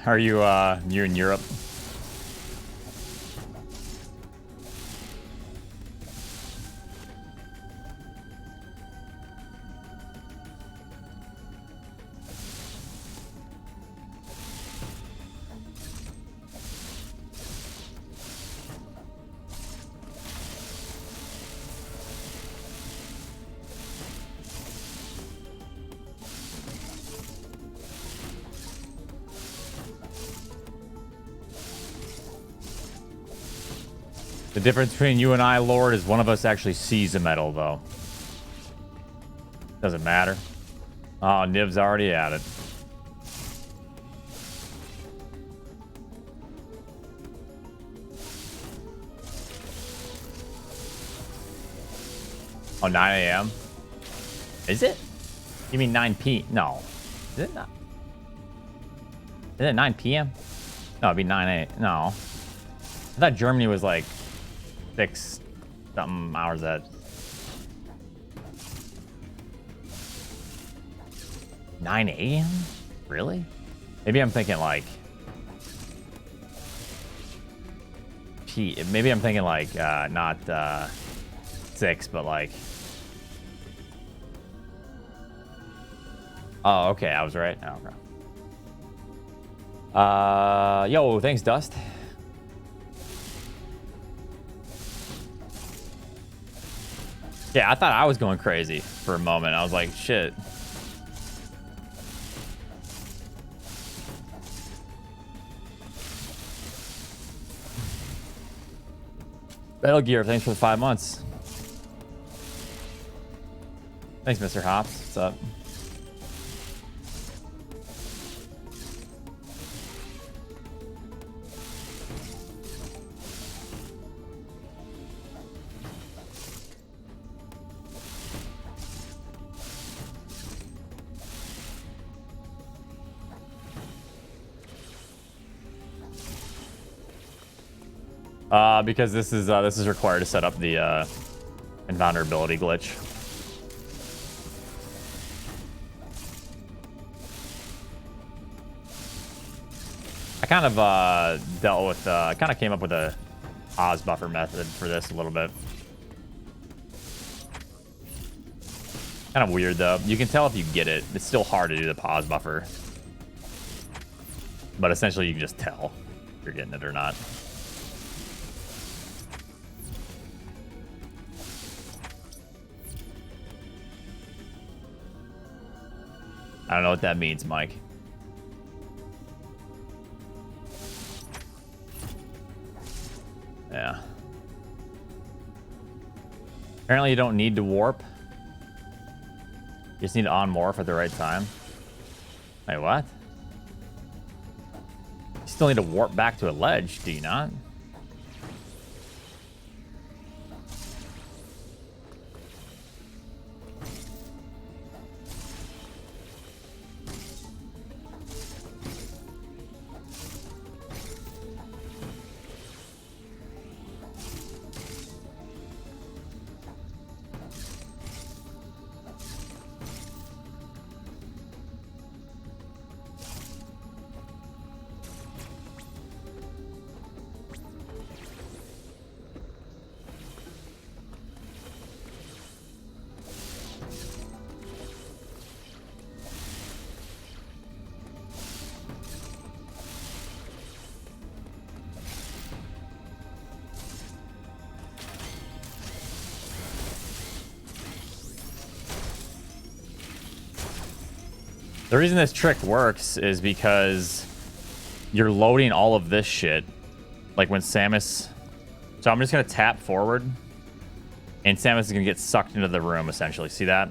Are you you're in Europe? The difference between you and I, Lord, is one of us actually sees the metal, though. Doesn't matter. Oh, Niv's already at it. Oh, 9 a.m. Is it? You mean 9 p? No. Is it not? Is it 9 p.m.? No, it'd be 9 a.m. No. I thought Germany was like 6 something hours at 9 a.m. Really? Maybe I'm thinking like maybe I'm thinking like not 6, but like. Oh, okay, I was right. Oh, okay. Yo, thanks, Dust. Yeah, I thought I was going crazy for a moment. I was like, shit. Metal Gear, thanks for the 5 months. Thanks, Mr. Hops. What's up? Because this is required to set up the invulnerability glitch. I kind of dealt with, I kind of came up with a pause buffer method for this a little bit. Kind of weird though. You can tell if you get it. It's still hard to do the pause buffer, but essentially you can just tell if you're getting it or not. I don't know what that means, Mike. Yeah. Apparently you don't need to warp. You just need to on-morph at the right time. Wait, what? You still need to warp back to a ledge, do you not? The reason this trick works is because you're loading all of this shit. Like when Samus... So I'm just going to tap forward. And Samus is going to get sucked into the room, essentially. See that?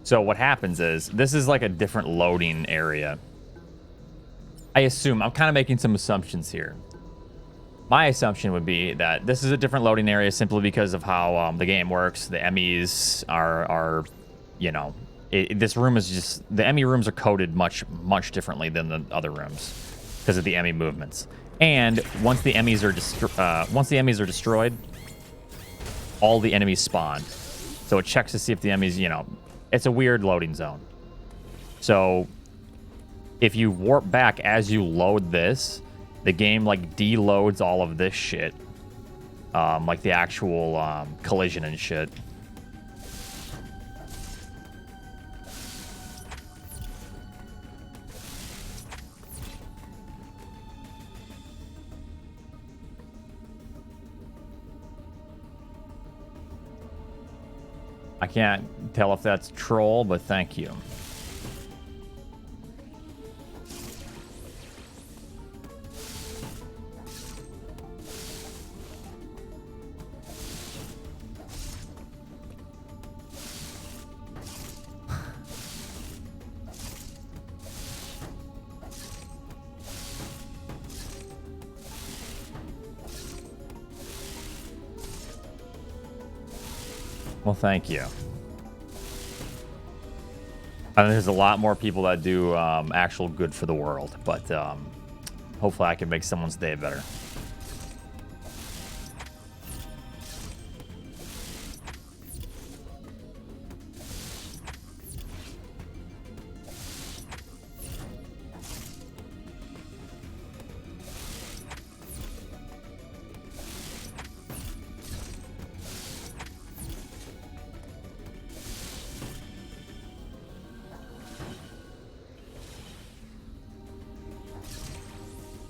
So what happens is, this is like a different loading area. I assume, I'm kind of making some assumptions here. My assumption would be that this is a different loading area simply because of how the game works. The Emmys are you know... this room is just... The Emmy rooms are coded much differently than the other rooms because of the Emmy movements. And once the Emmys are destroyed, all the enemies spawn. So it checks to see if the Emmys, you know... It's a weird loading zone. So if you warp back as you load this, the game like deloads all of this shit. Like the actual collision and shit. I can't tell if that's troll, but thank you. Well, thank you. I think there's a lot more people that do actual good for the world, but hopefully I can make someone's day better.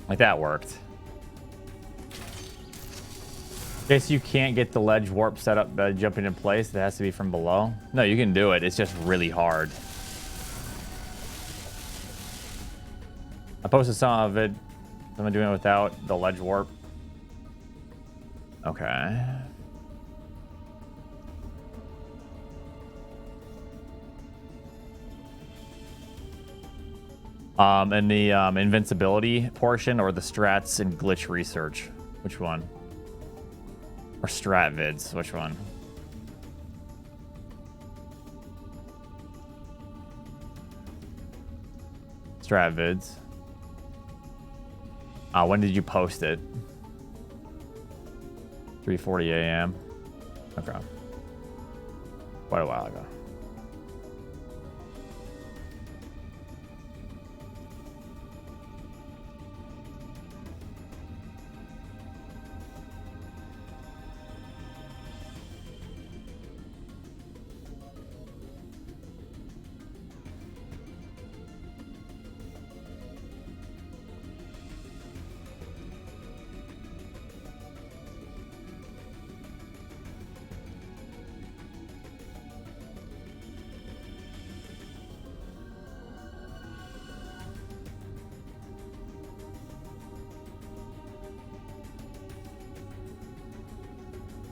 Like that worked. Guess you can't get the ledge warp set up by jumping in place. It has to be from below. No, you can do it. It's just really hard. I posted some of it. Someone doing it without the ledge warp. Okay. And the invincibility portion or the strats and glitch research? Which one? Or strat vids? Which one? Strat vids. When did you post it? 3:40 a.m. Okay. Quite a while ago.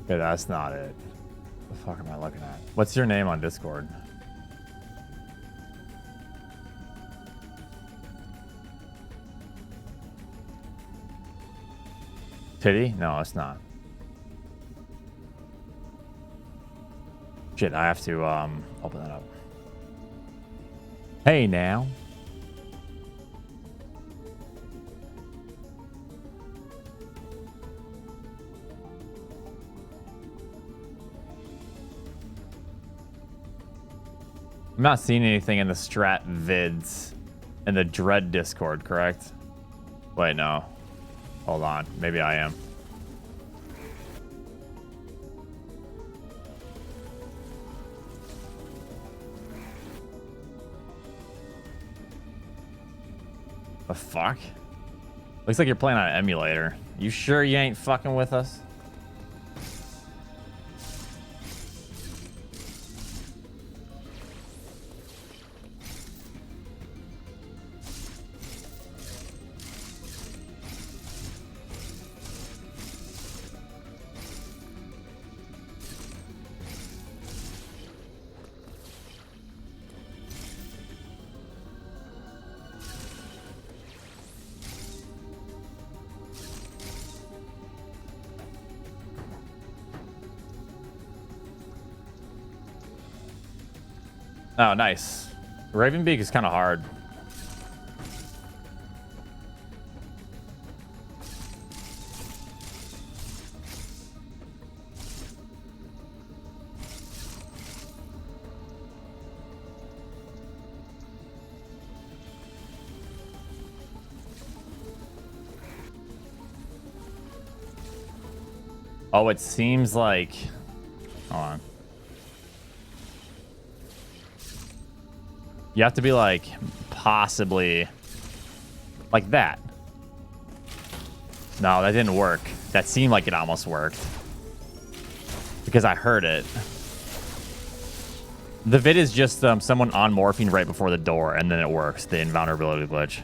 Okay, that's not it. What the fuck am I looking at? What's your name on Discord? Titty? No, it's not. Shit, I have to open that up. Hey now. I'm not seeing anything in the Strat vids in the Dread Discord, correct? Wait, no. Hold on. Maybe I am. The fuck? Looks like you're playing on an emulator. You sure you ain't fucking with us? Oh, nice. Ravenbeak is kind of hard. Oh, it seems like... Hold on. You have to be like, possibly... Like that. No, that didn't work. That seemed like it almost worked. Because I heard it. The vid is just someone on morphing right before the door, and then it works. The invulnerability glitch.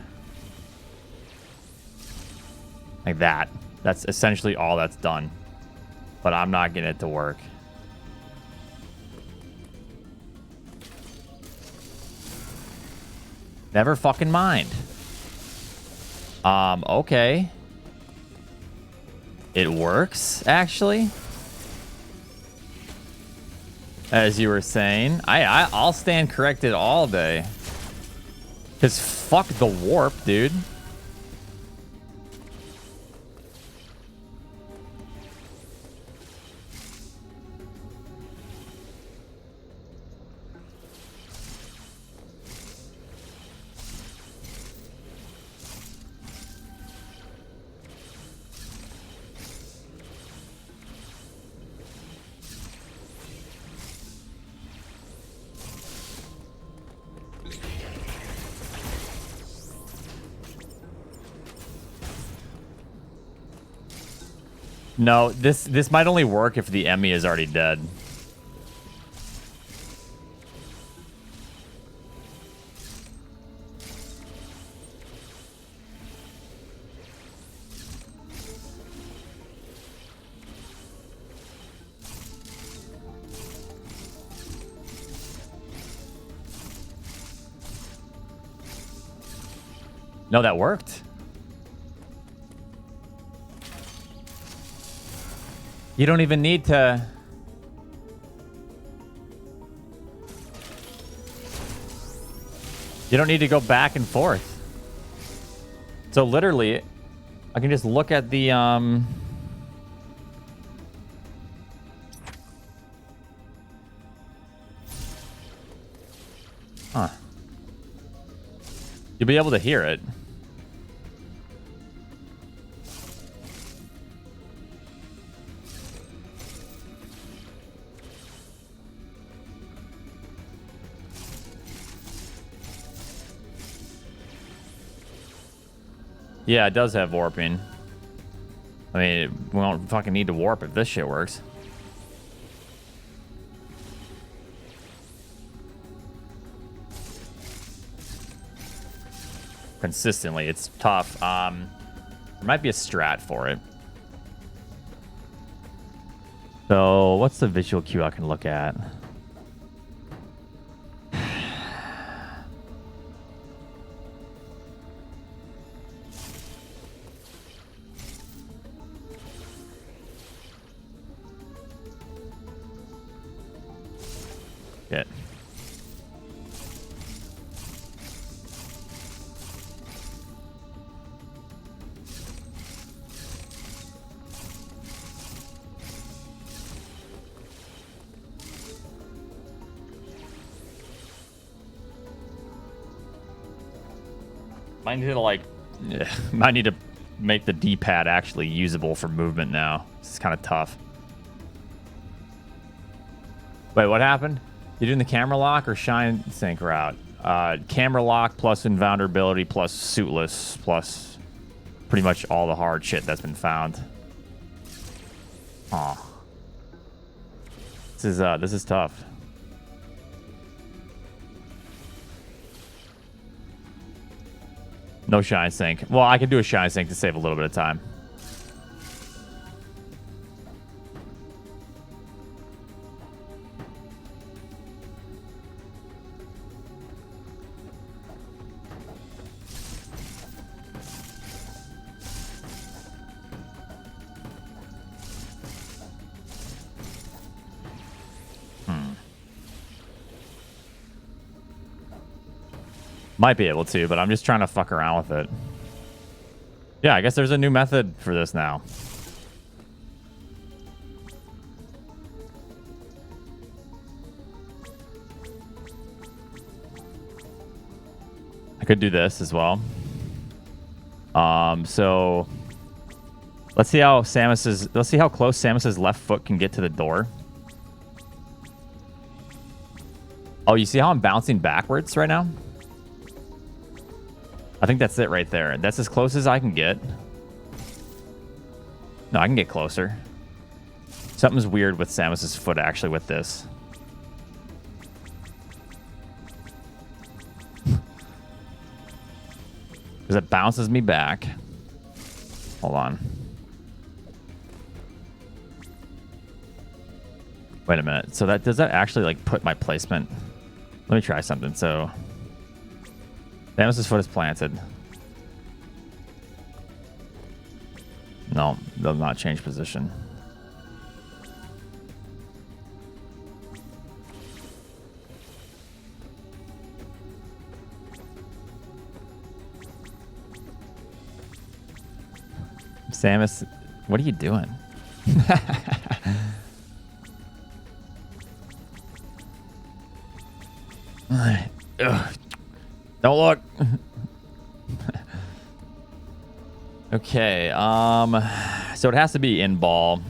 Like that. That's essentially all that's done. But I'm not getting it to work. Never fucking mind. Okay. It works, actually. As you were saying. I'll stand corrected all day. Because fuck the warp, dude. No, this might only work if the Emmy is already dead. No, that worked. You don't even need to... You don't need to go back and forth. So literally, I can just look at the... Huh. You'll be able to hear it. Yeah, it does have warping. I mean, we don't fucking need to warp if this shit works. Consistently, it's tough. There might be a strat for it. So, what's the visual cue I can look at? Shit. Might need to like, might need to make the D-pad actually usable for movement now. This is kind of tough. Wait, what happened? You doing the camera lock or shine sync route? Camera lock plus invulnerability plus suitless plus pretty much all the hard shit that's been found. Aw. This is tough. No shine sync. Well, I can do a shine sync to save a little bit of time. Might be able to, but I'm just trying to fuck around with it. Yeah, I guess there's a new method for this now. I could do this as well. So Let's see how Samus's. Let's see how close Samus's left foot can get to the door. Oh, you see how I'm bouncing backwards right now? I think that's it right there. That's as close as I can get. No, I can get closer. Something's weird with Samus's foot actually with this. Because it bounces me back. Hold on. Wait a minute. So that does that actually like put my placement? Let me try something. So Samus's foot is planted. No, does not change position. Samus, what are you doing? Ugh. Don't look. Okay, so it has to be in ball.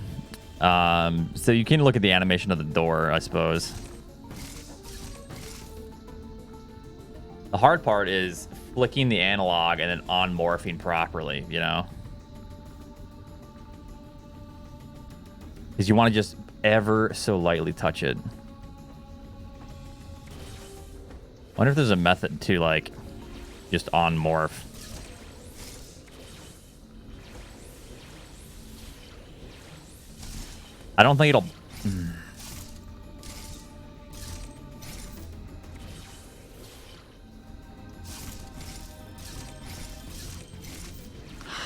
So you can look at the animation of the door, I suppose. The hard part is flicking the analog and then on morphing properly, you know? Because you want to just ever so lightly touch it. Wonder if there's a method to like just on morph. I don't think it'll.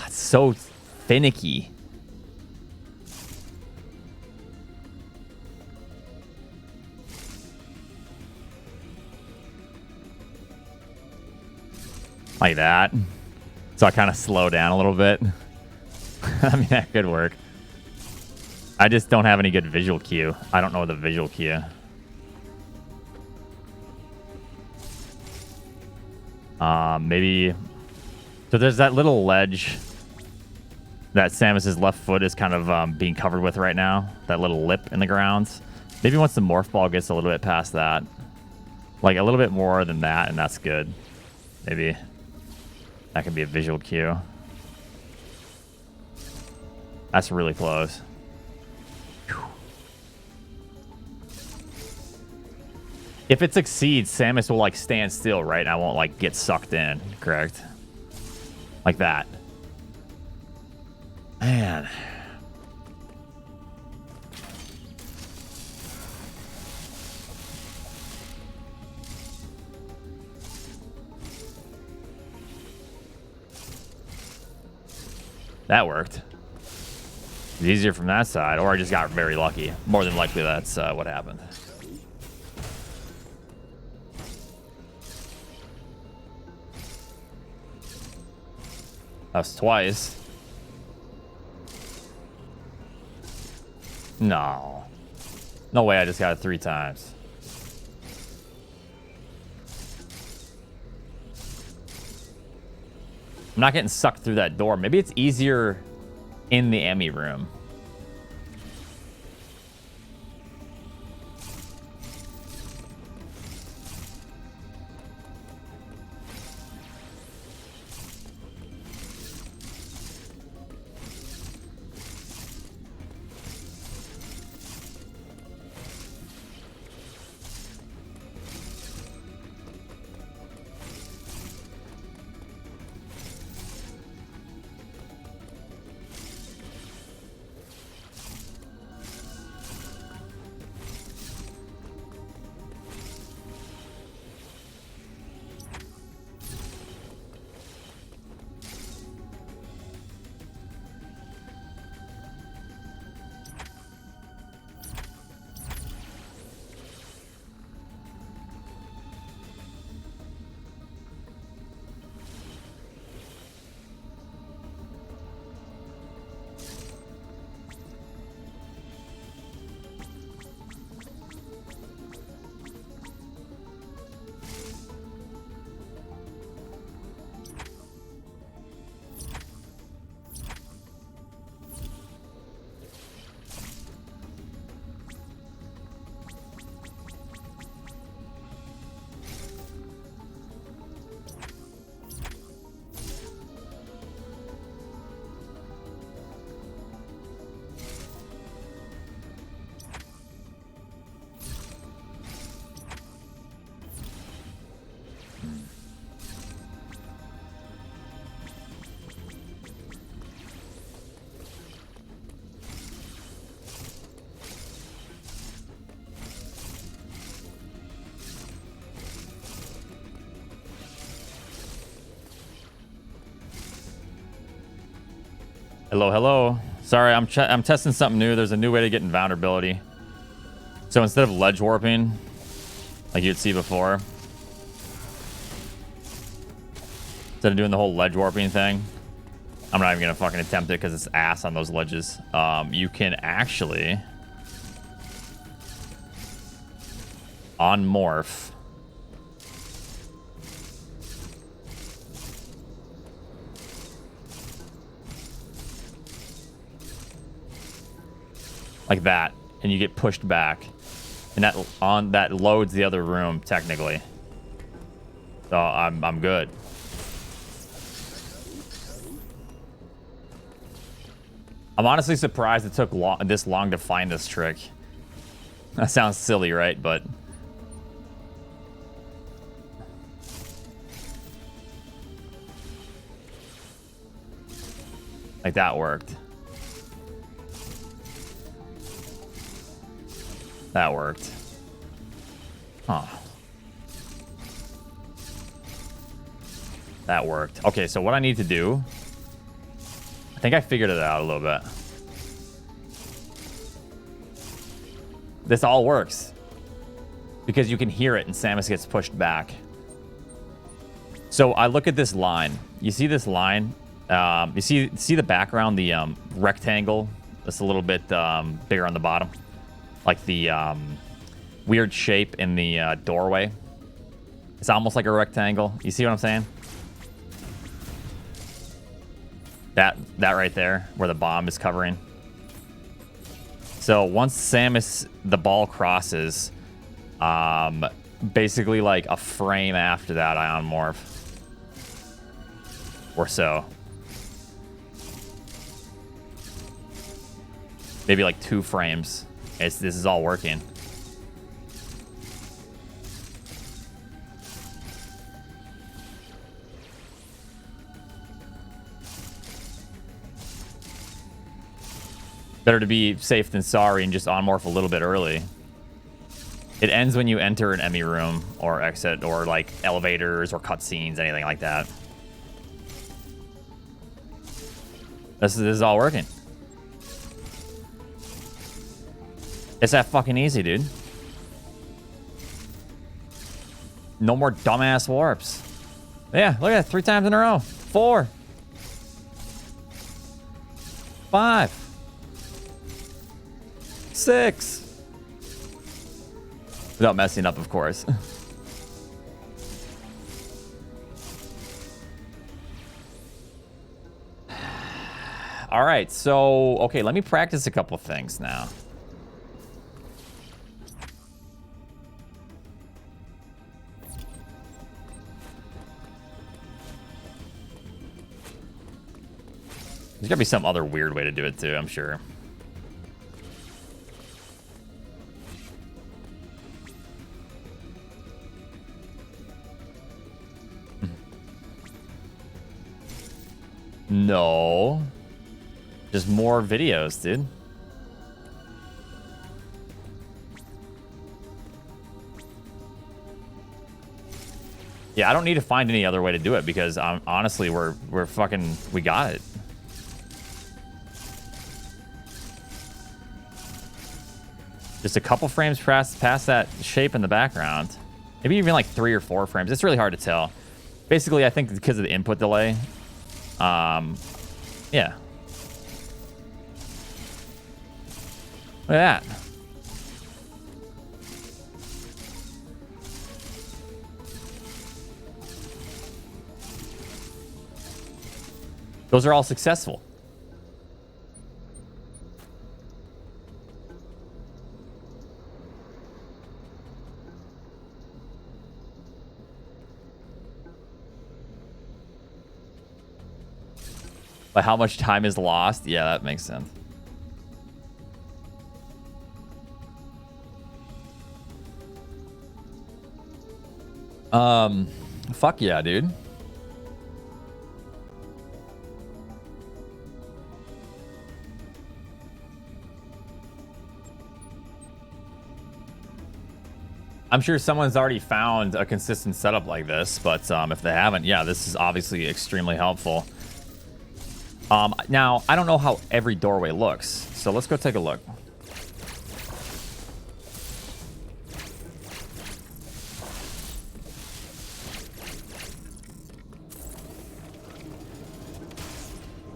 It's so finicky. Like that. So I kind of slow down a little bit. I mean, that could work. I just don't have any good visual cue. I don't know the visual cue. Maybe. So there's that little ledge that Samus's left foot is kind of being covered with right now. That little lip in the grounds. Maybe once the morph ball gets a little bit past that, like a little bit more than that, and that's good. Maybe that could be a visual cue. That's really close. If it succeeds, Samus will like stand still, right? And I won't like get sucked in, correct? Like that. Man. That worked. It's easier from that side, or I just got very lucky. More than likely, that's what happened. That's twice. No. No way I just got it 3 times. I'm not getting sucked through that door. Maybe it's easier in the Emmy room. Hello, hello. Sorry, I'm testing something new. There's a new way to get invulnerability. So instead of ledge warping, like you'd see before, instead of doing the whole ledge warping thing, I'm not even gonna fucking attempt it because it's ass on those ledges. You can actually on morph like that, and you get pushed back, and that loads the other room technically. So I'm good. I'm honestly surprised it took this long to find this trick. That sounds silly, right? But like that worked. That worked. Huh. That worked. Okay, so what I need to do, I think I figured it out a little bit. This all works because you can hear it and Samus gets pushed back. So I look at this line. You see this line? You see the background, the rectangle that's a little bit bigger on the bottom? Like the weird shape in the doorway. It's almost like a rectangle. You see what I'm saying? That right there, where the bomb is covering. So once Samus, the ball crosses, basically like a frame after that, I unmorph. Or so. Maybe like 2 frames. This is all working. Better to be safe than sorry and just unmorph a little bit early. It ends when you enter an enemy room or exit or like elevators or cutscenes, anything like that. This is all working. It's that fucking easy, dude. No more dumbass warps. Yeah, look at it. 3 times in a row. 4. 5. 6. Without messing up, of course. All right, so, okay, let me practice a couple things now. There's gotta be some other weird way to do it too, I'm sure. No. Just more videos, dude. Yeah, I don't need to find any other way to do it because honestly, we're fucking, we got it. Just a couple frames past that shape in the background. Maybe even like 3 or 4 frames. It's really hard to tell. Basically, I think because of the input delay. Yeah. Look at that. Those are all successful. But how much time is lost? Yeah, that makes sense. Fuck yeah, dude. I'm sure someone's already found a consistent setup like this, but if they haven't, yeah, this is obviously extremely helpful. Now, I don't know how every doorway looks, so let's go take a look.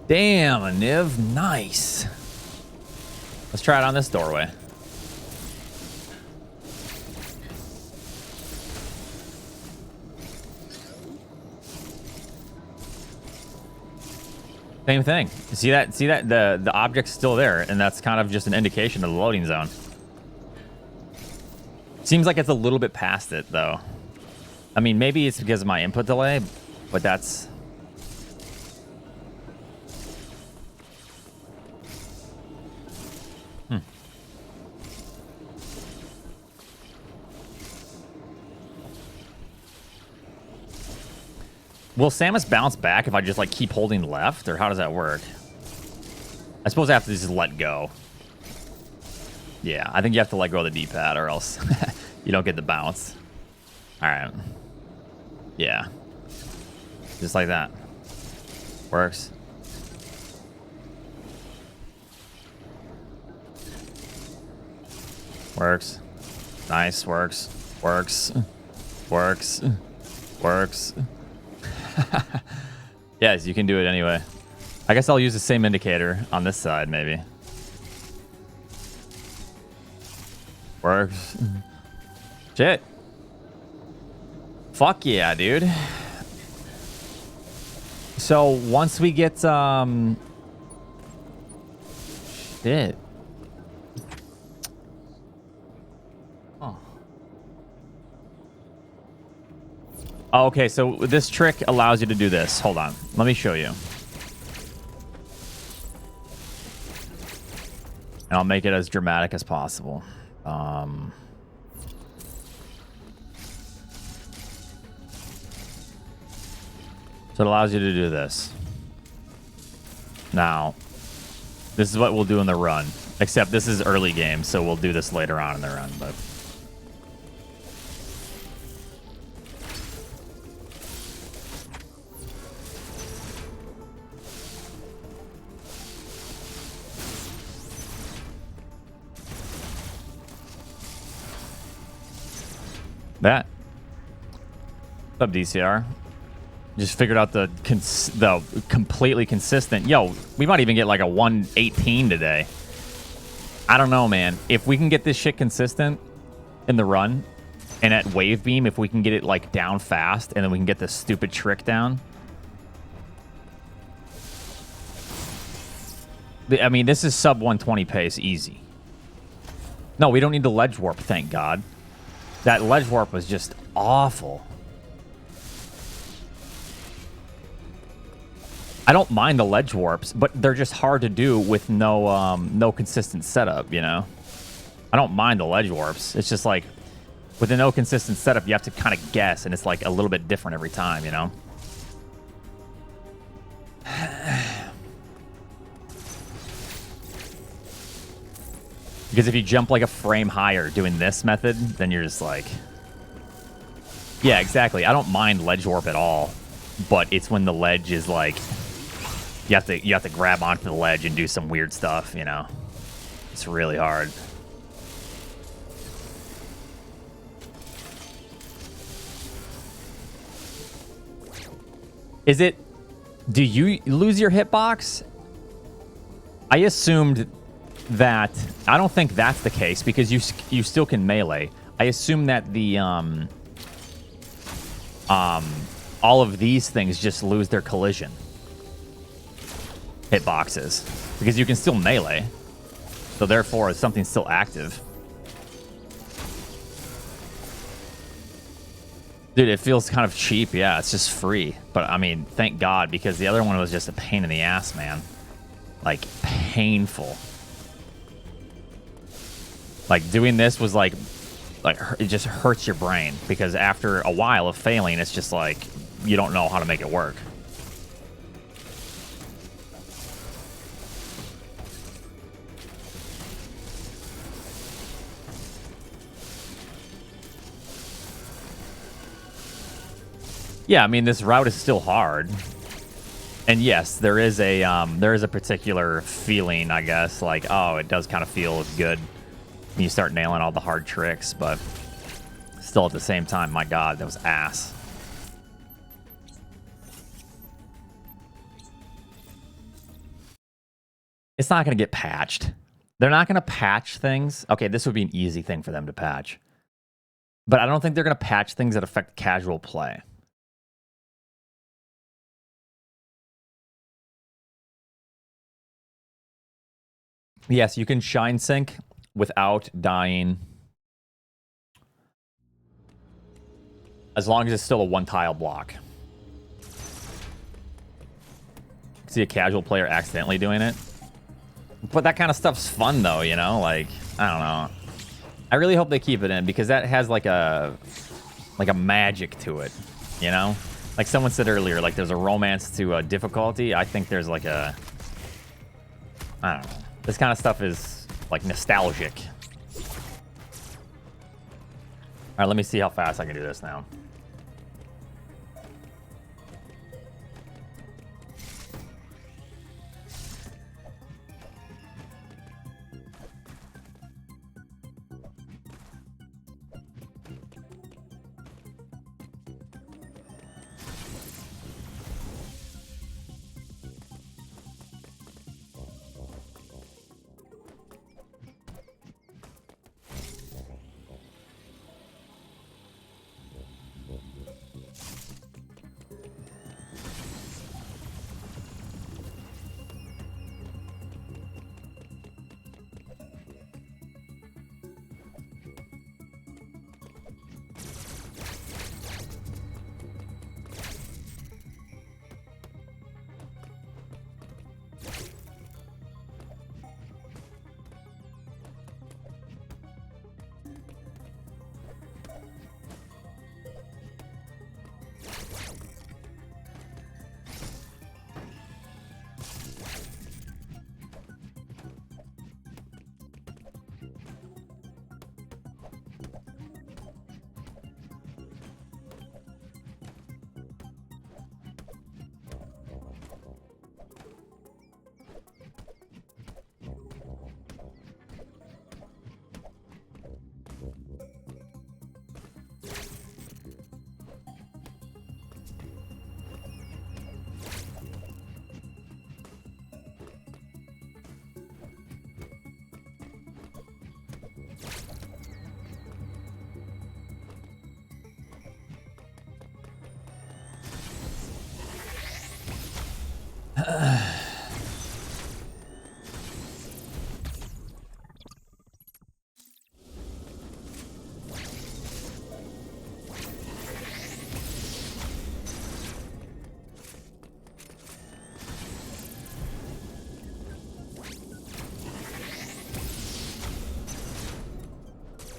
Damn, a Niv. Nice. Let's try it on this doorway. Same thing. See that? See that? The object's still there, and that's kind of just an indication of the loading zone. Seems like it's a little bit past it, though. I mean, maybe it's because of my input delay, but that's... Will Samus bounce back if I just, like, keep holding left? Or how does that work? I suppose I have to just let go. Yeah, I think you have to let go of the D-pad or else you don't get the bounce. Alright. Yeah. Just like that. Works. Works. Nice. Works. Works. Works. Works. Yes, you can do it anyway. I guess I'll use the same indicator on this side, maybe. Works. Shit. Fuck yeah, dude. So once we get shit. Oh, okay, so this trick allows you to do this. Hold on. Let me show you. And I'll make it as dramatic as possible. So it allows you to do this. Now, this is what we'll do in the run. Except this is early game, so we'll do this later on in the run, but... That. What's up, DCR? Just figured out the completely consistent. Yo, we might even get like a 118 today. I don't know, man. If we can get this shit consistent in the run, and at wave beam, if we can get it like down fast, and then we can get this stupid trick down. I mean, this is sub 120 pace, easy. No, we don't need the ledge warp, thank God. That ledge warp was just awful. I don't mind the ledge warps, but they're just hard to do with no consistent setup, you know? I don't mind the ledge warps. It's just like, with a no consistent setup, you have to kind of guess, and it's like a little bit different every time, you know? Because if you jump like a frame higher doing this method, then you're just like... Yeah, exactly. I don't mind ledge warp at all, but it's when the ledge is like... You have to grab onto the ledge and do some weird stuff, you know? It's really hard. Is it... Do you lose your hitbox? I assumed... that I don't think that's the case because you still can melee. I assume that the all of these things just lose their collision hitboxes because you can still melee. So therefore, something's still active. Dude, it feels kind of cheap. Yeah, it's just free. But I mean, thank God, because the other one was just a pain in the ass, man. Like painful. Like, doing this was like, it just hurts your brain. Because after a while of failing, it's just like, you don't know how to make it work. Yeah, I mean, this route is still hard. And yes, there is a particular feeling, I guess, like, oh, it does kind of feel good when you start nailing all the hard tricks, but still at the same time, my God, that was ass. It's not going to get patched. They're not going to patch things. Okay, this would be an easy thing for them to patch. But I don't think they're going to patch things that affect casual play. Yes, you can shine sync without dying. As long as it's still a one-tile block. See a casual player accidentally doing it. But that kind of stuff's fun, though, you know? Like, I don't know. I really hope they keep it in, because that has, like a magic to it, you know? Like someone said earlier, like, there's a romance to difficulty. I think there's, like, I don't know. This kind of stuff is, like, nostalgic. All right, let me see how fast I can do this now.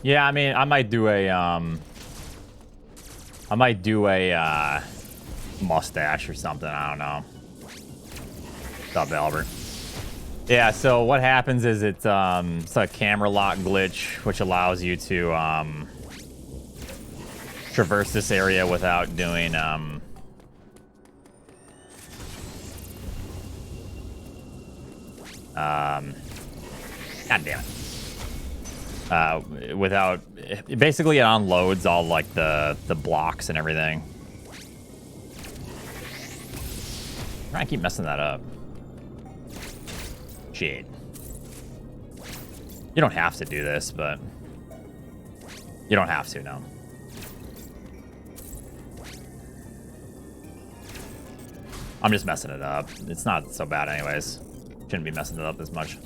Yeah, I mean, I might do a mustache or something. I don't know. What's up, Albert? Yeah, so what happens is it's a camera lock glitch, which allows you to traverse this area without doing God damn it. Without, basically it unloads all like the blocks and everything. I keep messing that up. Shit. You don't have to do this, but you don't have to, no. I'm just messing it up. It's not so bad anyways. Shouldn't be messing it up as much.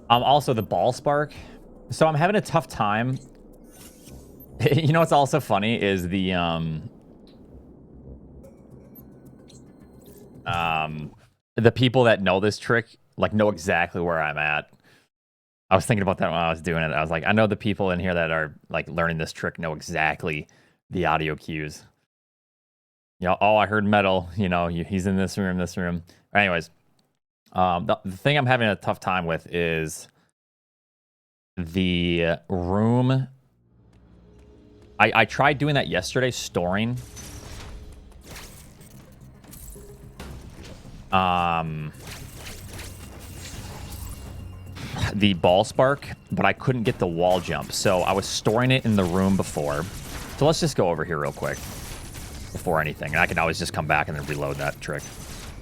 Also the ball spark. So I'm having a tough time. You know what's also funny is the people that know this trick like know exactly where I'm at. I was thinking about that when I was doing it. I was like, I know the people in here that are like learning this trick know exactly the audio cues. You know, oh, I heard metal. You know, he's in this room, this room. Anyways, the thing I'm having a tough time with is the room. I tried doing that yesterday, storing. The ball spark, but I couldn't get the wall jump. So I was storing it in the room before. So let's just go over here real quick before anything. And I can always just come back and then reload that trick.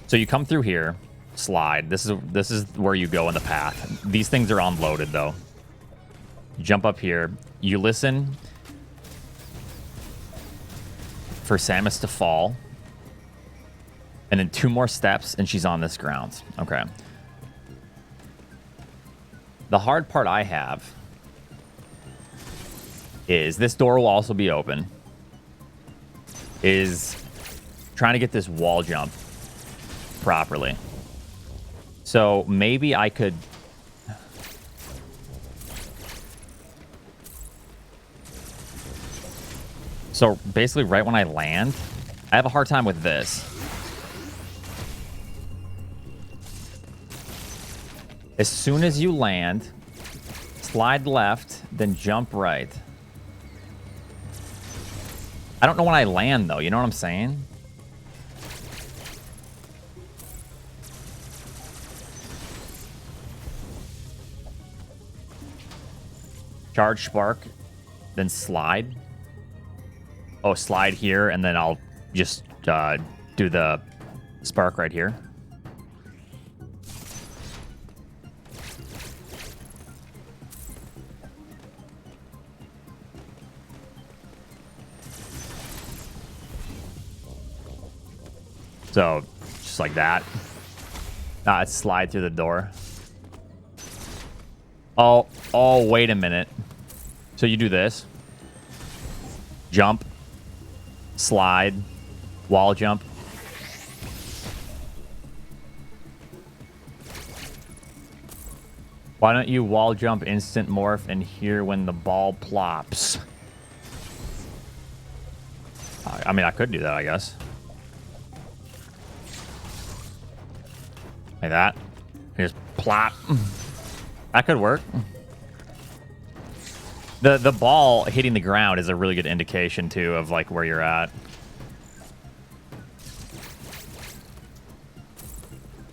So you come through here, slide. This is where you go in the path. These things are unloaded though. You jump up here. You listen for Samus to fall. And then 2 more steps and she's on this ground. Okay. The hard part I have is this door will also be open. Is trying to get this wall jump properly. So maybe I could... So basically right when I land, I have a hard time with this. As soon as you land, slide left, then jump right. I don't know when I land, though. You know what I'm saying? Charge spark, then slide. Oh, slide here, and then I'll just do the spark right here. So, just like that. It's slide through the door. Oh, wait a minute. So you do this. Jump. Slide. Wall jump. Why don't you wall jump instant morph and hear when the ball plops? I mean, I could do that, I guess. Like that. Just plop. That could work. The ball hitting the ground is a really good indication, too, of, like, where you're at.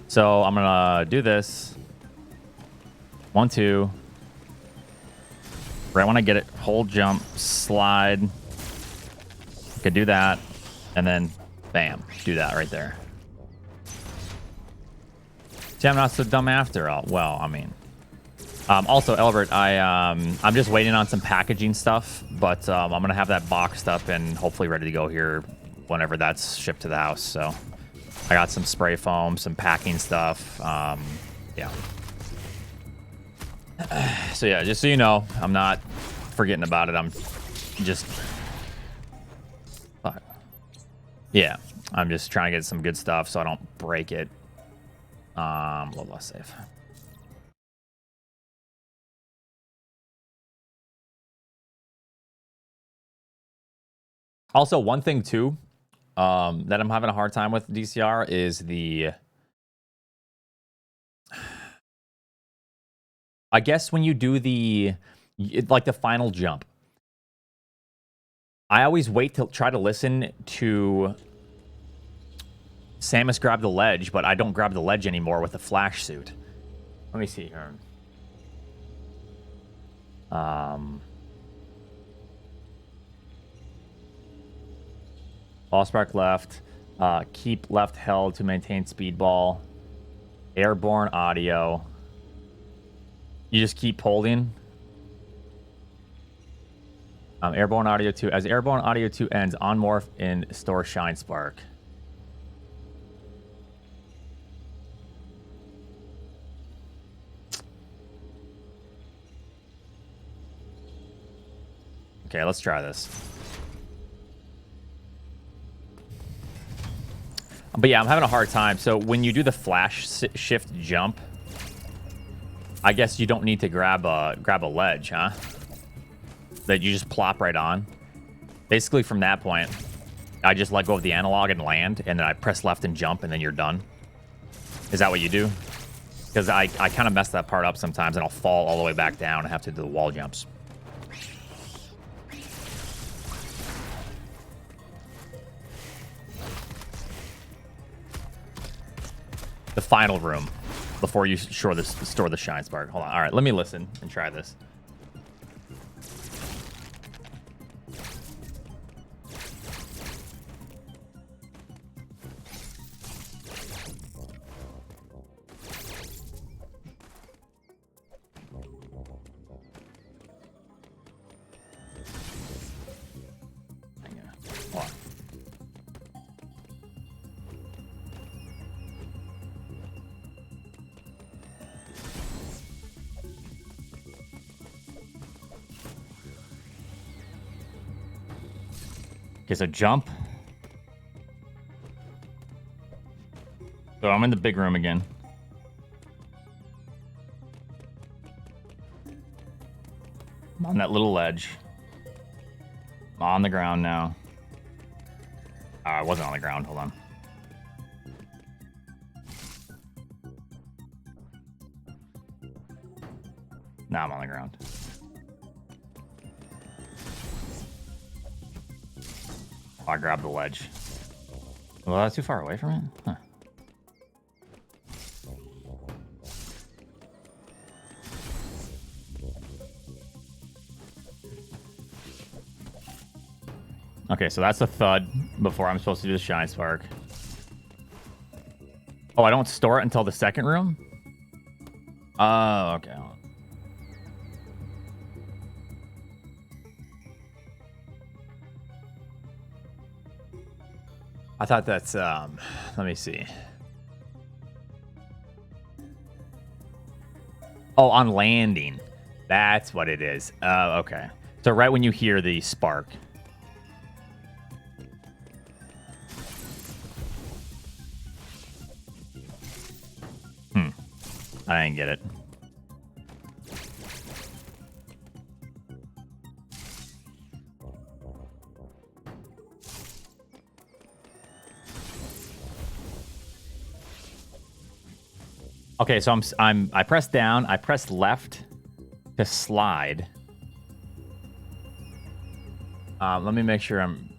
So, I'm gonna do this. 1, 2. Right when I get it, hold jump, slide. Could do that. And then, bam. Do that right there. See, I'm not so dumb after all. Well, I mean... also, Elbert, I'm just waiting on some packaging stuff, but I'm going to have that boxed up and hopefully ready to go here whenever that's shipped to the house. So I got some spray foam, some packing stuff. Yeah. So yeah, just so you know, I'm not forgetting about it. I'm just... Yeah, I'm just trying to get some good stuff so I don't break it. A little less safe. Also, one thing too that I'm having a hard time with DCR is the... I guess when you do the... like the final jump. I always wait to try to listen to Samus grab the ledge, but I don't grab the ledge anymore with the flash suit. Let me see here. Ball spark left. Keep left held to maintain speedball. Airborne audio. You just keep holding. Airborne audio 2. As airborne audio 2 ends, on morph in store shinespark. Okay, let's try this. But yeah, I'm having a hard time. So when you do the flash shift jump, I guess you don't need to grab a ledge, huh? That you just plop right on. Basically, from that point, I just let go of the analog and land, and then I press left and jump, and then you're done. Is that what you do? Because I kind of mess that part up sometimes, and I'll fall all the way back down and have to do the wall jumps. The final room before you store the shinespark. Hold on. All right, let me listen and try this. Okay, so jump. So I'm in the big room again. I'm on that little ledge. I'm on the ground now. I wasn't on the ground. Hold on. Now I'm on the ground. Oh, I grabbed the ledge. Well, that's too far away from it? Huh. Okay, so that's a thud before I'm supposed to do the shinespark. Oh, I don't store it until the second room? Oh, okay. I thought that's, let me see. Oh, on landing. That's what it is. Oh, okay. So right when you hear the spark. I didn't get it. Okay, so I press down, I press left to slide. Let me make sure I'm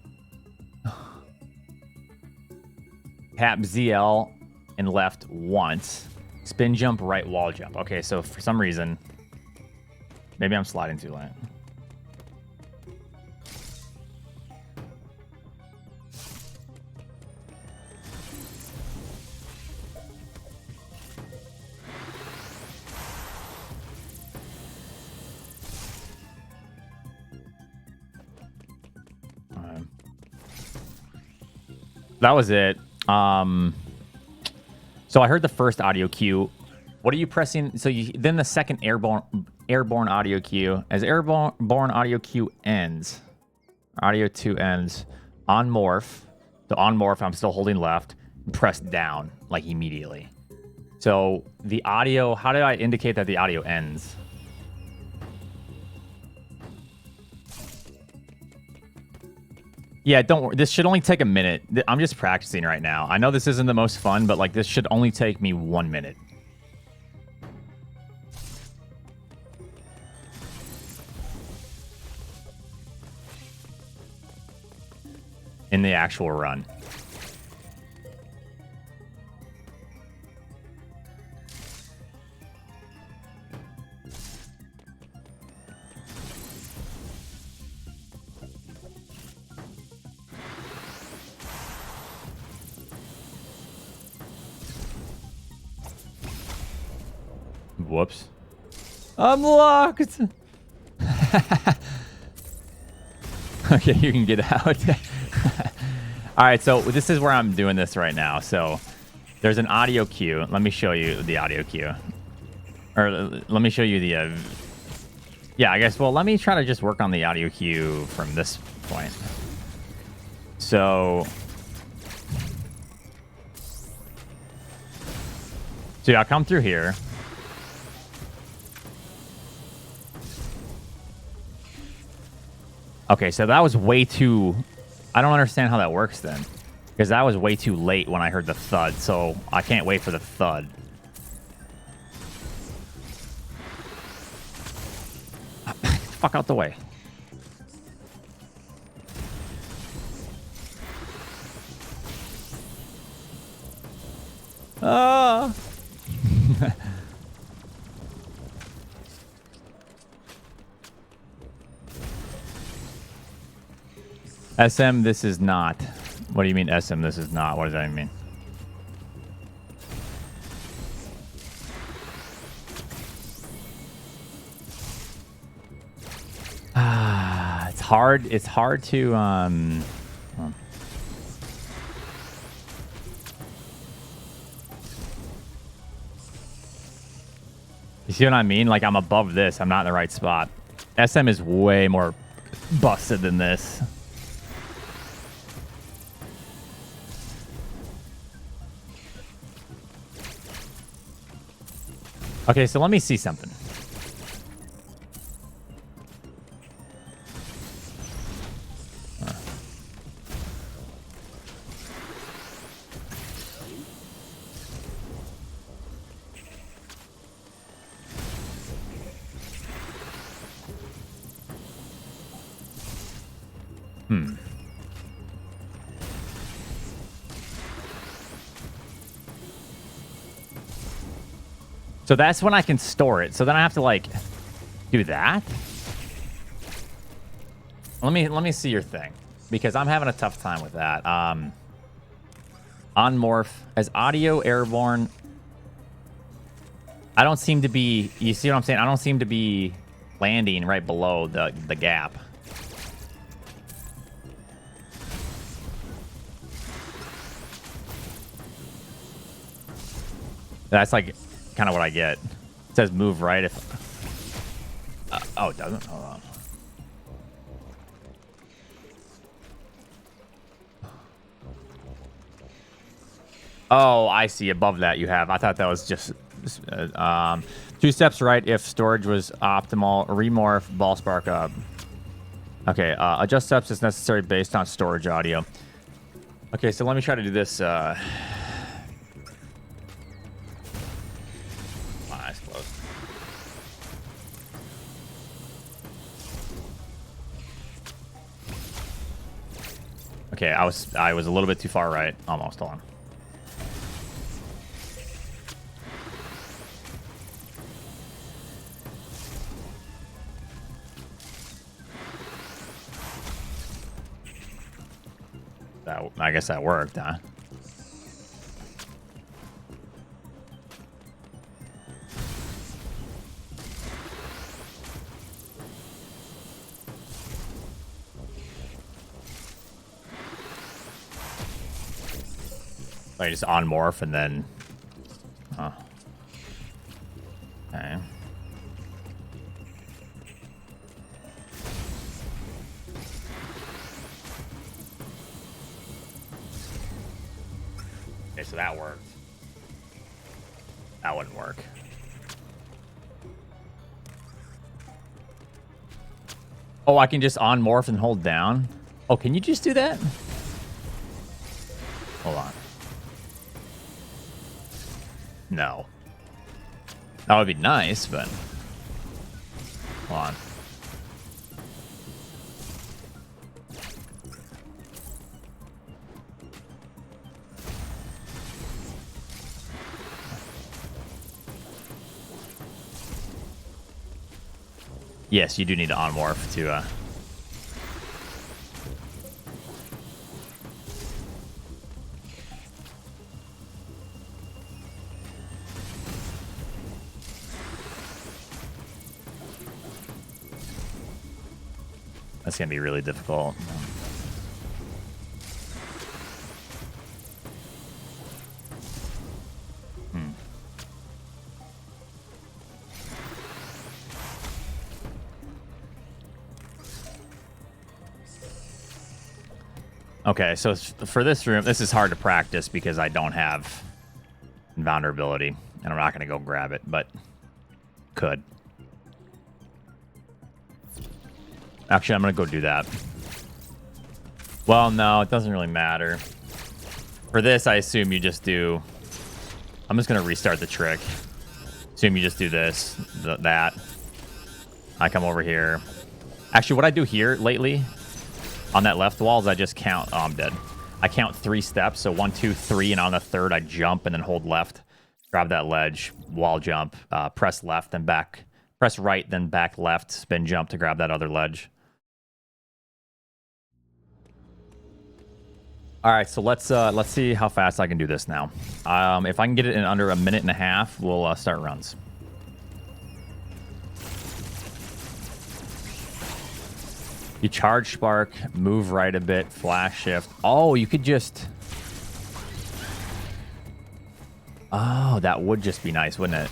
tap ZL and left once. Spin jump, right wall jump. Okay, so for some reason, maybe I'm sliding too late. That was it. So I heard the first audio cue. What are you pressing? So then the second airborne audio cue. As airborne audio cue ends, audio 2 ends on morph. So on morph, I'm still holding left. Press down like immediately. So the audio. How do I indicate that the audio ends? Yeah, don't worry. This should only take a minute. I'm just practicing right now. I know this isn't the most fun, but like this should only take me 1 minute. In the actual run. Whoops. I'm locked. Okay, you can get out. All right, so this is where I'm doing this right now. So there's an audio cue. Let me show you the audio cue. Or let me show you the... yeah, I guess, well, let me try to just work on the audio cue from this point. So I'll come through here. Okay, so that was way too... I don't understand how that works then. Because that was way too late when I heard the thud, so I can't wait for the thud. fuck out the way. Ah. SM, this is not. What do you mean, SM, this is not? What does that mean? It's hard to you see what I mean? Like, I'm above this. I'm not in the right spot. SM is way more busted than this. Okay, so let me see something. So that's when I can store it. So then I have to like do that. Let me see your thing, because I'm having a tough time with that. On morph as audio airborne. I don't seem to be. You see what I'm saying? I don't seem to be landing right below the gap. That's like kind of what I get. It says move right if... oh, it doesn't? Hold on. Oh, I see. Above that you have. I thought that was just... 2 steps right if storage was optimal. Remorph, ball spark up. Okay, adjust steps as necessary based on storage audio. Okay, so let me try to do this... Okay, I was a little bit too far right. Almost. Hold on. I guess that worked, huh? Like just on morph and then... Huh. Okay. Okay, so that worked. That wouldn't work. Oh, I can just on morph and hold down? Oh, can you just do that? Hold on. No. That would be nice, but... Hold on. Yes, you do need to on-morph to... That's going to be really difficult. Okay, so for this room, this is hard to practice because I don't have Invulnerability, and I'm not going to go grab it, but could. Actually, I'm going to go do that. Well, no, it doesn't really matter. For this, I assume you just do... I'm just going to restart the trick. Assume you just do this, that. I come over here, Actually, what I do here lately on that left wall is I just count. Oh, I'm dead. I count 3 steps. So 1, 2, 3, and on the third I jump and then hold left, grab that ledge, wall jump, press left, then back, press right, then back left, spin jump to grab that other ledge. All right, so let's see how fast I can do this now. If I can get it in under 1.5 minutes, we'll start runs. You charge spark, move right a bit, flash shift. Oh, you could just... Oh, that would just be nice, wouldn't it?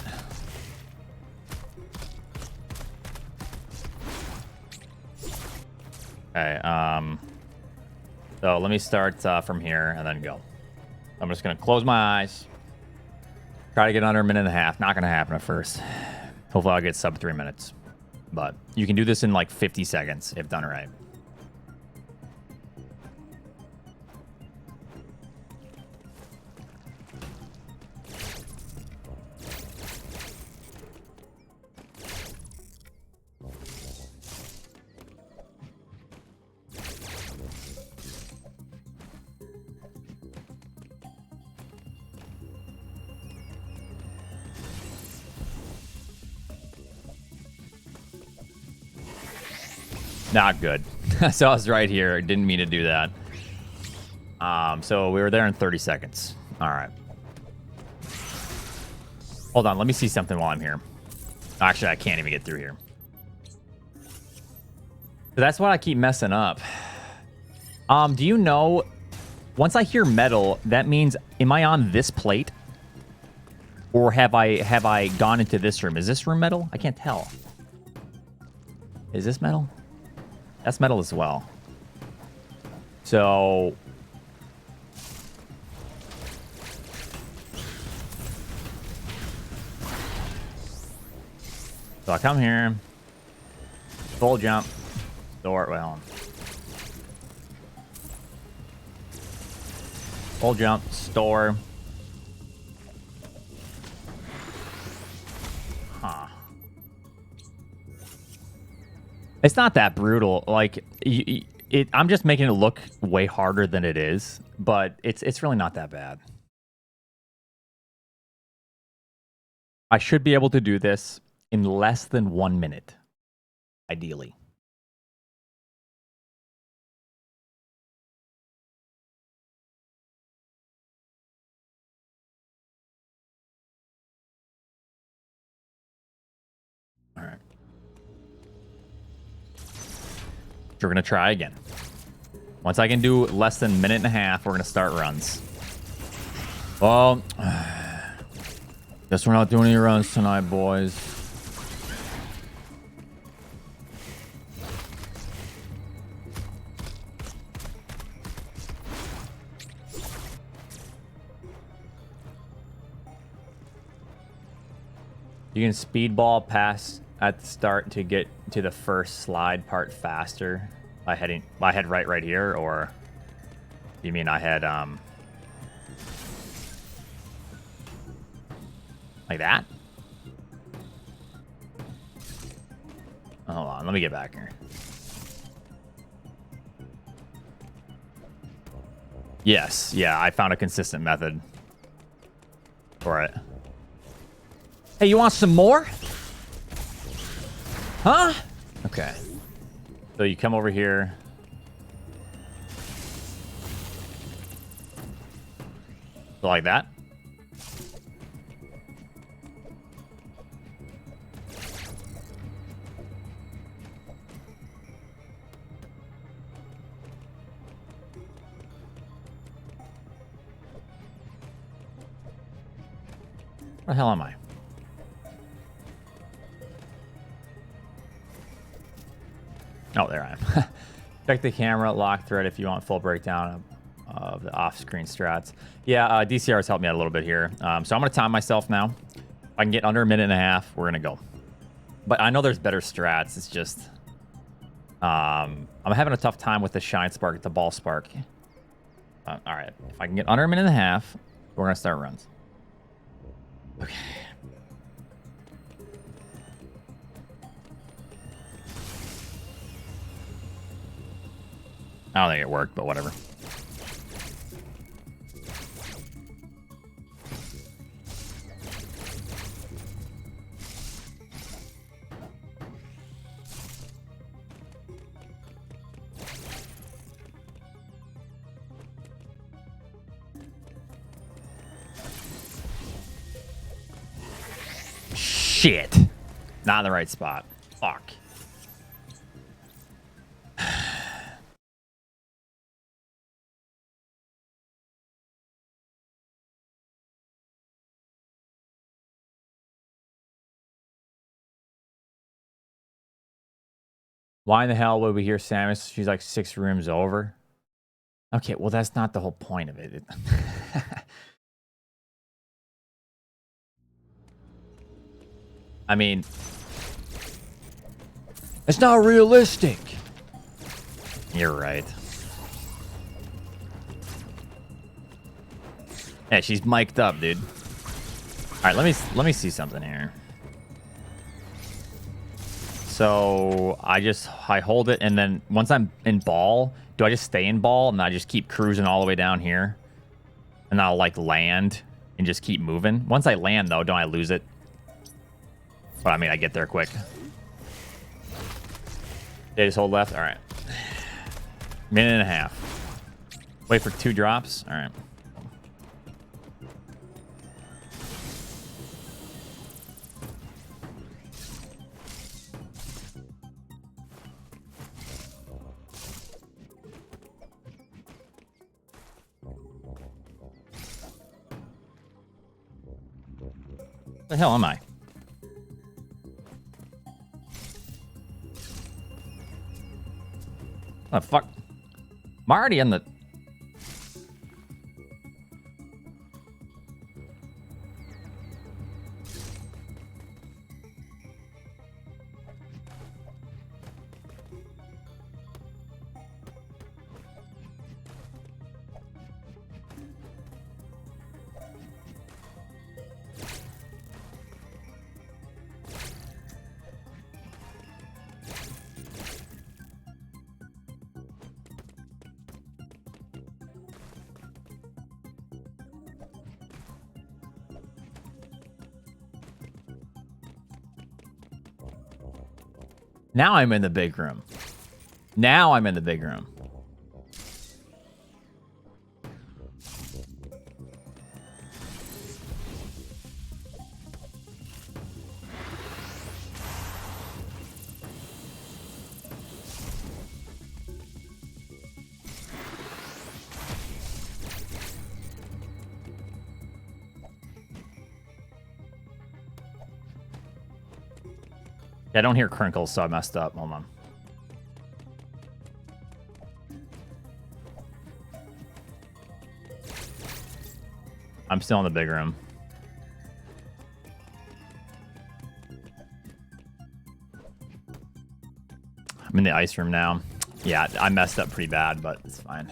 Okay, so let me start from here and then go. I'm just going to close my eyes. Try to get under 1.5 minutes. Not going to happen at first. Hopefully I'll get sub 3 minutes. But you can do this in like 50 seconds if done right. Not good. So I was right here. Didn't mean to do that. So we were there in 30 seconds. All right. Hold on. Let me see something while I'm here. Actually, I can't even get through here. So that's why I keep messing up. Do you know, once I hear metal, that means, am I on this plate? Or have I gone into this room? Is this room metal? I can't tell. Is this metal? That's metal as well. So I come here, full jump, door, well, full jump, store. Huh. It's not that brutal. Like, I'm just making it look way harder than it is, but it's really not that bad. I should be able to do this in less than 1 minute, ideally. All right. We're going to try again. Once I can do less than 1.5 minutes, we're going to start runs. Well, guess we're not doing any runs tonight, boys. You can speedball past at the start to get to the first slide part faster by heading. I head right here, or you mean I had like that? Hold on, let me get back here. Yes, yeah, I found a consistent method for it. Hey, you want some more? Huh? Okay. So you come over here. So like that. Where the hell am I? Oh, there I am. Check the camera, lock thread if you want full breakdown of the off-screen strats. Yeah, DCR has helped me out a little bit here. So I'm going to time myself now. If I can get under 1.5 minutes, we're going to go. But I know there's better strats. It's just... I'm having a tough time with the shine spark, the ball spark. All right. If I can get under 1.5 minutes, we're going to start runs. Okay. I don't think it worked, but whatever. Shit. Not in the right spot. Fuck. Why in the hell would we hear Samus? She's like 6 rooms over. Okay, well, that's not the whole point of it. I mean, it's not realistic. You're right. Yeah, she's mic'd up, dude. All right, let me see something here. So I hold it, and then once I'm in ball, do I just stay in ball and I just keep cruising all the way down here, and I'll like land and just keep moving? Once I land, though, don't I lose it? But I mean, I get there quick. They just hold left. All right. Minute and a half. Wait for 2 drops. All right. What the hell am I? What the fuck? I'm already in the... Now I'm in the big room. Now I'm in the big room. I don't hear crinkles, so I messed up. Hold on. I'm still in the big room. I'm in the ice room now. Yeah, I messed up pretty bad, but it's fine.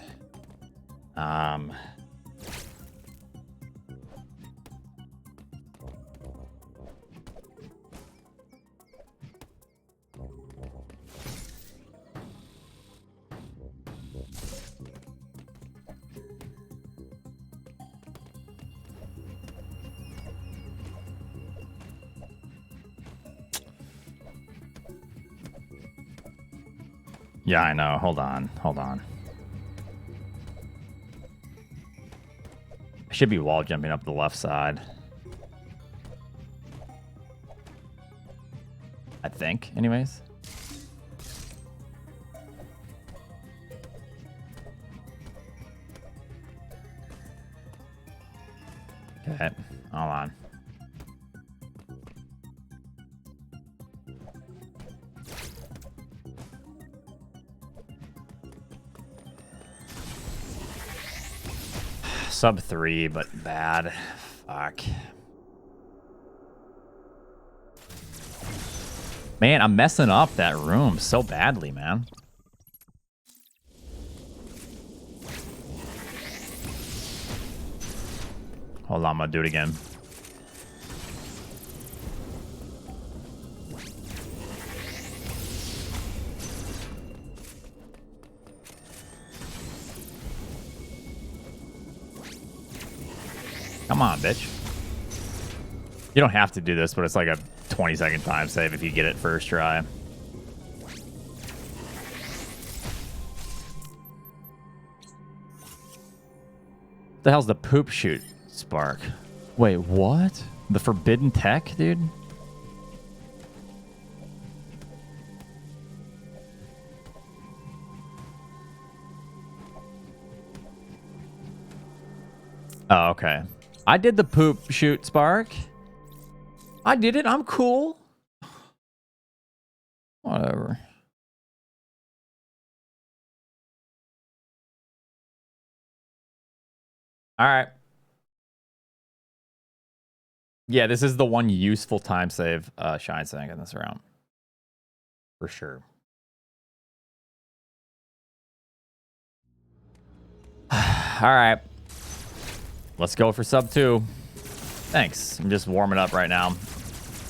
Yeah, I know. Hold on. Hold on. I should be wall jumping up the left side. I think, anyways. Okay, hold on. Sub 3, but bad. Fuck. Man, I'm messing up that room so badly, man. Hold on, I'm gonna do it again. Come on, bitch. You don't have to do this, but it's like a 20-second time save if you get it first try. The hell's the poop shoot spark? Wait, what? The forbidden tech, dude? Oh, okay. I did the poop shoot spark. I did it. I'm cool. Whatever. All right. Yeah, this is the one useful time save Shine Sang in this round. For sure. All right. Let's go for sub 2. Thanks. I'm just warming up right now.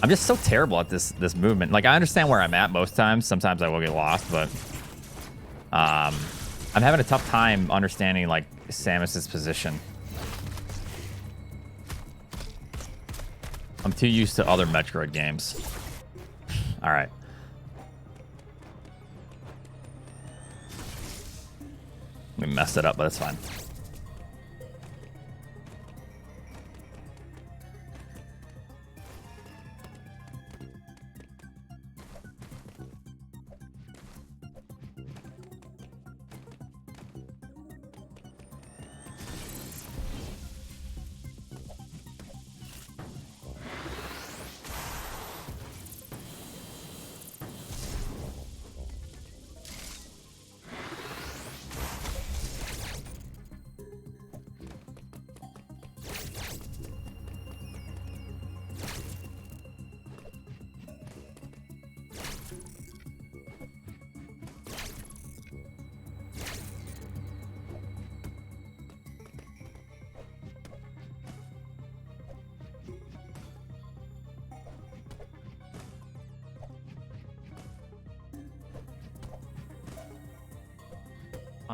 I'm just so terrible at this movement. Like, I understand where I'm at most times. Sometimes I will get lost, but I'm having a tough time understanding, like, Samus's position. I'm too used to other Metroid games. All right. We messed it up, but it's fine.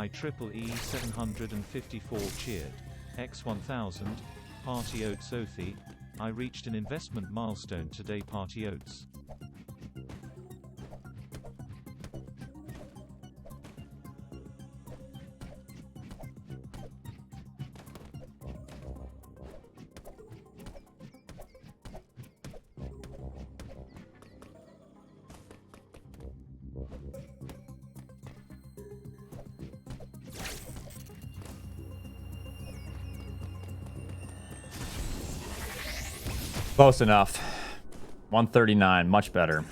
IEEE 754 cheered. X1000, Party Oats Oathie. I reached an investment milestone today, Party Oats. Close enough. 139, much better.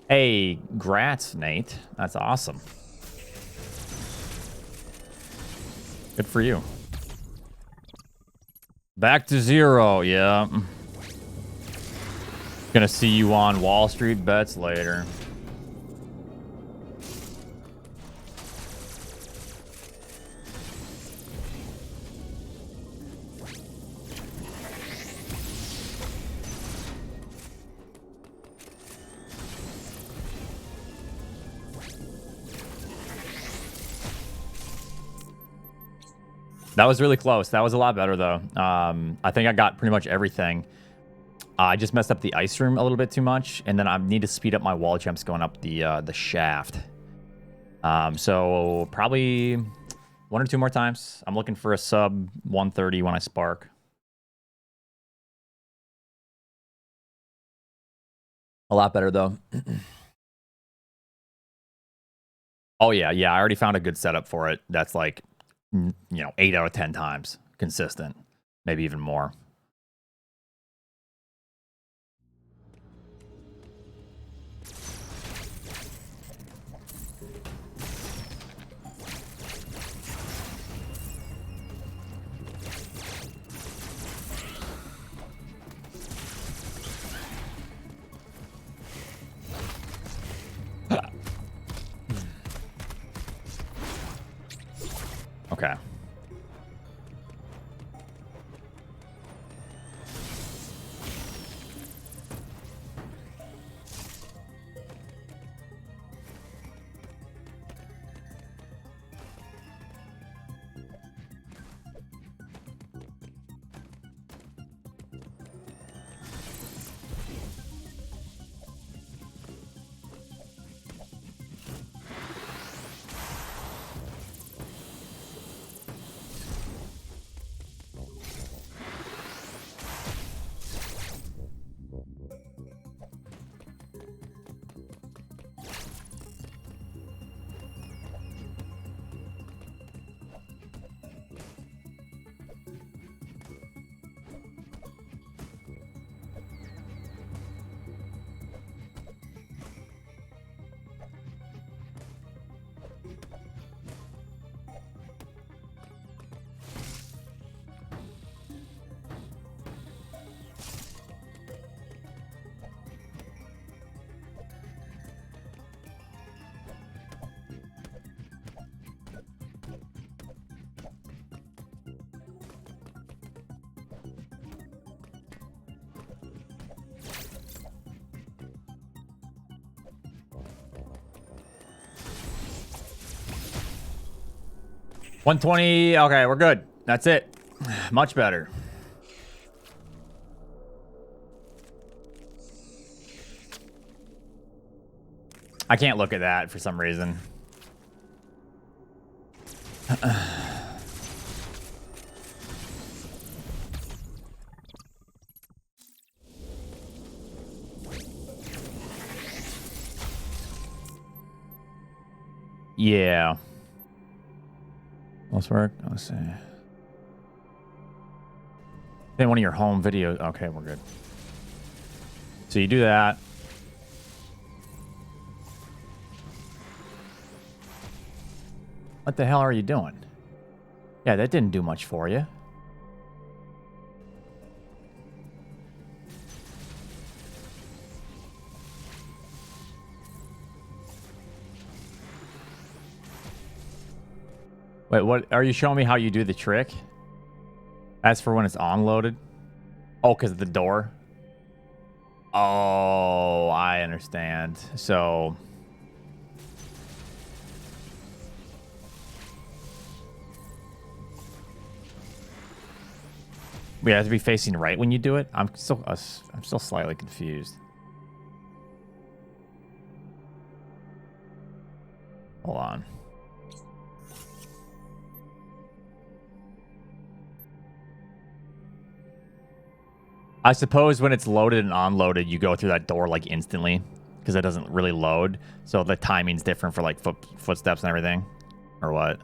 Hey, grats, Nate. That's awesome. Good for you. Back to 0, yeah. Gonna see you on Wall Street Bets later. That was really close. That was a lot better, though. I think I got pretty much everything. I just messed up the ice room a little bit too much, and then I need to speed up my wall jumps going up the shaft. So probably 1 or 2 more times. I'm looking for a sub 130 when I spark. A lot better, though. Oh, yeah. I already found a good setup for it. That's like, 8 out of 10 times consistent, maybe even more. Okay. 120. Okay, we're good. That's it. Much better. I can't look at that for some reason. Yeah. Let's work. Let's see. Then one of your home videos. Okay, we're good. So you do that. What the hell are you doing? Yeah, that didn't do much for you. Wait, what? Are you showing me how you do the trick? That's for when it's on-loaded? Oh, because of the door? Oh, I understand. So... we have to be facing right when you do it? I'm still slightly confused. Hold on. I suppose when it's loaded and unloaded, you go through that door like instantly because it doesn't really load. So the timing's different for like footsteps and everything, or what?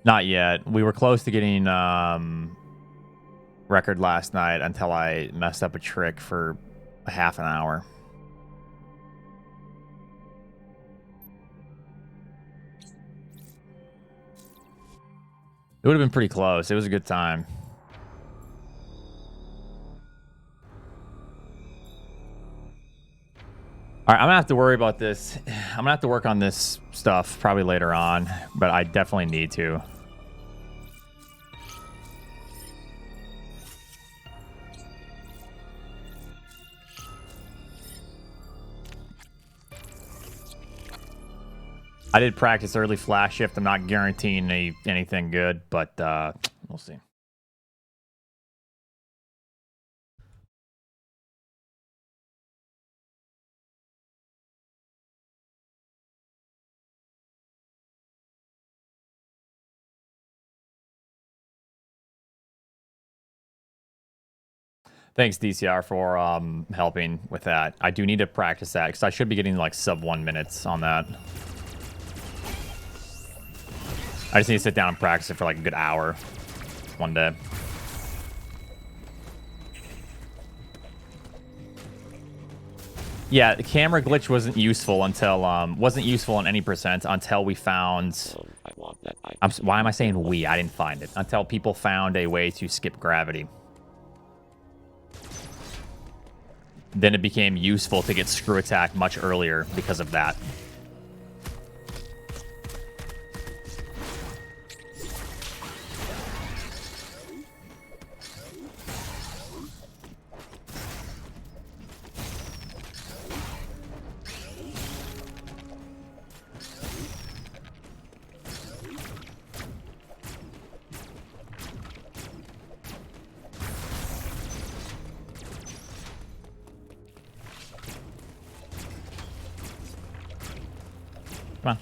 Not yet. We were close to getting record last night until I messed up a trick for a half an hour. It would have been pretty close. It was a good time. All right, I'm gonna have to worry about this. I'm gonna have to work on this stuff probably later on, but I definitely need to. I did practice early flash shift. I'm not guaranteeing anything good, but we'll see. Thanks, DCR, for helping with that. I do need to practice that because I should be getting like sub 1 minutes on that. I just need to sit down and practice it for like a good hour one day. Yeah, the camera glitch wasn't useful until wasn't useful in any percent until we found. Why am I saying we? I didn't find it until people found a way to skip gravity. Then it became useful to get screw attack much earlier because of that. Come on.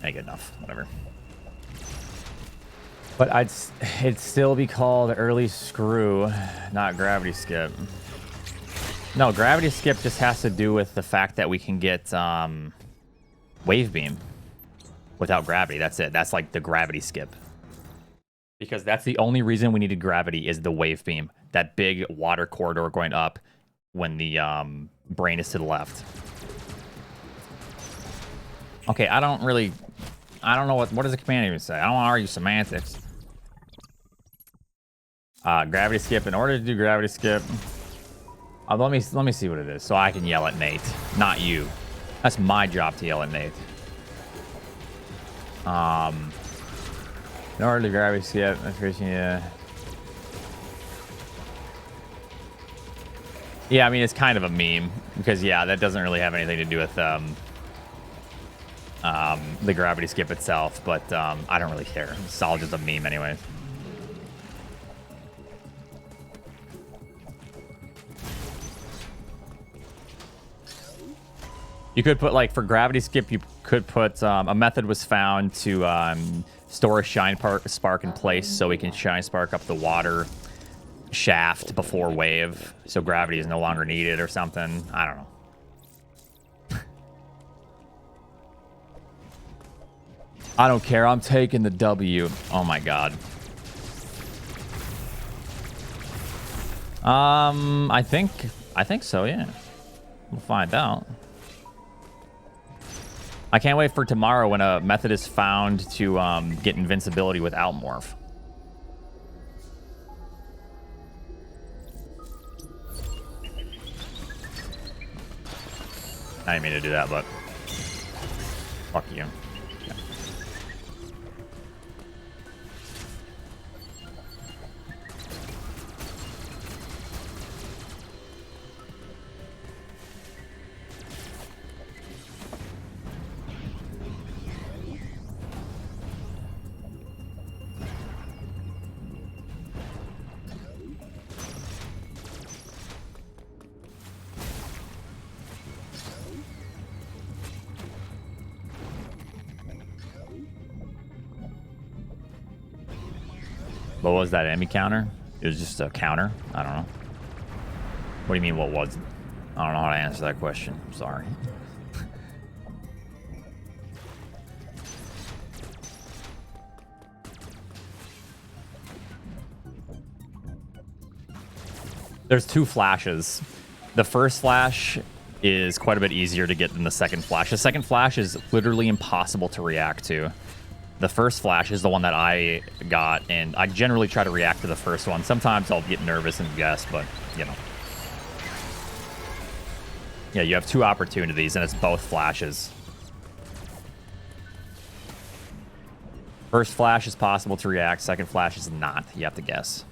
Hey, good enough. Whatever. But it'd still be called early screw, not gravity skip. No, gravity skip just has to do with the fact that we can get wave beam without gravity. That's it. That's like the gravity skip. Because that's the only reason we needed gravity is the wave beam. That big water corridor going up when the brain is to the left. Okay, I don't know what does the command even say? I don't want to argue semantics. Gravity skip. In order to do gravity skip, let me see what it is so I can yell at Nate, not you. That's my job to yell at Nate. In order to gravity skip, yeah, I mean, it's kind of a meme Because yeah, that doesn't really have anything to do with the gravity skip itself, but I don't really care. It's all just a meme anyways. You could put, like, for gravity skip, you could put a method was found to store a shinespark in place so we can shinespark up the water shaft before wave, so gravity is no longer needed or something. I don't know. I don't care. I'm taking the W. Oh my god. I think so, yeah. We'll find out. I can't wait for tomorrow when a method is found to get invincibility without morph. I didn't mean to do that, but fuck you. What was that enemy counter? It was just a counter? I don't know. What do you mean, what was it? I don't know how to answer that question. I'm sorry. There's two flashes. The first flash is quite a bit easier to get than the second flash. The second flash is literally impossible to react to. The first flash is the one that I got, and I generally try to react to the first one. Sometimes I'll get nervous and guess, but, you know. Yeah, you have two opportunities, and it's both flashes. First flash is possible to react. Second flash is not. You have to guess.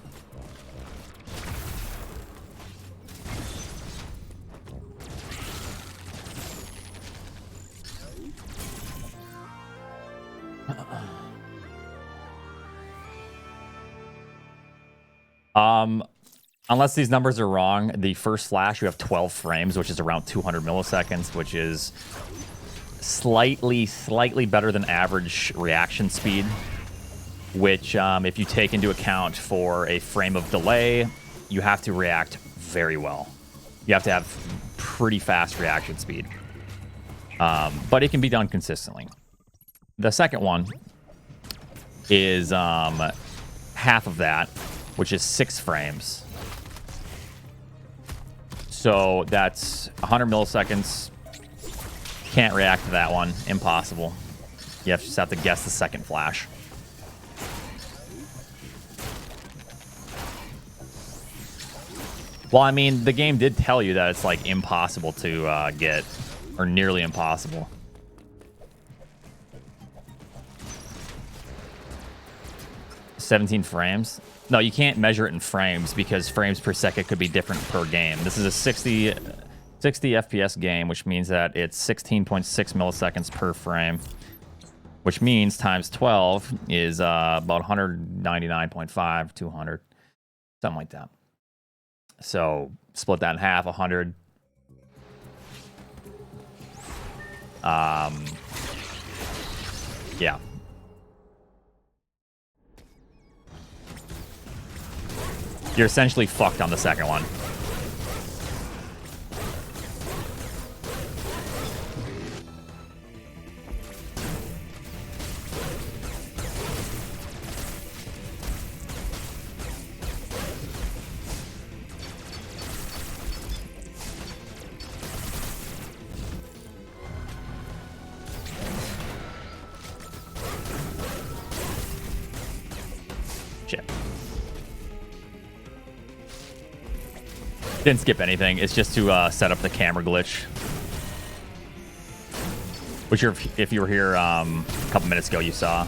Unless these numbers are wrong, the first flash you have 12 frames, which is around 200 milliseconds, which is slightly better than average reaction speed, which if you take into account for a frame of delay, you have to react very well. You have to have pretty fast reaction speed. But it can be done consistently. The second one is half of that, which is 6 frames. So that's 100 milliseconds. Can't react to that one. Impossible. You just have to guess the second flash. Well, I mean, the game did tell you that it's, like, impossible to get, or nearly impossible. "17 frames? No, you can't measure it in frames because frames per second could be different per game. This is a 60 FPS game, which means that it's 16.6 milliseconds per frame, which means times 12 is about 199.5, 200, something like that. So split that in half, 100. Yeah. You're essentially fucked on the second one. Shit. Didn't skip anything. It's just to set up the camera glitch. Which, if you were here a couple minutes ago, you saw.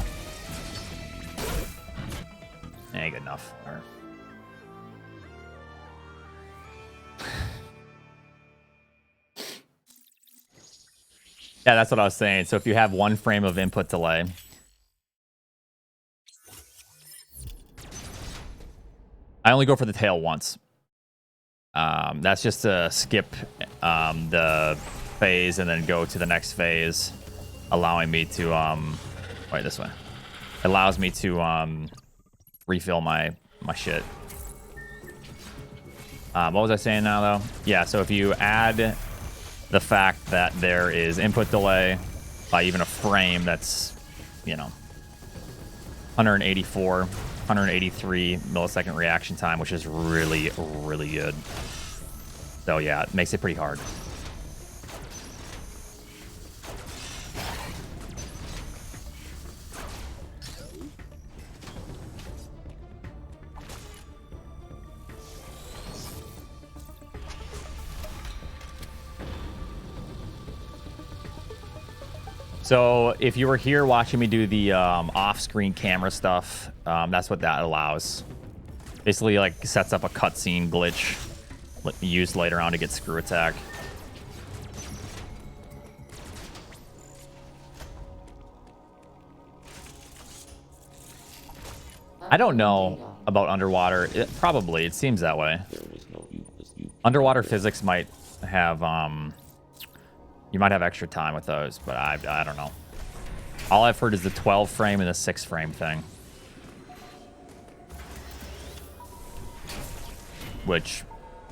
Ain't good enough. All right. Yeah, that's what I was saying. So if you have 1 frame of input delay, I only go for the tail once. That's just to skip the phase and then go to the next phase, allowing me to wait, this way. It allows me to refill my shit. What was I saying now, though? Yeah, so if you add the fact that there is input delay by even a frame, that's, you know, 184, 183 millisecond reaction time, which is really, really good. So yeah, it makes it pretty hard. So if you were here watching me do the off-screen camera stuff, that's what that allows. Basically, like, sets up a cutscene glitch used later on to get screw attack. I don't know about underwater. Probably, it seems that way. Underwater physics might have you might have extra time with those, but I don't know. All I've heard is the 12 frame and the 6 frame thing. Which,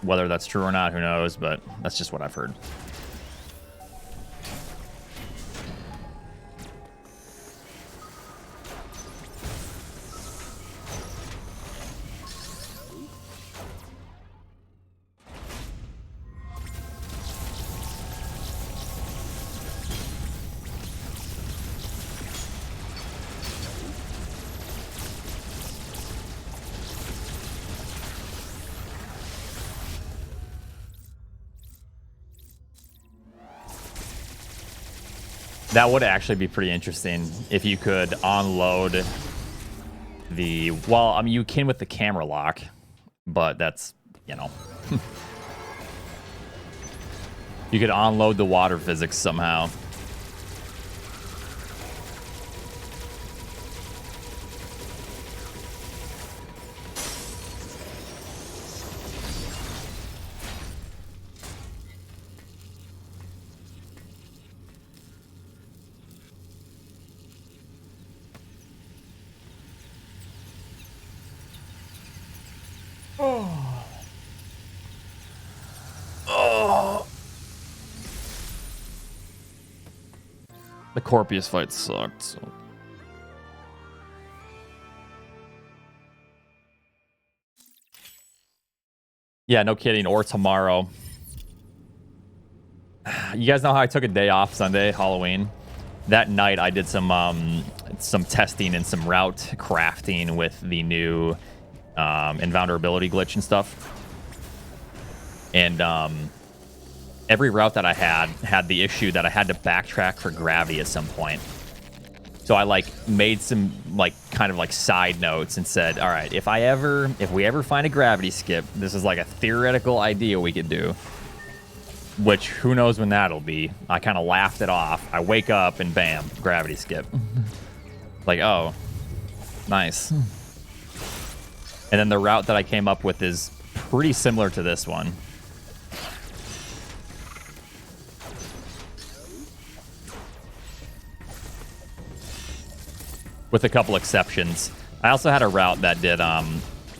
whether that's true or not, who knows, but that's just what I've heard. That would actually be pretty interesting if you could unload the... Well, I mean, you can with the camera lock, but that's, you know... You could unload the water physics somehow. The Corpius fight sucked. So. Yeah, no kidding. Or tomorrow. You guys know how I took a day off Sunday, Halloween? That night I did some testing and some route crafting with the new Invulnerability glitch and stuff. And every route that I had the issue that I had to backtrack for gravity at some point. So I like made some like kind of like side notes and said, all right, if we ever find a gravity skip, this is like a theoretical idea we could do. Which who knows when that'll be. I kind of laughed it off. I wake up and bam, gravity skip. Like, oh, nice. And then the route that I came up with is pretty similar to this one. With a couple exceptions. I also had a route that did,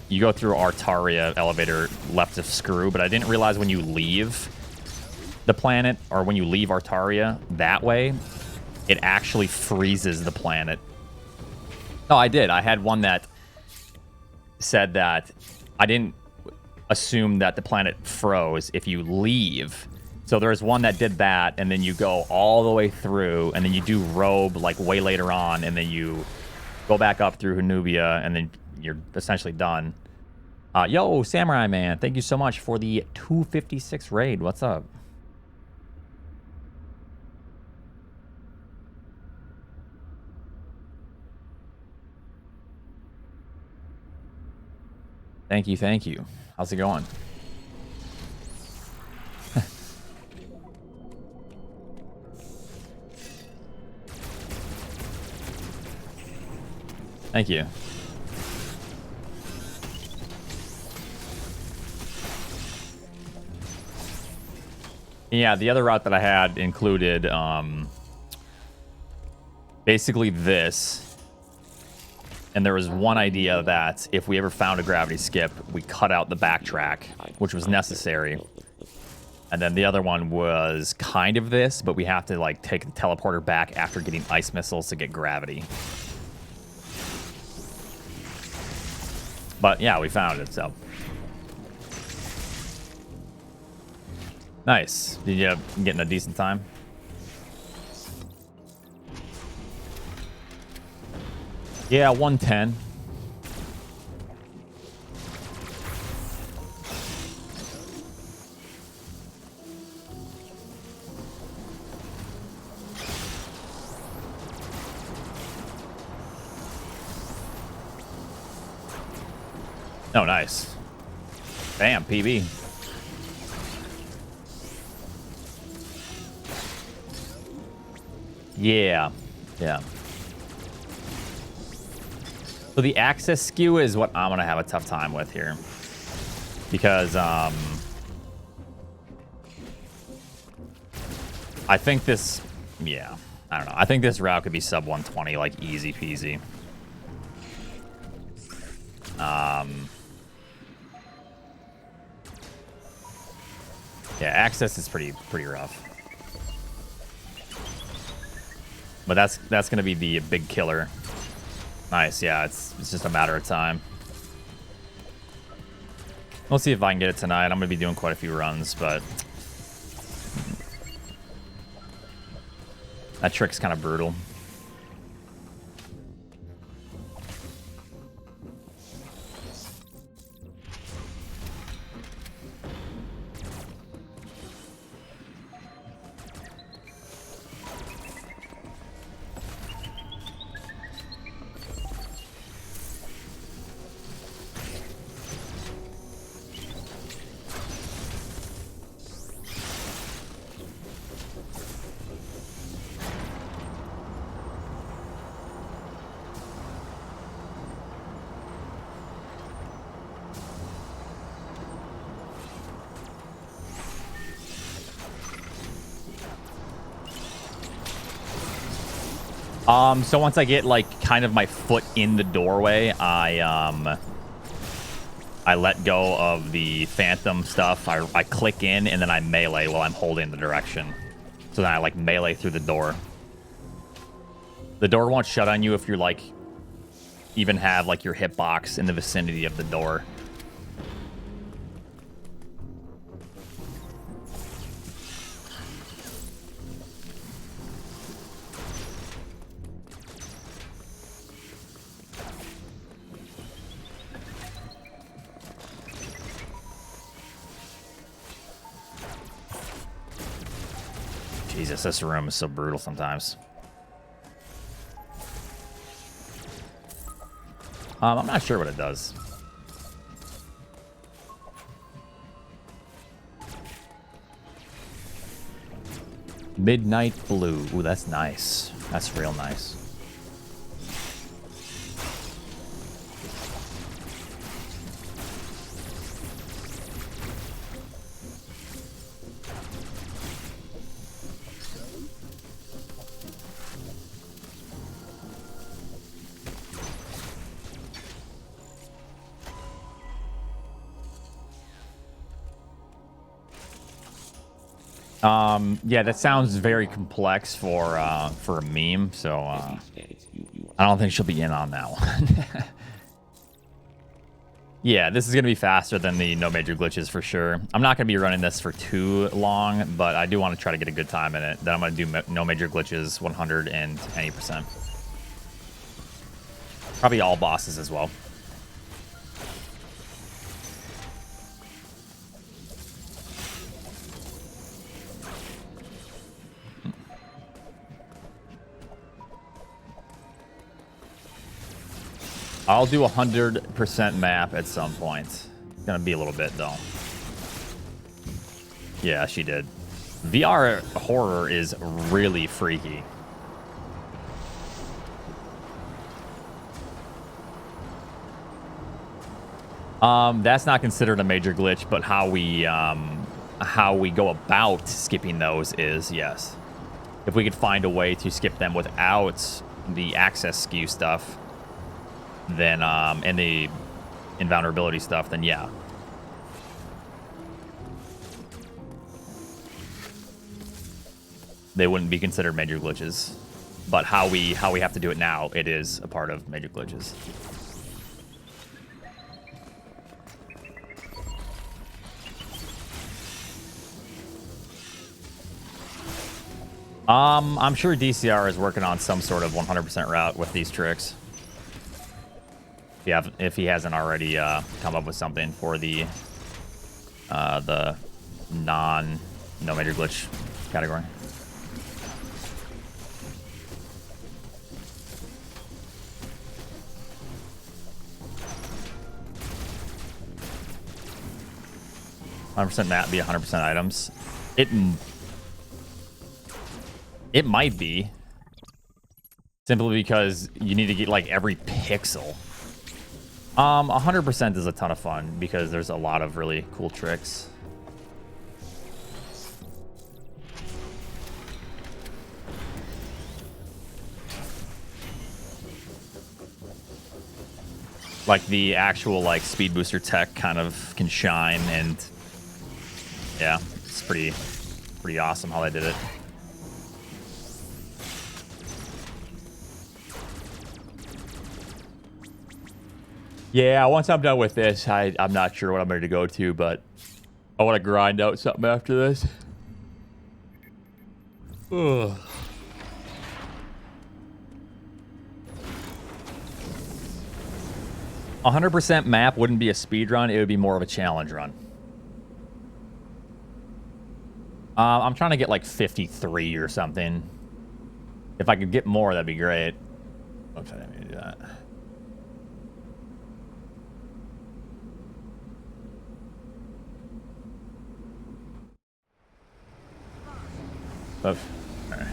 you go through Artaria elevator left of screw, but I didn't realize when you leave the planet, or when you leave Artaria that way, it actually freezes the planet. No, I did. I had one that said that I didn't assume that the planet froze if you leave. So there's one that did that, and then you go all the way through, and then you do Robe like way later on, and then you go back up through Nubia, and then you're essentially done. Yo, Samurai Man, thank you so much for the 256 raid. What's up? Thank you, thank you. How's it going? Thank you. Yeah, the other route that I had included basically this. And there was one idea that if we ever found a gravity skip, we cut out the backtrack, which was necessary. And then the other one was kind of this, but we have to like take the teleporter back after getting ice missiles to get gravity. But yeah, we found it, so. Nice. Did you get in a decent time? Yeah, 110. Oh, nice. Bam, PB. Yeah. Yeah. So the access skew is what I'm going to have a tough time with here. Because, I think this... Yeah. I don't know. I think this route could be sub 120, like, easy peasy. Yeah, access is pretty rough. But that's going to be the big killer. Nice, yeah, it's just a matter of time. We'll see if I can get it tonight. I'm going to be doing quite a few runs, but that trick's kind of brutal. So once I get like kind of my foot in the doorway, I let go of the phantom stuff. I click in and then I melee while I'm holding the direction. So then I like melee through the door. The door won't shut on you if you're like even have like your hitbox in the vicinity of the door. Jesus, this room is so brutal sometimes. I'm not sure what it does. Midnight Blue. Ooh, that's nice. That's real nice. Yeah, that sounds very complex for a meme, so I don't think she'll be in on that one. Yeah, this is going to be faster than the no major glitches for sure. I'm not going to be running this for too long, but I do want to try to get a good time in it. Then I'm going to do no major glitches 120%. Probably all bosses as well. I'll do 100% map at some point. It's gonna be a little bit though. Yeah, she did. VR horror is really freaky. That's not considered a major glitch, but how we go about skipping those is, yes. If we could find a way to skip them without the access skew stuff, then and the invulnerability stuff, then yeah. They wouldn't be considered major glitches. But how we have to do it now, it is a part of major glitches. I'm sure DCR is working on some sort of 100% route with these tricks. If he hasn't already come up with something for the no major glitch category. %, that be 100% items. It might be, simply because you need to get like every pixel. 100% is a ton of fun because there's a lot of really cool tricks. Like the actual like speed booster tech kind of can shine, and yeah, it's pretty awesome how they did it. Yeah, once I'm done with this, I'm not sure what I'm ready to go to, but I want to grind out something after this. Ugh. A 100% map wouldn't be a speed run, it would be more of a challenge run. I'm trying to get like 53 or something. If I could get more, that'd be great. Oops, I didn't mean to do that. Oops. All right.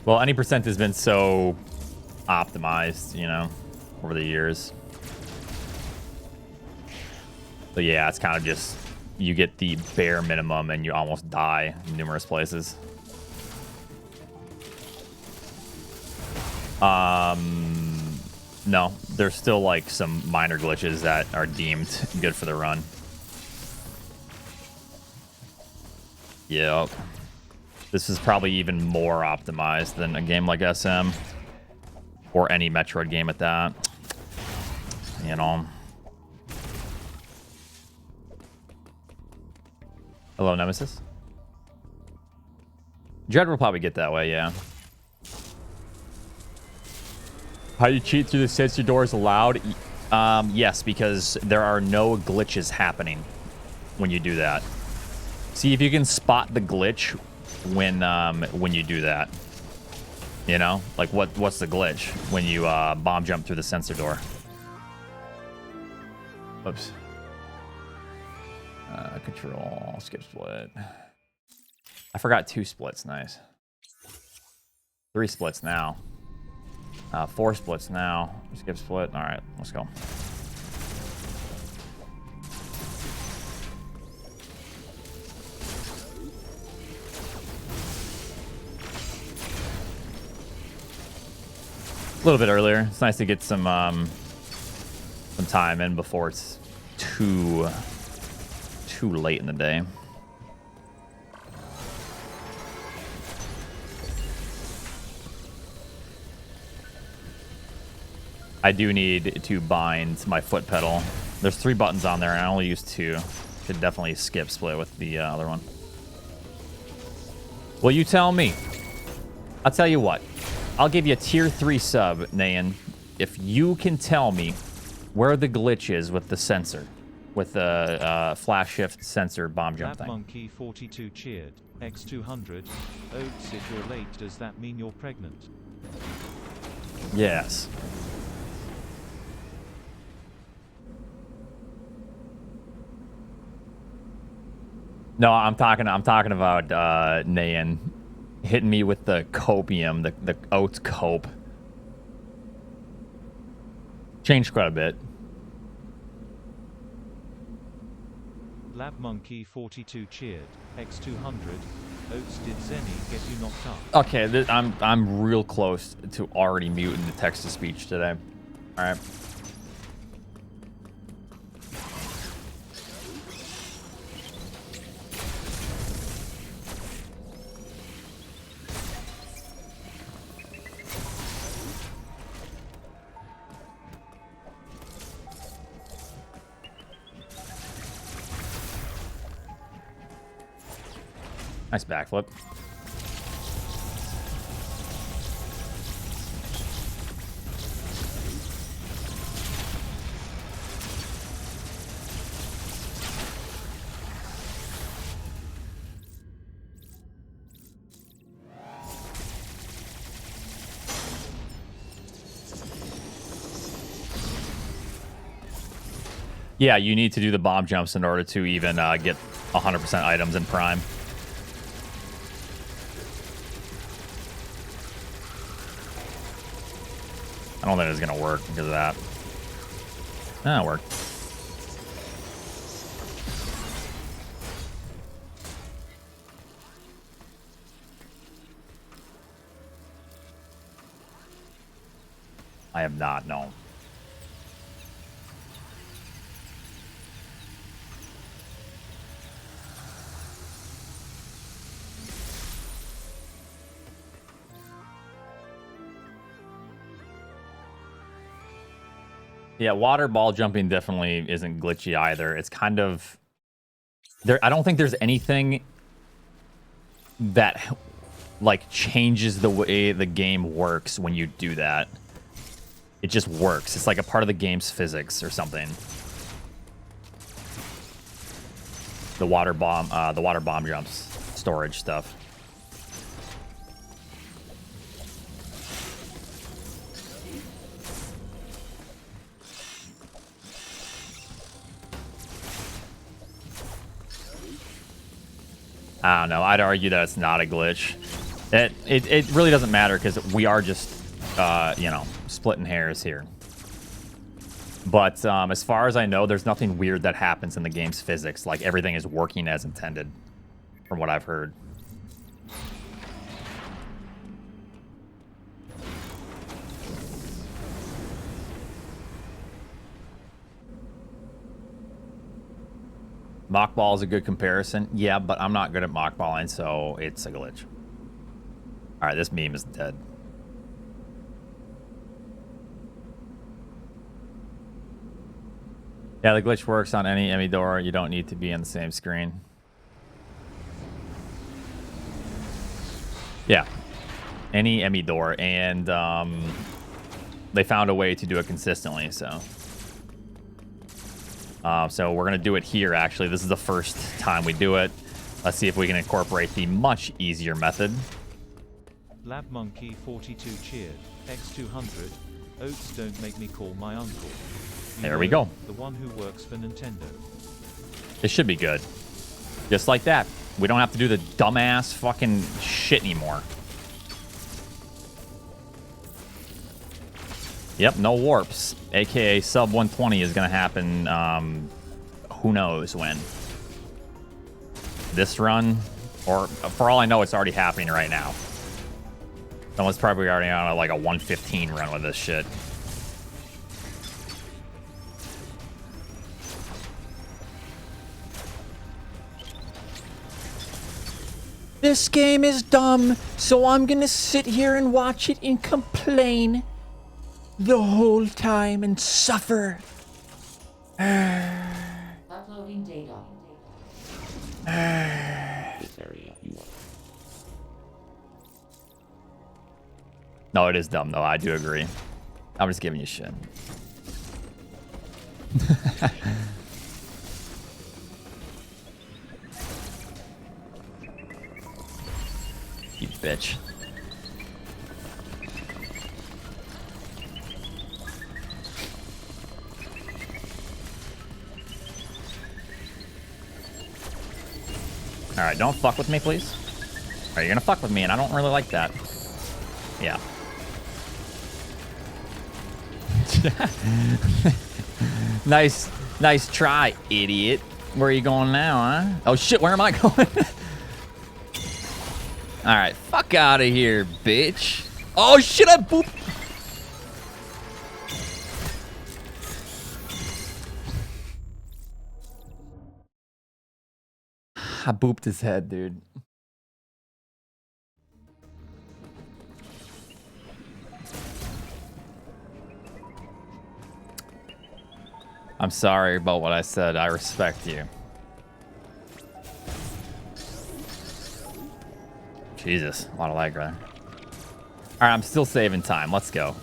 Well, any percent has been so optimized, you know, over the years. But yeah, it's kind of just, you get the bare minimum and you almost die in numerous places. No, there's still like some minor glitches that are deemed good for the run. Yep. This is probably even more optimized than a game like SM or any Metroid game at that. You know. Hello, Nemesis. Dread will probably get that way, yeah. How you cheat through the sensor doors allowed? Yes, because there are no glitches happening when you do that. See if you can spot the glitch when you do that. You know, like what's the glitch when you bomb jump through the sensor door? Oops. Control skip split. I forgot 2 splits. Nice. 3 splits now. 4 splits now. Skip split. All right, let's go. A little bit earlier. It's nice to get some time in before it's too late in the day. I do need to bind my foot pedal. There's 3 buttons on there, and I only use 2. Should definitely skip split with the other one. Well, you tell me. I'll tell you what. I'll give you a tier 3 sub, Nayan, if you can tell me where the glitch is with the sensor, with the flash shift sensor bomb jump thing. Monkey 42 cheered. X200. Oats, if you're late, does that mean you're pregnant? Yes. No, I'm talking about Nayan hitting me with the copium, the oats cope. Changed quite a bit. Lab Monkey 42 cheered. X200. Oats, did Zenny get you knocked up? Okay, I'm real close to already muting the text to speech today. All right. Nice backflip. Yeah, you need to do the bomb jumps in order to even get 100% items in Prime. I don't think it's going to work because of that. Ah, it worked. I have not, no. Yeah, water ball jumping definitely isn't glitchy either. It's kind of there. I don't think there's anything that like changes the way the game works when you do that. It just works. It's like a part of the game's physics or something. The water bomb jumps, storage stuff. I don't know. I'd argue that it's not a glitch. It really doesn't matter because we are just, you know, splitting hairs here. But as far as I know, there's nothing weird that happens in the game's physics. Like, everything is working as intended, from what I've heard. Mockball is a good comparison. Yeah, but I'm not good at mockballing, so it's a glitch. All right, this meme is dead. Yeah, the glitch works on any Emmy door. You don't need to be on the same screen. Yeah, any Emmy door, and they found a way to do it consistently, so... so we're going to do it here, actually. This is the first time we do it. Let's see if we can incorporate the much easier method. Lab Monkey 42 cheered. X200. Oats, don't make me call my uncle. There we go. The one who works for Nintendo. It should be good. Just like that. We don't have to do the dumbass fucking shit anymore. Yep, no warps. AKA sub 120 is going to happen, who knows when. This run, or for all I know, it's already happening right now. Someone's probably already on like a 115 run with this shit. This game is dumb, so I'm gonna sit here and watch it and complain the whole time and suffer. Uploading data. No, it is dumb though. I do agree. I'm just giving you shit. You bitch. Alright, don't fuck with me, please. Alright, you're gonna fuck with me, and I don't really like that. Yeah. Nice try, idiot. Where are you going now, huh? Oh shit, where am I going? Alright, fuck out of here, bitch. Oh shit, I booped. I booped his head, dude. I'm sorry about what I said. I respect you. Jesus, a lot of lag there. All right, I'm still saving time. Let's go.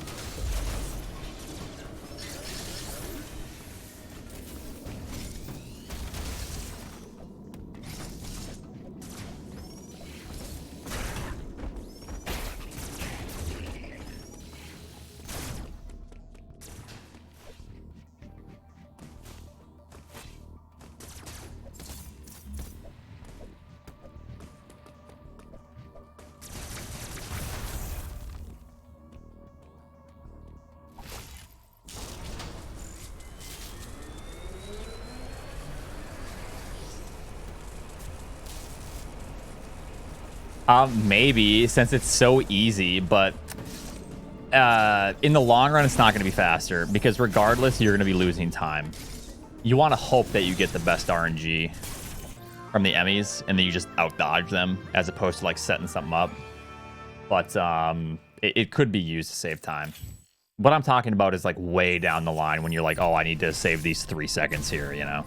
Maybe, since it's so easy, but in the long run, it's not going to be faster, because regardless, you're going to be losing time. You want to hope that you get the best RNG from the Emmys, and then you just out-dodge them, as opposed to, like, setting something up. But it could be used to save time. What I'm talking about is, like, way down the line, when you're like, oh, I need to save these 3 seconds here, you know?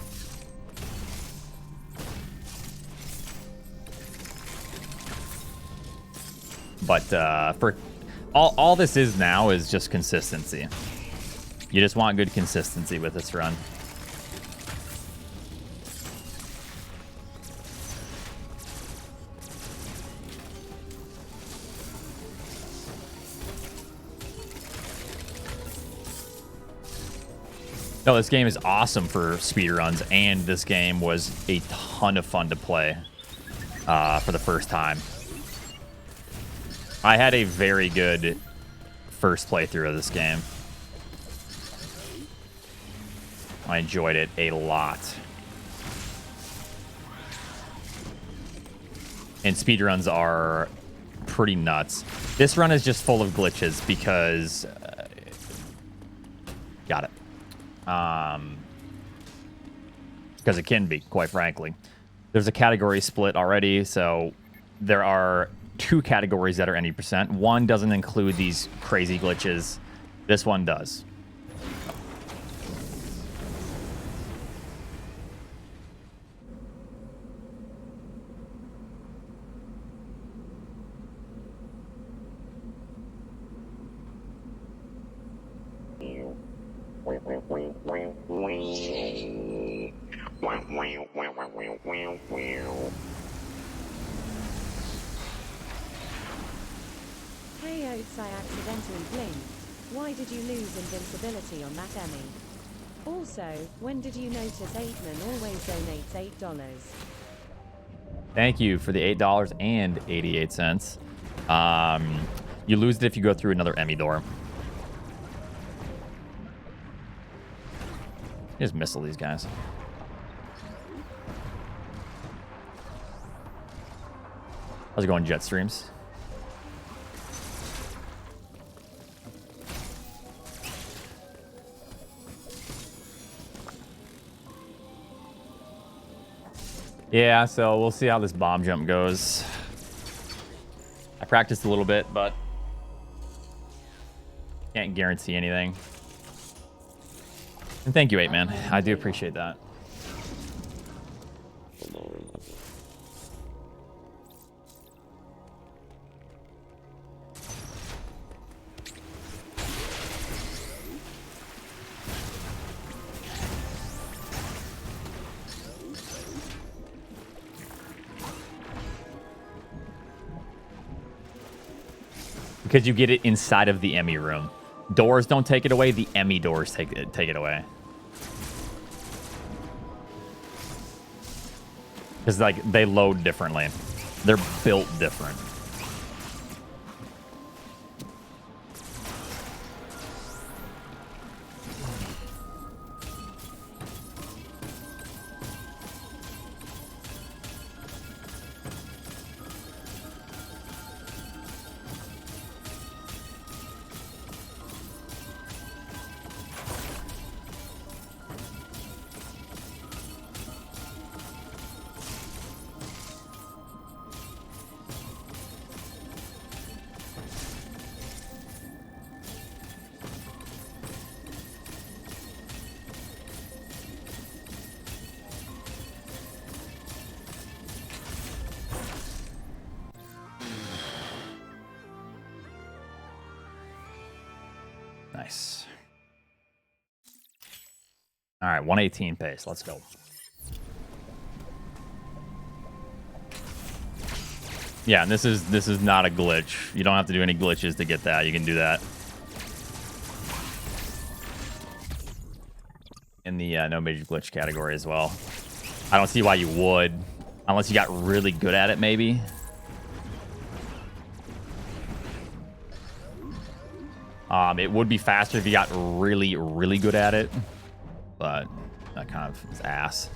But for all this is now is just consistency. You just want good consistency with this run. No, this game is awesome for speedruns, and this game was a ton of fun to play for the first time. I had a very good first playthrough of this game. I enjoyed it a lot. And speedruns are pretty nuts. This run is just full of glitches because... got it. Because it can be, quite frankly. There's a category split already, so there are 2 categories that are any percent. One doesn't include these crazy glitches. This one does. Hey Oats, I accidentally blinked. Why did you lose invincibility on that Emmy? Also, when did you notice 8man always donates $8? Thank you for the $8.88. You lose it if you go through another Emmy door. Just missile these guys. How's it going, jet streams? Yeah, so we'll see how this bomb jump goes. I practiced a little bit, but can't guarantee anything. And thank you, 8man. I do appreciate that. Because you get it inside of the Emmy room. Doors don't take it away. The Emmy doors take it away. Because like they load differently. They're built different. Nice. All right, 118 pace. Let's go. Yeah, and this is not a glitch. You don't have to do any glitches to get that. You can do that in the no major glitch category as well. I don't see why you would, unless you got really good at it, maybe. It would be faster if you got really, really good at it, but that kind of is ass.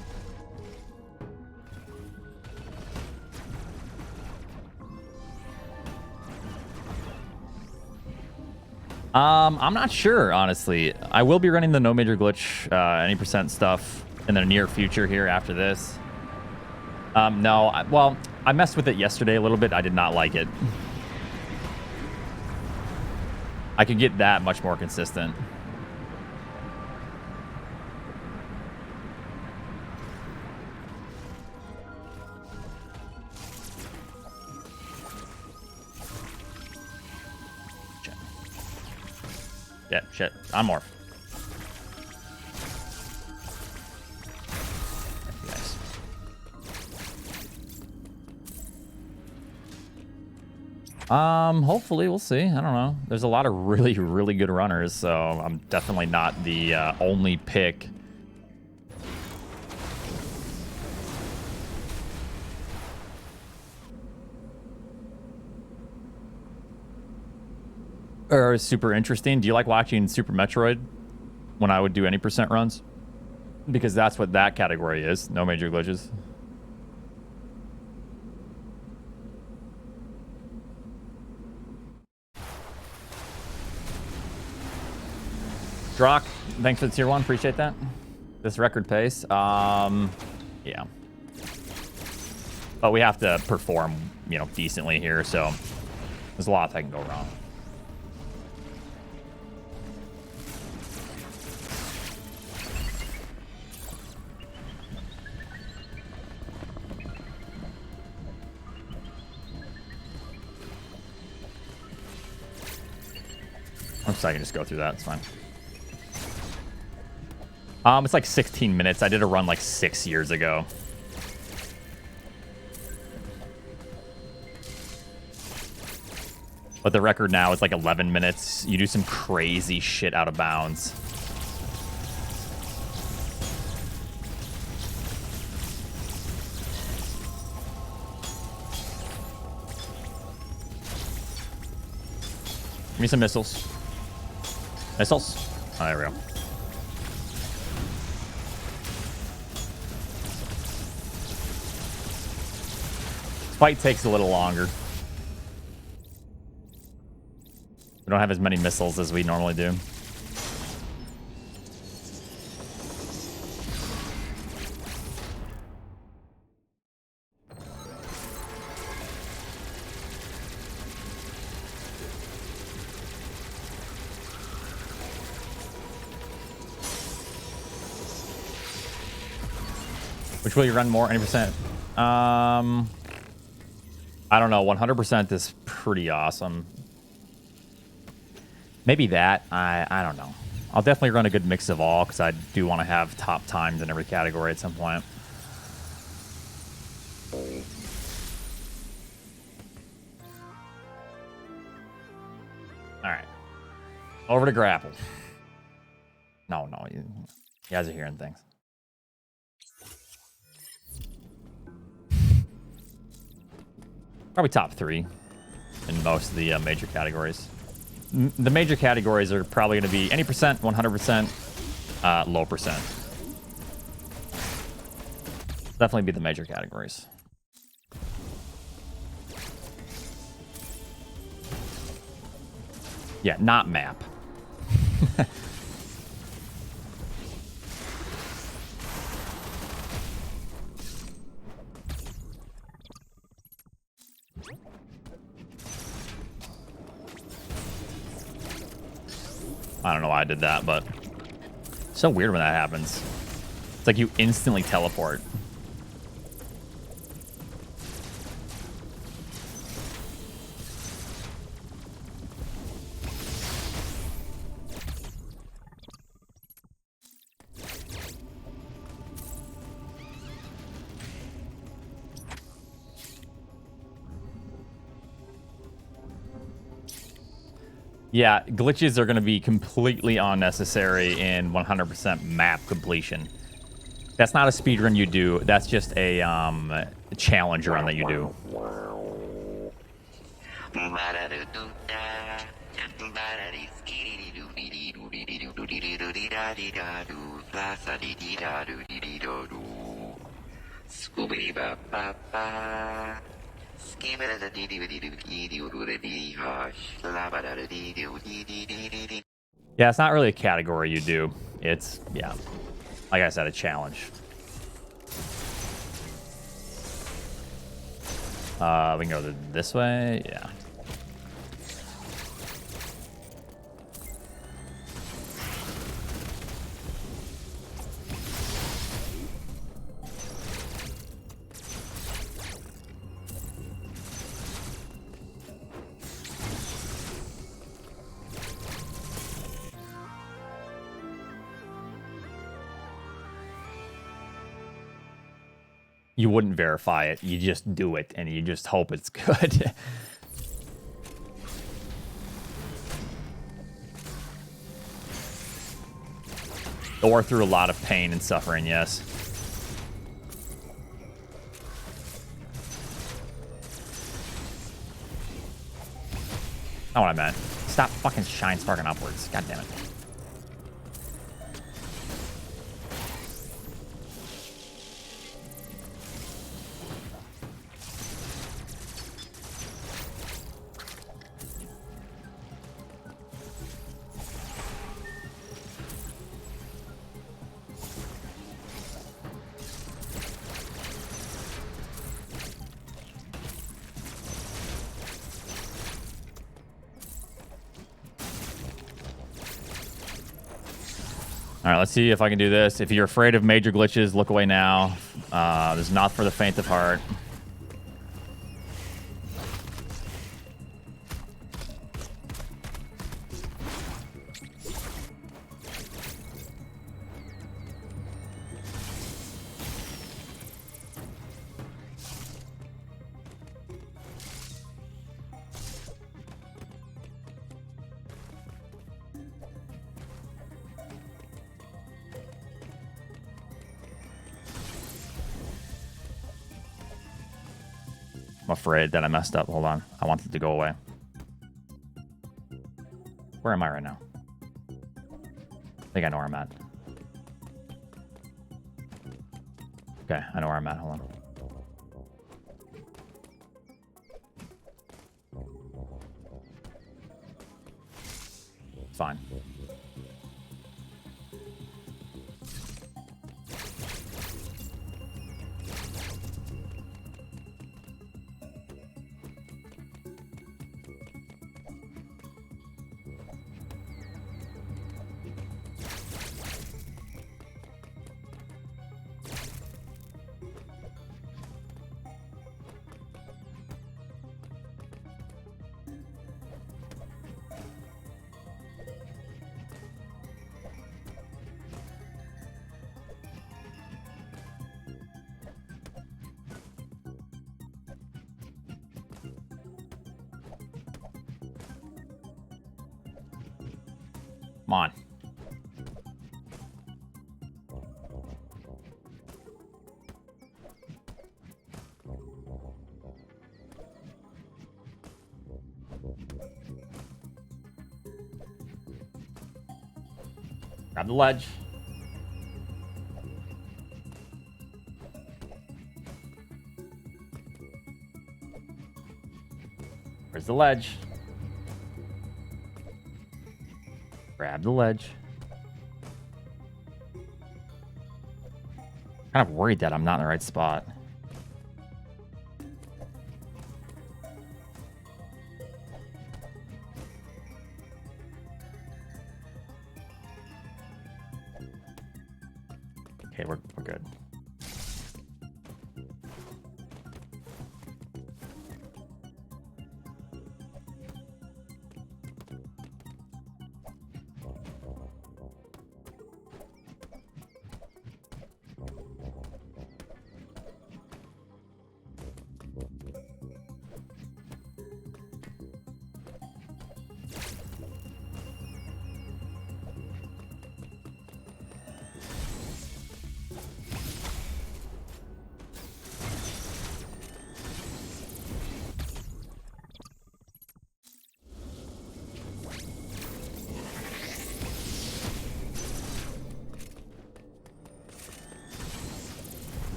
I'm not sure, honestly. I will be running the no major glitch, any percent stuff in the near future here after this. No, well, I messed with it yesterday a little bit. I did not like it. I could get that much more consistent. Shit. Shit. I'm morph. Nice. Hopefully we'll see. I don't know. There's a lot of really, really good runners, so I'm definitely not the only pick. Or super interesting. Do you like watching Super Metroid when I would do any percent runs? Because that's what that category is. No major glitches. Drock, thanks for the tier 1. Appreciate that. This record pace. Yeah. But we have to perform, you know, decently here, so there's a lot that can go wrong. Oops, I can just go through that. It's fine. It's like 16 minutes. I did a run like 6 years ago. But the record now is like 11 minutes. You do some crazy shit out of bounds. Give me some missiles. Missiles. Oh, there we go. This fight takes a little longer. We don't have as many missiles as we normally do. Which will you run more? 80%? I don't know. 100% is pretty awesome. Maybe that. I don't know. I'll definitely run a good mix of all because I do want to have top times in every category at some point. All right. Over to grapple. No, you guys are hearing things. Probably top 3 in most of the major categories. The major categories are probably going to be any percent, 100%, low percent. Definitely be the major categories. Yeah, not map. I don't know why I did that, but it's so weird when that happens. It's like you instantly teleport. Yeah, glitches are going to be completely unnecessary in 100% map completion. That's not a speedrun you do. That's just a challenge run that you do. Yeah, it's not really a category you do. It's, yeah, like I said, a challenge. We can go this way. Yeah. You wouldn't verify it. You just do it, and you just hope it's good. Or through a lot of pain and suffering, yes. Not what I meant. Stop fucking shine sparking upwards. God damn it. All right, let's see if I can do this. If you're afraid of major glitches, look away now. This is not for the faint of heart. I'm afraid that I messed up. Hold on. I want it to go away. Where am I right now? I think I know where I'm at. Okay, I know where I'm at. Hold on. Fine. Come on. Grab the ledge. Where's the ledge? Grab the ledge. Kind of worried that I'm not in the right spot. Okay, we're good.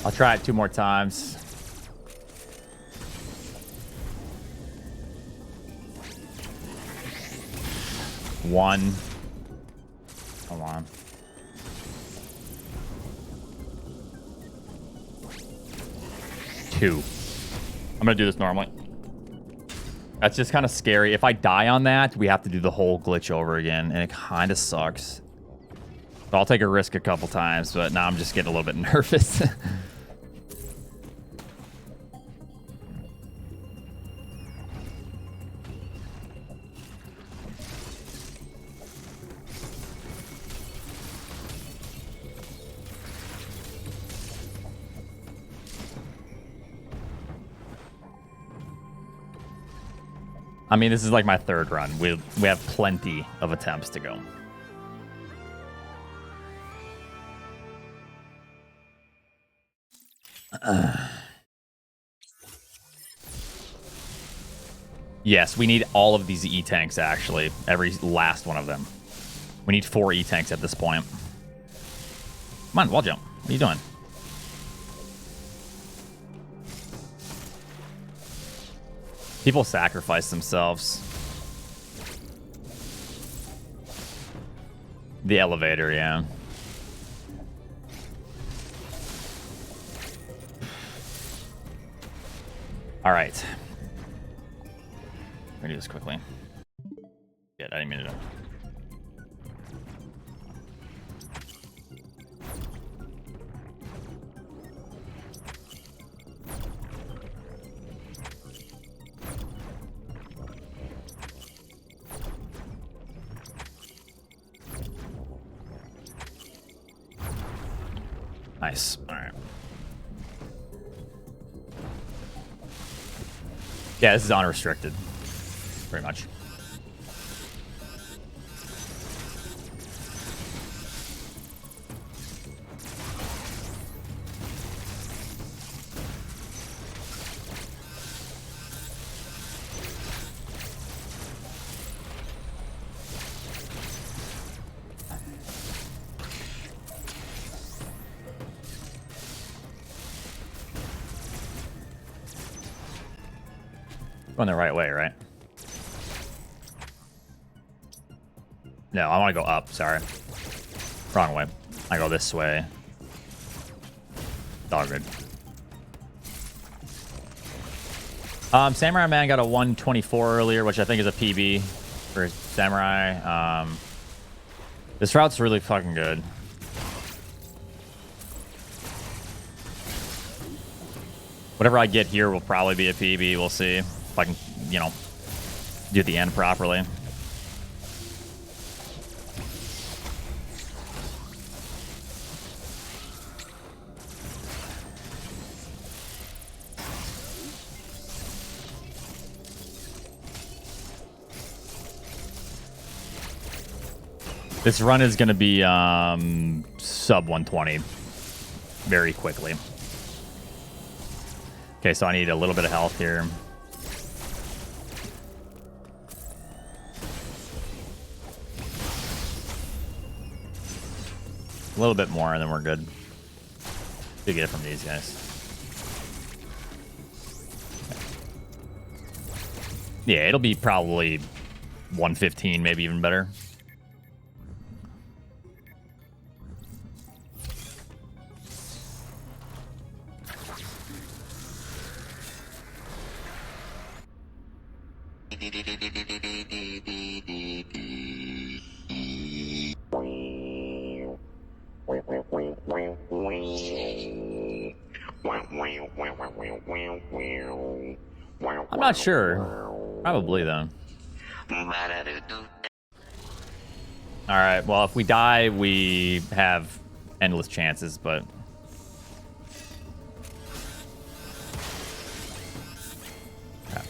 I'll try it 2 more times. One. Come on. 2. I'm gonna do this normally. That's just kind of scary. If I die on that, we have to do the whole glitch over again, and it kind of sucks. So I'll take a risk a couple times, but now I'm just getting a little bit nervous. I mean, this is like my 3rd run. We have plenty of attempts to go. Yes, we need all of these E-tanks, actually. Every last one of them. We need 4 E-tanks at this point. Come on, wall jump. What are you doing? People sacrifice themselves. The elevator, yeah. All right. We're gonna do this quickly. Yeah, I didn't mean to do. Nice. All right. Yeah, this is unrestricted. Pretty much. Going the right way, right? No, I want to go up. Sorry. Wrong way. I go this way. It's all good. Samurai Man got a 124 earlier, which I think is a PB for Samurai. This route's really fucking good. Whatever I get here will probably be a PB. We'll see if I can, you know, do the end properly. This run is going to be sub 120 very quickly. Okay, so I need a little bit of health here. A little bit more, and then we're good. To get it from these guys. Yeah, it'll be probably 115, maybe even better. I'm not sure. Probably, though. Alright, well, if we die, we have endless chances, but... Okay.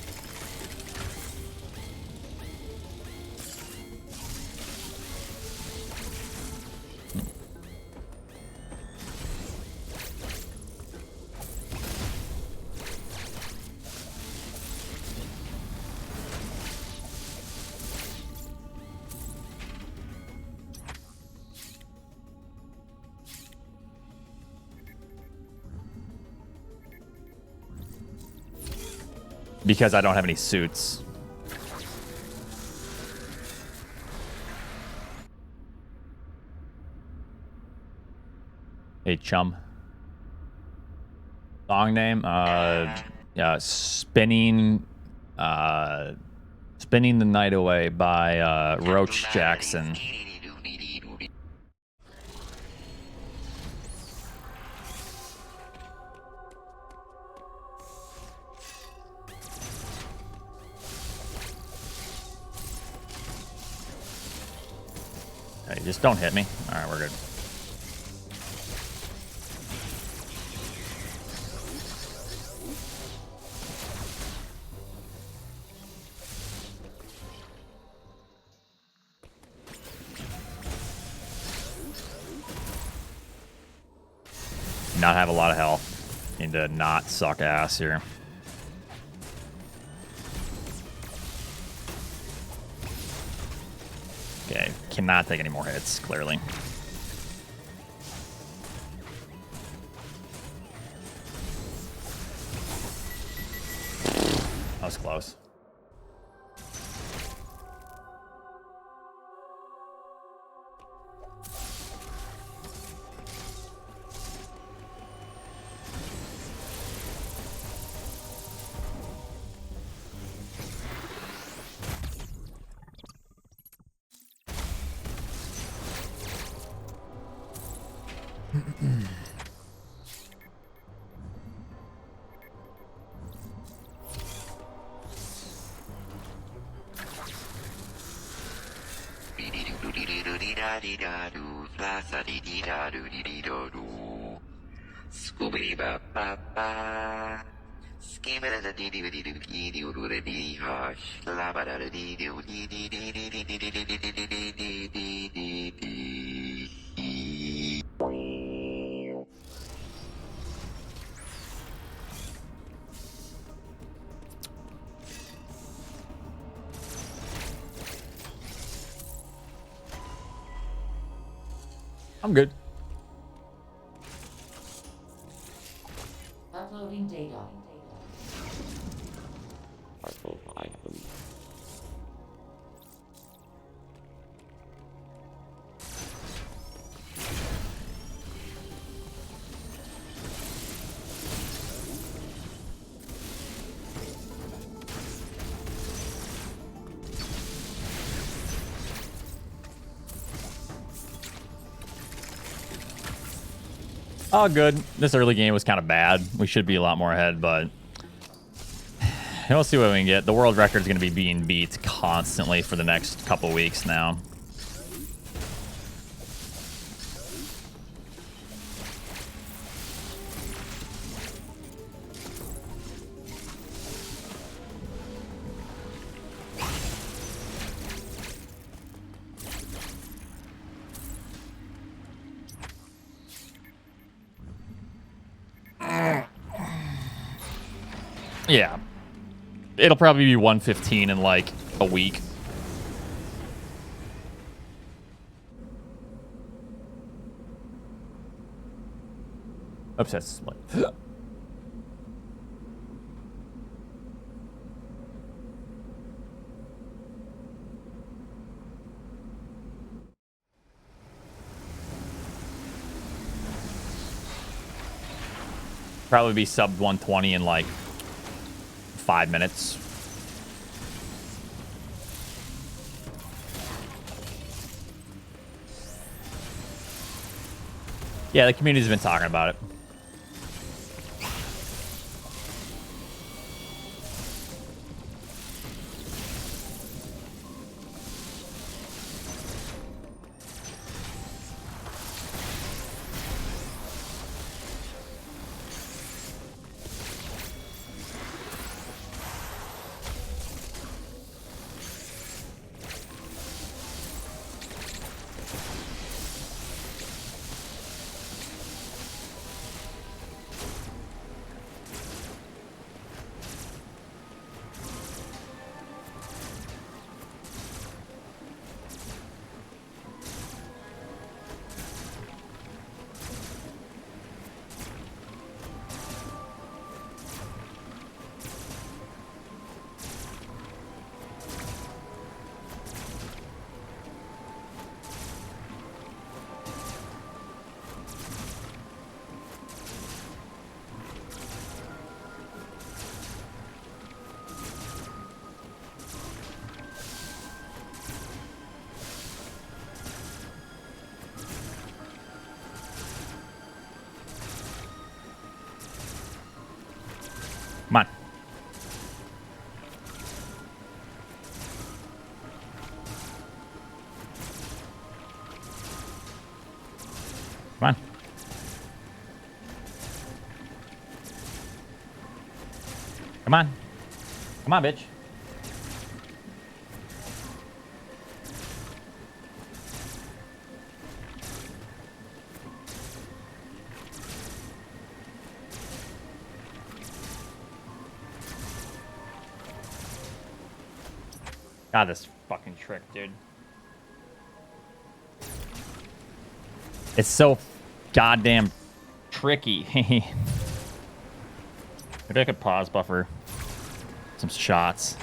Because I don't have any suits. Hey, chum. Song name? Yeah, Spinning the Night Away by Roach Jackson. Hey, just don't hit me. Alright, we're good. Not have a lot of health. Need to not suck ass here. Okay, cannot take any more hits, clearly. That was close. I'm good. Uploading data. Oh, good. This early game was kind of bad. We should be a lot more ahead, but we'll see what we can get. The world record is going to be being beat constantly for the next couple weeks now. Yeah. It'll probably be 115 in like a week. Upset split. Probably be sub 120 in like 5 minutes. Yeah, the community's been talking about it. Come on. Come on. Come on. Come on, bitch. God, this fucking trick, dude. It's so goddamn tricky. Maybe I could pause buffer some shots.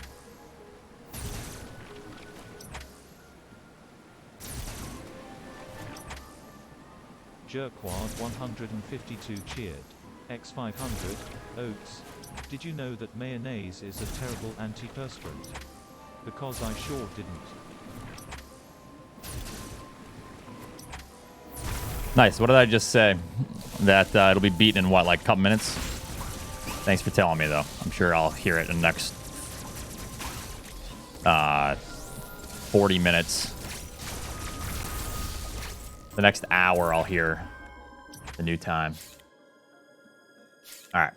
Jerkwad 152 cheered. X500, Oats. Did you know that mayonnaise is a terrible antiperspirant? Because I sure didn't. Nice. What did I just say? That it'll be beaten in what, like a couple minutes? Thanks for telling me, though. I'm sure I'll hear it in the next 40 minutes. The next hour, I'll hear the new time. All right.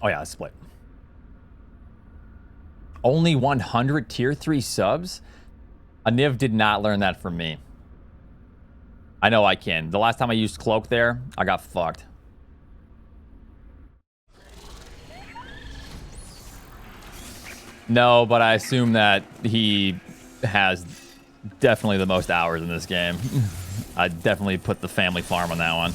Oh, yeah, let's split. Only 100 tier 3 subs? A Niv did not learn that from me. I know I can. The last time I used Cloak there, I got fucked. No, but I assume that he has definitely the most hours in this game. I definitely put the family farm on that one.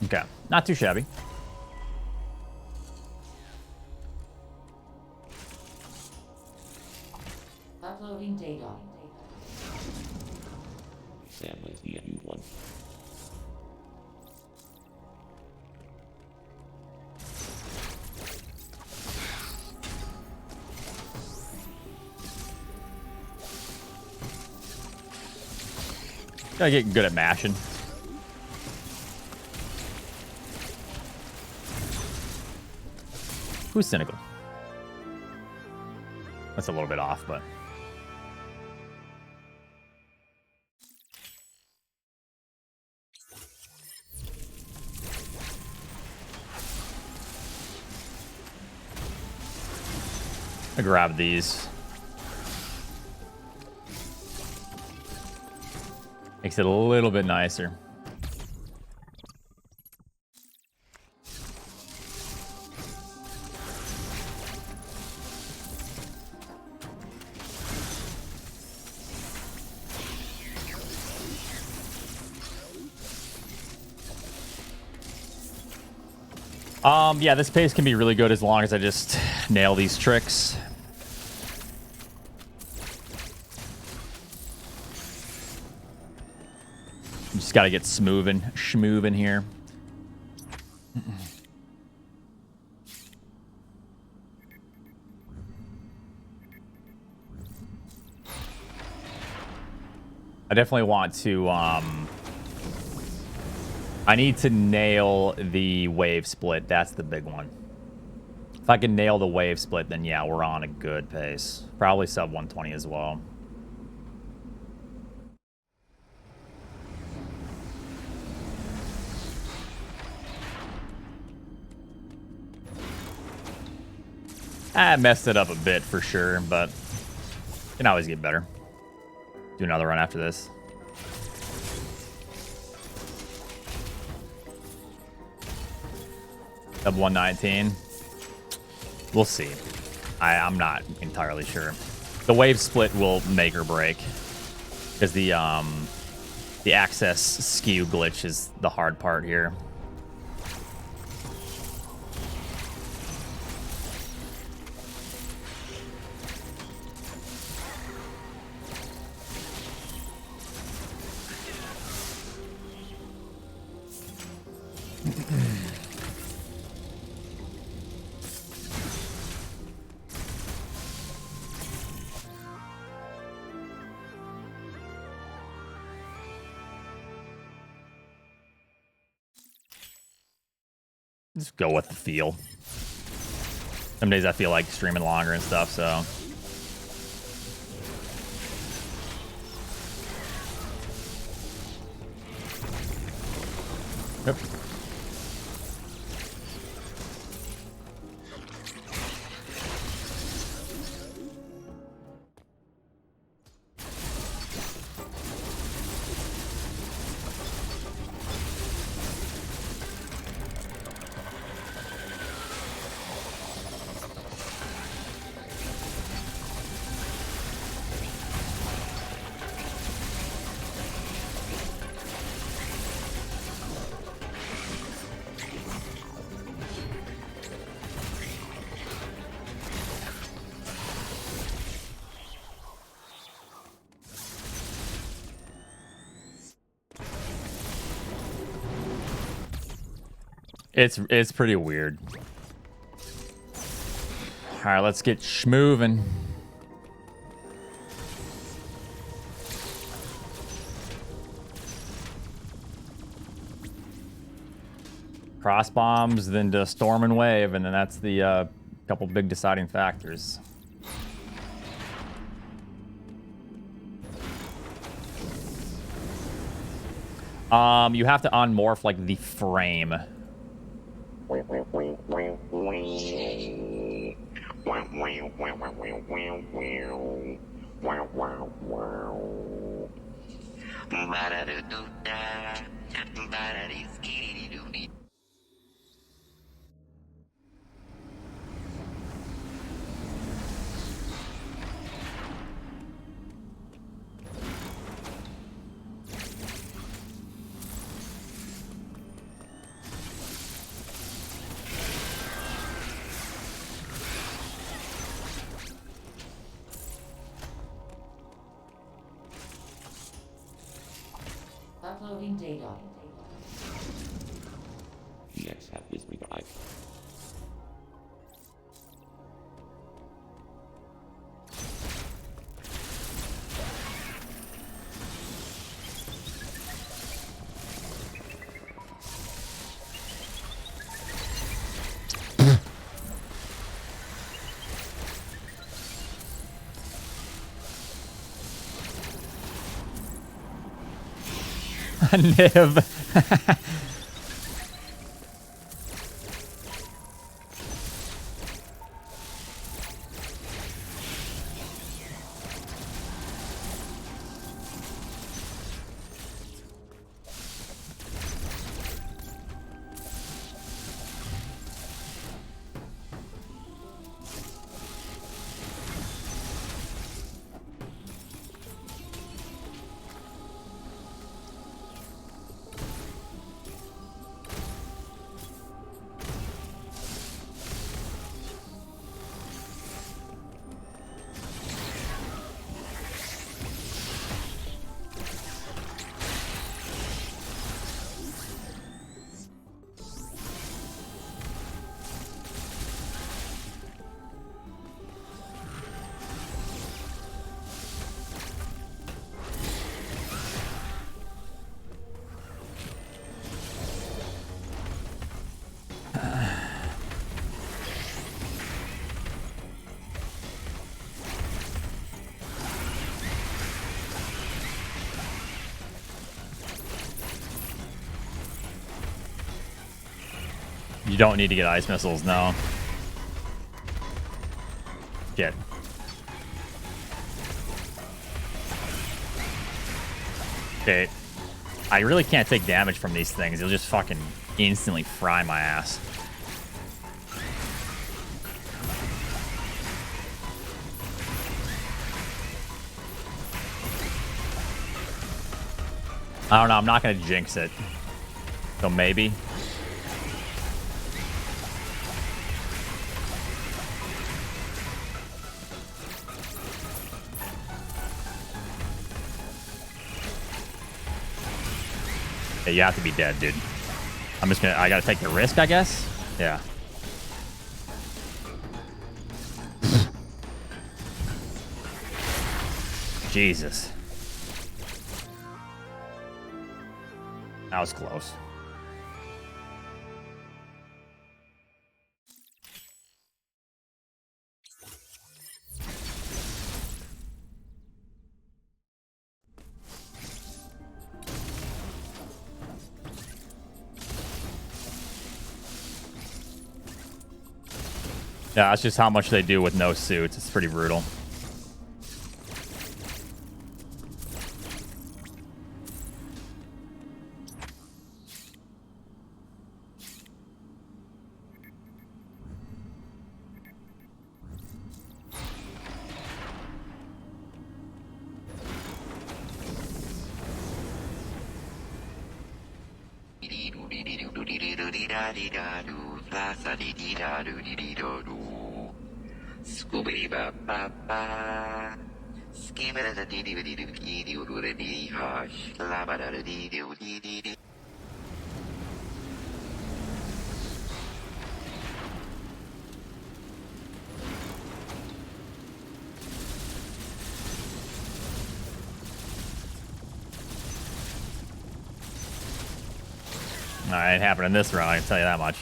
Okay, not too shabby. Uploading data. Sam with the one. Gotta get good at mashing. Who's cynical? That's a little bit off, but... I grab these. Makes it a little bit nicer. Yeah, this pace can be really good as long as I just nail these tricks. Just gotta get schmoovin' here. I definitely want to, I need to nail the wave split. That's the big one. If I can nail the wave split, then yeah, we're on a good pace. Probably sub 120 as well. I messed it up a bit for sure, but can always get better. Do another run after this. Sub 119. We'll see. I'm not entirely sure. The wave split will make or break, because the access skew glitch is the hard part here. Just go with the feel. Some days I feel like streaming longer and stuff, so. Yep. It's pretty weird. All right, let's get schmoovin'. Cross bombs, then to storm and wave, and then that's the couple big deciding factors. You have to unmorph like the frame. Uploading data. Next app is revived. Nib. You don't need to get ice missiles, no. Shit. Okay. I really can't take damage from these things. They'll just fucking instantly fry my ass. I don't know. I'm not going to jinx it. So maybe. Yeah, you have to be dead, dude. I'm just gonna... I gotta take the risk, I guess? Yeah. Jesus. That was close. Yeah, that's just how much they do with no suits. It's pretty brutal. Nah, it ain't happening this round, I can tell you that much.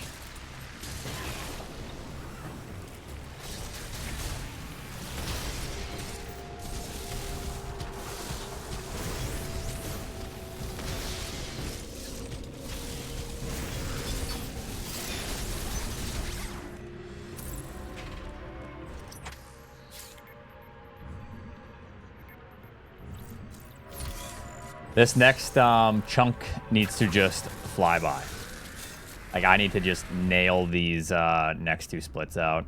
This next chunk needs to just fly by. Like, I need to just nail these next two splits out.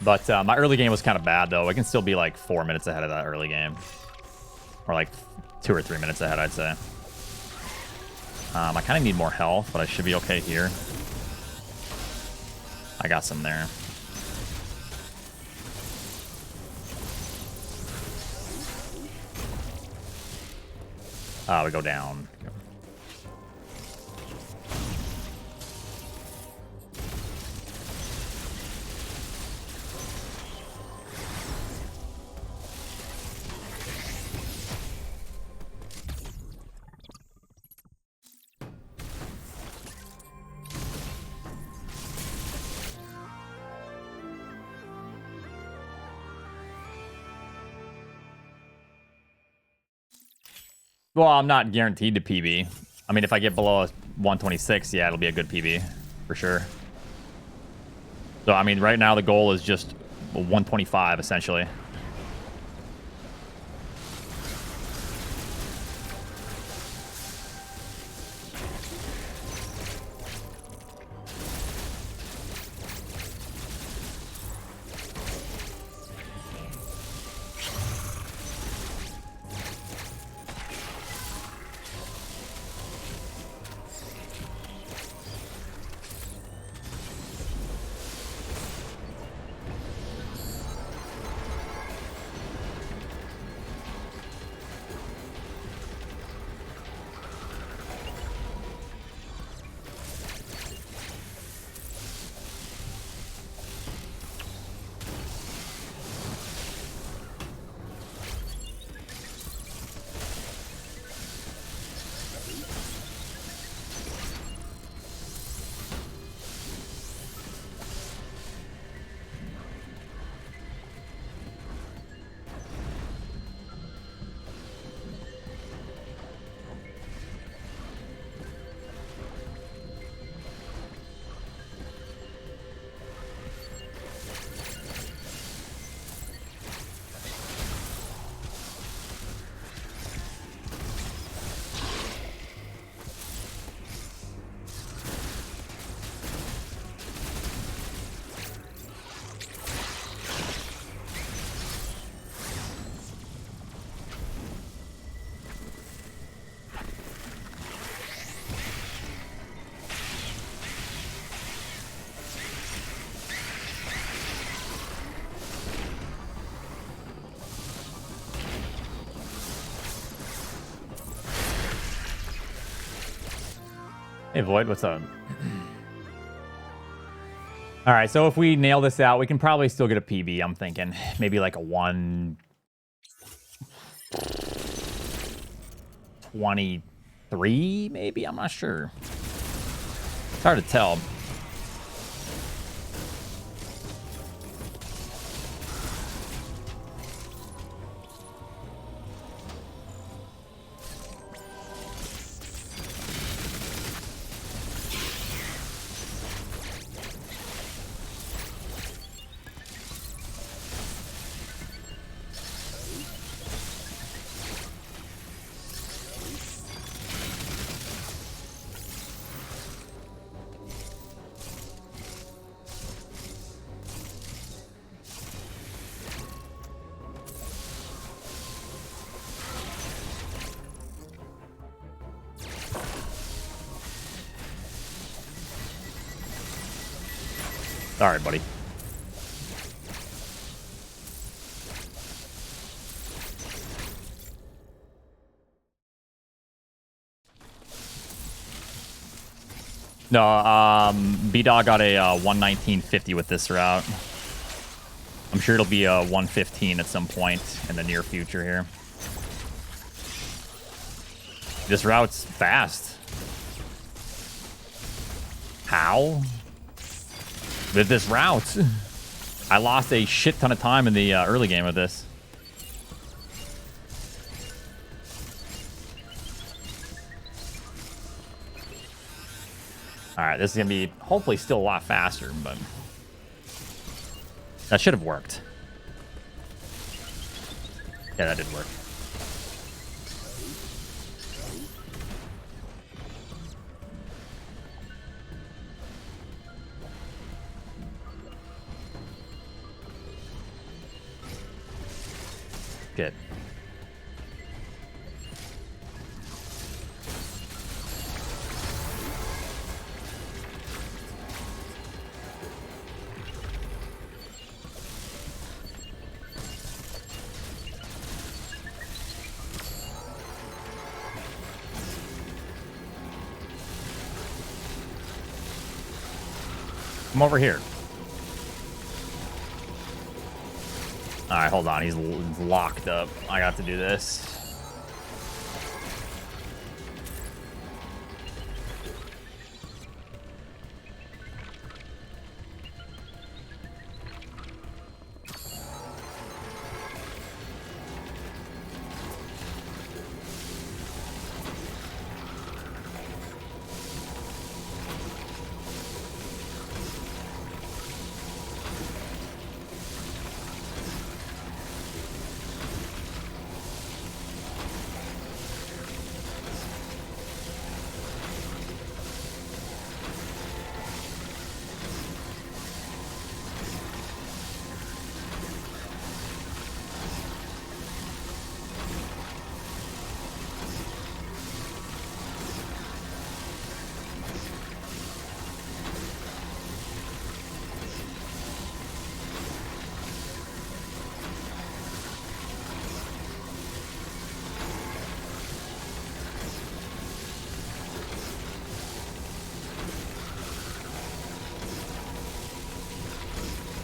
But my early game was kind of bad, though. I can still be like 4 minutes ahead of that early game. Or like 2 or 3 minutes ahead, I'd say. I kind of need more health, but I should be okay here. I got some there. We go down. Well, I'm not guaranteed to PB. I mean, if I get below 126, yeah, it'll be a good PB for sure. So, I mean, right now the goal is just 125 essentially. Hey, Void, what's up? All right, so if we nail this out, we can probably still get a PB, I'm thinking. Maybe like a 123, maybe? I'm not sure. It's hard to tell. Sorry, buddy. No, B-Dog got a 119.50 with this route. I'm sure it'll be a 115 at some point in the near future here. This route's fast. How? With this route, I lost a shit ton of time in the early game of this. All right, this is gonna be hopefully still a lot faster, but that should have worked. Yeah, that did work. Good. Come over here. All right, hold on. He's locked up. I got to do this.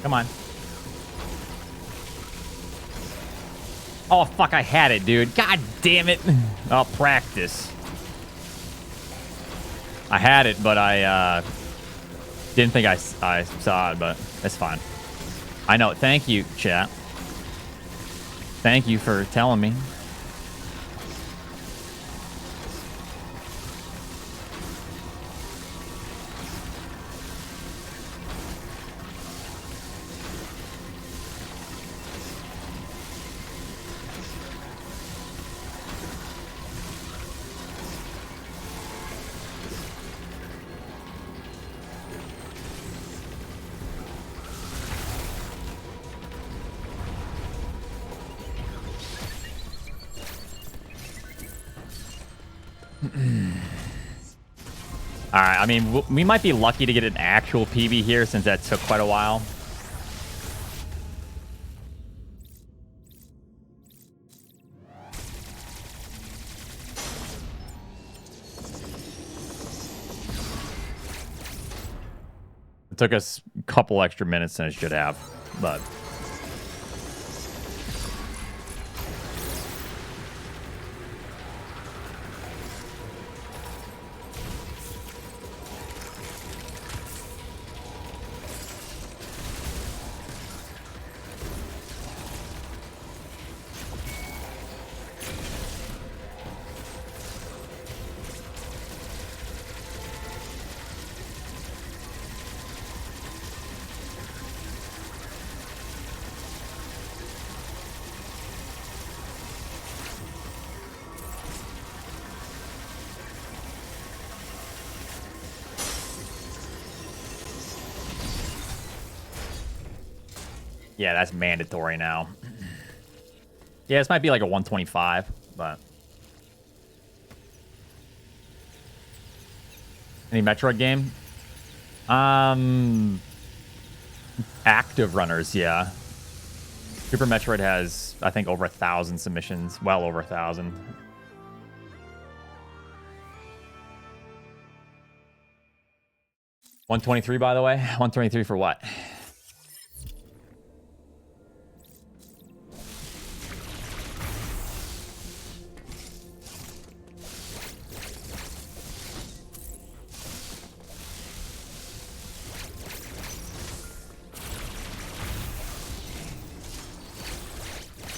Come on. Oh, fuck, I had it, dude. God damn it. Oh, practice. I had it, but I didn't think I saw it, but it's fine. I know. Thank you, chat. Thank you for telling me. All right, I mean, we might be lucky to get an actual PB here since that took quite a while. It took us a couple extra minutes than it should have, but... Yeah, that's mandatory now. Yeah, this might be like a 125, but... Any Metroid game? Active runners, yeah. Super Metroid has, I think, over 1,000 submissions. Well over 1,000. $123, by the way. $123 for what?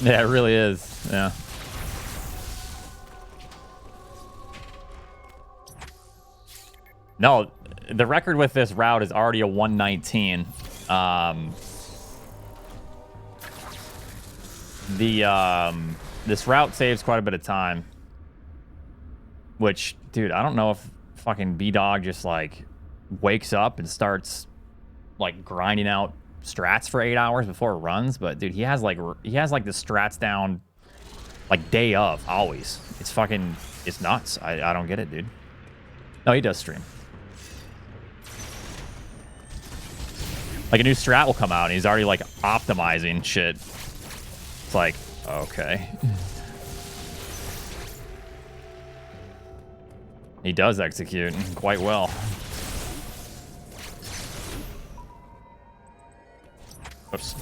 Yeah, it really is. Yeah. No, the record with this route is already a 119. This route saves quite a bit of time. Which, dude, I don't know if fucking B-Dog just like wakes up and starts like grinding out strats for 8 hours before it runs, but dude, he has like the strats down like day of always. It's nuts. I don't get it, dude. No, he does stream. Like a new strat will come out and he's already like optimizing shit. It's like, okay. He does execute quite well. Oops.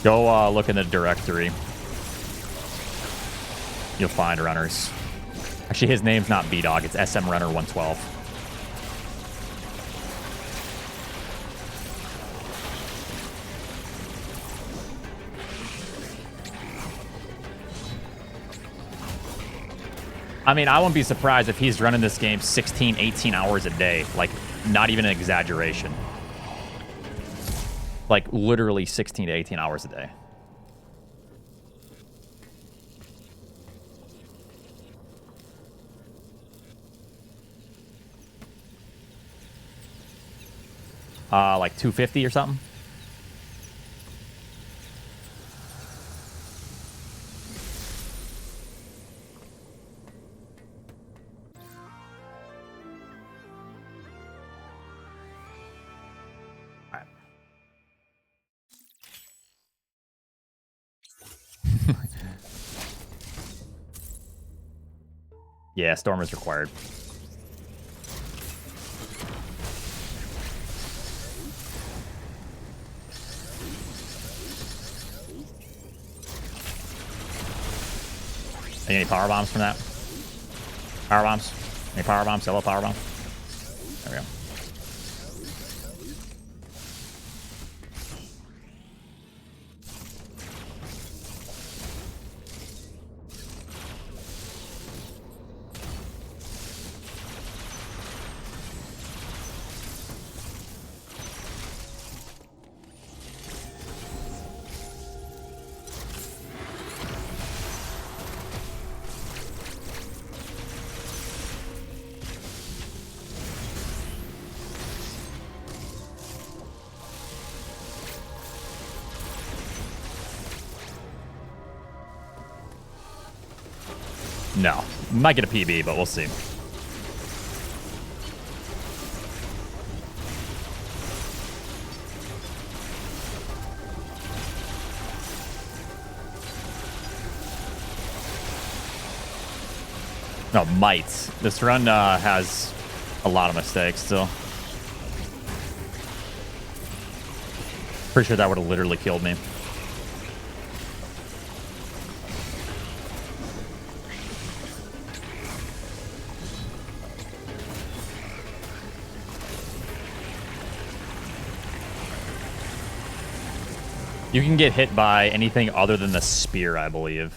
Go look in the directory. You'll find runners. Actually, his name's not B-Dog. It's SM Runner 112. I mean, I wouldn't be surprised if he's running this game 16, 18 hours a day. Like, not even an exaggeration. Like, literally 16 to 18 hours a day. Like 250 or something? All right. Yeah, storm is required. Any power bombs from that? Power bombs? Any power bombs? Yellow power bomb? There we go. No. Might get a PB, but we'll see. No, might. This run has a lot of mistakes still. Pretty sure that would have literally killed me. You can get hit by anything other than the spear, I believe.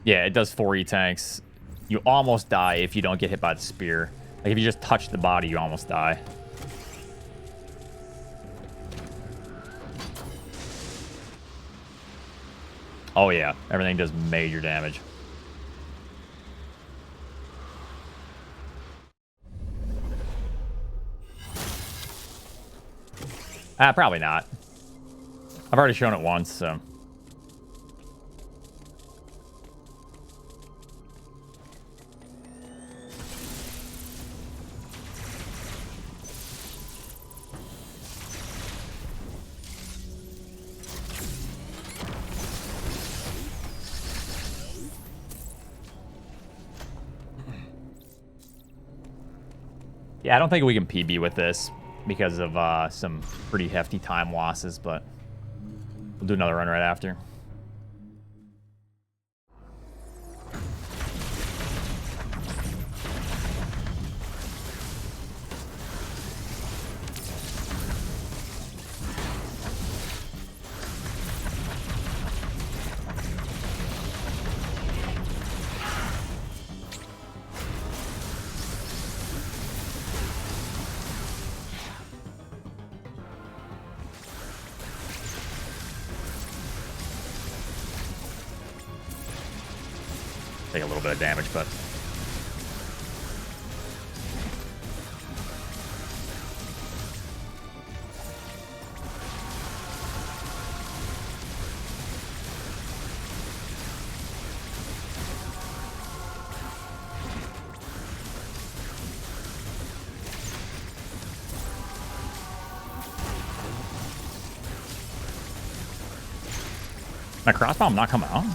Yeah, it does 4 E-tanks. You almost die if you don't get hit by the spear. Like, if you just touch the body, you almost die. Oh, yeah. Everything does major damage. Probably not. I've already shown it once, so... Yeah, I don't think we can PB with this because of some pretty hefty time losses, but we'll do another run right after. Take a little bit of damage, but... My crossbow not coming out?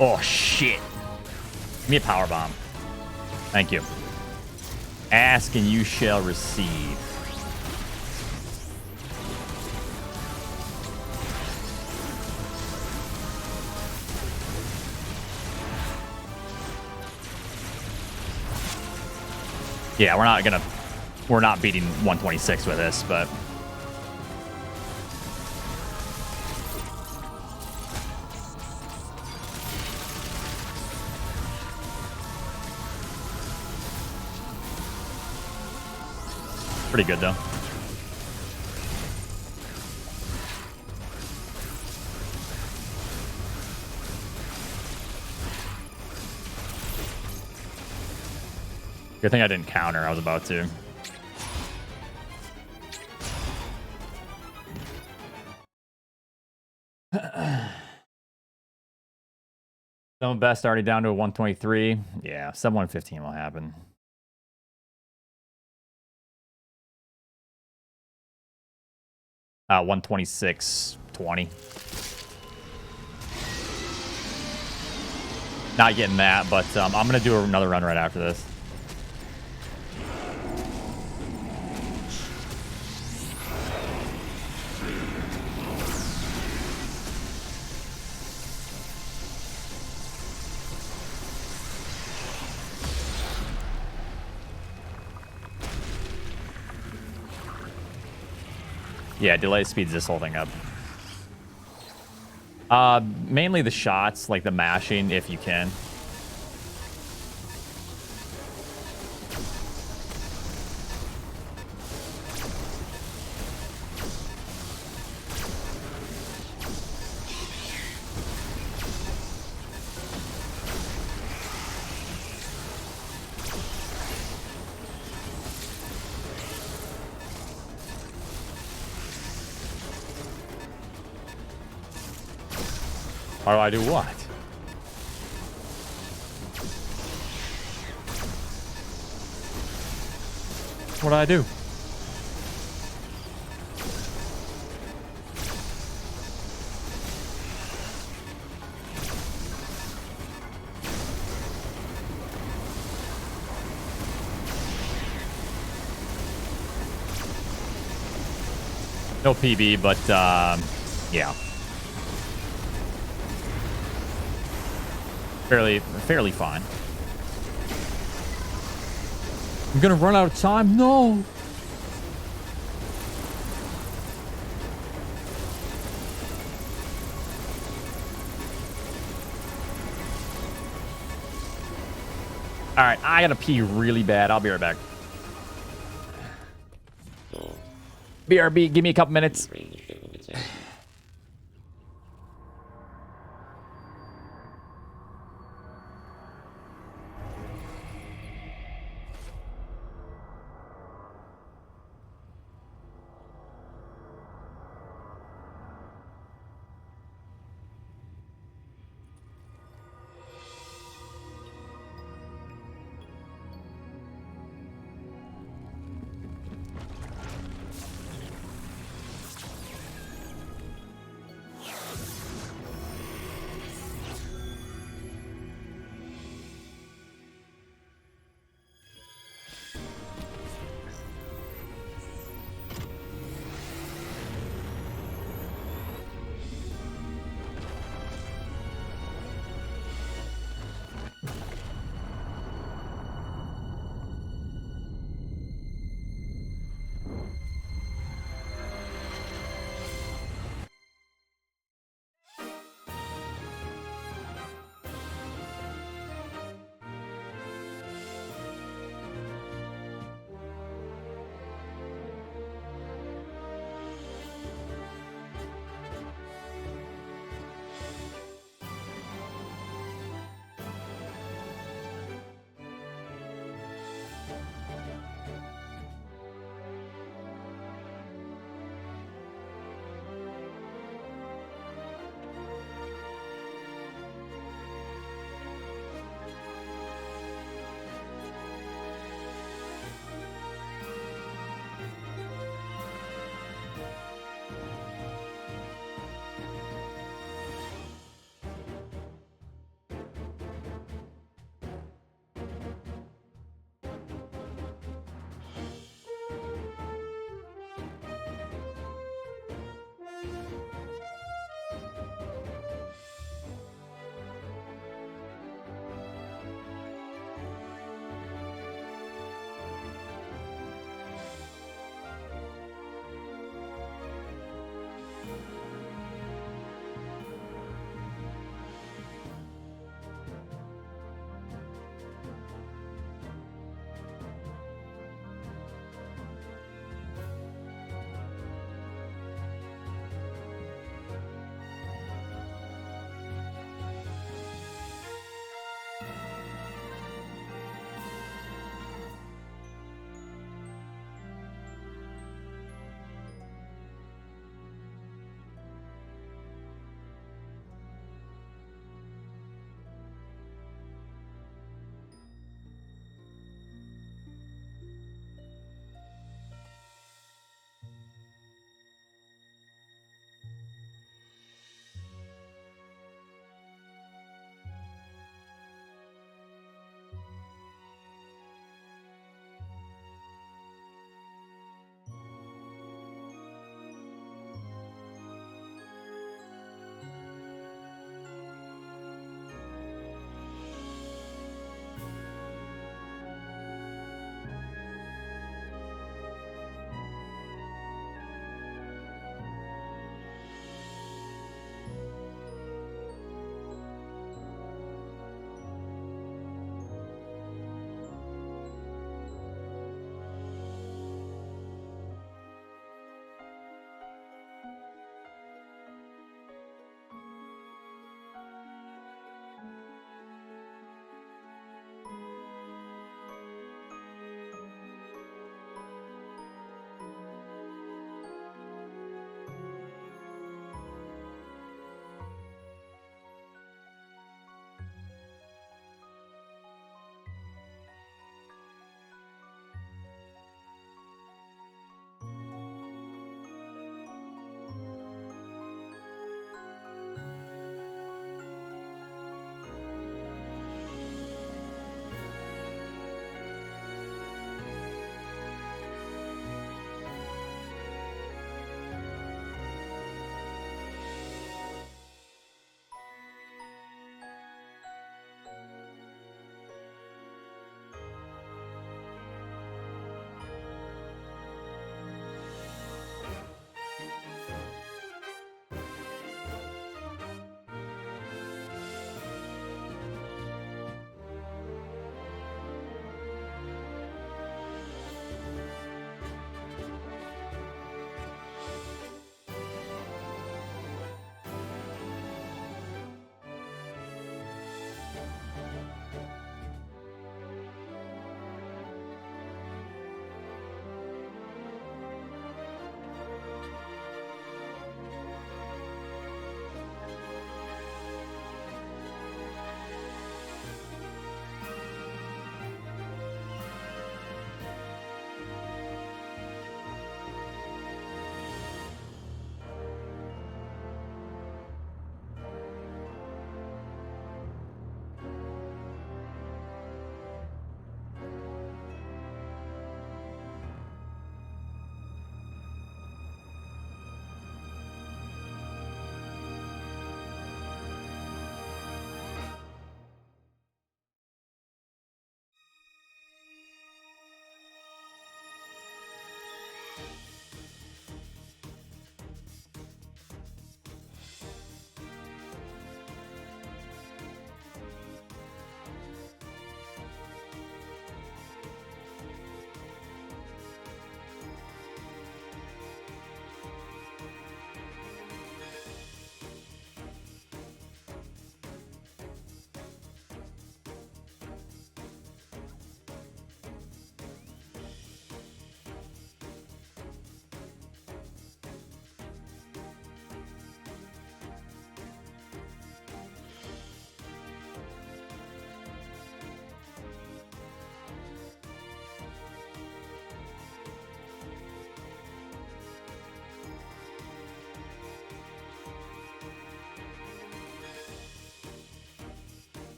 Oh, shit. Give me a power bomb. Thank you. Ask and you shall receive. Yeah, we're not beating 126 with this, but... Pretty good, though. Good thing I didn't counter. I was about to. Some best already down to a 123. Yeah, sub 115 will happen. Uh, 126.20. Not getting that, but I'm gonna do another run right after this. Yeah, delay speeds this whole thing up. Mainly the shots, like the mashing, if you can. How do I do what? What do I do? No PB, but yeah. Fairly fine. I'm gonna run out of time. No. All right, I gotta pee really bad. I'll be right back. BRB, give me a couple minutes.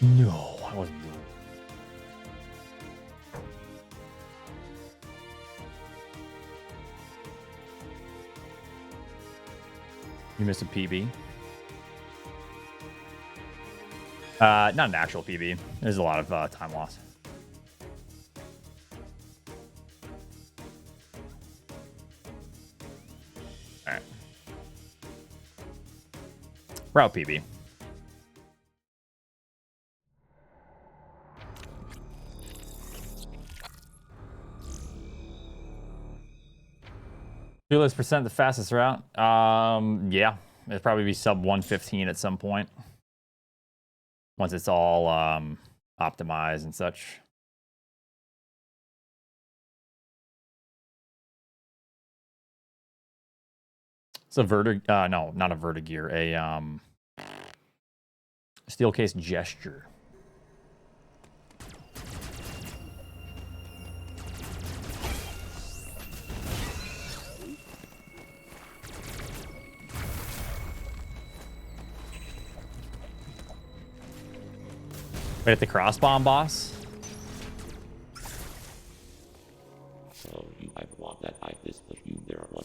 No, I wasn't doing it. You missed a PB. Not an actual PB. There's a lot of time loss. All right. Route PB. Suitless percent the fastest route. Yeah, it'd probably be sub 115 at some point. Once it's all optimized and such. It's a no, not a vertigear, a steel case gesture. Wait, at the crossbomb boss? So you might want that I this, but you there are one.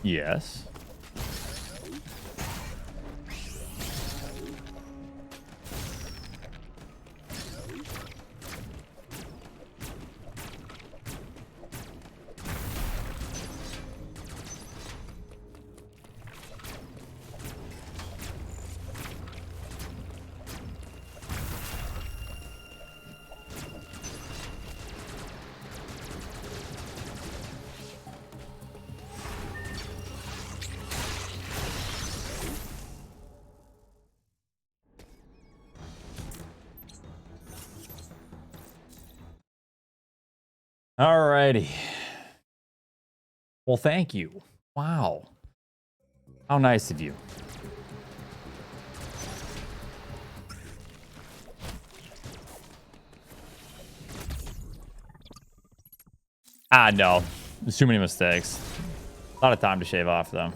Yes. Alrighty. Well, thank you. Wow. How nice of you. No. There's too many mistakes. A lot of time to shave off, though.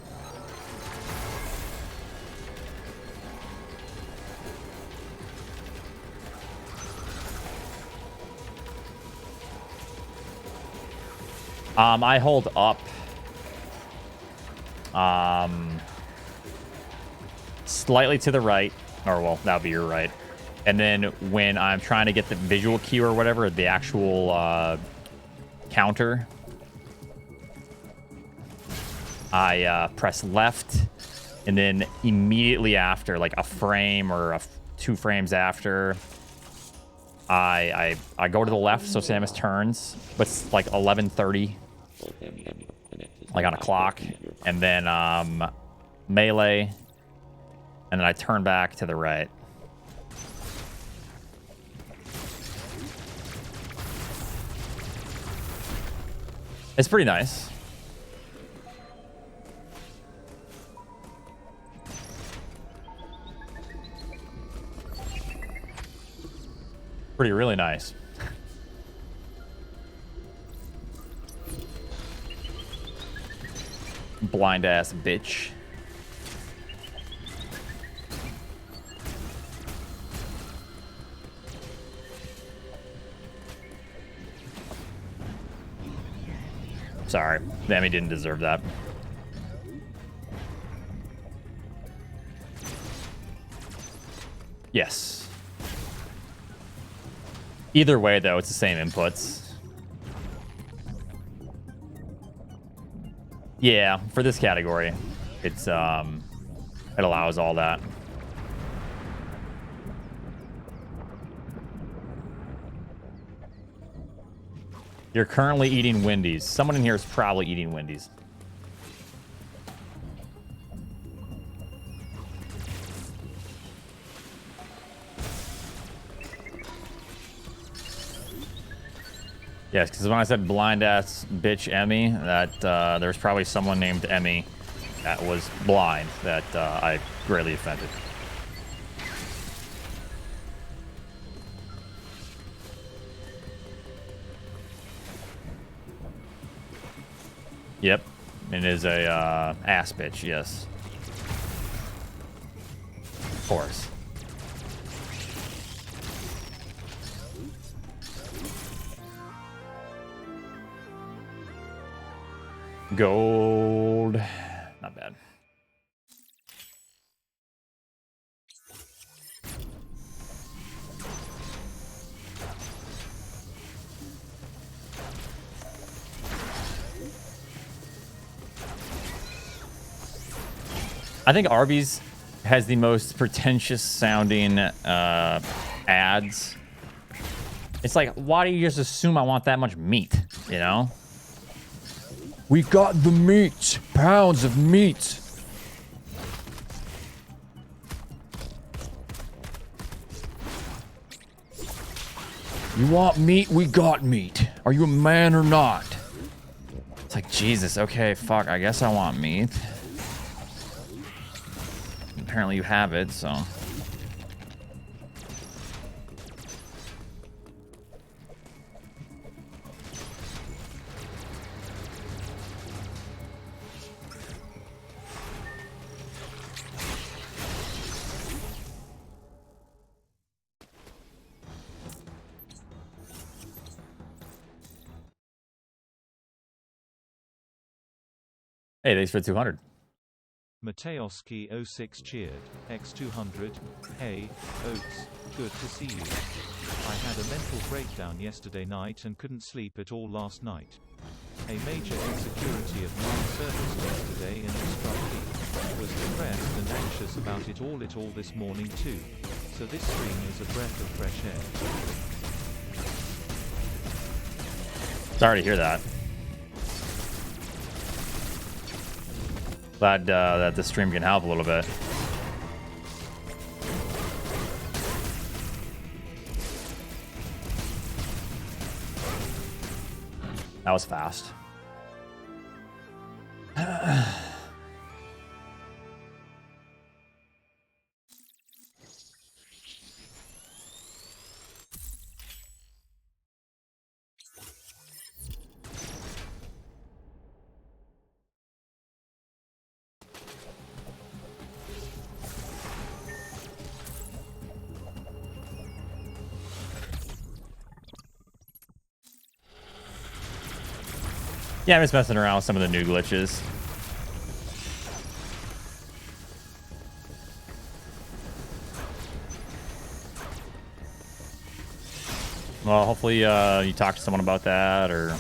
I hold up slightly to the right, or well, that would be your right. And then when I'm trying to get the visual cue or whatever, the actual counter, I press left, and then immediately after, like a frame or 2 frames after, I go to the left so Samus turns, but it's like 11:30, like on a clock, and then melee, and then I turn back to the right. It's pretty nice. Pretty really nice. Blind ass bitch. Sorry, the Emmy didn't deserve that. Yes. Either way, though, it's the same inputs. Yeah, for this category, it's it allows all that. You're currently eating Wendy's. Someone in here is probably eating Wendy's. Yes, because when I said blind ass bitch Emmy, that there's probably someone named Emmy that was blind that I greatly offended. Yep, it is a ass bitch. Yes, of course. Gold, not bad. I think Arby's has the most pretentious sounding ads. It's like, why do you just assume I want that much meat? You know? We got the meat, pounds of meat. You want meat? We got meat. Are you a man or not? It's like, Jesus, okay, fuck, I guess I want meat. Apparently you have it, so. Hey, thanks for 200. Mateoski 06 cheered. X200. Hey, Oats. Good to see you. I had a mental breakdown yesterday night and couldn't sleep at all last night. A major insecurity of mine surfaced yesterday in the Strat. Was depressed and anxious about it all this morning too. So this stream is a breath of fresh air. Sorry to hear that. Glad that the stream can help a little bit. That was fast. Yeah, I'm just messing around with some of the new glitches. Well, hopefully you talk to someone about that, or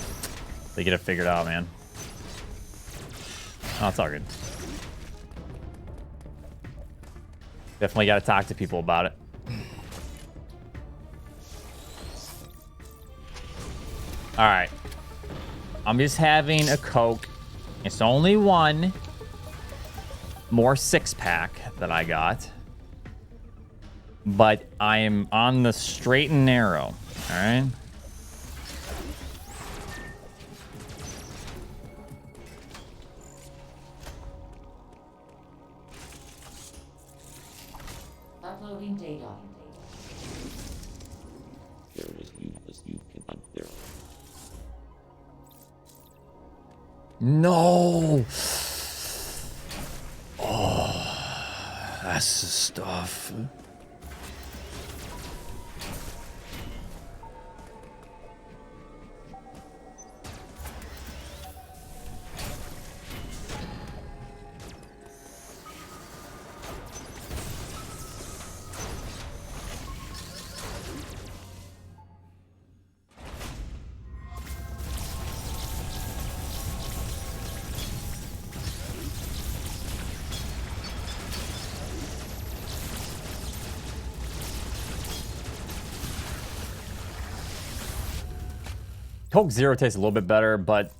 they get it figured out, man. Oh, it's all good. Definitely got to talk to people about it. All right. I'm just having a Coke. It's only one more 6-pack that I got. But I am on the straight and narrow. All right. Uploading data. There is useless you can hunt there. No. Oh, that's the stuff. Coke Zero tastes a little bit better, but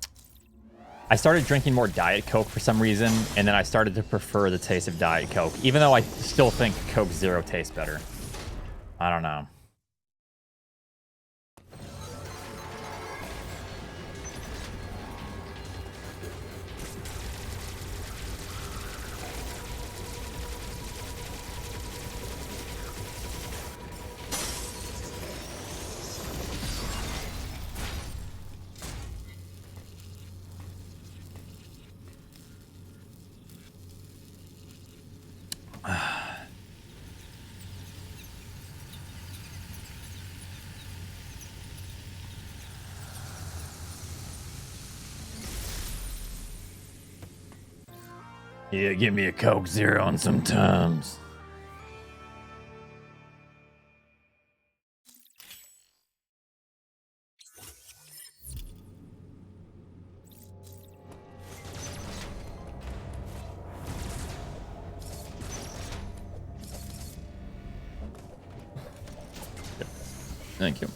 I started drinking more Diet Coke for some reason, and then I started to prefer the taste of Diet Coke, even though I still think Coke Zero tastes better. I don't know. Yeah, give me a Coke Zero and some Tums. Thank you.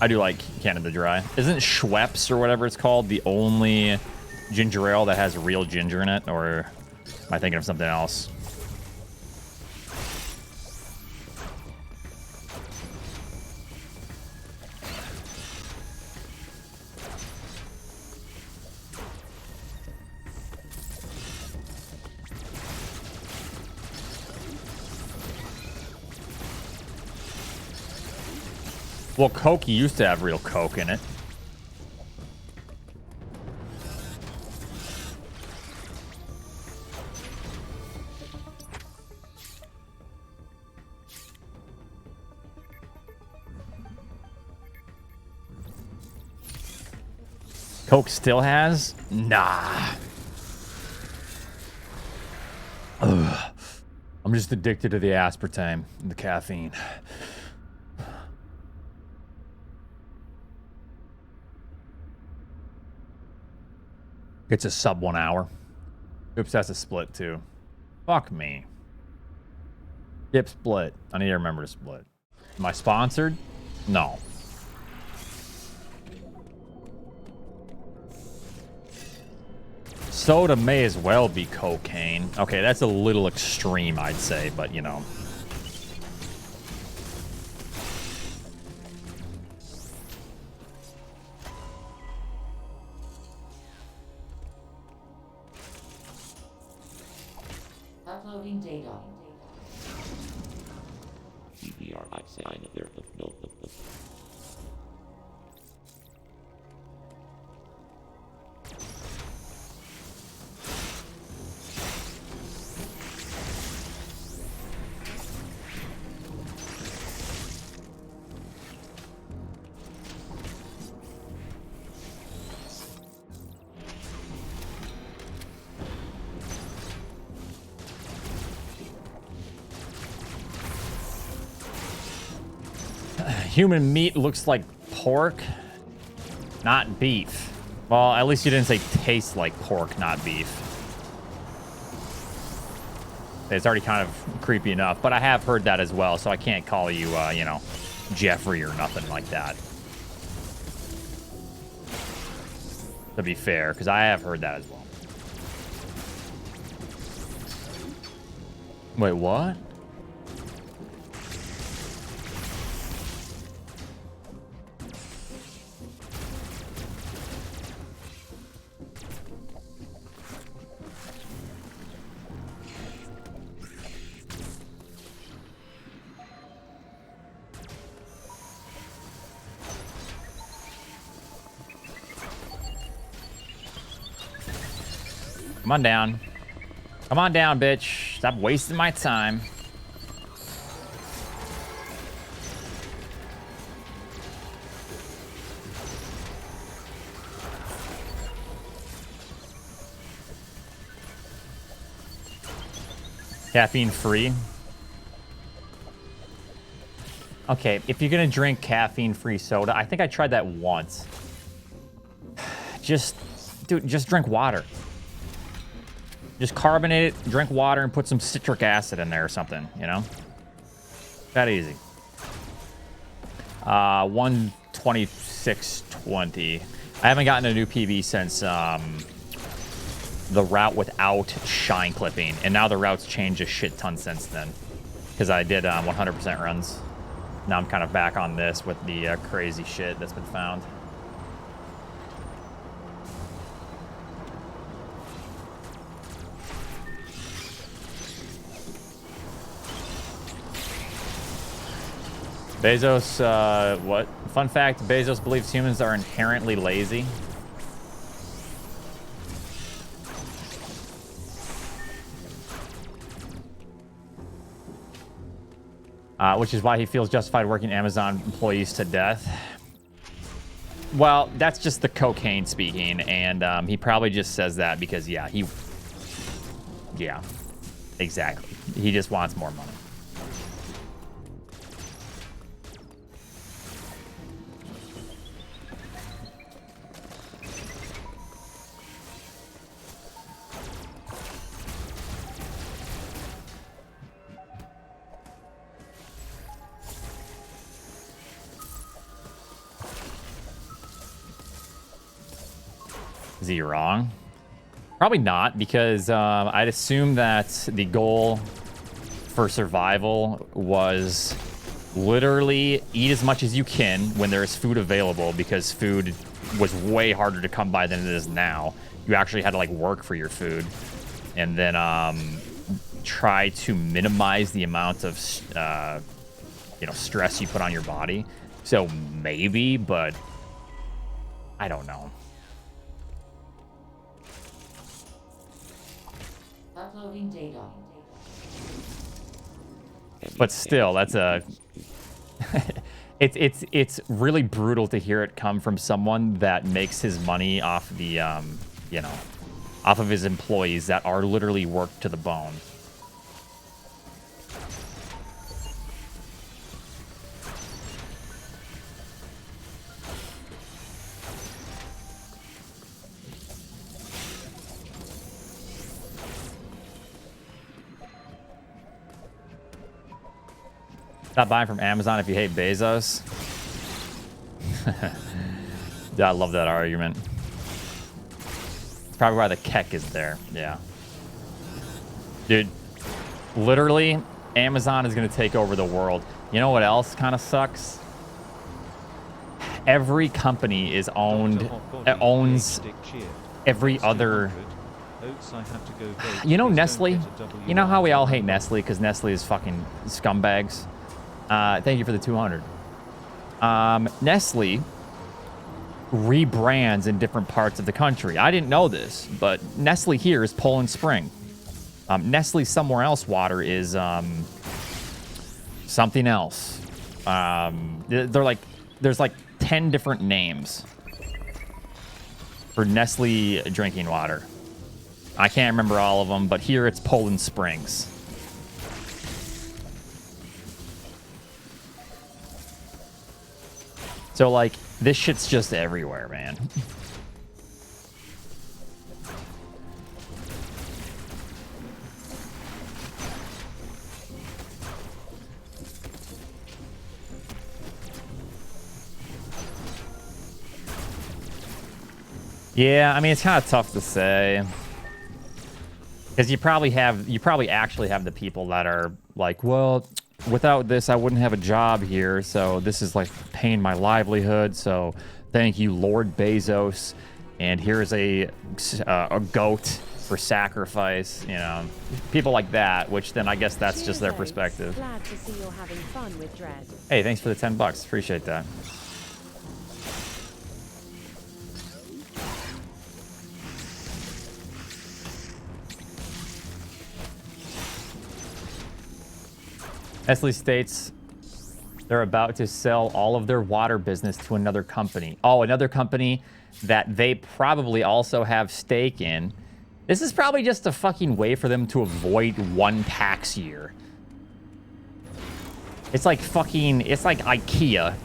I do like Canada Dry. Isn't Schweppes or whatever it's called the only ginger ale that has real ginger in it? Or am I thinking of something else? Well, Coke used to have real Coke in it. Coke still has? Nah. Ugh. I'm just addicted to the aspartame and the caffeine. It's a sub 1 hour. Oops, that's a split too. Fuck me. Yep, split. I need to remember to split. Am I sponsored? No. Soda may as well be cocaine. Okay, that's a little extreme, I'd say, but you know. Uploading data. CBR, I say I know there no. Human meat looks like pork, not beef. Well, at least you didn't say tastes like pork, not beef. It's already kind of creepy enough, but I have heard that as well, so I can't call you, you know, Jeffrey or nothing like that. To be fair, because I have heard that as well. Wait, what? Come on down. Come on down, bitch. Stop wasting my time. Caffeine free. Okay, if you're gonna drink caffeine free soda, I think I tried that once. Dude, just drink water. Just carbonate it, drink water, and put some citric acid in there or something, you know? That easy. 126.20. I haven't gotten a new PV since the route without shine clipping, and now the route's changed a shit ton since then. Because I did 100% runs. Now I'm kind of back on this with the crazy shit that's been found. Bezos, what? Fun fact, Bezos believes humans are inherently lazy. which is why he feels justified working Amazon employees to death. Well, that's just the cocaine speaking, and he probably just says that because, yeah, exactly. He just wants more money. Is he wrong? Probably not, because I'd assume that the goal for survival was literally eat as much as you can when there is food available, because food was way harder to come by than it is now. You actually had to like work for your food, and then try to minimize the amount of stress you put on your body. So maybe, but I don't know. Uploading data. But still, that's a it's really brutal to hear it come from someone that makes his money off the off of his employees that are literally worked to the bone. Stop buying from Amazon if you hate Bezos. Yeah, I love that argument. It's probably why the Keck is there. Yeah. Dude, literally, Amazon is going to take over the world. You know what else kind of sucks? Every company is owns every other... You know Nestle? You know how we all hate Nestle because Nestle is fucking scumbags? Thank you for the 200. Nestle rebrands in different parts of the country. I didn't know this, but Nestle here is Poland Spring. Nestle somewhere else water is something else. There's like 10 different names for Nestle drinking water. I can't remember all of them, but here it's Poland Springs. So, like, this shit's just everywhere, man. Yeah, I mean, it's kind of tough to say. Because you probably actually have the people that are like, well, without this, I wouldn't have a job here. So this is like paying my livelihood. So thank you, Lord Bezos. And here's a goat for sacrifice. You know, people like that. Which then I guess that's just their perspective. Glad to see you're having fun with Dread. Hey, thanks for the $10. Appreciate that. Nestle states they're about to sell all of their water business to another company. Oh, another company that they probably also have stake in. This is probably just a fucking way for them to avoid one tax year. It's like IKEA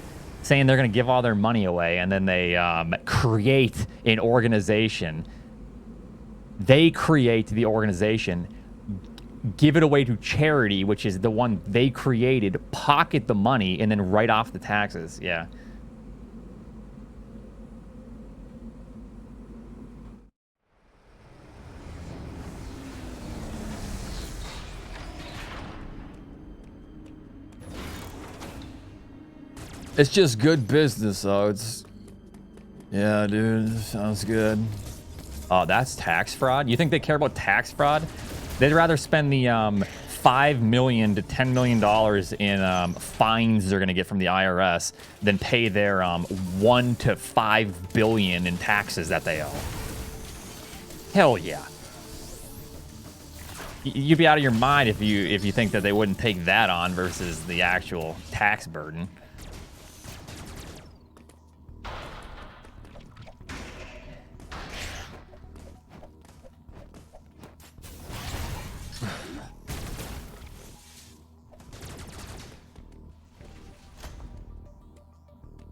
saying they're going to give all their money away, and then they create an organization. They create the organization, give it away to charity, which is the one they created, pocket the money, and then write off the taxes. Yeah. It's just good business, though. It's... Yeah, dude. Sounds good. Oh, that's tax fraud? You think they care about tax fraud? They'd rather spend the $5 million to $10 million in fines they're going to get from the IRS than pay their $1 to $5 billion in taxes that they owe. Hell yeah. You'd be out of your mind if you think that they wouldn't take that on versus the actual tax burden.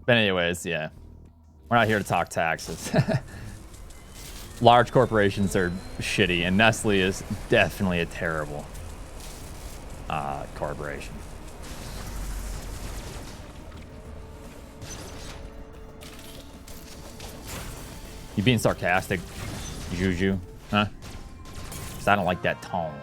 But anyways, yeah. We're not here to talk taxes. Large corporations are shitty, and Nestle is definitely a terrible corporation. You being sarcastic, Juju? Huh? Because I don't like that tone.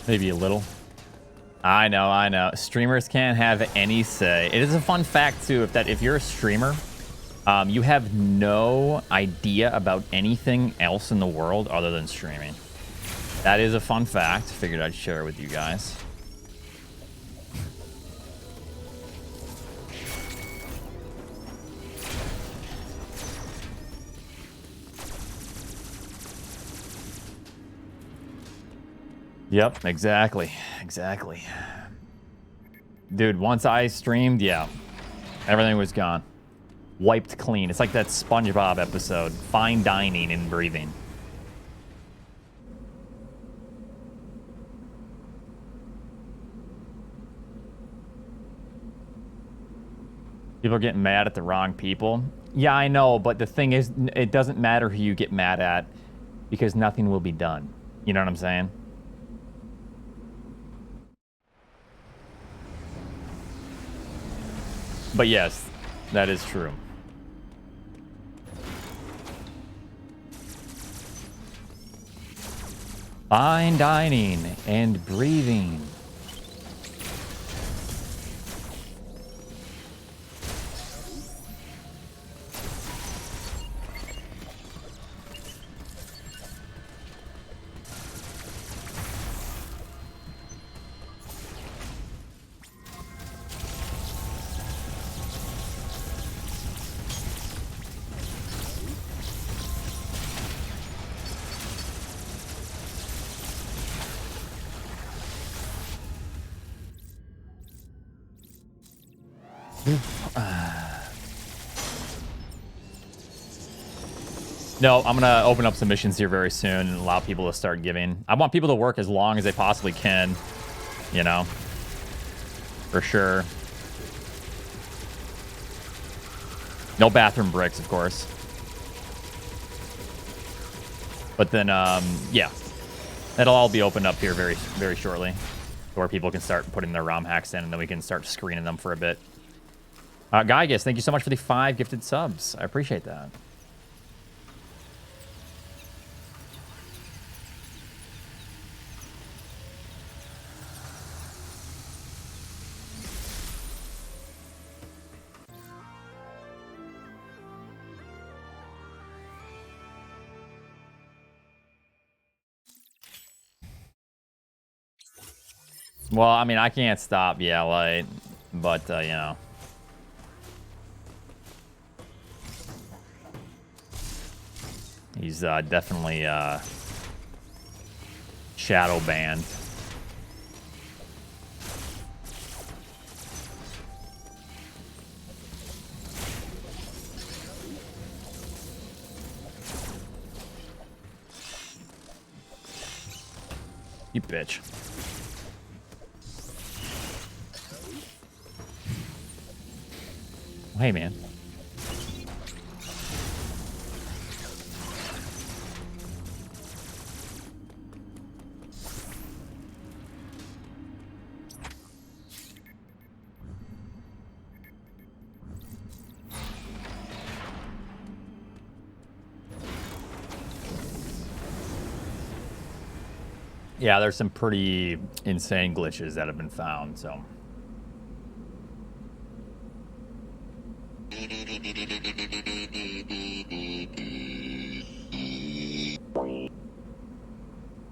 Maybe a little. I know. Streamers can't have any say. It is a fun fact too, if you're a streamer, you have no idea about anything else in the world other than streaming. That is a fun fact. Figured I'd share it with you guys. Yep, exactly. Dude, once I streamed, yeah, everything was gone. Wiped clean. It's like that SpongeBob episode, fine dining and breathing. People are getting mad at the wrong people. Yeah, I know, but the thing is, it doesn't matter who you get mad at because nothing will be done. You know what I'm saying? But yes, that is true. Fine dining and breathing. No, I'm gonna open up some missions here very soon and allow people to start giving. I want people to work as long as they possibly can, you know, for sure. No bathroom breaks, of course. But then, yeah, that'll all be opened up here very, very shortly, where people can start putting their ROM hacks in, and then we can start screening them for a bit. Gygus, thank you so much for the 5 gifted subs. I appreciate that. Well, I mean, I can't stop, yeah, like, but, you know. He's definitely shadow banned. You bitch. Hey, man. Yeah, there's some pretty insane glitches that have been found, so.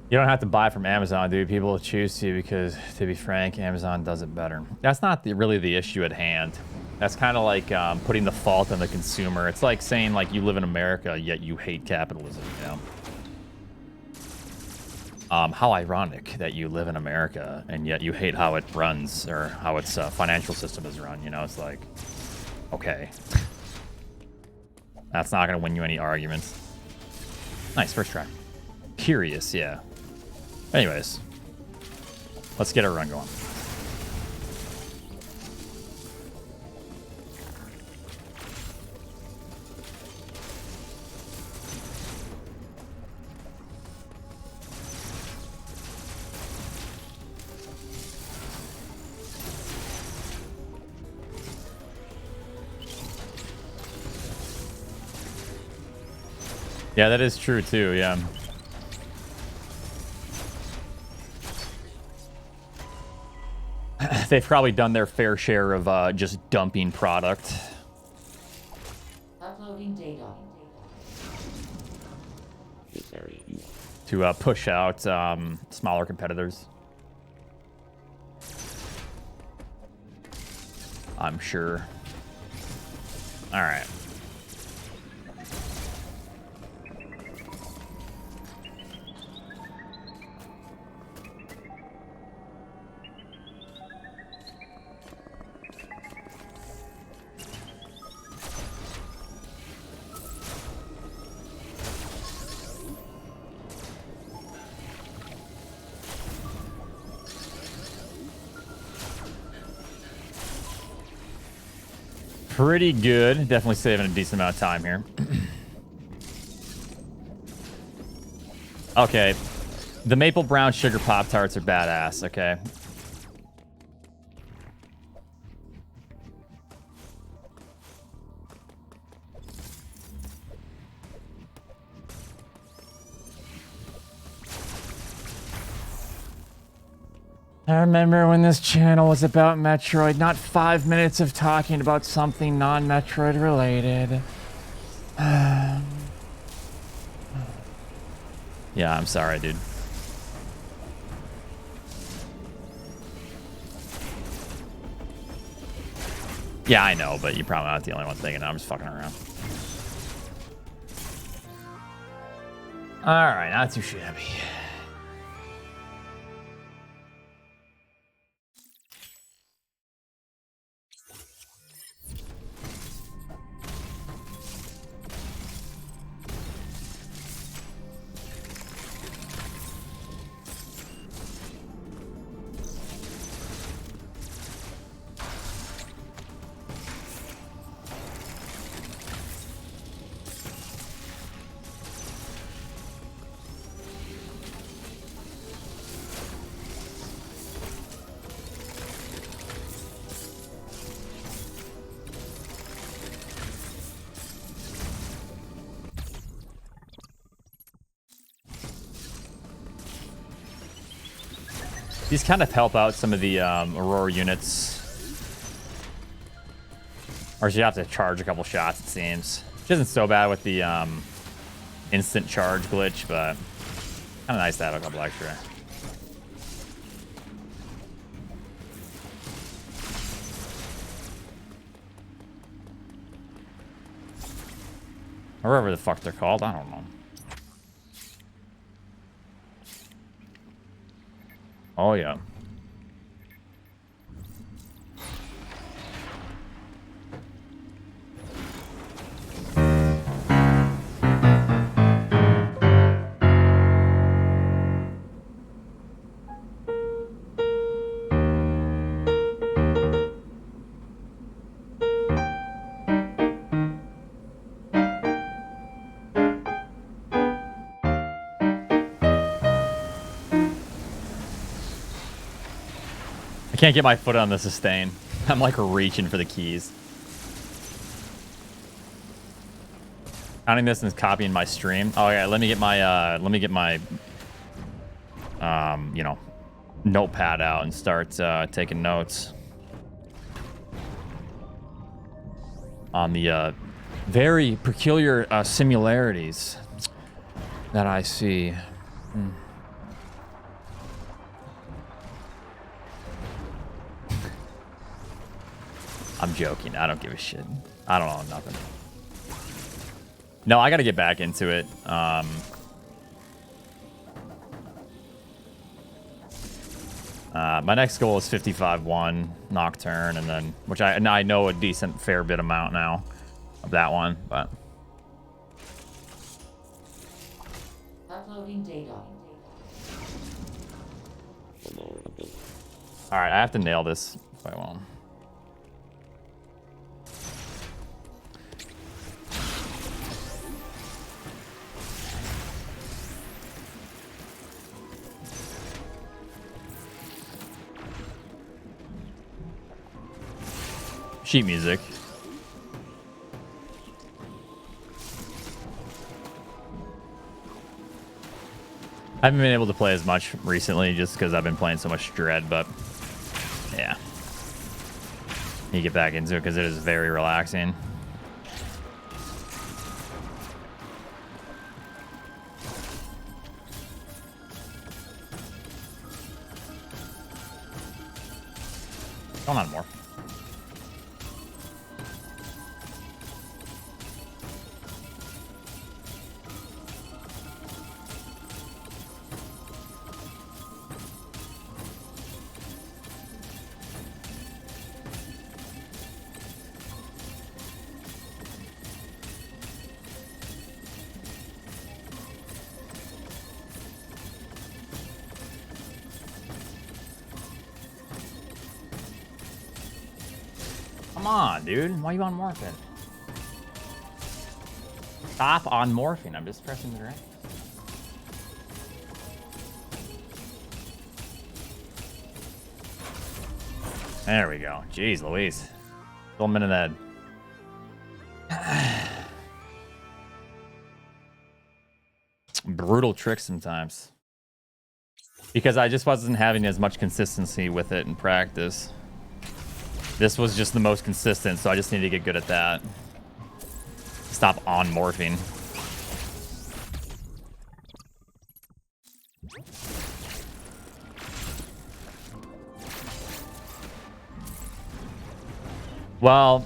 You don't have to buy from Amazon, dude. People choose to because, to be frank, Amazon does it better. That's not really the issue at hand. That's kind of like putting the fault on the consumer. It's like saying, like, you live in America, yet you hate capitalism, you know? How ironic that you live in America, and yet you hate how it runs, or how its financial system is run, you know? It's like, okay. That's not going to win you any arguments. Nice, first try. Curious, yeah. Anyways, let's get a run going. Yeah, that is true too, yeah. They've probably done their fair share of just dumping product. Uploading data. To push out smaller competitors. I'm sure. All right. Pretty good. Definitely saving a decent amount of time here. Okay. The maple brown sugar Pop-Tarts are badass, okay? I remember when this channel was about Metroid, not 5 minutes of talking about something non-Metroid related. Yeah, I'm sorry, dude. Yeah, I know, but you're probably not the only one thinking. I'm just fucking around. All right, not too shabby. These kind of help out some of the Aurora units. Or you have to charge a couple shots, it seems. Which isn't so bad with the instant charge glitch, but kind of nice to have a couple extra. Or whatever the fuck they're called, I don't know. Oh, yeah. I can't get my foot on the sustain. I'm like reaching for the keys. Counting this and copying my stream. Oh yeah, let me get my you know, notepad out and start taking notes on the very peculiar similarities that I see. I'm joking. I don't give a shit. I don't know nothing. No, I got to get back into it. My next goal is 55-1 Nocturne, and then which I know a decent fair bit amount now of that one, but Uploading data. Vulnerability. all right, I have to nail this if I won't. Sheet music. I haven't been able to play as much recently just because I've been playing so much Dread, but yeah. You get back into it because it is very relaxing. Come on, more. Come on, dude. Why are you on morphing? Stop on morphing. I'm just pressing the right. There we go. Jeez Louise. Still a minute ahead. Brutal trick sometimes. Because I just wasn't having as much consistency with it in practice. This was just the most consistent, so I just need to get good at that. Stop on morphing. Well,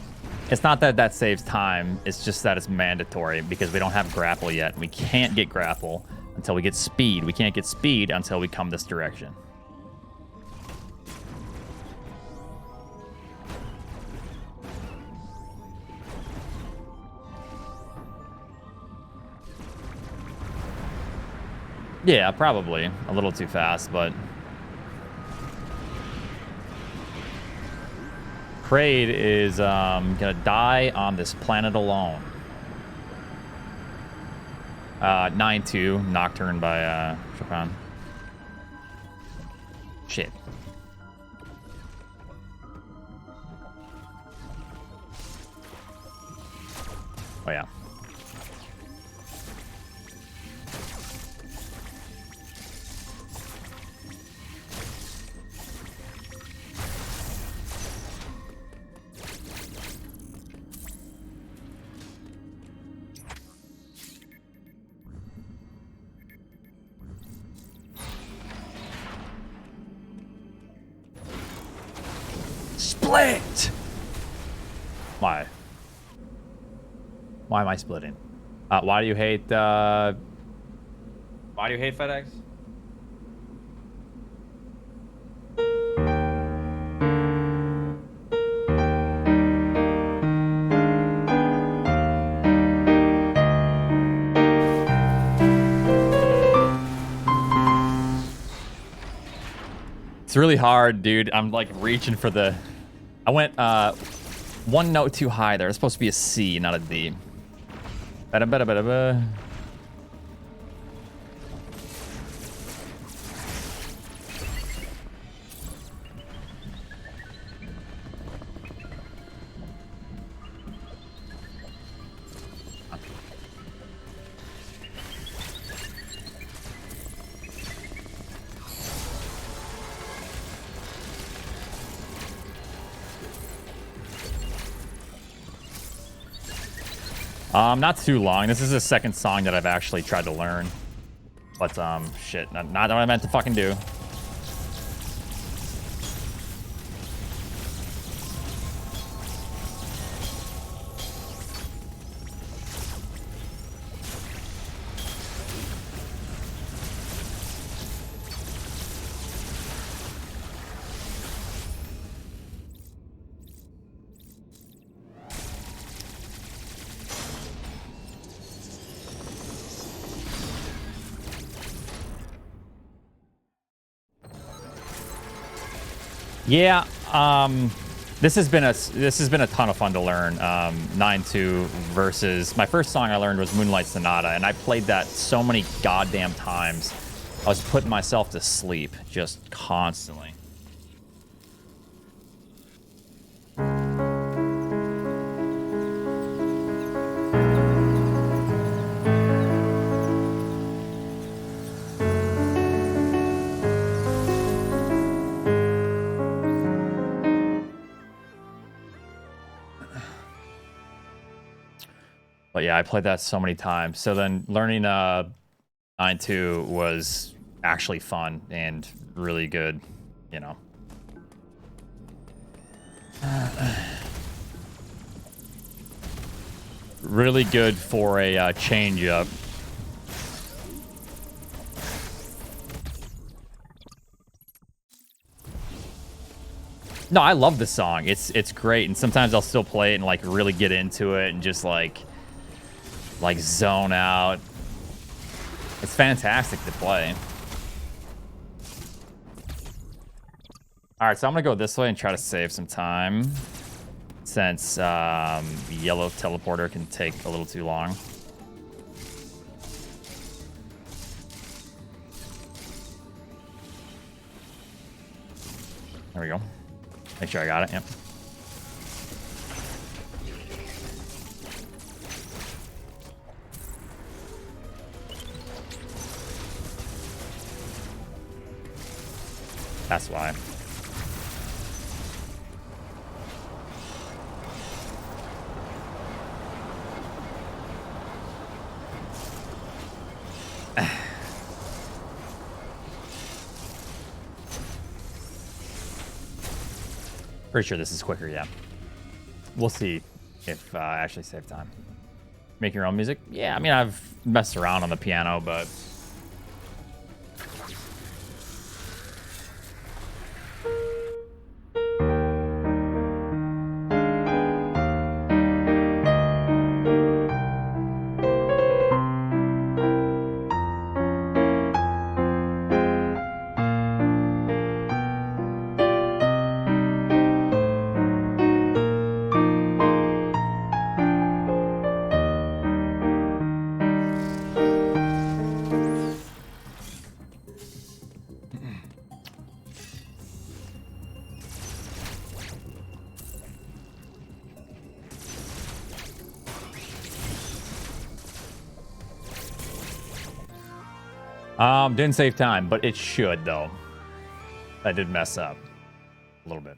it's not that that saves time. It's just that it's mandatory because we don't have grapple yet. We can't get grapple until we get speed. We can't get speed until we come this direction. Yeah, probably. A little too fast, but... Kraid is gonna die on this planet alone. 9-2, Nocturne by Chopin. Shit. Oh yeah. Split! Why? Why am I splitting? Why do you hate FedEx? It's really hard, dude. I'm like reaching for the... I went one note too high there. It's supposed to be a C, not a D. Ba-da-ba-da-ba-da-ba. Not too long. This is the second song that I've actually tried to learn. But, shit. Not what I meant to fucking do. Yeah, this has been a ton of fun to learn. 9-2 versus my first song I learned was Moonlight Sonata, and I played that so many goddamn times. I was putting myself to sleep just constantly. But yeah, I played that so many times. So then learning 9-2 was actually fun and really good, you know. Really good for a change up. No, I love the song. It's great, and sometimes I'll still play it and like really get into it and just like zone out. It's fantastic to play. All right, so I'm gonna go this way and try to save some time, since the yellow teleporter can take a little too long. There we go. Make sure I got it. Yep. That's why. Pretty sure this is quicker, yeah. We'll see if I actually save time. Make your own music? Yeah, I mean, I've messed around on the piano, but... Didn't save time, but it should, though. I did mess up a little bit.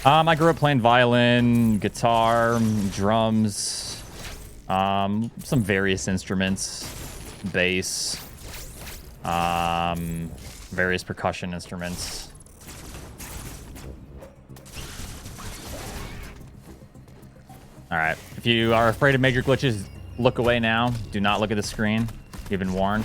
I grew up playing violin, guitar, drums, some various instruments, bass, various percussion instruments. All right, if you are afraid of major glitches, look away now. Do not look at the screen. You've been warned.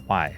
Why?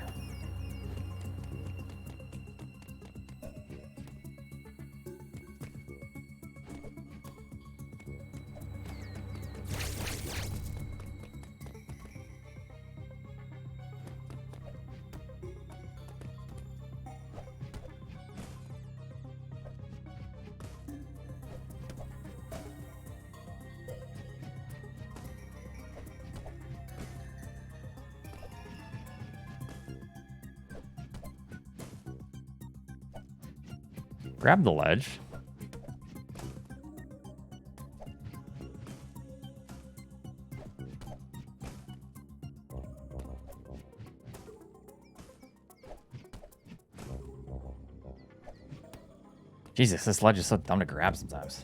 Grab the ledge. Jesus, this ledge is so dumb to grab sometimes.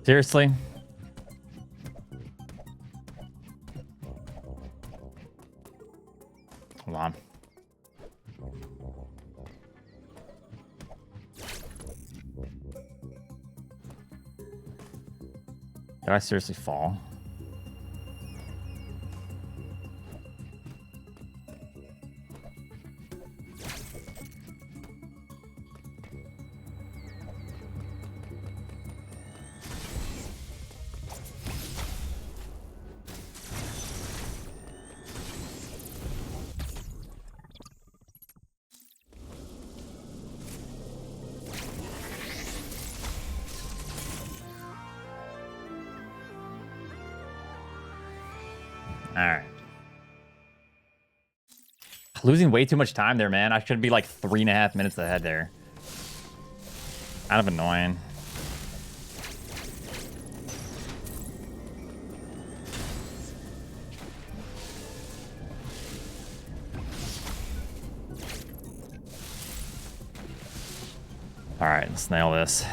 Seriously? Hold on. Did I seriously fall? Alright. Losing way too much time there, man. I should be like 3.5 minutes ahead there. Kind of annoying. Alright, let's nail this.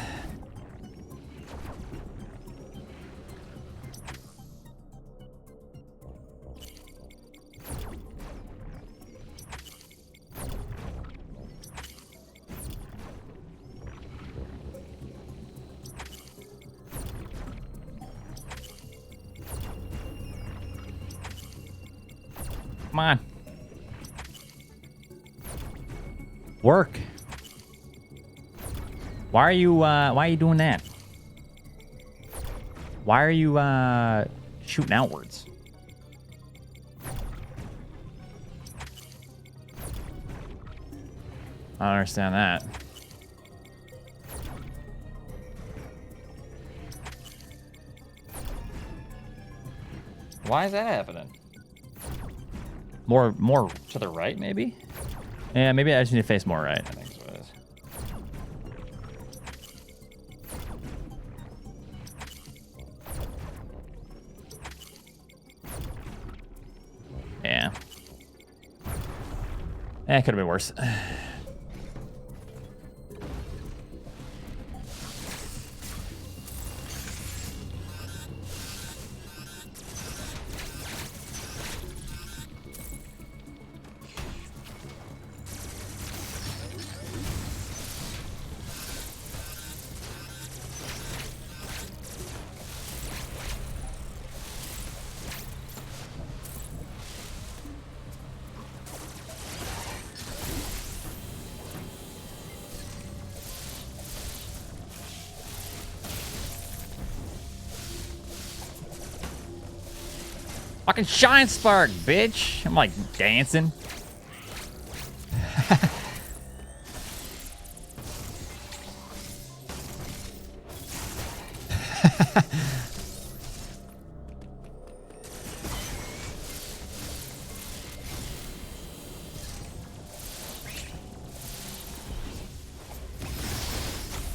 Come on. Work. Why are you doing that? Why are you shooting outwards? I don't understand that. Why is that happening? More to the right, maybe? Yeah, maybe I just need to face more right. I think that's what it is. Yeah. Eh, could have been worse. Fucking shinespark, bitch. I'm like dancing.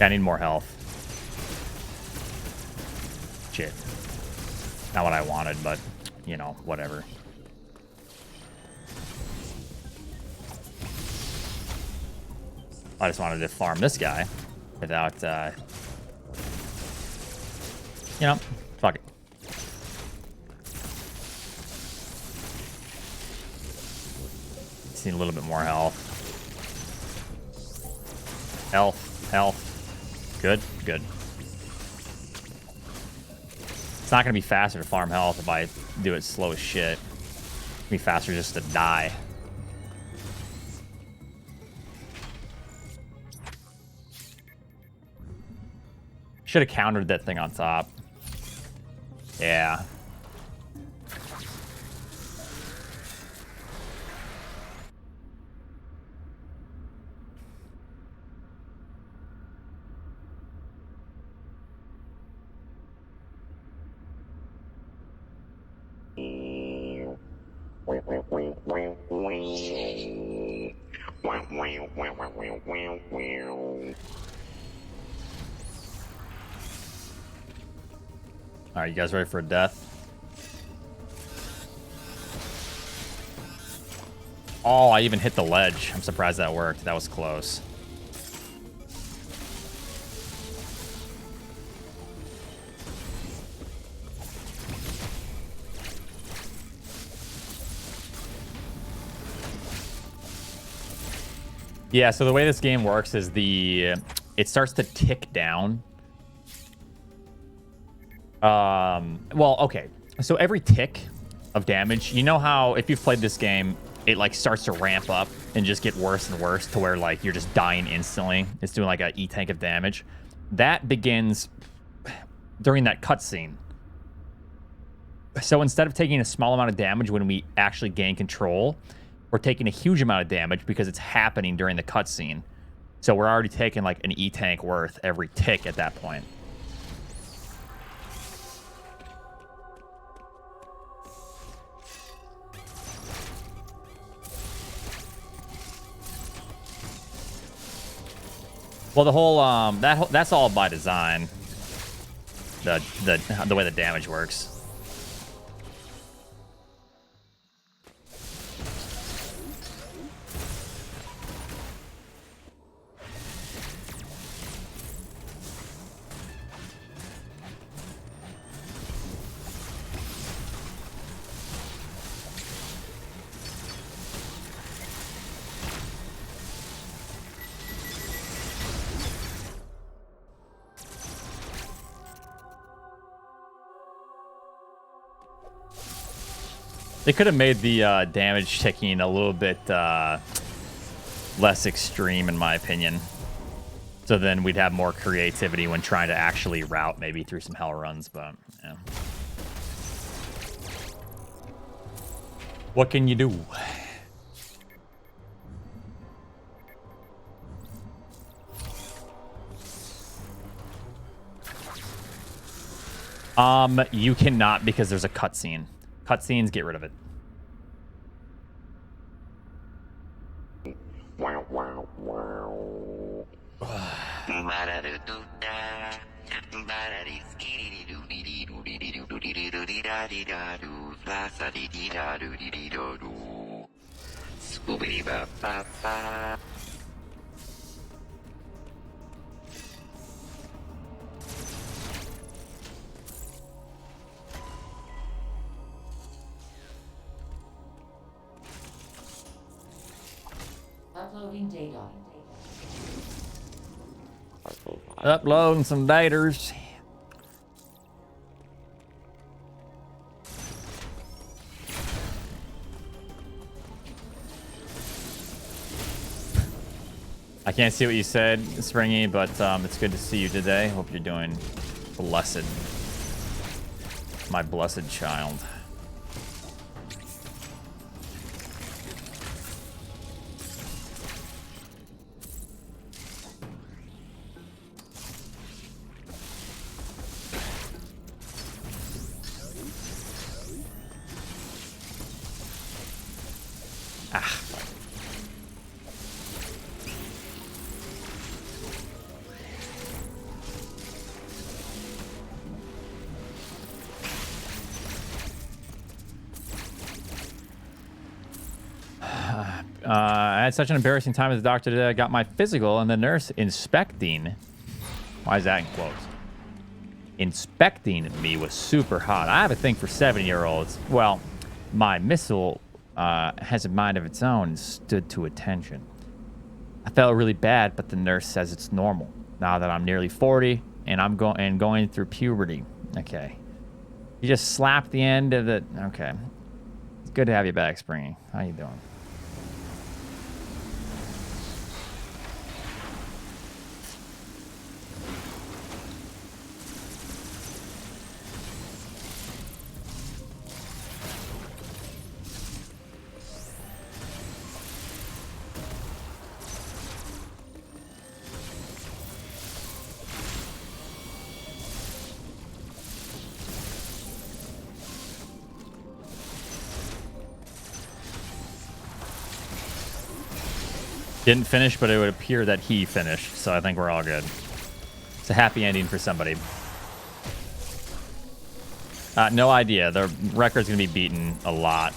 I need more health. Shit. Not what I wanted, but, you know, whatever. I just wanted to farm this guy without, you know, fuck it. Just need a little bit more health. Health. Good, good. It's not going to be faster to farm health if I do it slow as shit. It'll be faster just to die. Should have countered that thing on top. Yeah. All right, you guys ready for a death? Oh, I even hit the ledge. I'm surprised that worked. That was close. Yeah, so the way this game works is it starts to tick down. Well, okay. So every tick of damage, you know how if you've played this game, it like starts to ramp up and just get worse and worse to where like you're just dying instantly. It's doing like a E-tank of damage. That begins during that cutscene. So instead of taking a small amount of damage when we actually gain control, we're taking a huge amount of damage because it's happening during the cutscene. So we're already taking like an E-tank worth every tick at that point. Well, the whole that's all by design. The way the damage works. They could have made the damage ticking a little bit less extreme, in my opinion. So then we'd have more creativity when trying to actually route maybe through some hell runs, but yeah. What can you do? You cannot because there's a cutscene. Cutscenes, get rid of it. Uploading data. Uploading some daters. I can't see what you said, Springy, but it's good to see you today. Hope you're doing blessed. My blessed child. I had such an embarrassing time as a doctor today. I got my physical, and the nurse inspecting. Why is that in quotes? Inspecting me was super hot. I have a thing for 7-year-olds. Well, my missile has a mind of its own and stood to attention. I felt really bad, but the nurse says it's normal now that I'm nearly 40 and I'm going through puberty. Okay. You just slap the end of the... Okay. It's good to have you back, Springy. How you doing? Didn't finish, but it would appear that he finished, so I think we're all good. It's a happy ending for somebody. No idea. The record's going to be beaten a lot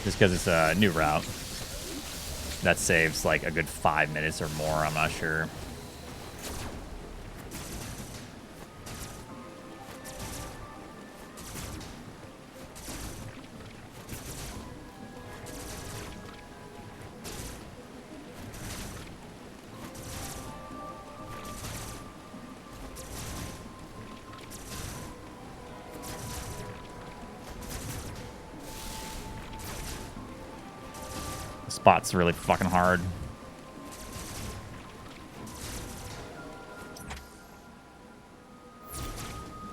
just because it's a new route. That saves like a good 5 minutes or more, I'm not sure. Spot's really fucking hard.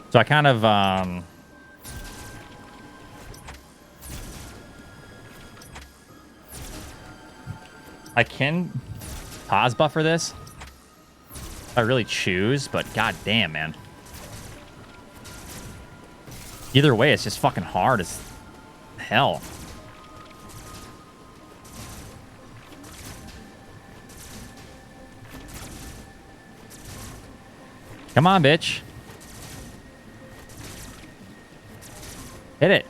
So I kind of I can pause buffer this if I really choose, but god damn, man. Either way, it's just fucking hard as hell. Come on, bitch. Hit it.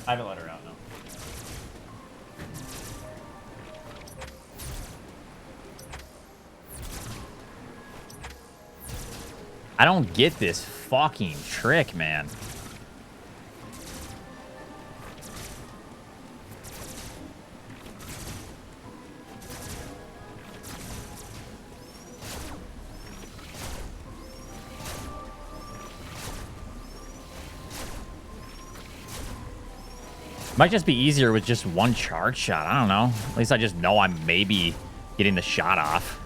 I haven't let her out, no. I don't get this fucking trick, man. Might just be easier with just one charge shot. I don't know. At least I just know I'm maybe getting the shot off.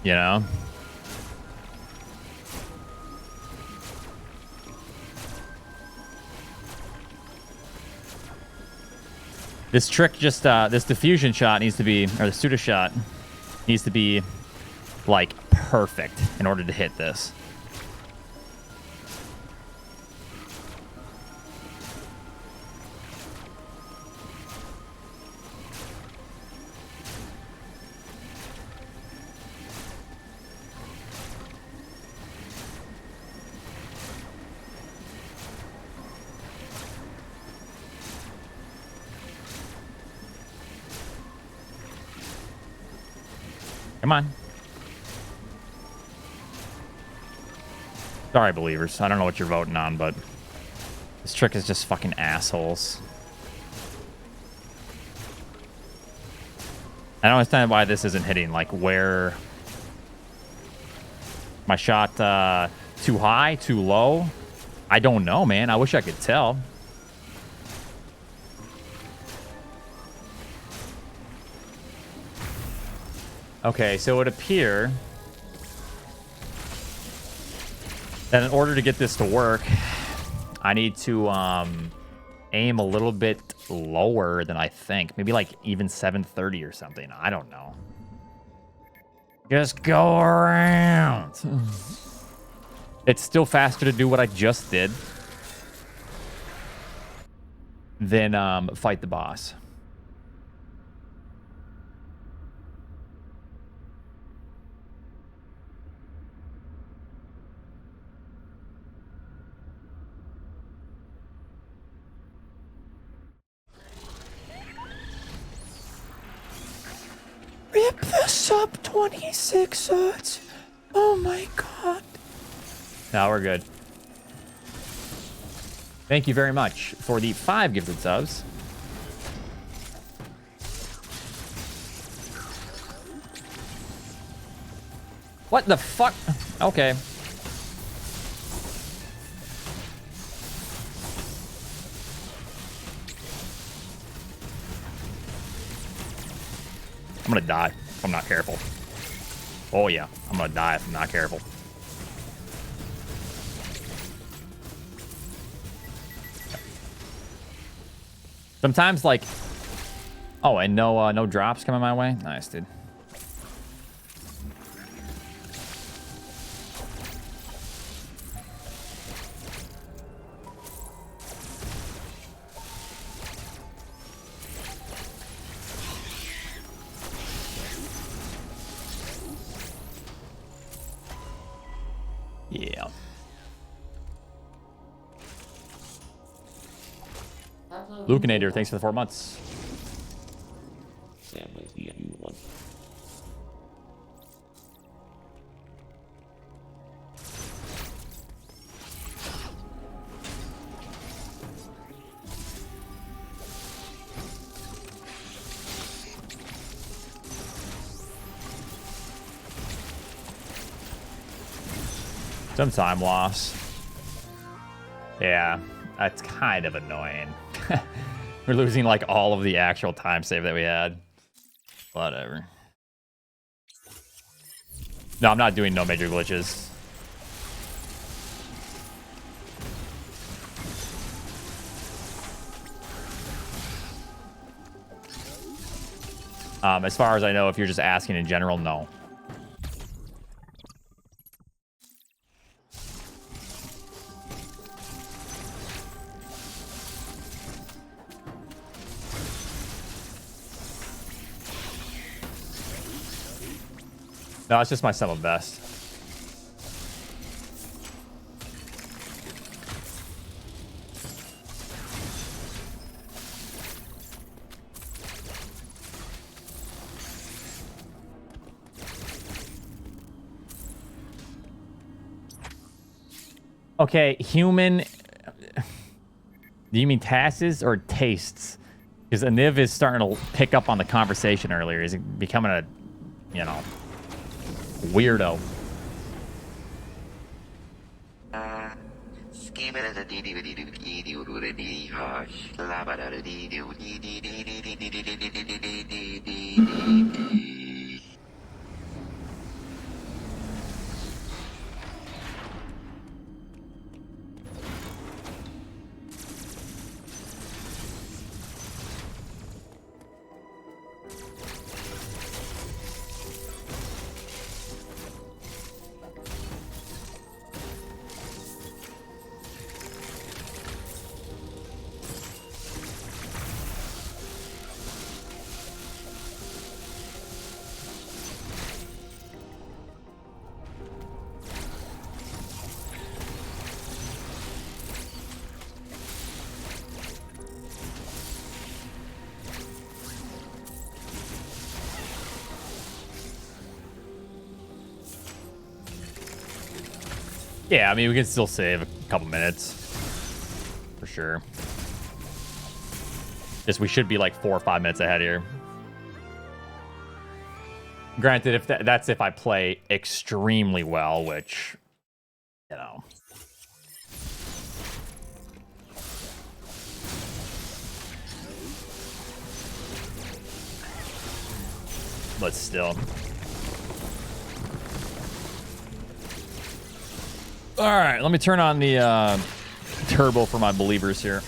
You know? This trick just, this diffusion shot needs to be, or the pseudo shot needs to be, like, perfect in order to hit this. Come on. Sorry, believers. I don't know what you're voting on, but this trick is just fucking assholes. I don't understand why this isn't hitting. Like, where... My shot too high, too low? I don't know, man. I wish I could tell. Okay, so it would appear that in order to get this to work, I need to aim a little bit lower than I think. Maybe like even 730 or something. I don't know. Just go around. It's still faster to do what I just did. then fight the boss. Rip this up, 26 odds. Oh my god. Now we're good. Thank you very much for the 5 gifted subs. What the fuck? Okay. I'm gonna die if I'm not careful. Oh yeah, I'm gonna die if I'm not careful. Sometimes, like, oh, and no drops coming my way. Nice, dude. Yeah. Lucanator, thanks for the 4 months. Sam was the new one. Some time loss. Yeah, that's kind of annoying. We're losing like all of the actual time save that we had. Whatever. No, I'm not doing no major glitches. As far as I know, if you're just asking in general, no. No, it's just my sum of best. Okay, human. Do you mean tastes or tastes? Because Aniv is starting to pick up on the conversation earlier. He's becoming a, you know, weirdo. Yeah, I mean, we can still save a couple minutes. For sure. Just we should be like 4 or 5 minutes ahead here. Granted, if that's if I play extremely well, which, you know. But still. All right, let me turn on the turbo for my believers here.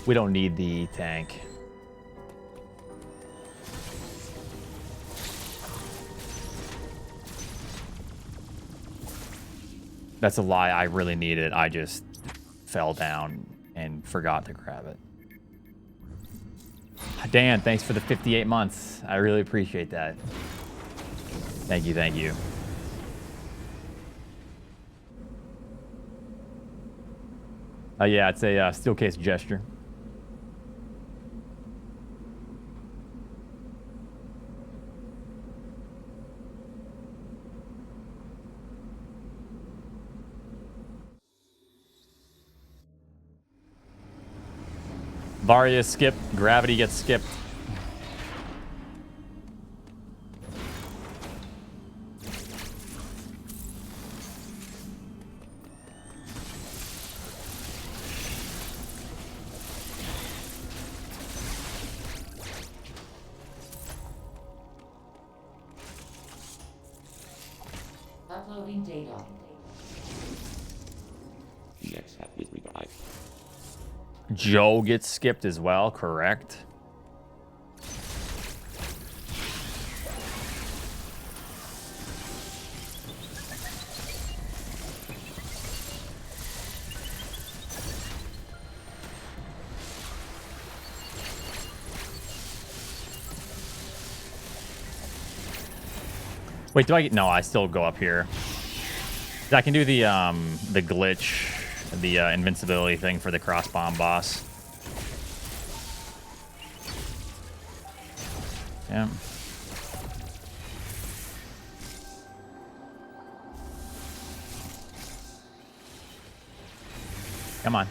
We don't need the tank. That's a lie. I really need it. I just fell down and forgot to grab it. Dan, thanks for the 58 months. I really appreciate that. Thank you, thank you. Yeah, it's a steel case gesture. Varia skip, gravity gets skipped. Uploading data. GX have his revive. Joe gets skipped as well, correct? Wait, do I get... No, I still go up here. I can do the glitch, the invincibility thing for the cross bomb boss. Yeah. Come on.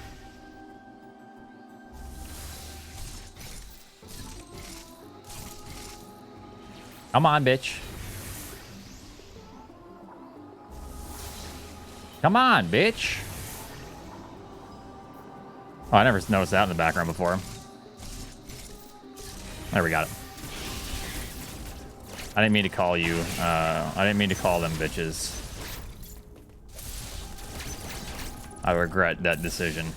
Come on, bitch. Come on, bitch. Oh, I never noticed that in the background before. There, we got it. I didn't mean to call you. I didn't mean to call them bitches. I regret that decision.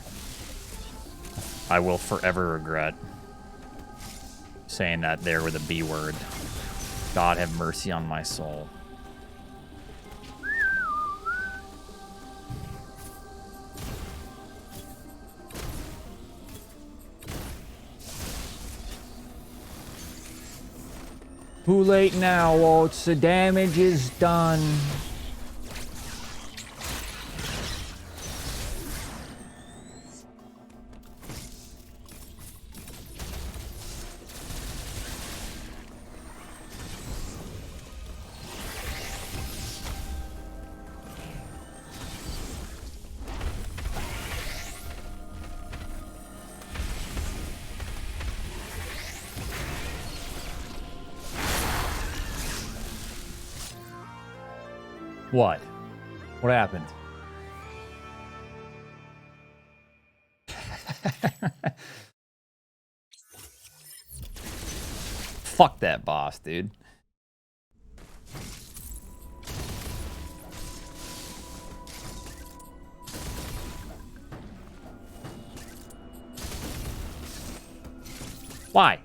I will forever regret saying that there with a B word. God have mercy on my soul. Too late now, Oats. The damage is done. What? What happened? Fuck that boss, dude. Why?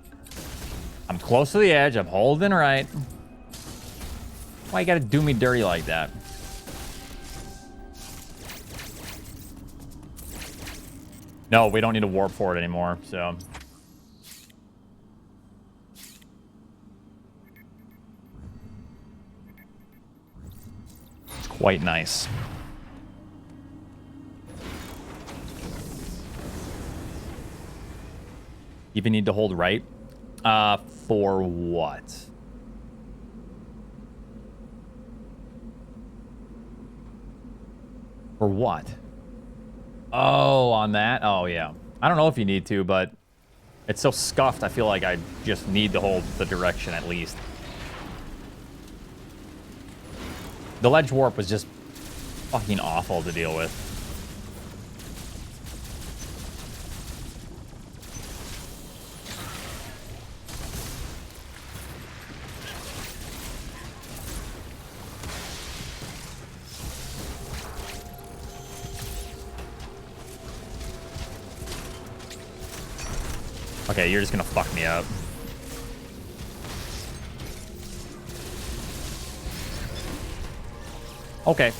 I'm close to the edge. I'm holding right. Why you gotta do me dirty like that? No, we don't need to warp for it anymore, so. It's quite nice. Even need to hold right? For what? For what? Oh, on that? Oh, yeah. I don't know if you need to, but it's so scuffed, I feel like I just need to hold the direction at least. The ledge warp was just fucking awful to deal with. Okay, you're just gonna fuck me up. Okay.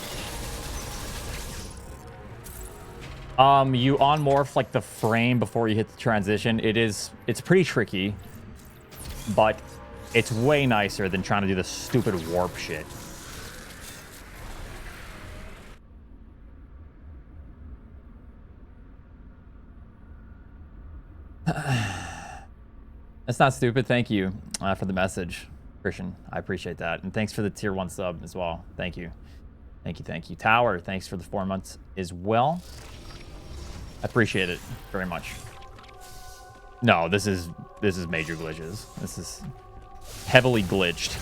You on-morph like the frame before you hit the transition. It's pretty tricky, but it's way nicer than trying to do the stupid warp shit. That's not stupid. Thank you for the message, Christian. I appreciate that. And thanks for the tier 1 sub as well. Thank you. Thank you, thank you. Tower, thanks for the 4 months as well. I appreciate it very much. No, this is major glitches. This is heavily glitched.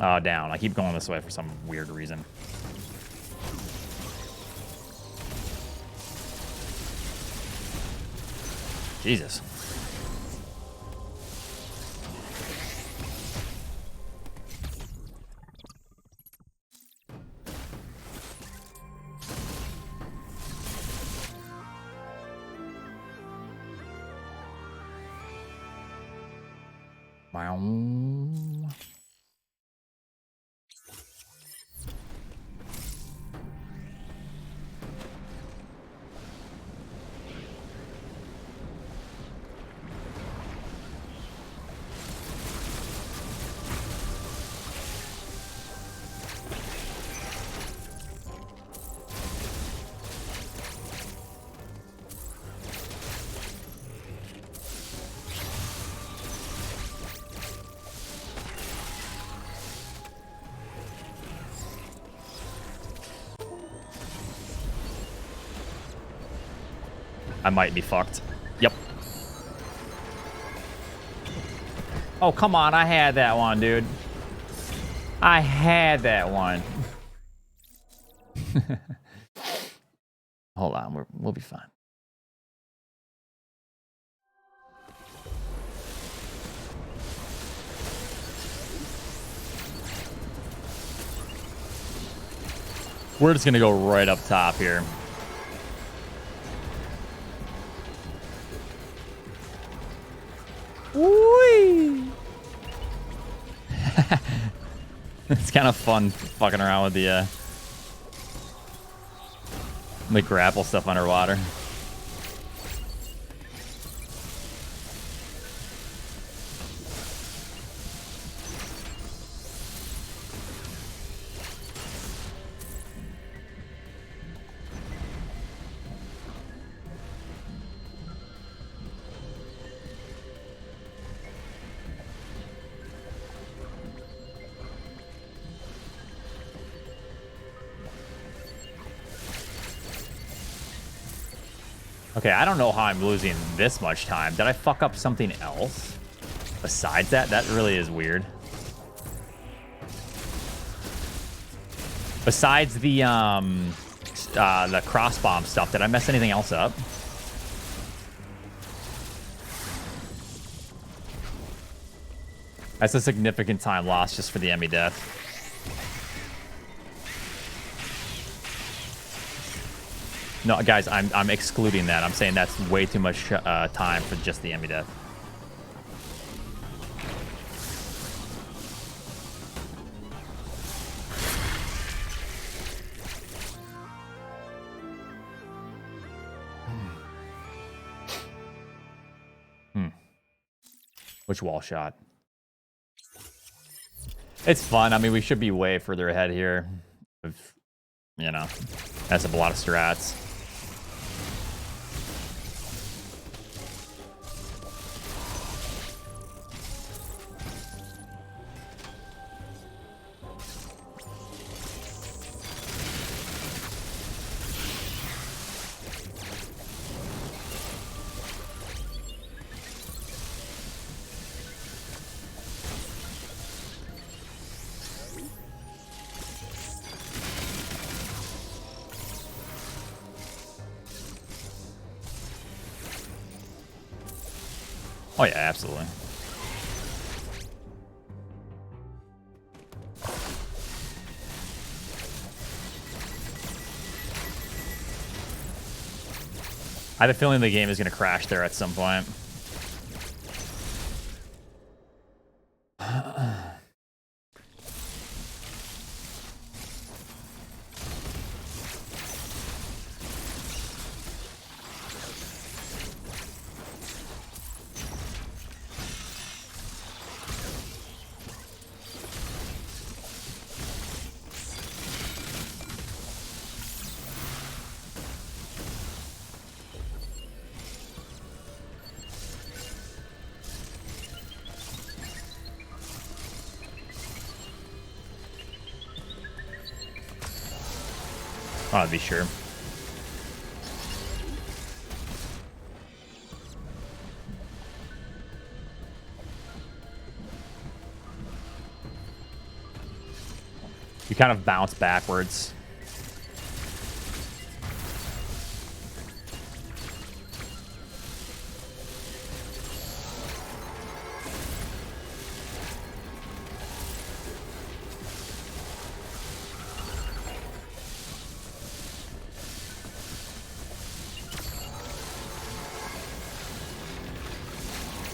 Oh, down. I keep going this way for some weird reason. Jesus. Wow. I might be fucked. Yep. Oh, come on. I had that one, dude. I had that one. Hold on. We'll be fine. We're just going to go right up top here. Whee! It's kind of fun fucking around with the grapple stuff underwater. Okay, I don't know how I'm losing this much time. Did I fuck up something else besides that? That really is weird. Besides the cross bomb stuff, did I mess anything else up? That's a significant time lost just for the Emmy death. No, guys, I'm excluding that. I'm saying that's way too much time for just the Emmy death. Which wall shot? It's fun. I mean, we should be way further ahead here. If, you know, that's a lot of strats. Oh yeah, absolutely. I have a feeling the game is going to crash there at some point. I'll be sure. You kind of bounce backwards.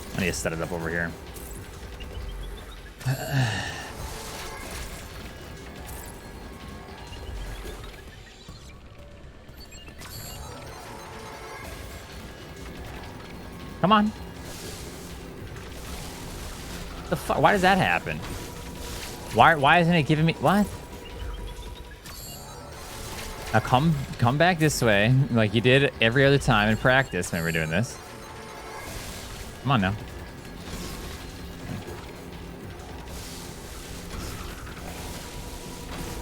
I need to set it up over here. Come on. The fuck? Why does that happen? Why isn't it giving me what? Now come back this way like you did every other time in practice when we were doing this. Come on now.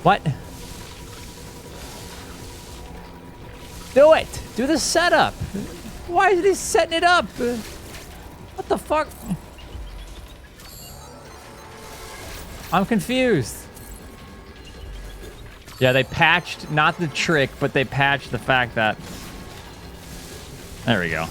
What? Do it! Do the setup! Why is he setting it up? What the fuck? I'm confused. Yeah, they patched not the trick, but they patched the fact that... There we go.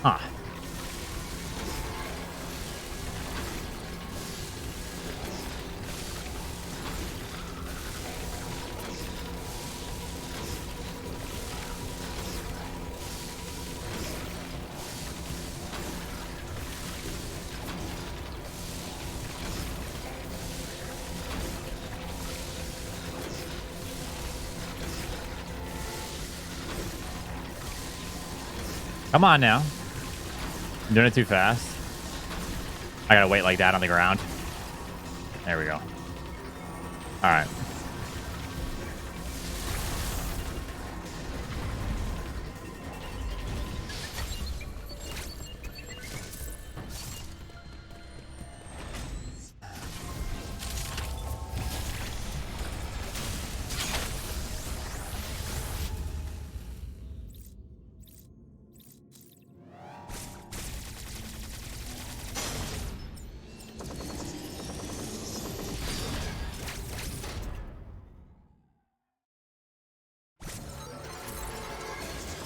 Huh. Come on now. I'm doing it too fast. I gotta wait like that on the ground. There we go. All right.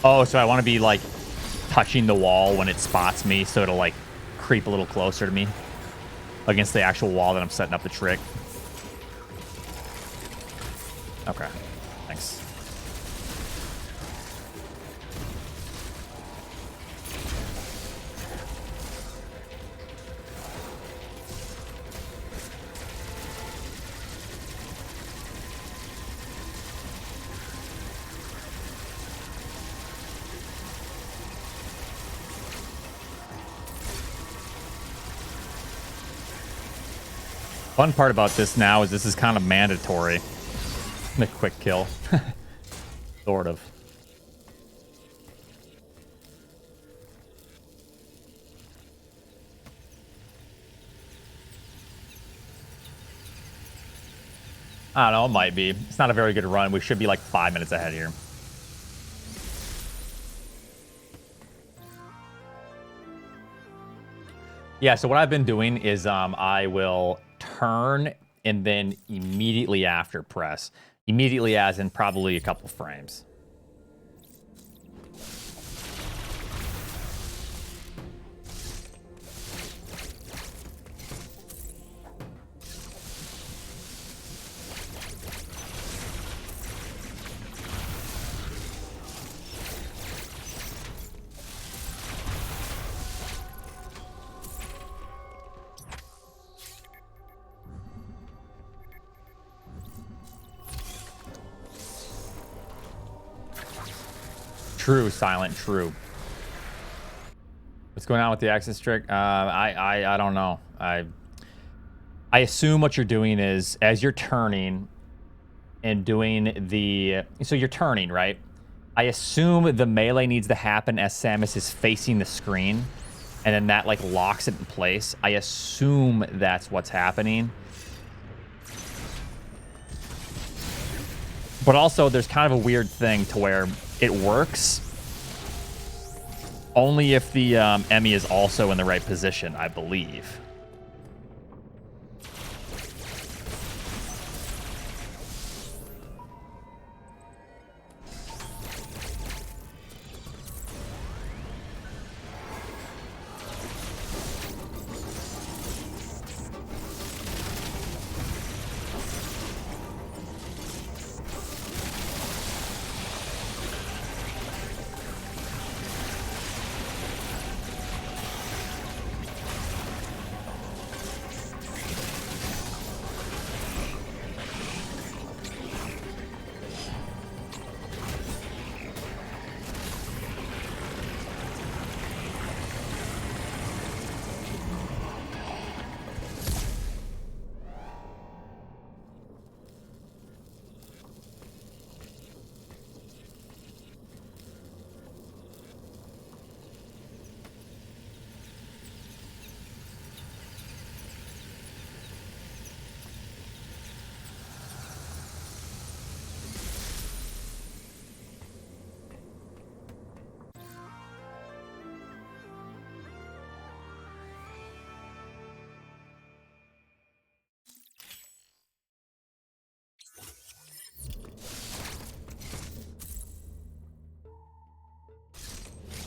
Oh, so I want to be like touching the wall when it spots me, so it'll like creep a little closer to me against the actual wall that I'm setting up the trick. Okay, thanks. Fun part about this now is this is kind of mandatory. The quick kill. Sort of. I don't know, it might be. It's not a very good run. We should be like 5 minutes ahead here. Yeah, so what I've been doing is I will turn and then immediately after press. Immediately as in probably a couple frames. True, Silent, true. What's going on with the access trick? I don't know. I assume what you're doing is as you're turning and doing the... So you're turning, right? I assume the melee needs to happen as Samus is facing the screen, and then that like locks it in place. I assume that's what's happening. But also, there's kind of a weird thing to where it works only if the Emmy is also in the right position, I believe.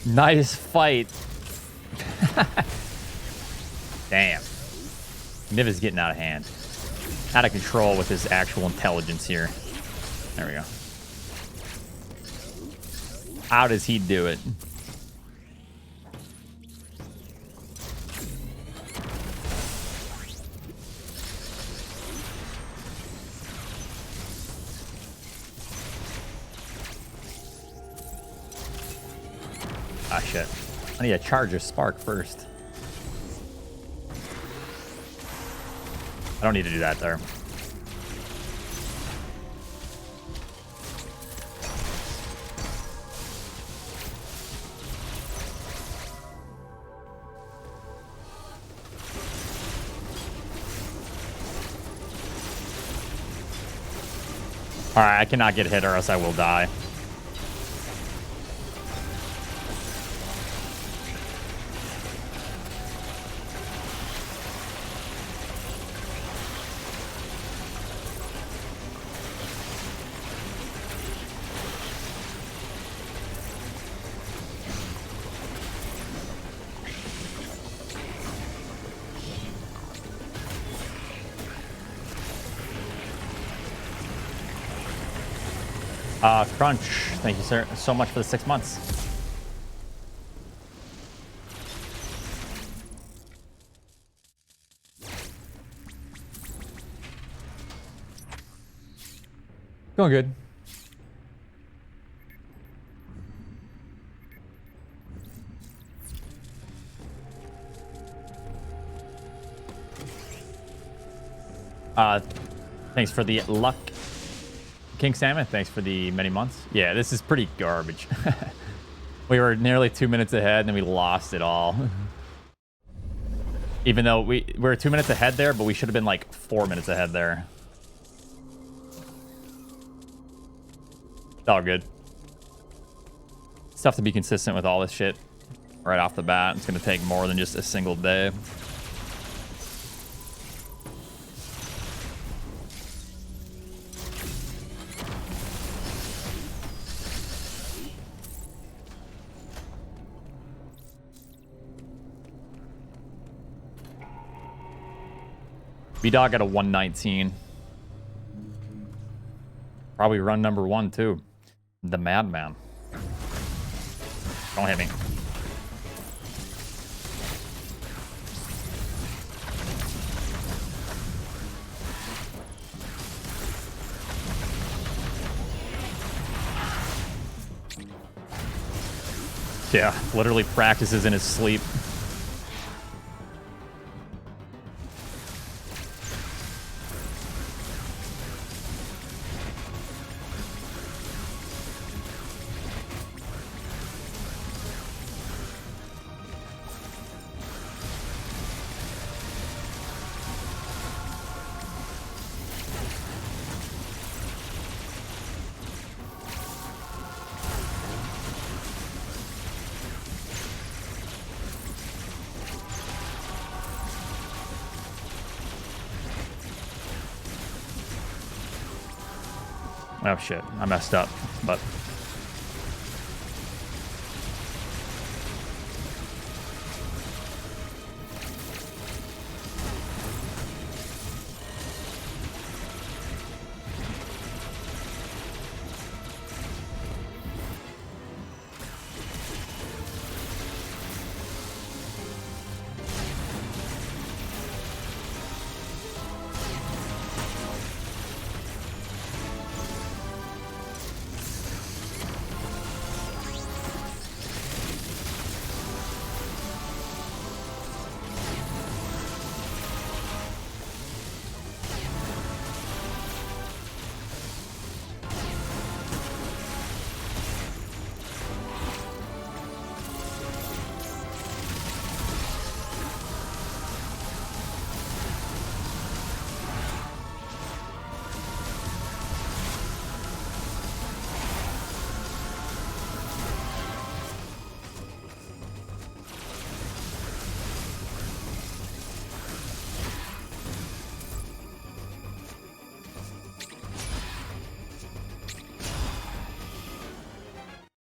Nice fight. Damn. Niv is getting out of hand. Out of control with his actual intelligence here. There we go. How does he do it? Ah, shit. I need to charge a spark first. I don't need to do that there. Alright, I cannot get hit or else I will die. Crunch, thank you, sir, so much for the 6 months. Going good. Thanks for the luck. King Salmon, thanks for the many months. Yeah, this is pretty garbage. We were nearly 2 minutes ahead, and then we lost it all. Even though we were 2 minutes ahead there, but we should have been like 4 minutes ahead there. It's all good. It's tough to be consistent with all this shit right off the bat. It's going to take more than just a single day. B-Dog at a 119. Probably run number 1 too. The Madman. Don't hit me. Yeah, literally practices in his sleep. Oh shit, I messed up, but...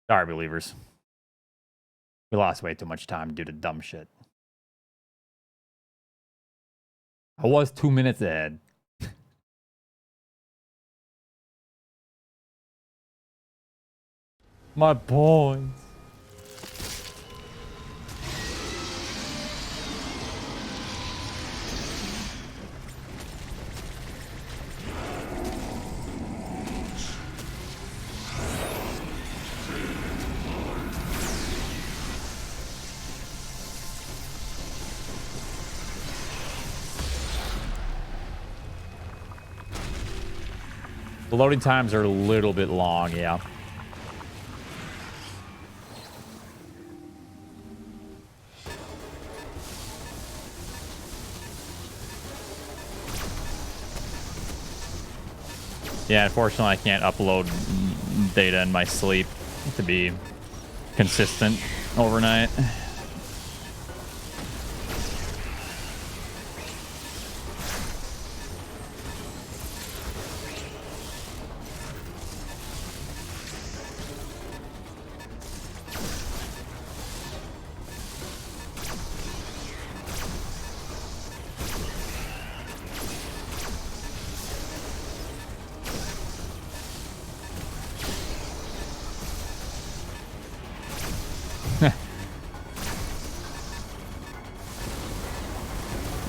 Sorry, believers. We lost way too much time due to dumb shit. I was 2 minutes ahead. My points. The loading times are a little bit long, yeah. Yeah, unfortunately I can't upload data in my sleep to be consistent overnight.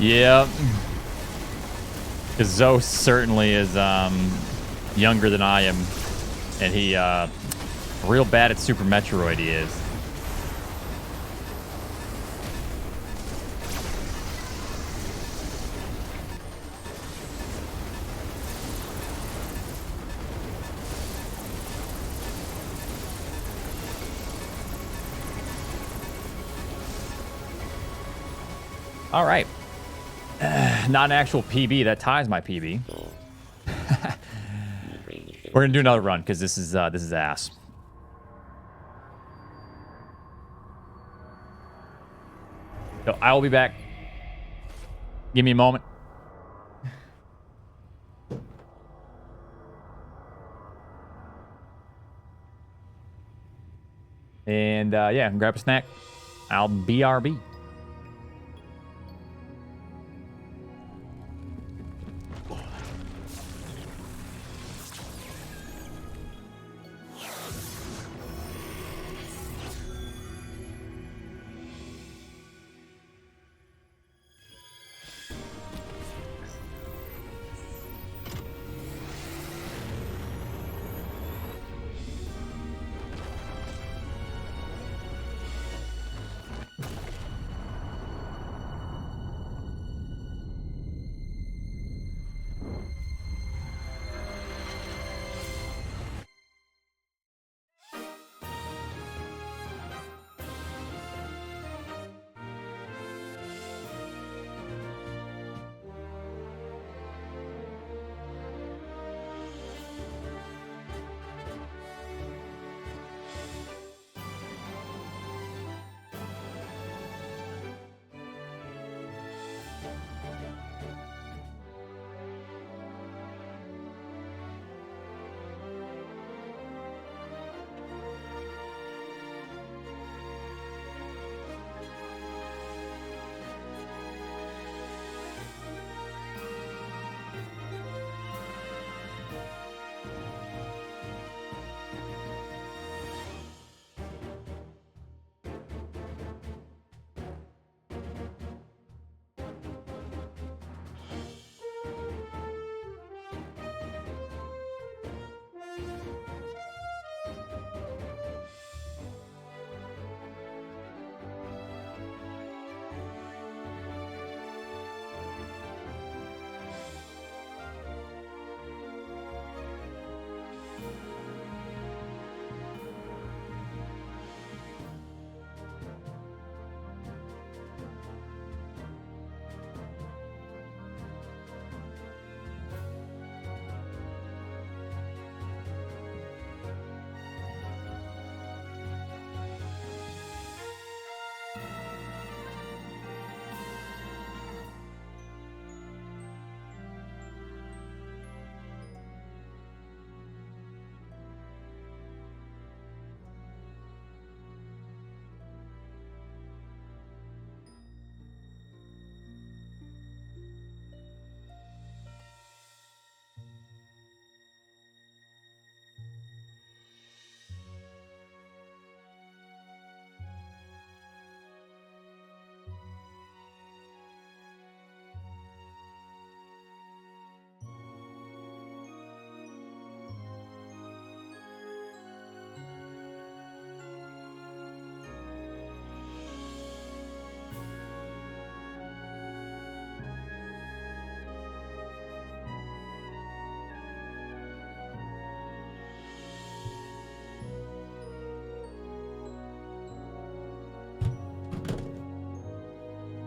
Yeah. Zos certainly is younger than I am, and he real bad at Super Metroid he is. All right. Not an actual PB. That ties my PB. We're gonna do another run because this is ass. So I will be back. Give me a moment. And yeah, grab a snack. I'll BRB.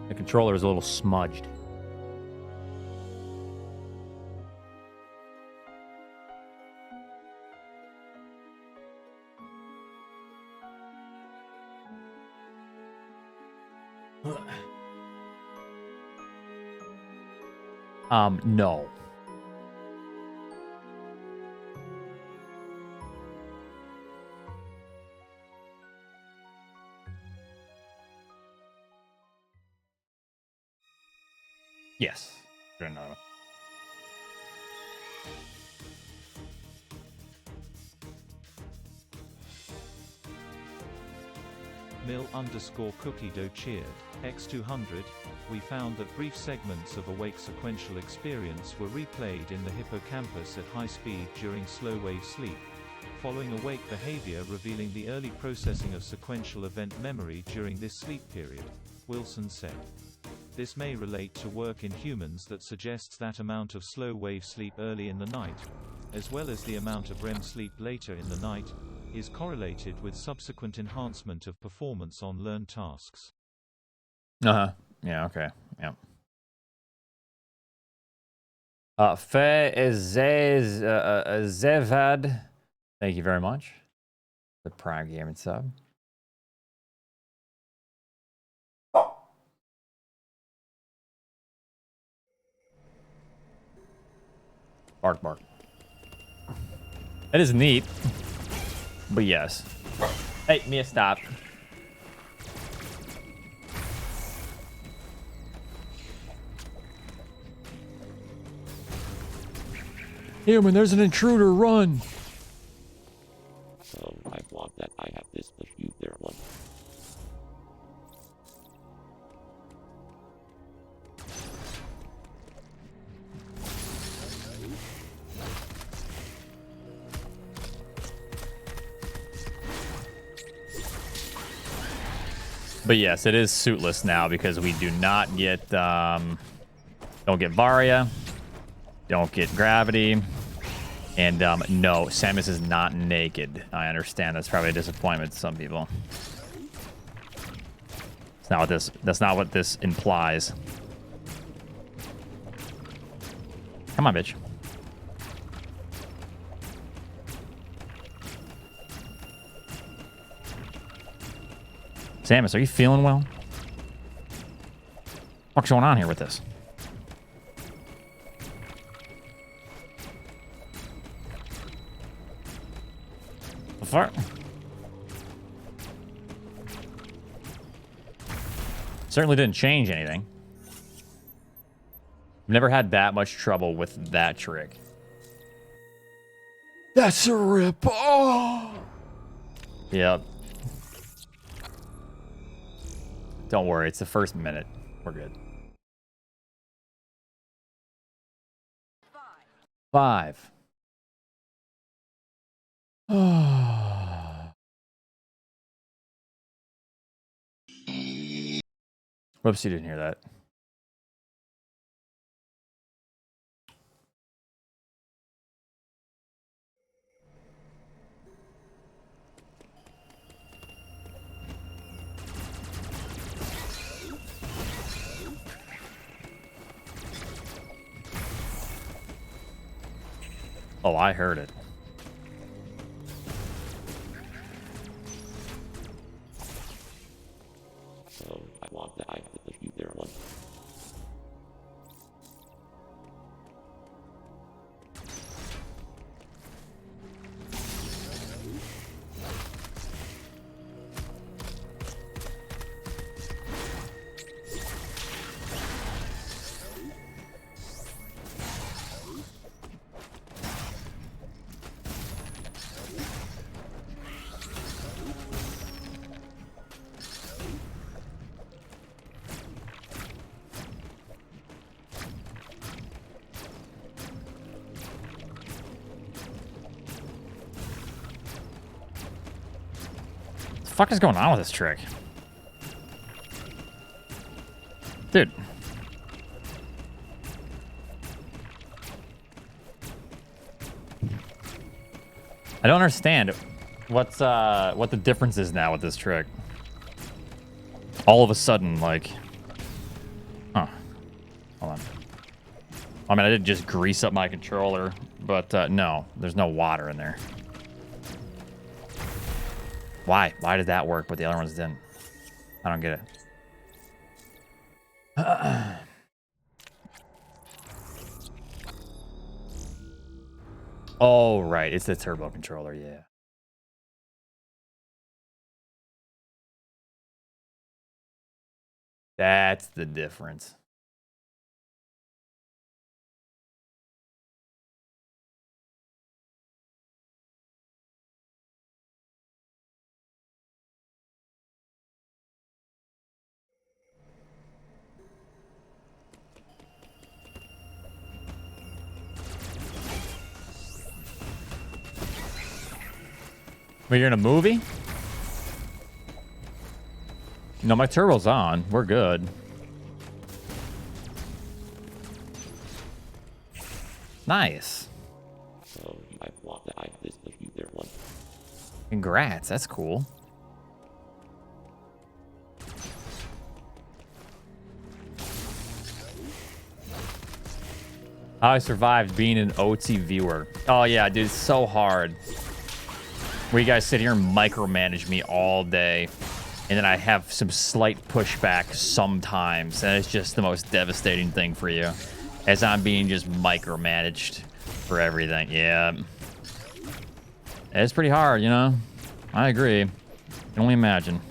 The controller is a little smudged. No. Yes. Another one. Mill_cookie dough cheered. X200, we found that brief segments of awake sequential experience were replayed in the hippocampus at high speed during slow wave sleep, following awake behavior revealing the early processing of sequential event memory during this sleep period, Wilson said. This may relate to work in humans that suggests that amount of slow wave sleep early in the night, as well as the amount of REM sleep later in the night, is correlated with subsequent enhancement of performance on learned tasks. Uh-huh. Yeah, okay. Yeah. Zevad. Thank you very much. The Prime Gaming sub. Bark, bark. That is neat. But yes. Hey, Mia, stop. Human, there's an intruder, run! So I want that I have this, but you there one. But yes, it is suitless now because we do not get, don't get Varia, don't get gravity, and no, Samus is not naked. I understand that's probably a disappointment to some people. It's not what this, that's not what this implies. Come on, bitch. Samus, are you feeling well? What's going on here with this? The fuck? Certainly didn't change anything. I've never had that much trouble with that trick. That's a rip. Oh. Yep. Don't worry, it's the first minute. We're good. 5. Whoops, you didn't hear that. Oh, I heard it. So I want that I have this, but you there one. What the fuck is going on with this trick? Dude. I don't understand what the difference is now with this trick. All of a sudden, like... Huh. Hold on. I mean, I did just grease up my controller, but no, there's no water in there. Why? Why did that work, but the other ones didn't? I don't get it. Oh, right. It's the turbo controller, yeah. That's the difference. But you're in a movie? No, my turbo's on. We're good. Nice. So I want that I have this, but you there one. Congrats. That's cool. How I survived being an OT viewer. Oh yeah, dude, it's so hard. Where you guys sit here and micromanage me all day. And then I have some slight pushback sometimes. And it's just the most devastating thing for you. As I'm being just micromanaged for everything. Yeah. It's pretty hard, you know? I agree. I can only imagine.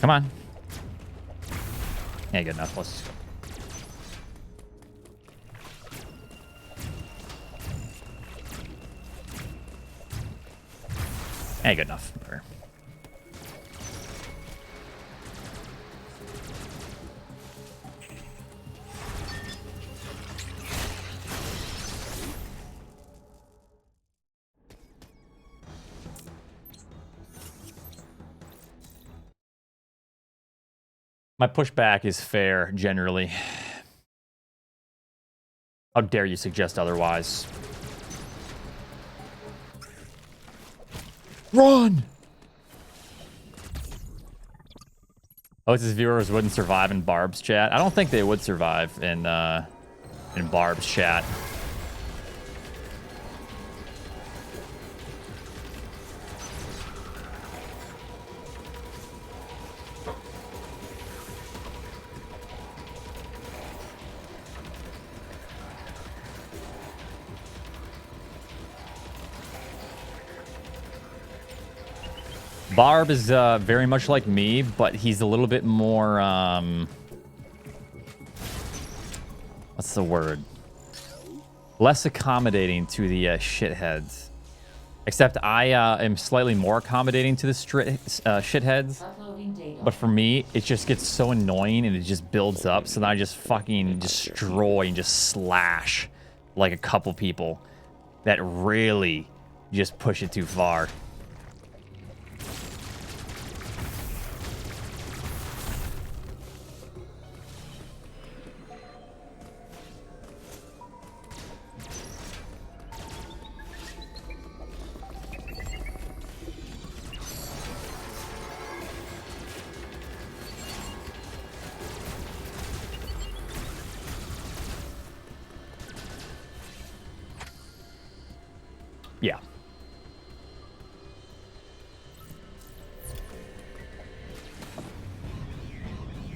Come on. Yeah, good enough. Let's go. Hey, good enough. Whatever. My pushback is fair, generally. How dare you suggest otherwise? Run! His viewers wouldn't survive in Barb's chat. I don't think they would survive in Barb's chat. Barb is very much like me, but he's a little bit more, what's the word? Less accommodating to the shitheads. Except I am slightly more accommodating to the shitheads. Uploading data. But for me, it just gets so annoying and it just builds up. So then I just fucking destroy and just slash like a couple people that really just push it too far. Yeah.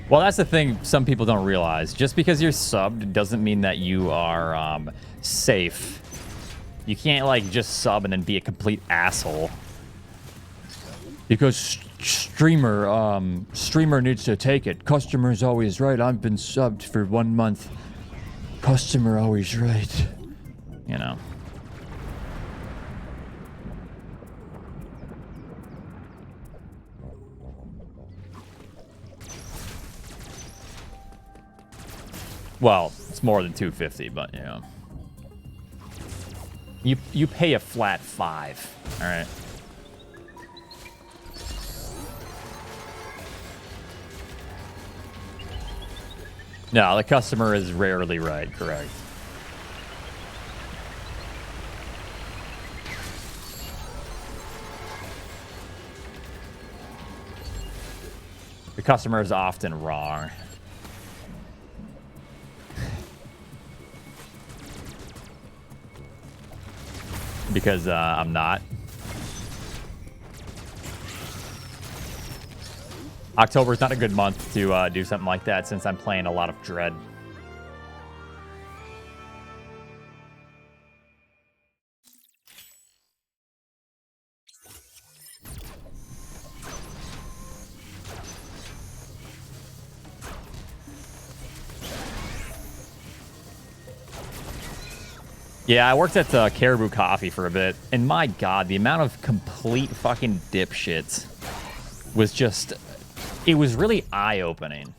Well, that's the thing some people don't realize. Just because you're subbed doesn't mean that you are safe. You can't, like, just sub and then be a complete asshole. Because streamer needs to take it. Customer's always right. I've been subbed for 1 month. Customer always right. You know. Well, it's more than 250, but you know. You pay a flat 5, all right? No, the customer is rarely right, correct. The customer is often wrong. Because I'm not. October's not a good month to do something like that since I'm playing a lot of Dread. Yeah, I worked at Caribou Coffee for a bit, and my god, the amount of complete fucking dipshits was just... It was really eye-opening.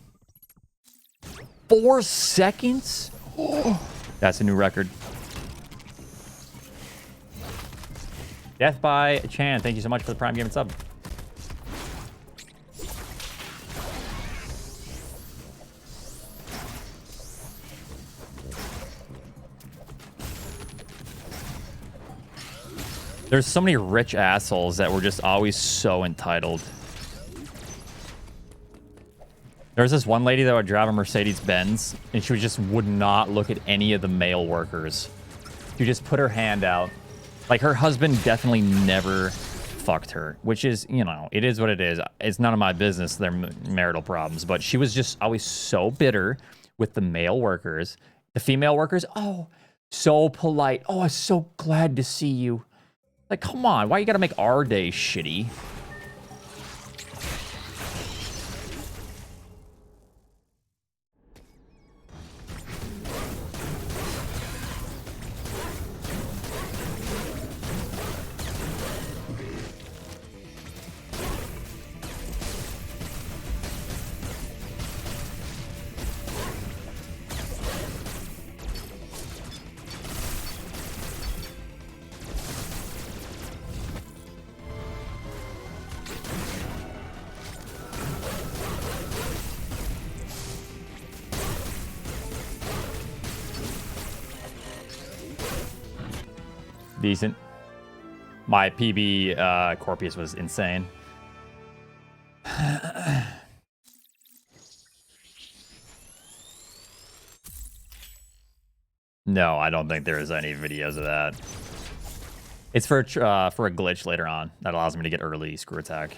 4 seconds? Oh, that's a new record. Death by Chan, thank you so much for the Prime Game and sub. There's so many rich assholes that were just always so entitled. There was this one lady that would drive a Mercedes Benz, and she just would not look at any of the male workers. She just put her hand out. Like, her husband definitely never fucked her, which is, you know, it is what it is. It's none of my business, their marital problems. But she was just always so bitter with the male workers. The female workers, oh, so polite. Oh, I'm so glad to see you. Like, come on, why you gotta make our day shitty? Decent. My PB Corpius was insane. No, I don't think there's any videos of that. It's for a glitch later on that allows me to get early screw attack.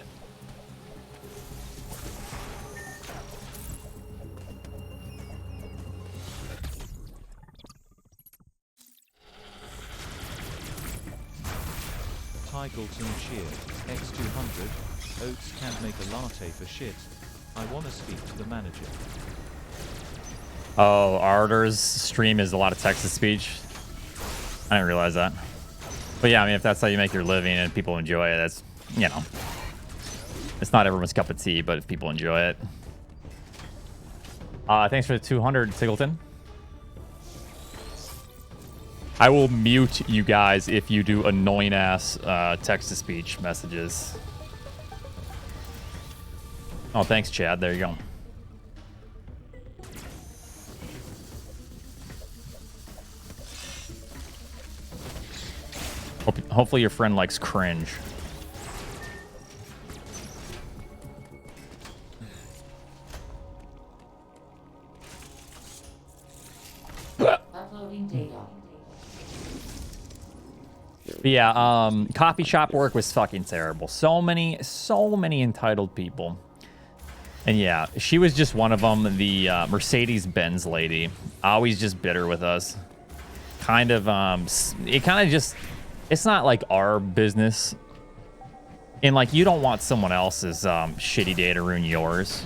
Tigleton cheered. X200. Oats can't make a latte for shit. I wanna speak to the manager. Oh, Arter's stream is a lot of text-to-speech. I didn't realize that. But yeah, I mean, if that's how you make your living and people enjoy it, that's, you know. It's not everyone's cup of tea, but if people enjoy it. Thanks for the 200, Singleton. I will mute you guys if you do annoying-ass text-to-speech messages. Oh, thanks, Chad. There you go. Hopefully your friend likes cringe. Uploading data. But yeah, coffee shop work was fucking terrible. So many entitled people. And yeah, she was just one of them. The Mercedes-Benz lady, always just bitter with us. Kind of, it kind of just, it's not like our business. And like, you don't want someone else's shitty day to ruin yours,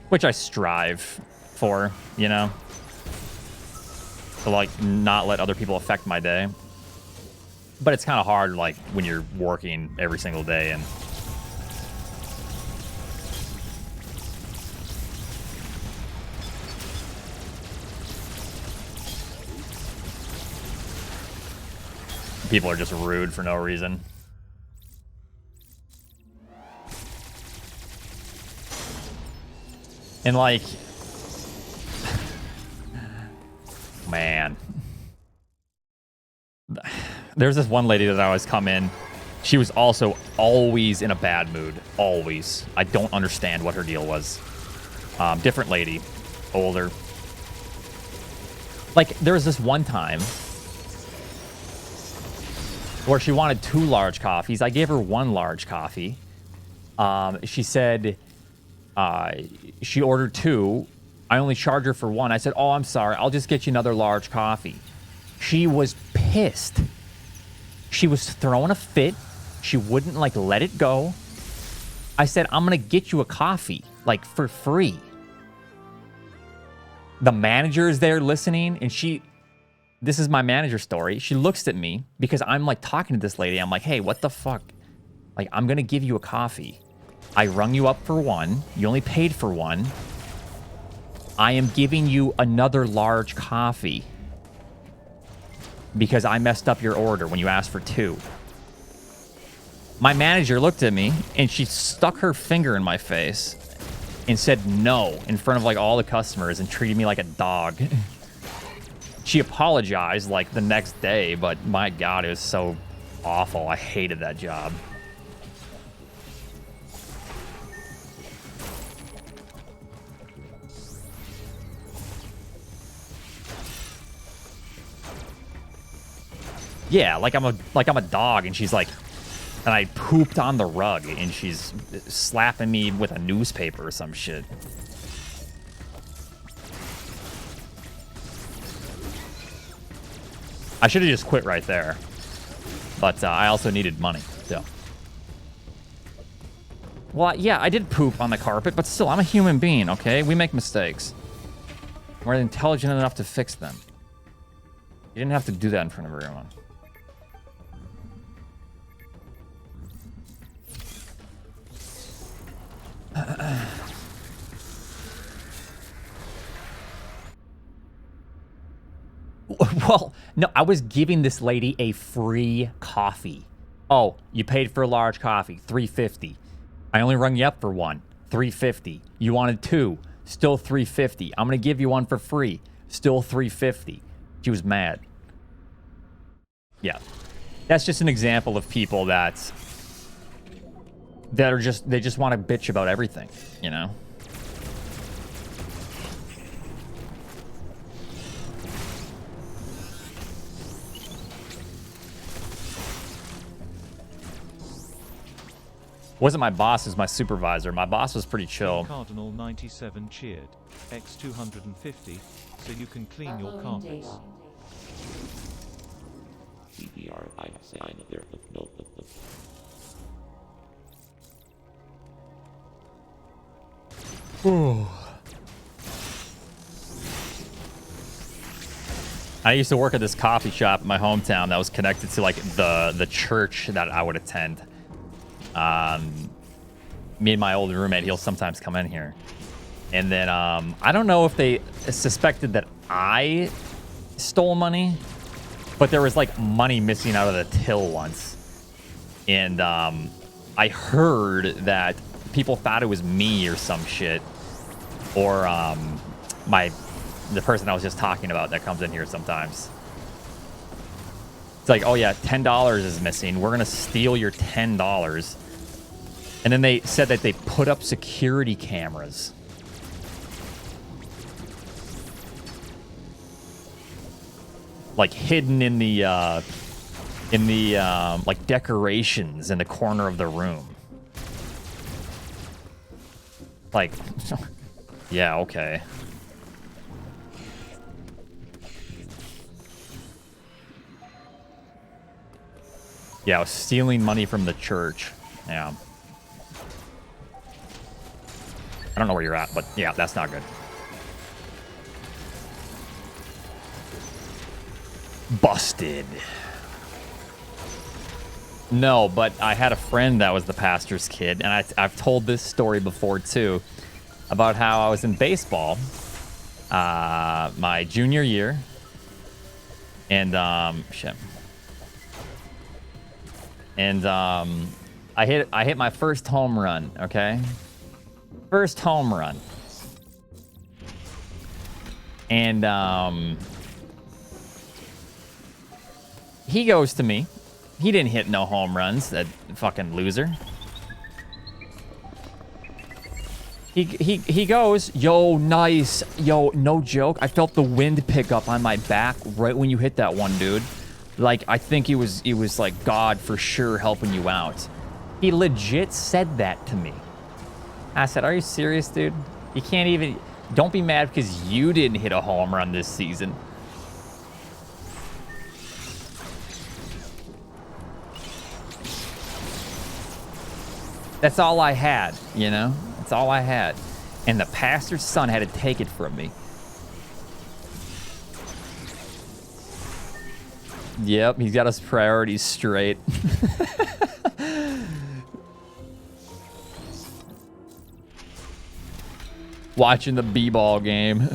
which I strive for, you know, to like not let other people affect my day. But it's kind of hard, like, when you're working every single day and people are just rude for no reason. And like, man, there's this one lady that I always come in. She was also always in a bad mood. Always. I don't understand what her deal was. Different lady. Older. Like, there was this one time where she wanted 2 large coffees. I gave her 1 large coffee. She said she ordered 2. I only charged her for 1. I said, oh, I'm sorry. I'll just get you another large coffee. She was pissed. She was throwing a fit. She wouldn't, like, let it go. I said, I'm going to get you a coffee, like, for free. The manager is there listening, and this is my manager story. She looks at me because I'm, like, talking to this lady. I'm like, hey, what the fuck? Like, I'm going to give you a coffee. I rung you up for 1. You only paid for 1. I am giving you another large coffee because I messed up your order when you asked for 2. My manager looked at me and she stuck her finger in my face and said no in front of like all the customers and treated me like a dog. She apologized like the next day, but my God, it was so awful. I hated that job. Yeah, like I'm a dog, and she's like, and I pooped on the rug, and she's slapping me with a newspaper or some shit. I should have just quit right there, but I also needed money, so. Well, yeah, I did poop on the carpet, but still, I'm a human being, okay? We make mistakes. We're intelligent enough to fix them. You didn't have to do that in front of everyone. Well, no, I was giving this lady a free coffee. Oh, you paid for a large coffee, $3.50. I only rung you up for one, $3.50. You wanted two, still $3.50. I'm gonna give you one for free, still $3.50. She was mad. Yeah, that's just an example of people that are just, they just want to bitch about everything, you know? Wasn't my boss, it was my supervisor. My boss was pretty chill. Cardinal 97 cheered. X 250, so you can clean your Uploading carpets. data. CBR, I sign there of no of the. I used to work at this coffee shop in my hometown that was connected to like the church that I would attend. Me and my old roommate, he'll sometimes come in here. And then I don't know if they suspected that I stole money, but there was like money missing out of the till once. And I heard that people thought it was me or some shit. Or the person I was just talking about that comes in here sometimes. It's like, oh yeah, $10 is missing. We're gonna steal your $10. And then they said that they put up security cameras. Like hidden in the like decorations in the corner of the room. Like, yeah, okay. Yeah, I was stealing money from the church. Yeah. I don't know where you're at, but yeah, that's not good. Busted. No, but I had a friend that was the pastor's kid, and I've told this story before too, about how I was in baseball my junior year, and shit. And I hit my first home run, okay? First home run. And he goes to me. He didn't hit no home runs, that fucking loser. He goes, yo, nice. Yo, no joke. I felt the wind pick up on my back right when you hit that one, dude. Like, I think it was like God for sure helping you out. He legit said that to me. I said, are you serious, dude? You can't even... Don't be mad because you didn't hit a home run this season. That's all I had, you know? That's all I had. And the pastor's son had to take it from me. Yep, he's got his priorities straight. Watching the b-ball game.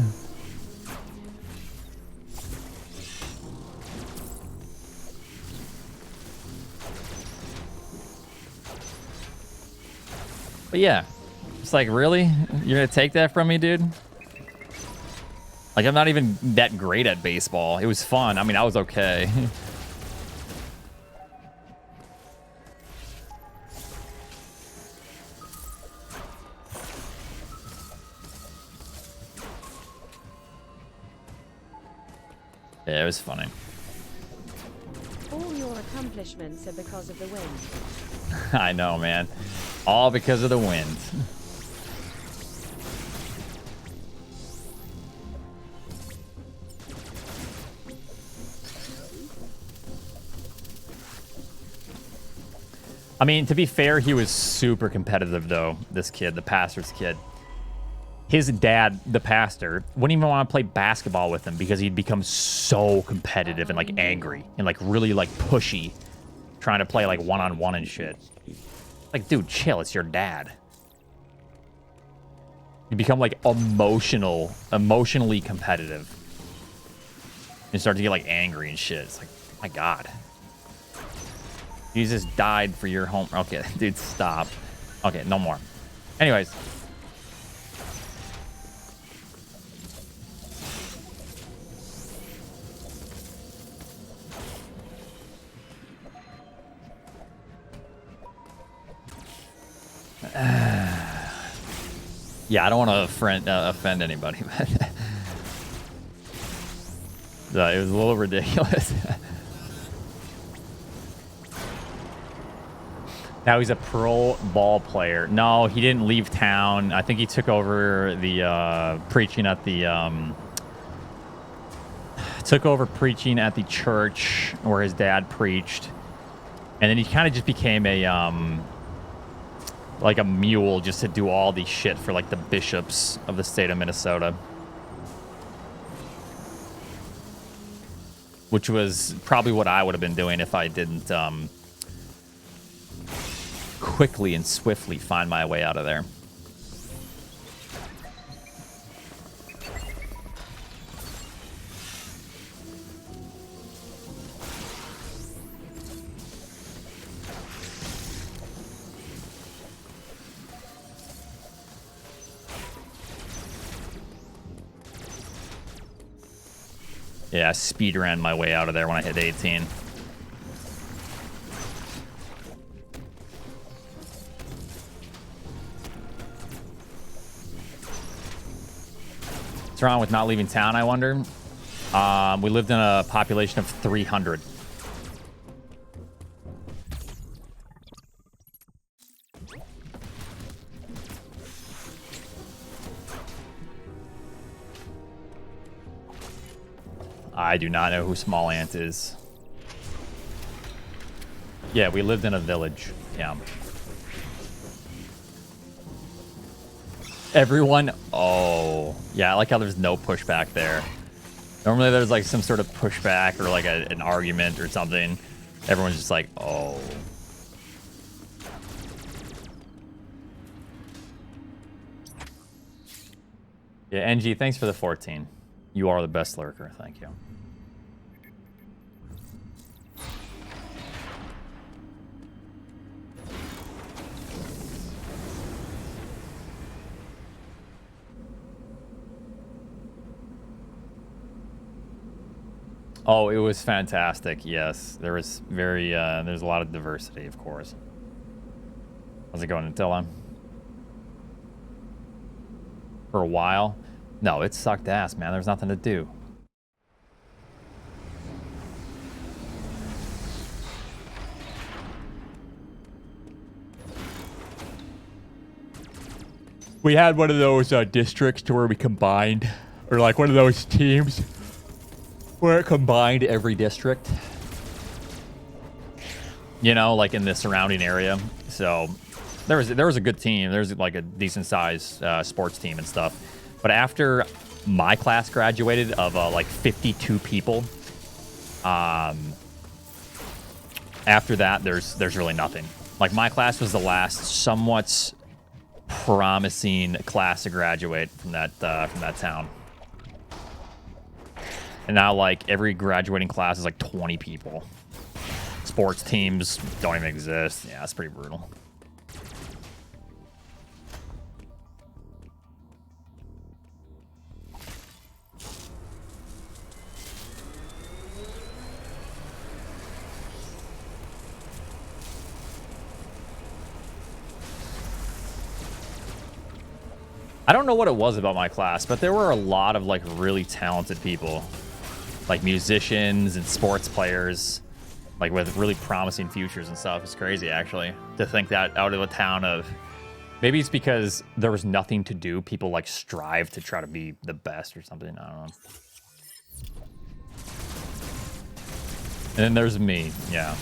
But yeah, it's like, really? You're gonna take that from me, dude? Like, I'm not even that great at baseball. It was fun. I mean, I was okay. Yeah, it was funny. All accomplishments are because of the wind. I know, man. All because of the wind. I mean, to be fair, he was super competitive, though, this kid, the pastor's kid. His dad, the pastor, wouldn't even want to play basketball with him because he'd become so competitive and, like, angry and, like, really, like, pushy, trying to play, like, one-on-one and shit. Like, dude, chill. It's your dad. You become, like, emotionally competitive. You start to get, like, angry and shit. It's like, oh my God. Jesus died for your home. Okay, dude, stop. Okay, no more. Anyways. Yeah, I don't want to offend anybody, but it was a little ridiculous. Now he's a pro ball player. No, he didn't leave town. I think he took over the preaching at the church where his dad preached, and then he kind of just became a like a mule just to do all the shit for like the bishops of the state of Minnesota, which was probably what I would have been doing if I didn't quickly and swiftly find my way out of there. Yeah, I speed ran my way out of there when I hit 18. What's wrong with not leaving town, I wonder? We lived in a population of 300. I do not know who Small Ant is. Yeah, we lived in a village. Yeah. Everyone... Oh. Yeah, I like how there's no pushback there. Normally there's like some sort of pushback or like an argument or something. Everyone's just like, oh. Yeah, NG, thanks for the 14. You are the best lurker. Thank you. Oh, it was fantastic. Yes, there was there's a lot of diversity, of course. How's it going, Attila? For a while? No, it sucked ass, man. There's nothing to do. We had one of those districts to where we combined, or like one of those teams where it combined every district. You know, like in the surrounding area. So there was a good team. There's like a decent sized sports team and stuff. But after my class graduated of like 52 people, after that there's really nothing. Like my class was the last somewhat promising class to graduate from that town. And now like every graduating class is like 20 people. Sports teams don't even exist. Yeah, it's pretty brutal. I don't know what it was about my class, but there were a lot of like really talented people, like musicians and sports players. like with really promising futures and stuff. It's crazy, actually, to think that out of a town of, maybe it's because there was nothing to do. People like strive to try to be the best or something. I don't know. And then there's me. Yeah.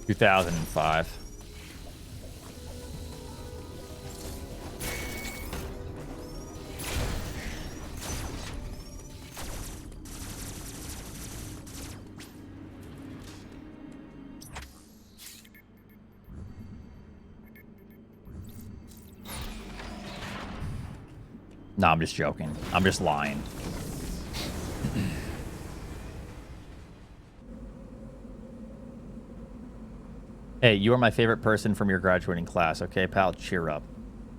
$2005. No, I'm just joking. I'm just lying. Hey, you are my favorite person from your graduating class. Okay, pal, cheer up.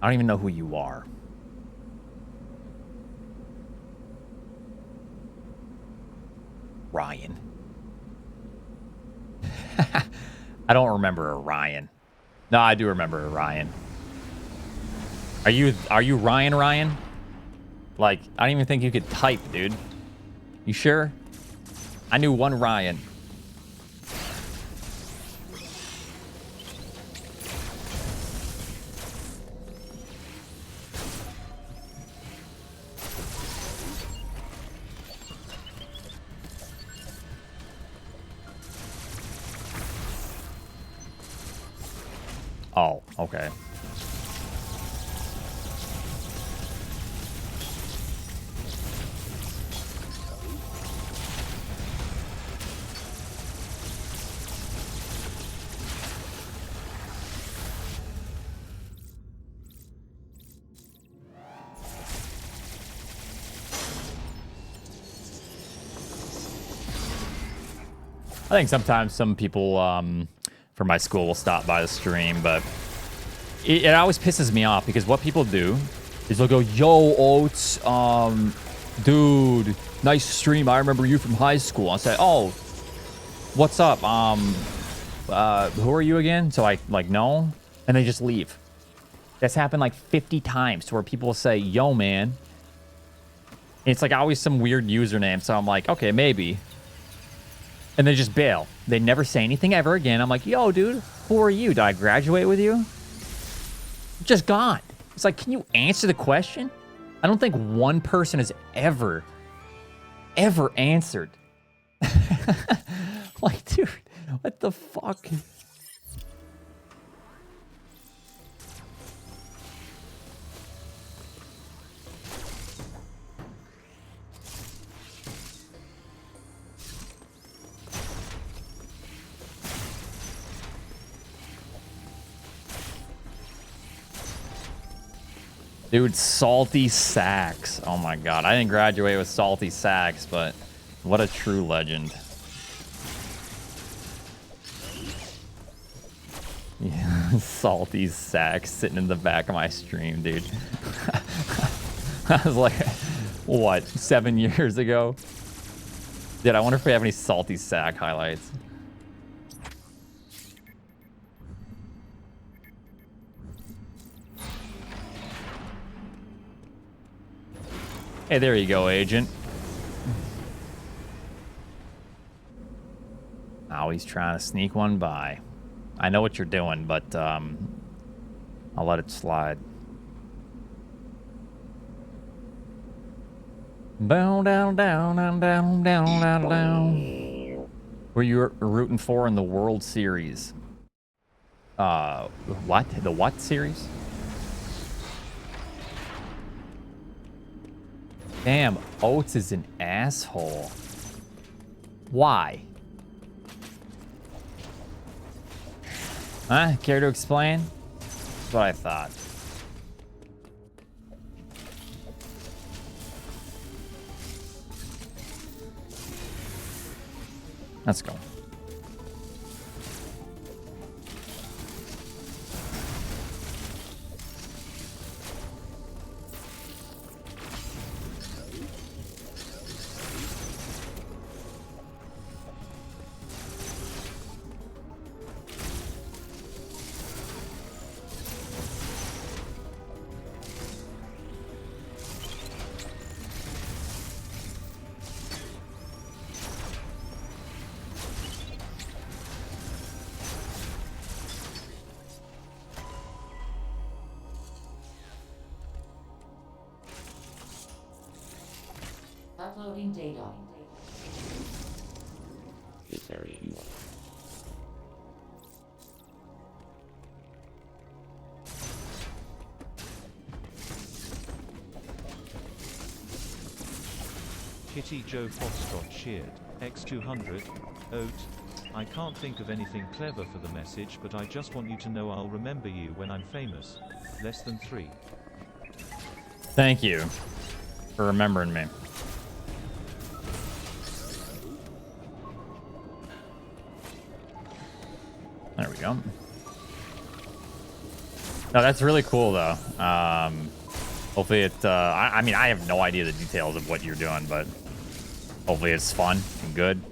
I don't even know who you are. Ryan. I don't remember a Ryan. No, I do remember a Ryan. Are you Ryan? Like, I don't even think you could type, dude. You sure? I knew one Ryan. Oh, okay. I think sometimes some people from my school will stop by the stream, but it always pisses me off because what people do is they'll go, "Yo, Oats, dude, nice stream. I remember you from high school." I'll say, "Oh, what's up? Who are you again?" So I like no, and they just leave. That's happened like 50 times to where people will say, "Yo, man." And it's like always some weird username, so I'm like, okay, maybe. And they just bail. They never say anything ever again. I'm like, "Yo, dude, who are you? Did I graduate with you?" Just gone. It's like, can you answer the question? I don't think one person has ever answered. Like, dude, what the fuck? Dude, salty sacks. Oh my god. I didn't graduate with salty sacks, but what a true legend. Yeah, salty sacks sitting in the back of my stream, dude. I was like, what, 7 years ago? Dude, I wonder if we have any salty sack highlights. Hey, there you go, agent. Oh, he's trying to sneak one by. I know what you're doing, but I'll let it slide. Down, down, down, down, down, down, down, down. Who are you rooting for in the World Series? What? The what series? Damn, Oats is an asshole. Why? Huh? Care to explain? That's what I thought. Let's go. Uploading data. This area you are. Kitty Joe Foxtrot cheered. X200. Oat. I can't think of anything clever for the message, but I just want you to know I'll remember you when I'm famous. Less than 3. Thank you for remembering me. There we go. No, that's really cool though. Hopefully it, I mean, I have no idea the details of what you're doing, but hopefully it's fun and good.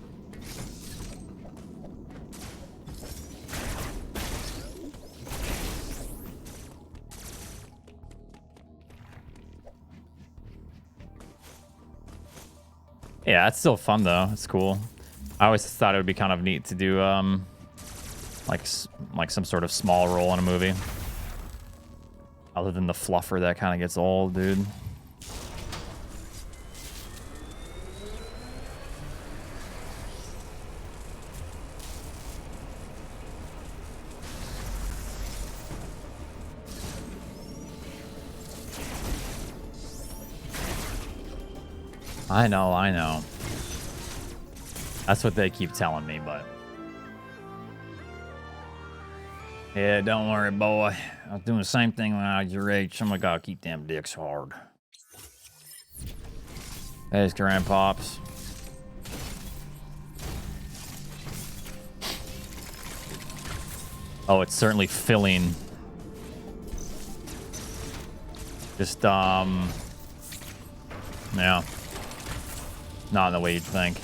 Yeah, it's still fun though. It's cool. I always thought it would be kind of neat to do like some sort of small role in a movie. Other than the fluffer that kind of gets old, dude. I know. That's what they keep telling me, but... Yeah, don't worry, boy. I was doing the same thing when I was your age. Someone gotta keep them dicks hard. There's Grandpops. Oh, it's certainly filling. Just, yeah. Not in the way you'd think.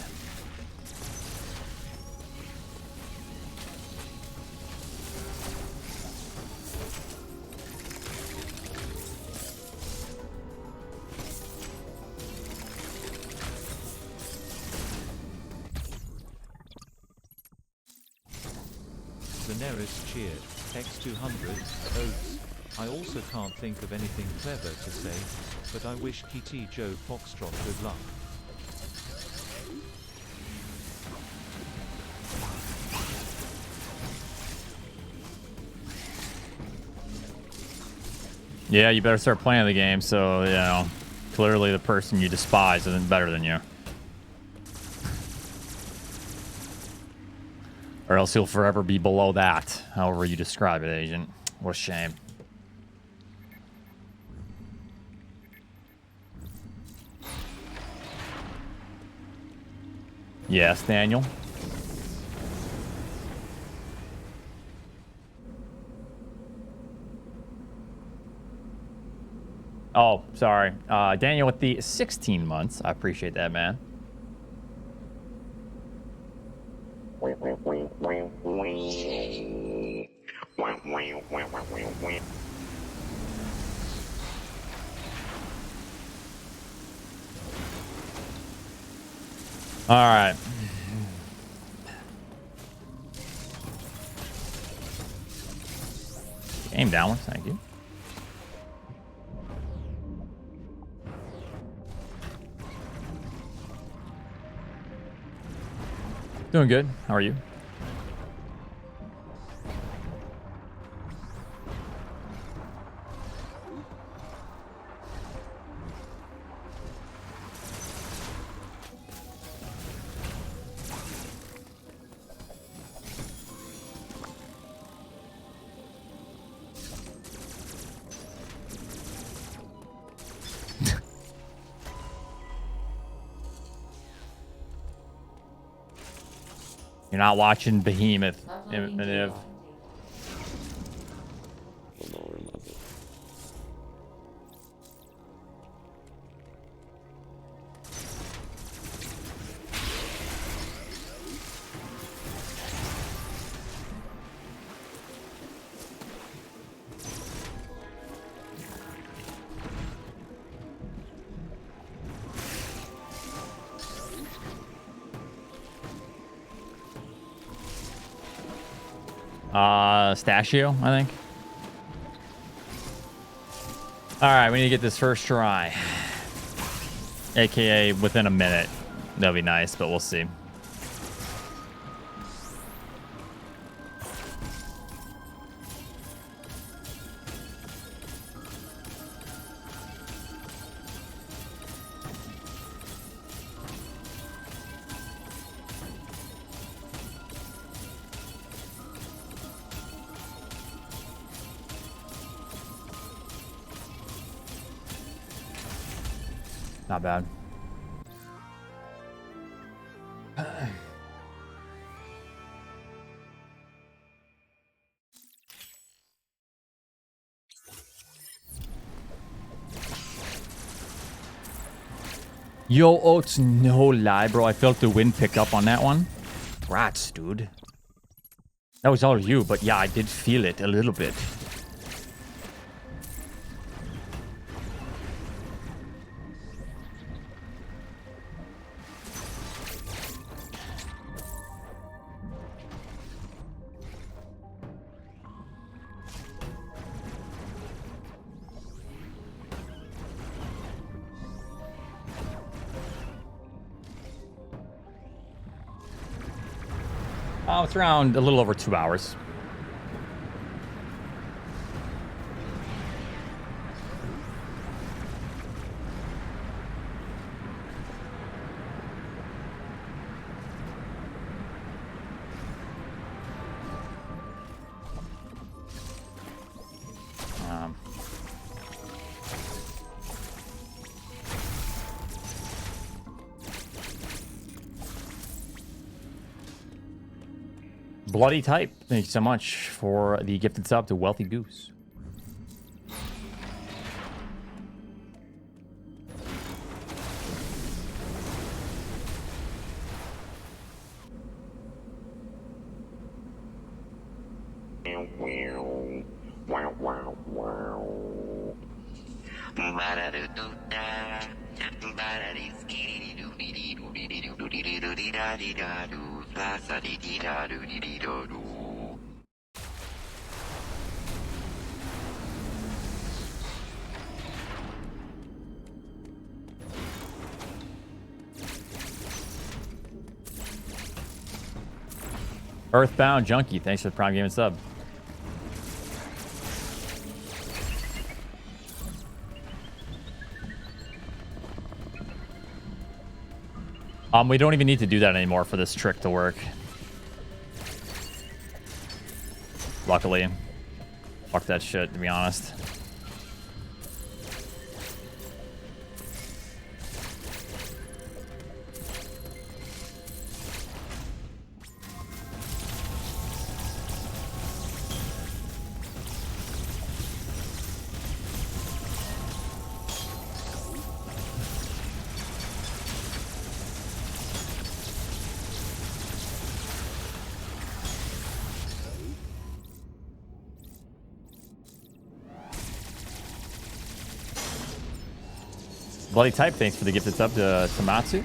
Daenerys cheered. X200. Oats. I also can't think of anything clever to say, but I wish Kitty Joe Foxtrot good luck. Yeah, you better start playing the game, so, you know, clearly the person you despise isn't better than you. Or else he'll forever be below that, however you describe it, Agent. What a shame. Yes, Daniel? Oh, sorry. Daniel with the 16 months. I appreciate that, man. All right. Aim downwards, thank you. Doing good. How are you? You're not watching Behemoth. If Stachio, I think. All right, we need to get this first try. AKA within a minute. That'd be nice, but we'll see. Not bad. Yo, Oats, no lie, bro. I felt the wind pick up on that one. Rats, dude. That was all you, but yeah, I did feel it a little bit. It's around a little over 2 hours. Bloody Type, thank you so much for the gifted sub to Wealthy Goose. Earthbound Junkie, thanks for the Prime Game sub. We don't even need to do that anymore for this trick to work. Luckily. Fuck that shit, to be honest. Bloody Type, thanks for the gifted sub to Tamatsu.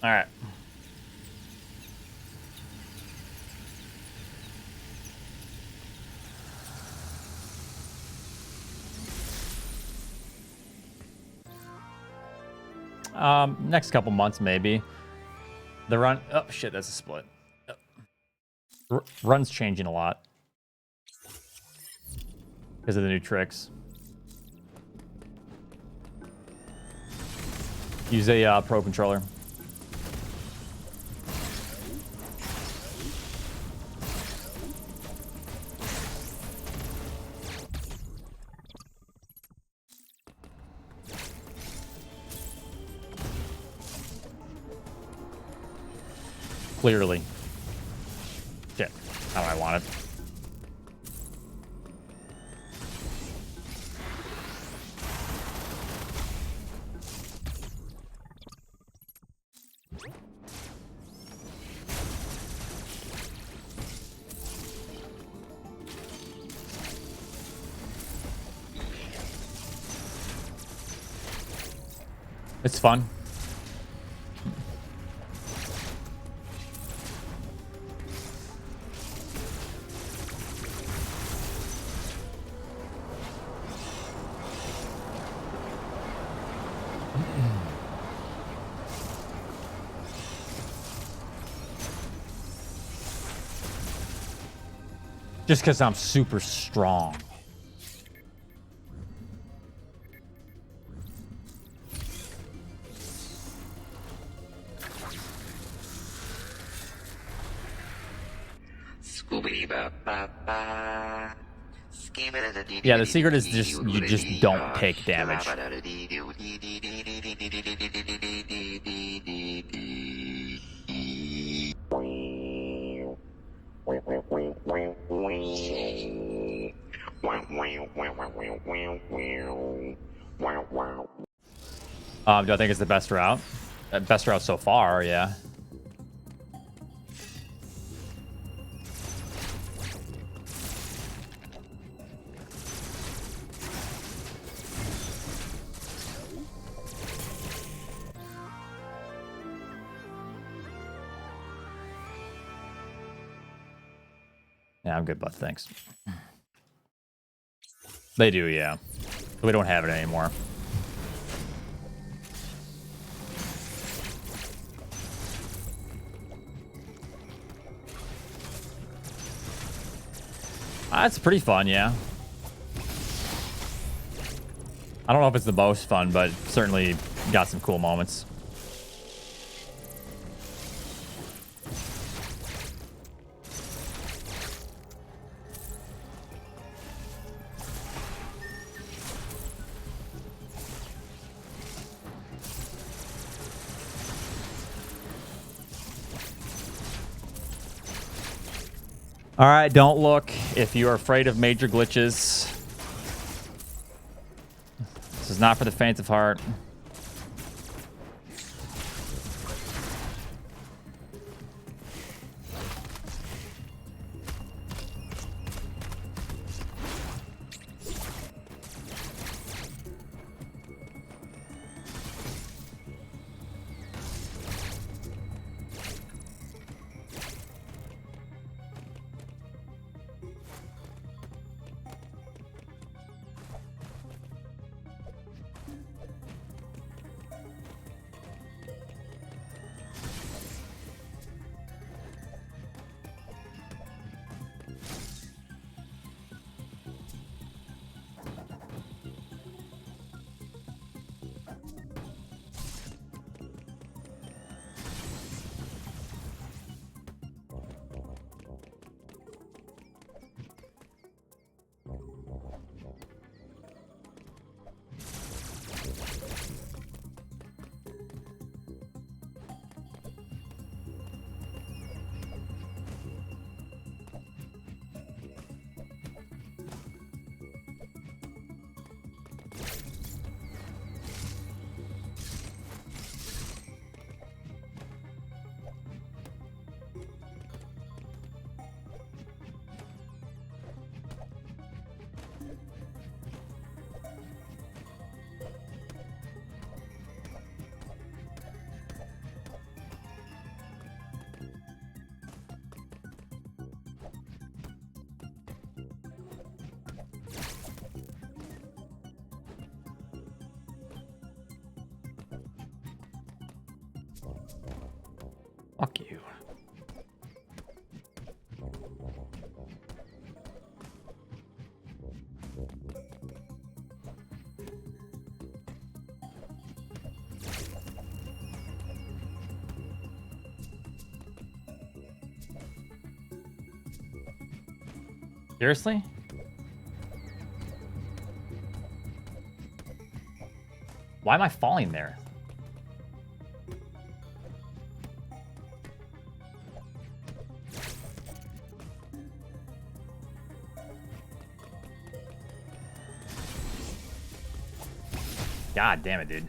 All right. Next couple months, maybe. The run... Oh, shit, that's a split. Run's changing a lot. Because of the new tricks. Use a Pro Controller. Clearly. Shit. How I want it. It's fun. Just because I'm super strong. Yeah, the secret is just you just don't take damage. Do I think it's the best route? Best route so far, yeah. Yeah, I'm good, bud. Thanks. They do, yeah. We don't have it anymore. That's pretty fun, yeah. I don't know if it's the most fun, but certainly got some cool moments. All right, don't look if you are afraid of major glitches. This is not for the faint of heart. Fuck you. Seriously? Why am I falling there? God damn it, dude.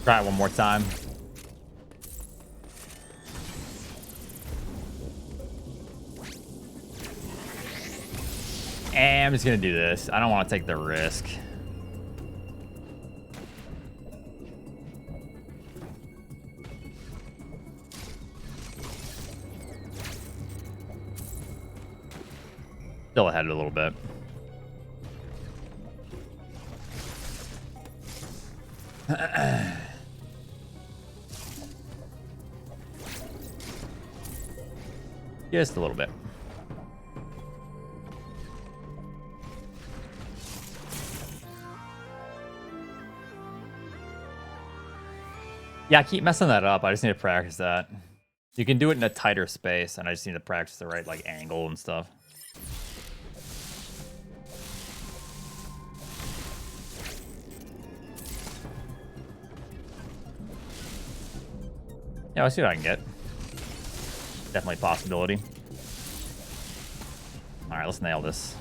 Try it one more time. And I'm just gonna do this. I don't want to take the risk. Still ahead a little bit. Just a little bit. Yeah, I keep messing that up. I just need to practice that. You can do it in a tighter space, and I just need to practice the right like angle and stuff. Yeah, let's see what I can get. Definitely a possibility. All right, let's nail this.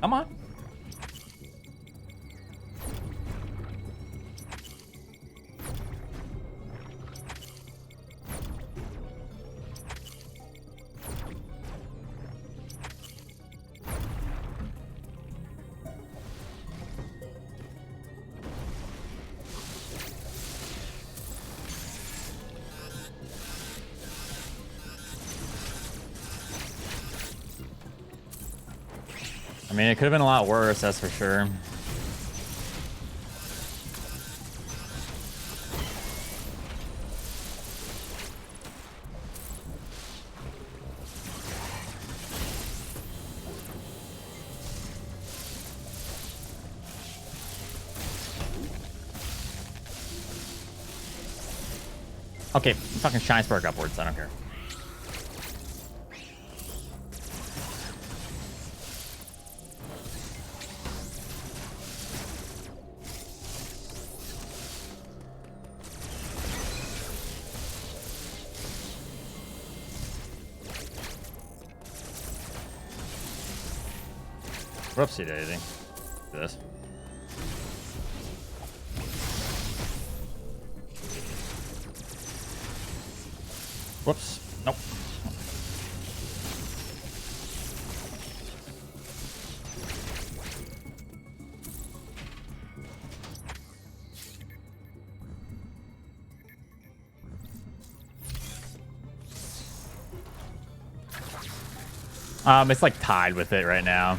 Come on. I mean, it could have been a lot worse, that's for sure. Okay, fucking shinespark upwards, I don't care. Whoopsie daisy. This. Whoops. Nope. It's like tied with it right now.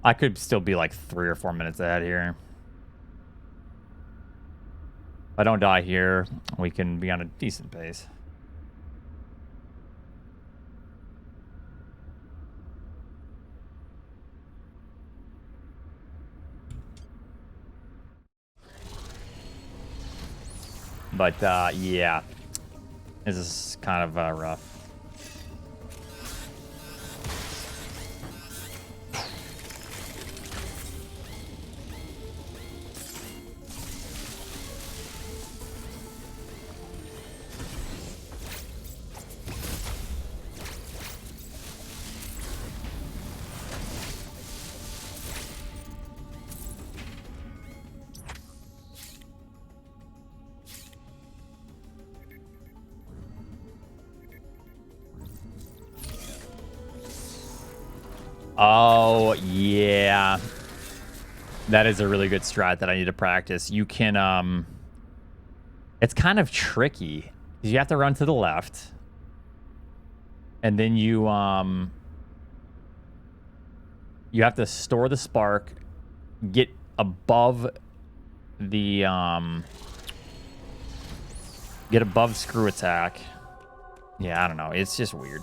I could still be like 3 or 4 minutes ahead here. If I don't die here, we can be on a decent pace. But yeah, this is kind of rough. Oh, yeah. That is a really good strat that I need to practice. You can, it's kind of tricky. You have to run to the left. And then you have to store the spark, get above the, get above screw attack. Yeah, I don't know. It's just weird.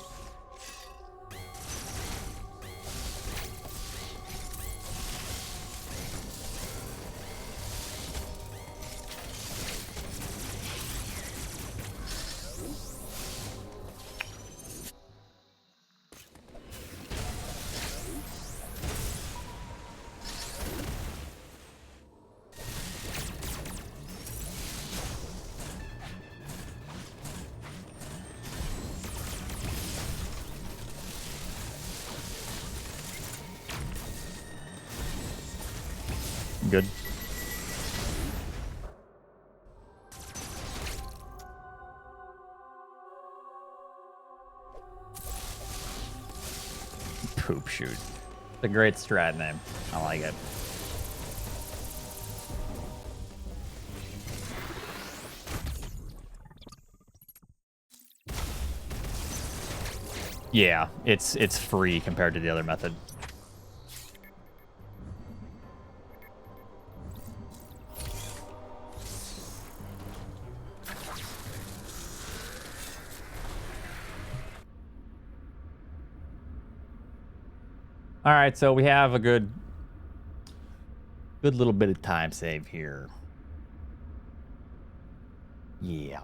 Good. Poop shoot. It's a great strat name. I like it. Yeah, it's free compared to the other method. All right, so we have a good little bit of time save here. Yeah.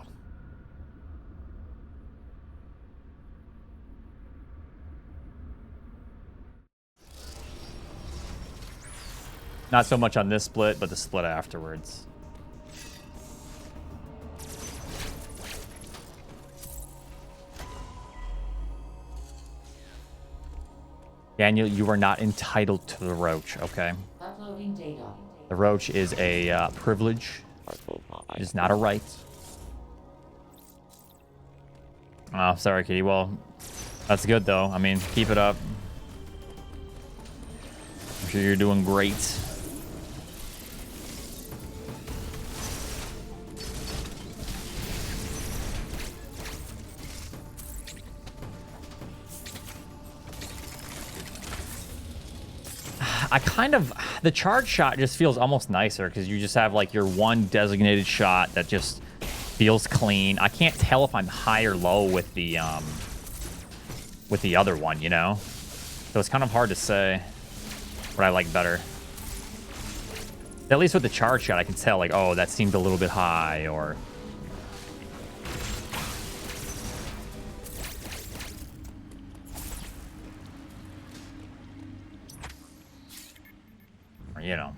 Not so much on this split, but the split afterwards. Daniel, you are not entitled to the roach, okay? Uploading data. The roach is a privilege. It is not a right. Oh, sorry, Kitty. Well, that's good, though. I mean, keep it up. I'm sure you're doing great. I kind of, the charge shot just feels almost nicer because you just have like your one designated shot that just feels clean. I can't tell if I'm high or low with the other one, you know? So it's kind of hard to say what I like better. At least with the charge shot, I can tell like, oh, that seemed a little bit high, or you know.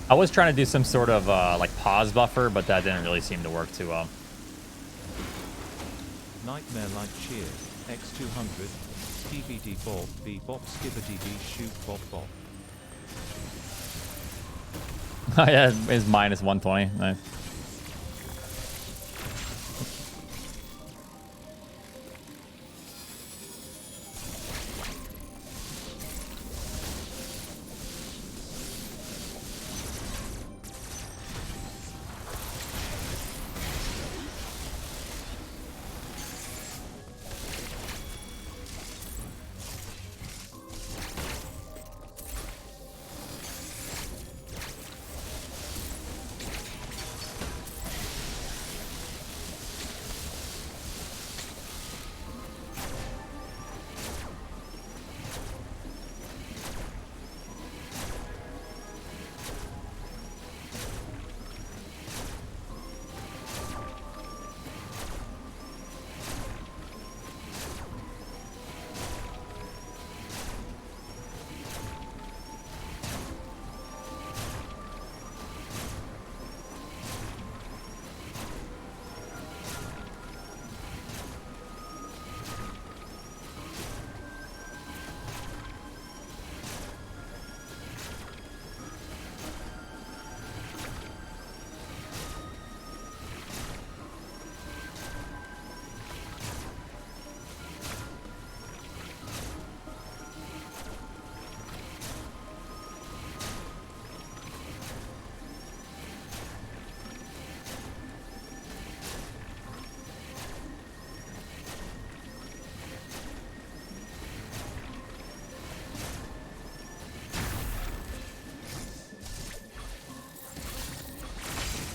I was trying to do some sort of like pause buffer, but that didn't really seem to work too well. Nightmare Like Cheer, X200, TBD Bob, B Bop Skibbity B Shoot Bob Bob. Oh yeah, it's minus 120. Nice.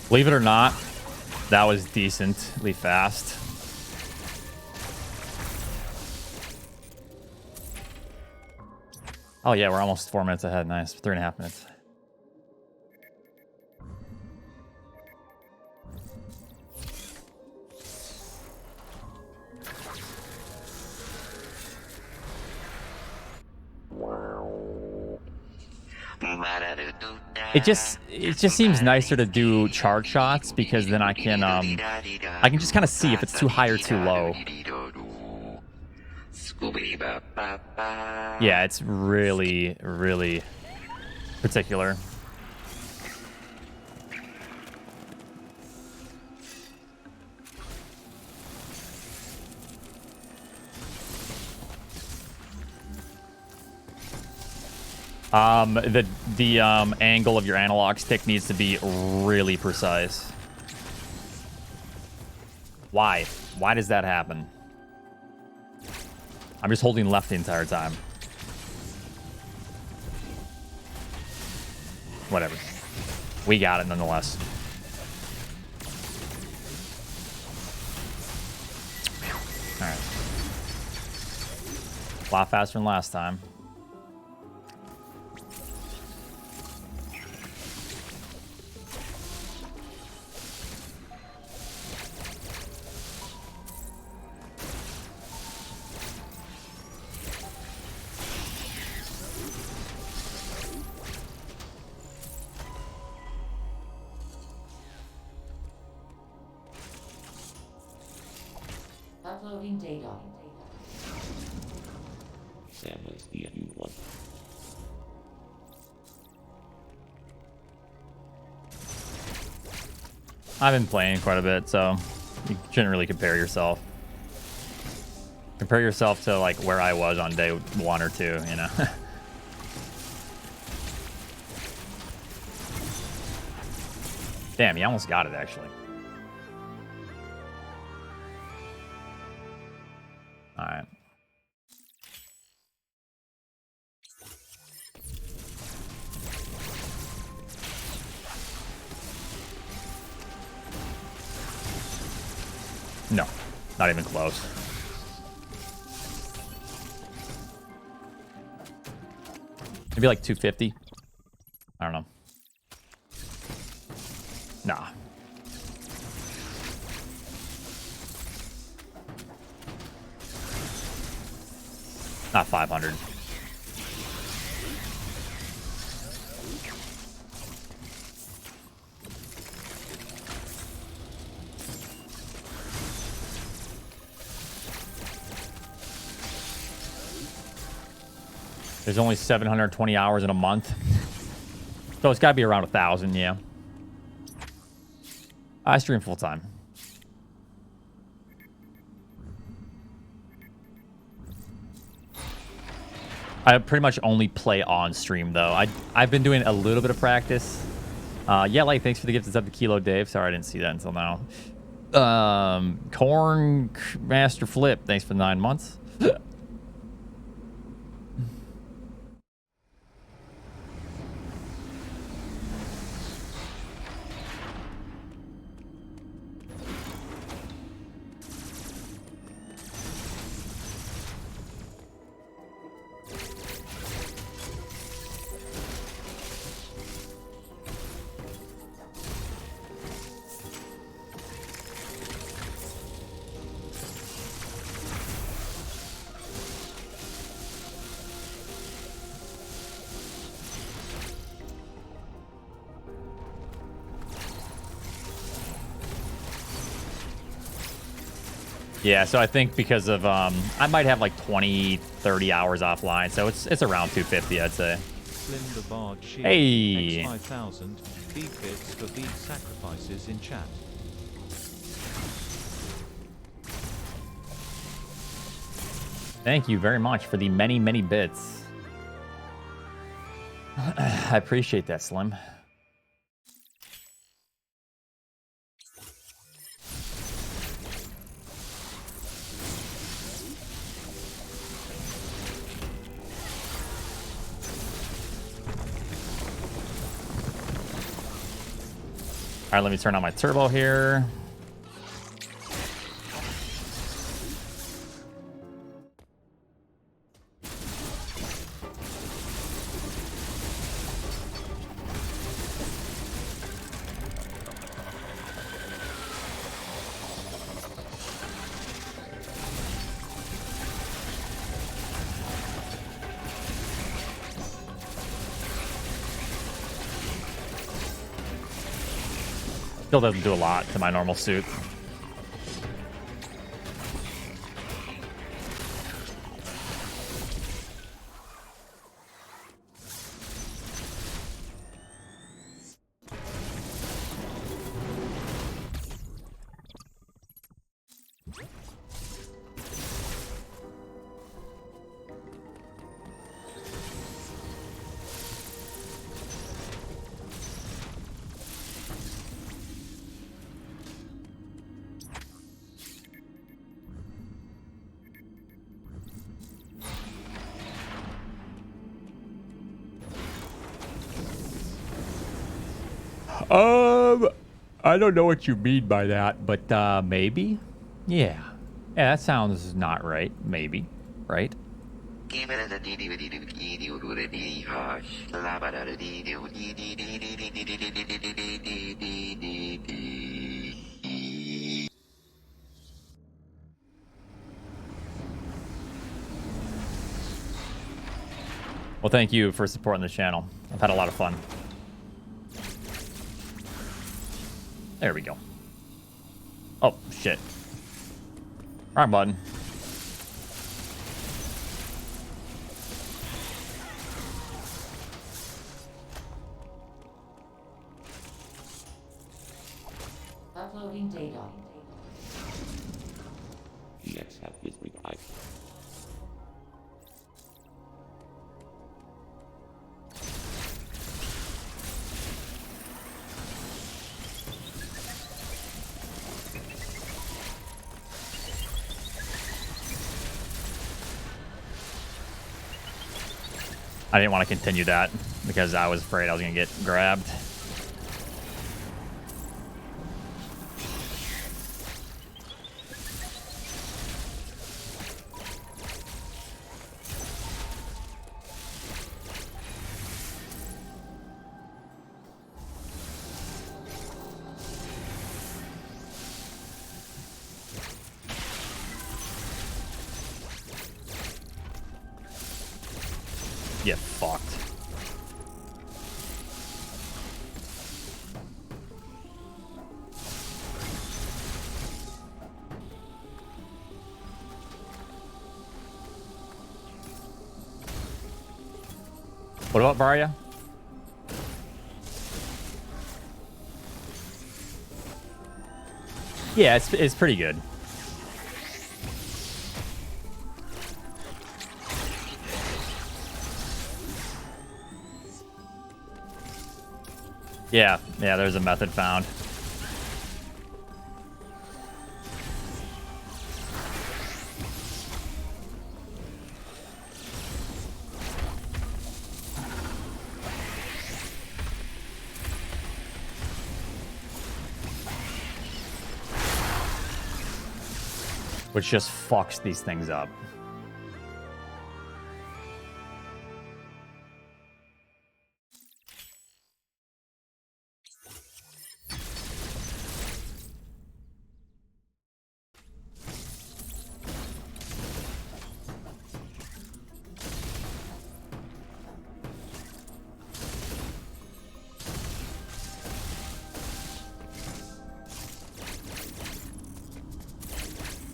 Believe it or not, that was decently fast. Oh yeah, we're almost 4 minutes ahead. Nice. 3.5 minutes. It just seems nicer to do charge shots because then I can just kind of see if it's too high or too low. Yeah, it's really, really particular. The angle of your analog stick needs to be really precise. Why? Why does that happen? I'm just holding left the entire time. Whatever. We got it nonetheless. Alright. A lot faster than last time. Uploading data. Sam was the new one. I've been playing quite a bit, so you shouldn't really compare yourself. Compare yourself to like where I was on day 1 or 2, you know. Damn, he almost got it actually. All right. No, not even close. Maybe like 250. I don't know. Nah. Not 500. There's only 720 hours in a month. So it's got to be around 1,000, yeah. I stream full time. I pretty much only play on stream, though. I've been doing a little bit of practice. Yeah, like, thanks for the gift. It's up to Kilo Dave. Sorry, I didn't see that until now. Corn Master Flip. Thanks for the 9 months. Yeah, so I think because of I might have like 20, 30 hours offline, so it's around 250, I'd say. Slim the Bard Shield, Hey. X5000, big bits for big sacrifices in chat. Thank you very much for the many, many bits. I appreciate that, Slim. All right, let me turn on my turbo here. Still doesn't do a lot to my normal suit. I don't know what you mean by that, but maybe? Yeah. Yeah, that sounds not right. Maybe. Right? Well, thank you for supporting the channel. I've had a lot of fun. There we go. Oh, shit. Wrong button. Uploading data. Let's have his reply. I didn't want to continue that because I was afraid I was going to get grabbed. Get fucked. What about Varia? Yeah, it's pretty good. Yeah, there's a method found. Which just fucks these things up.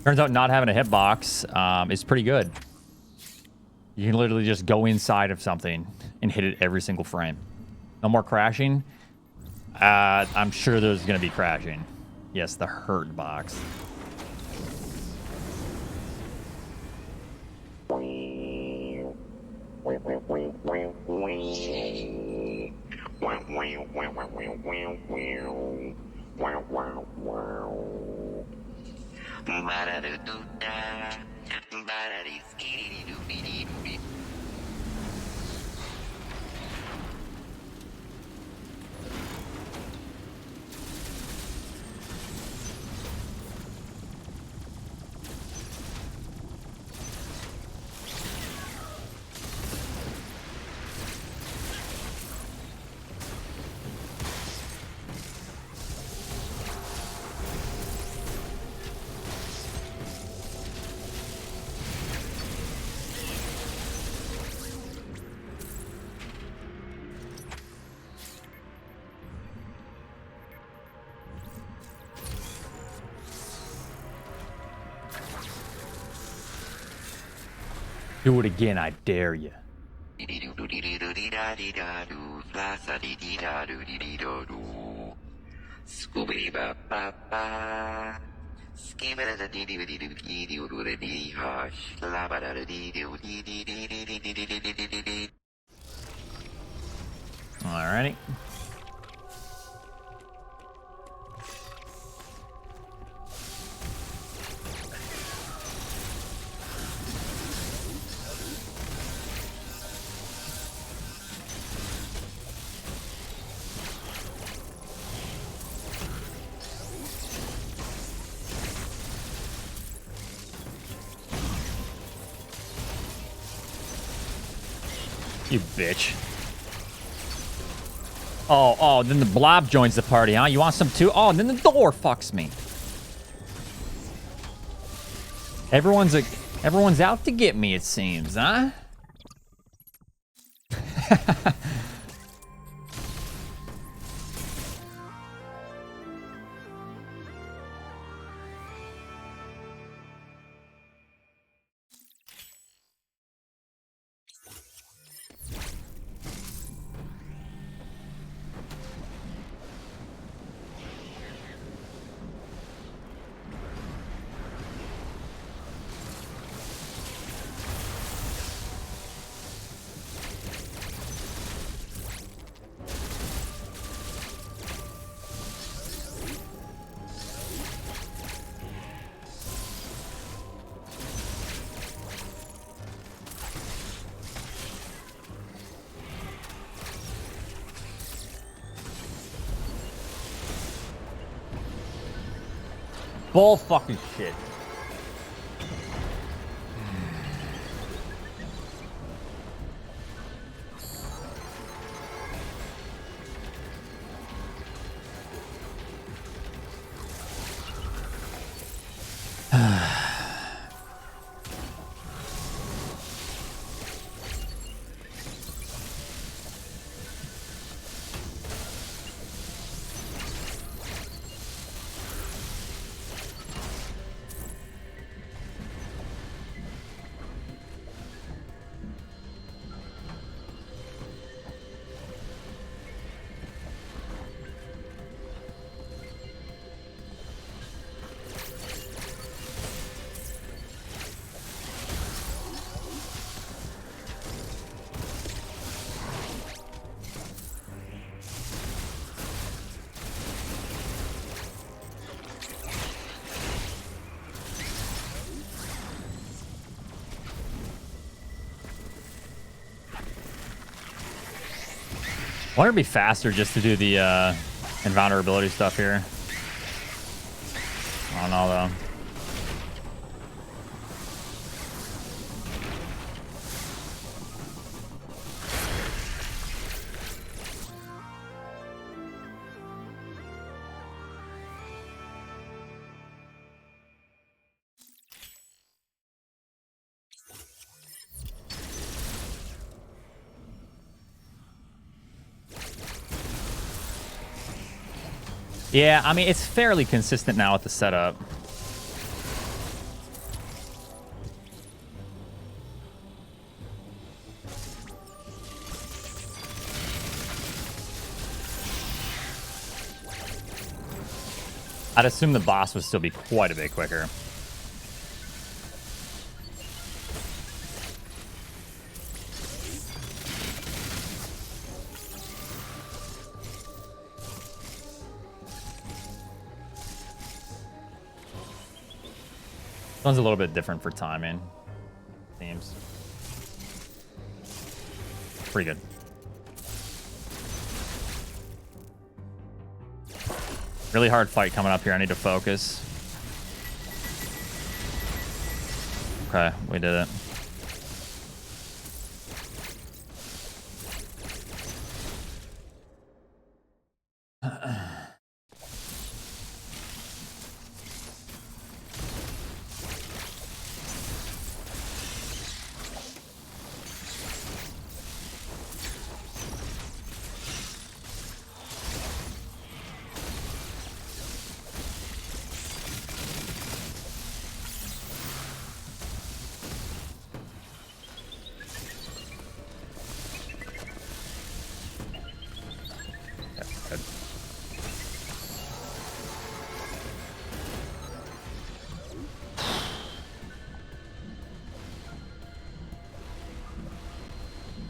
Turns out not having a hitbox is pretty good. You can literally just go inside of something and hit it every single frame. No more crashing. I'm sure there's going to be crashing. Yes, the hurt box. Do it again, I dare you. Alrighty. You bitch. Oh, then the blob joins the party, huh? You want some too? Oh, and then the door fucks me. Everyone's out to get me, it seems, huh? Bull fucking shit. I wonder if it'd be faster just to do the invulnerability stuff here. I don't know though. Yeah, I mean, it's fairly consistent now with the setup. I'd assume the boss would still be quite a bit quicker. This one's a little bit different for timing. Seems pretty good. Really hard fight coming up here. I need to focus. Okay, we did it.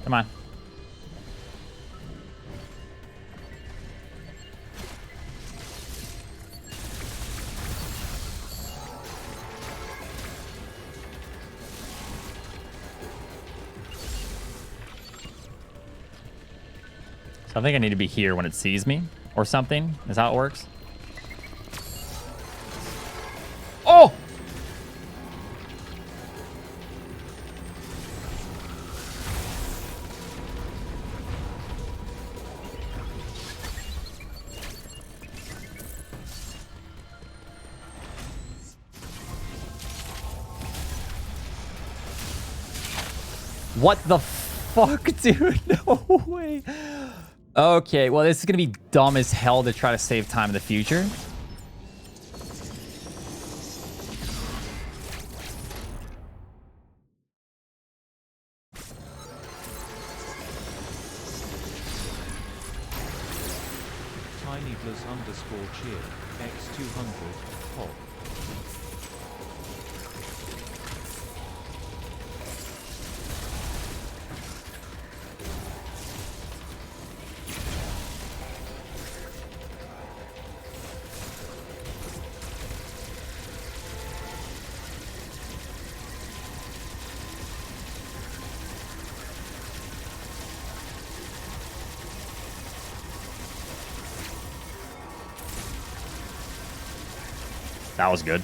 Come on. So I think I need to be here when it sees me or something. Is how it works. Oh! What the fuck, dude? No way. Okay, well, this is going to be dumb as hell to try to save time in the future. Tinyblus_cheer, x200, pop. That was good.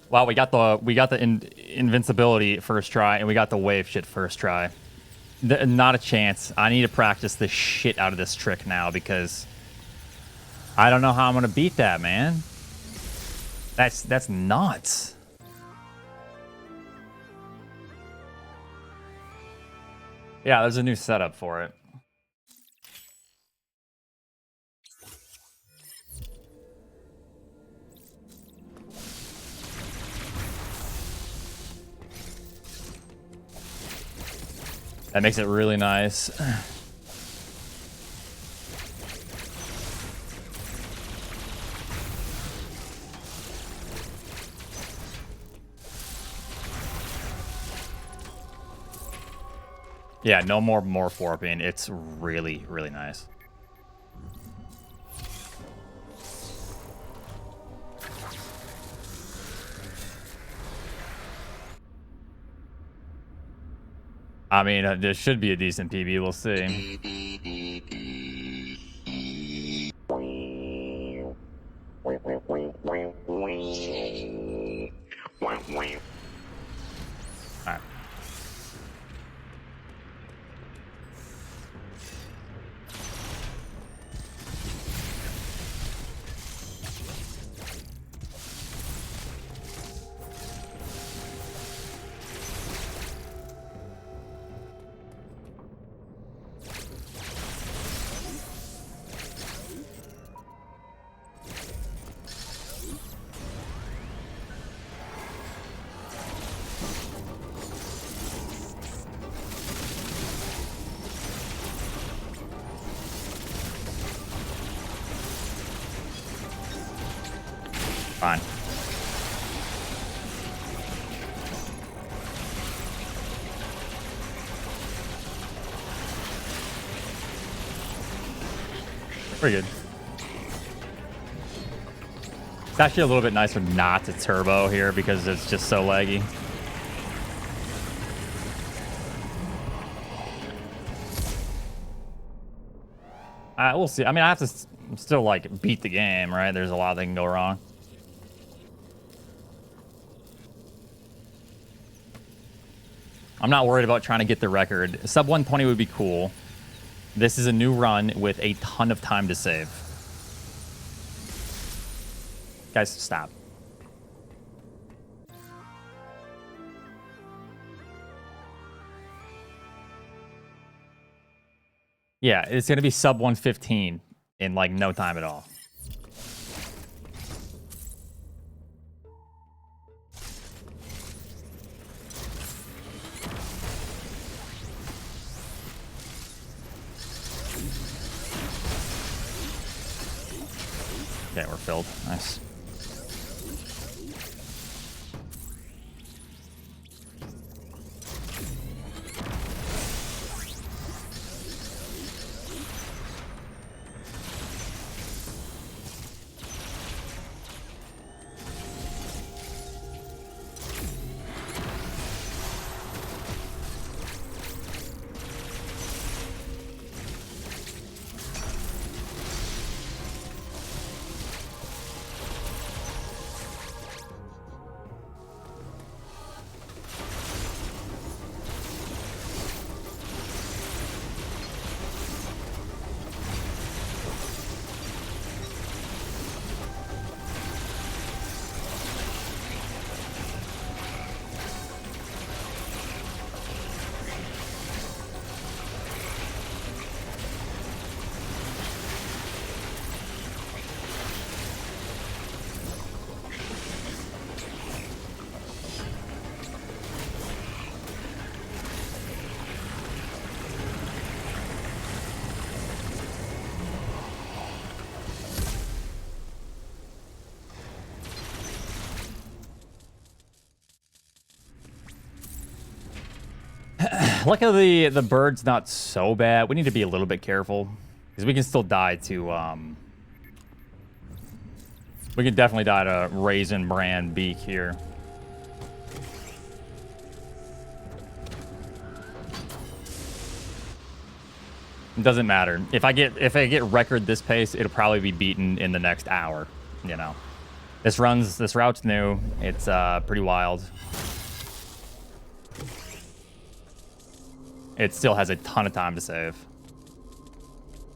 Wow, we got the invincibility first try, and we got the wave shit first try. Not a chance. I need to practice the shit out of this trick now because I don't know how I'm gonna beat that, man. That's nuts. Yeah, there's a new setup for it. That makes it really nice. Yeah, no more morph warping. It's really, really nice. I mean, there should be a decent PB. We'll see. All right. Fine. Pretty good. It's actually a little bit nicer not to turbo here because it's just so laggy. We'll see. I mean, I have to still, like, beat the game, right? There's a lot that can go wrong. I'm not worried about trying to get the record. Sub 120 would be cool. This is a new run with a ton of time to save. Guys, stop. Yeah, it's going to be sub 115 in, like, no time at all. Okay, we're filled. Nice. Luckily, the bird's not so bad. We need to be a little bit careful because we can still die to we can definitely die to Raisin Bran Beak here. It doesn't matter. If I get record this pace, it'll probably be beaten in the next hour, you know. This route's new. It's pretty wild. It still has a ton of time to save.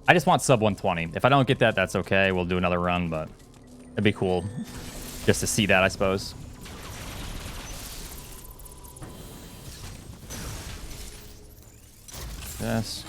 I just want sub 120. If I don't get that, that's okay. We'll do another run, but it'd be cool just to see that, I suppose. Yes.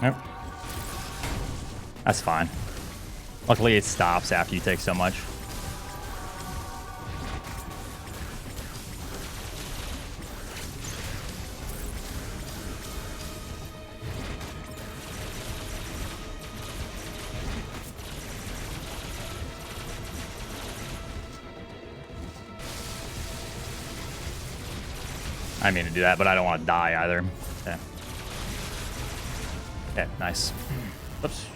Yep. That's fine. Luckily, it stops after you take so much. I mean to do that, but I don't want to die either. Okay. Okay, nice. Whoops.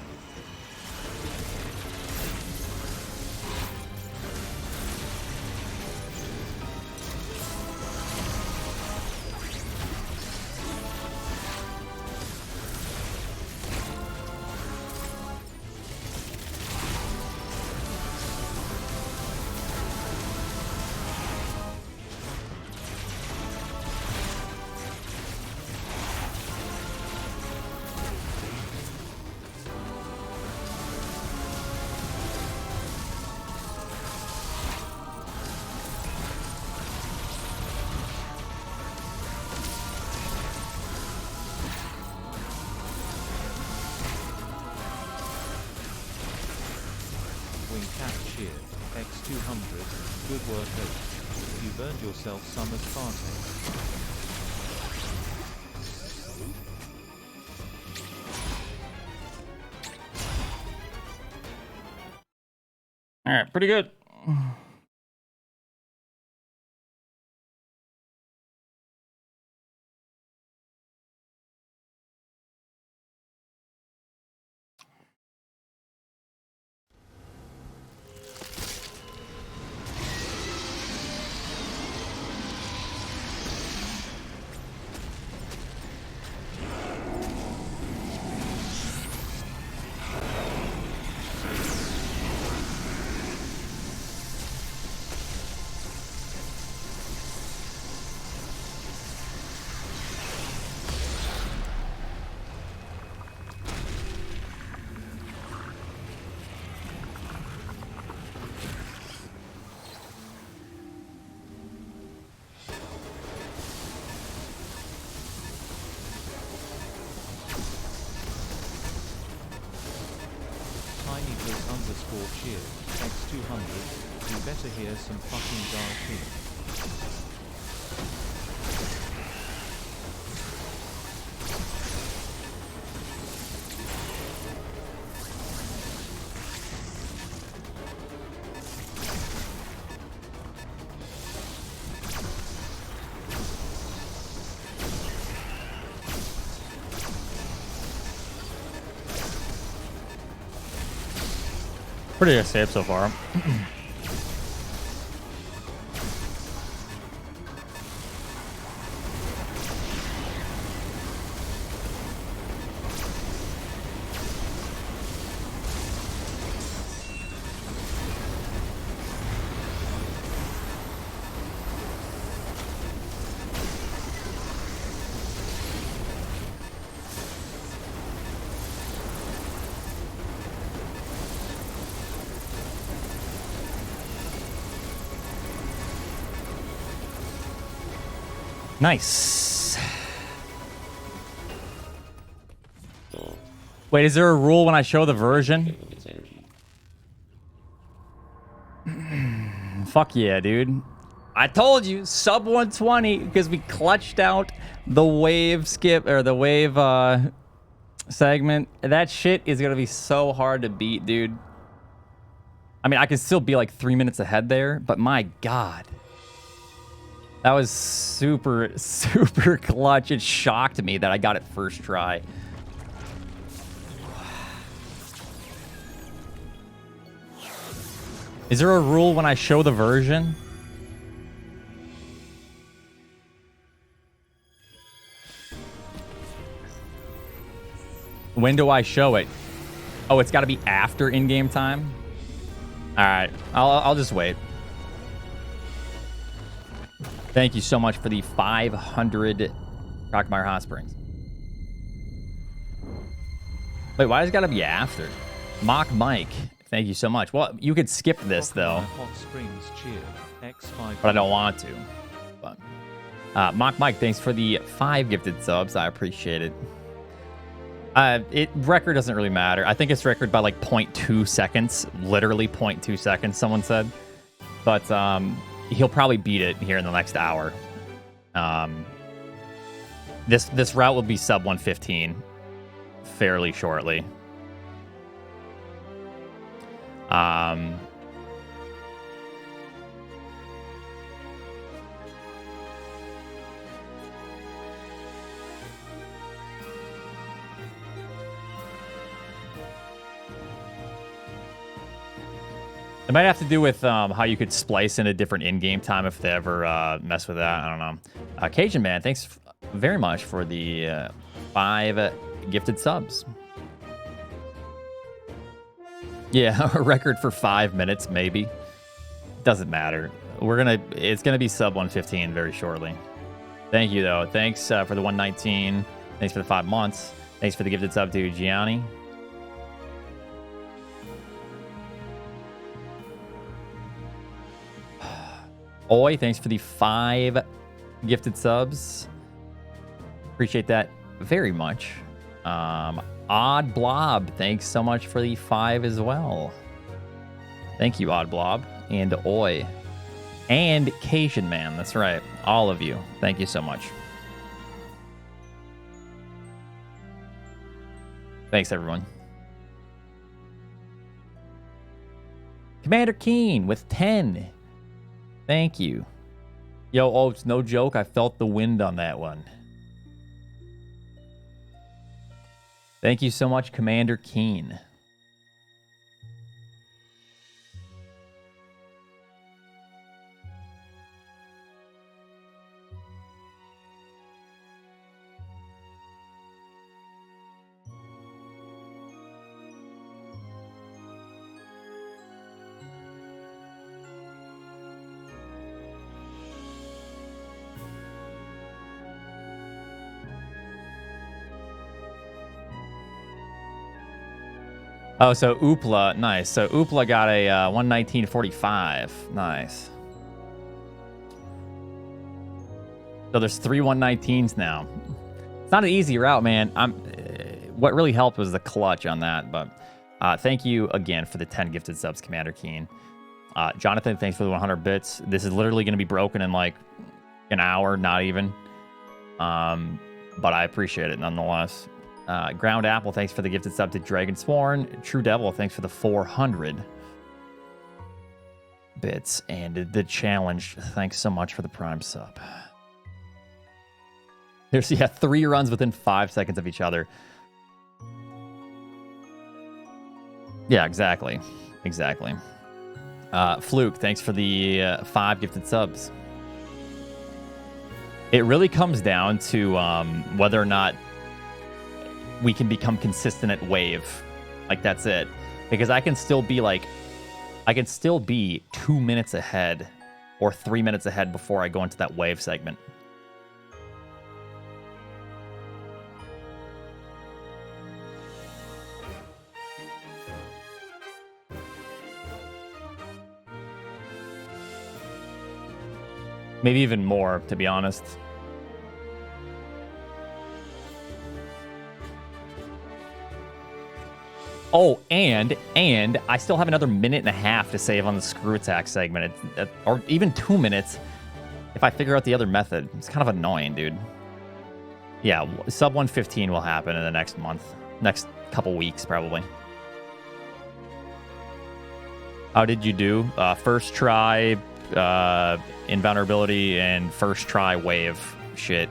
X200, good work Oats. You've earned yourself some aspartame. Alright, pretty good. Cheer, X200, you better hear some fucking Dark. Pretty safe so far. Nice. Wait, is there a rule when I show the version? Its energy. Fuck yeah, dude. I told you, sub 120, because we clutched out the wave skip, or the wave segment. That shit is going to be so hard to beat, dude. I mean, I could still be like 3 minutes ahead there, but my God. That was super, super clutch. It shocked me that I got it first try. Is there a rule when I show the version? When do I show it? Oh, it's got to be after in-game time? All right, I'll just wait. Thank you so much for the 500 Rockmeyer Hot Springs. Wait, why does it got to be after? Mock Mike, thank you so much. Well, you could skip this, though. Hot Springs cheer. X5. But I don't want to. But Mock Mike, thanks for the 5 gifted subs. I appreciate it. Record doesn't really matter. I think it's record by like 0.2 seconds. Literally 0.2 seconds, someone said. But he'll probably beat it here in the next hour. This route will be sub 115 fairly shortly. It might have to do with how you could splice in a different in-game time if they ever mess with that. I don't know. Cajun Man, thanks very much for the 5 gifted subs. Yeah, a record for 5 minutes, maybe. Doesn't matter. It's gonna be sub 115 very shortly. Thank you though. Thanks for the 119. Thanks for the 5 months. Thanks for the gifted sub to Gianni. Oi, thanks for the 5 gifted subs. Appreciate that very much. Odd Blob, thanks so much for the 5 as well. Thank you, Odd Blob. And Oi. And Cajun Man, that's right. All of you. Thank you so much. Thanks, everyone. Commander Keen with 10. Thank you. Yo, Oats, no joke. I felt the wind on that one. Thank you so much, Commander Keen. Oh, so Oopla, nice. So Oopla got a 119.45. Nice. So there's 3 119s now. It's not an easy route, man. What really helped was the clutch on that. But thank you again for the 10 gifted subs, Commander Keen. Jonathan, thanks for the 100 bits. This is literally going to be broken in like an hour, not even. But I appreciate it nonetheless. Ground Apple, thanks for the gifted sub to Dragon Sworn. True Devil, thanks for the 400 bits. And the challenge, thanks so much for the Prime sub. There's, 3 runs within 5 seconds of each other. Yeah, exactly. Exactly. Fluke, thanks for the 5 gifted subs. It really comes down to whether or not we can become consistent at wave. Like, that's it. Because I can still be 2 minutes ahead or 3 minutes ahead before I go into that wave segment. Maybe even more, to be honest. Oh, and I still have another minute and a half to save on the screw attack segment, or even 2 minutes if I figure out the other method. It's kind of annoying, dude. Yeah, sub 115 will happen in the next month, next couple weeks probably. How did you do? First try, invulnerability, and first try wave shit.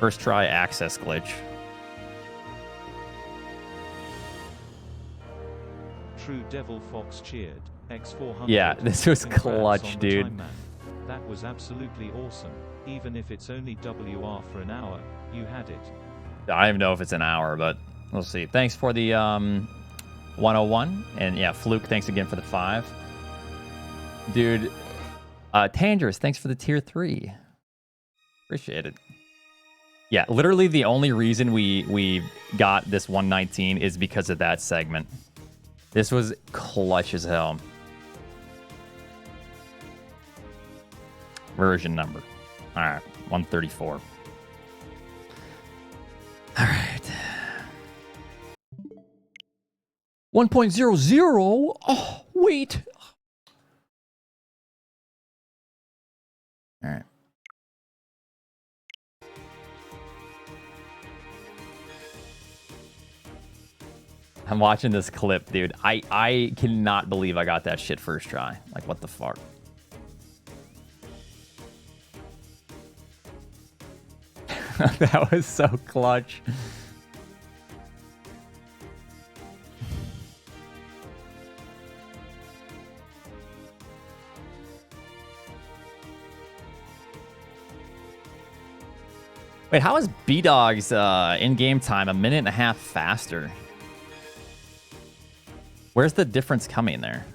First try access glitch. True Devil Fox cheered. X400. Yeah, this was Congrats clutch, on the dude. time, man. That was absolutely awesome. Even if it's only WR for an hour, you had it. I don't even know if it's an hour, but we'll see. Thanks for the 101. And yeah, Fluke, thanks again for the 5. Dude, Tangerous, thanks for the tier 3. Appreciate it. Yeah, literally the only reason we got this 119 is because of that segment. This was clutch as hell. Version number. All right, 134. All right. 1.00. Oh, wait. All right. I'm watching this clip, dude. I cannot believe I got that shit first try. Like, what the fuck? That was so clutch. Wait, how is B-Dog's in-game time a minute and a half faster? Where's the difference coming there?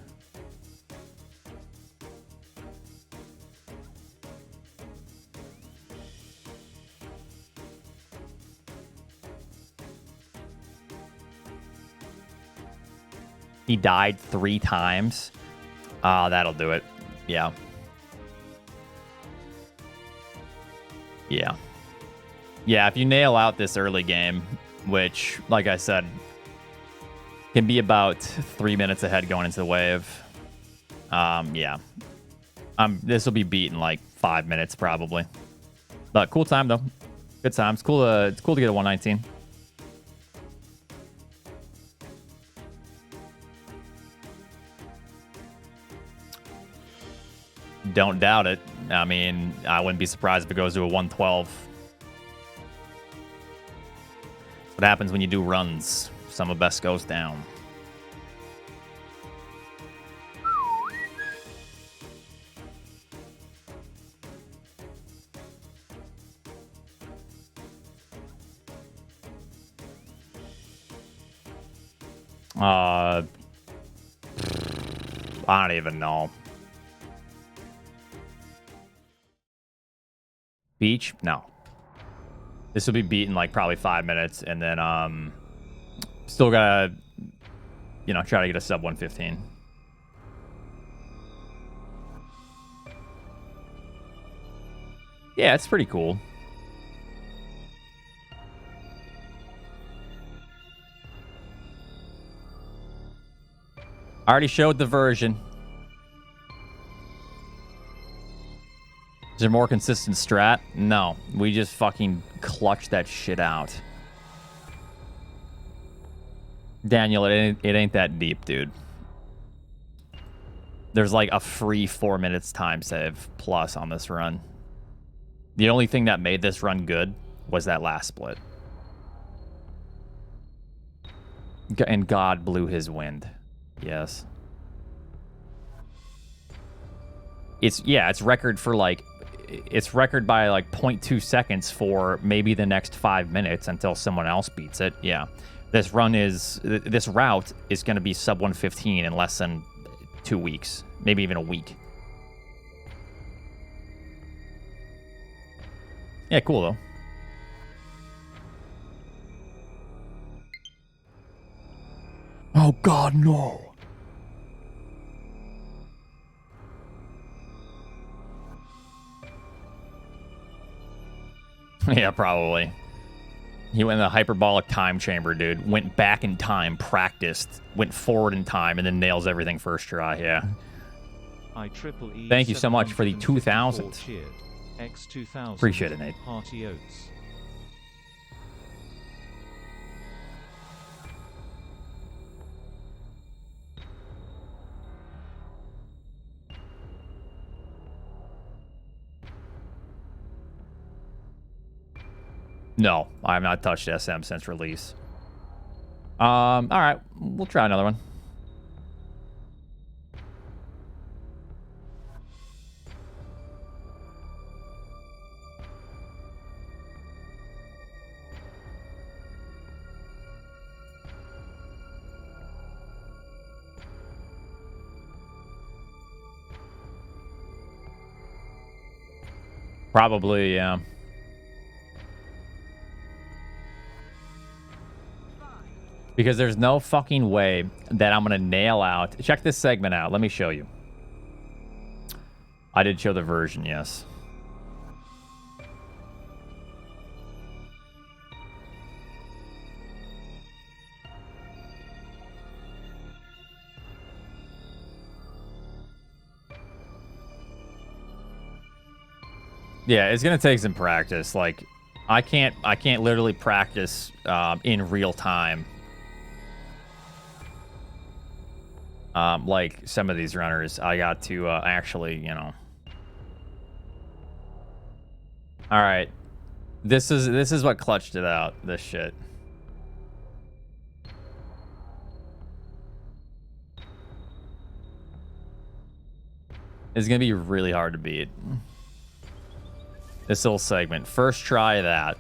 He died 3 times. That'll do it. Yeah. Yeah. Yeah, if you nail out this early game, which, like I said, can be about 3 minutes ahead going into the wave. Yeah. This will be beat in like 5 minutes probably. But cool time though. Good time. It's cool to get a 119. Don't doubt it. I mean, I wouldn't be surprised if it goes to a 112. That's what happens when you do runs. Some of best goes down. I don't even know. Beach? No. This will be beat in like probably 5 minutes, and then still gotta, try to get a sub 115. Yeah, it's pretty cool. I already showed the version. Is there more consistent strat? No. We just fucking clutch that shit out. Daniel, it ain't that deep, dude. There's like a free 4 minutes time save plus on this run. The only thing that made this run good was that last split. And God blew his wind. Yes. It's record for like... It's record by like 0.2 seconds for maybe the next 5 minutes until someone else beats it. Yeah. This route is going to be sub 115 in less than 2 weeks. Maybe even a week. Yeah, cool though. Oh God, no. Yeah, probably. He went in the hyperbolic time chamber, dude. Went back in time, practiced, went forward in time, and then nails everything first try. Yeah. IEEE Thank you so much for the 2,000. cheered. X2000. Appreciate it, Nate. Hearty oats. No, I have not touched SM since release. All right, we'll try another one. Probably, yeah. Because there's no fucking way that I'm going to nail out... Check this segment out. Let me show you. I did show the version, yes. Yeah, it's going to take some practice. Like, I can't literally practice in real time. Like some of these runners, I got to actually, you know. All right, this is what clutched it out. This shit. It's gonna be really hard to beat. This little segment, first try of that.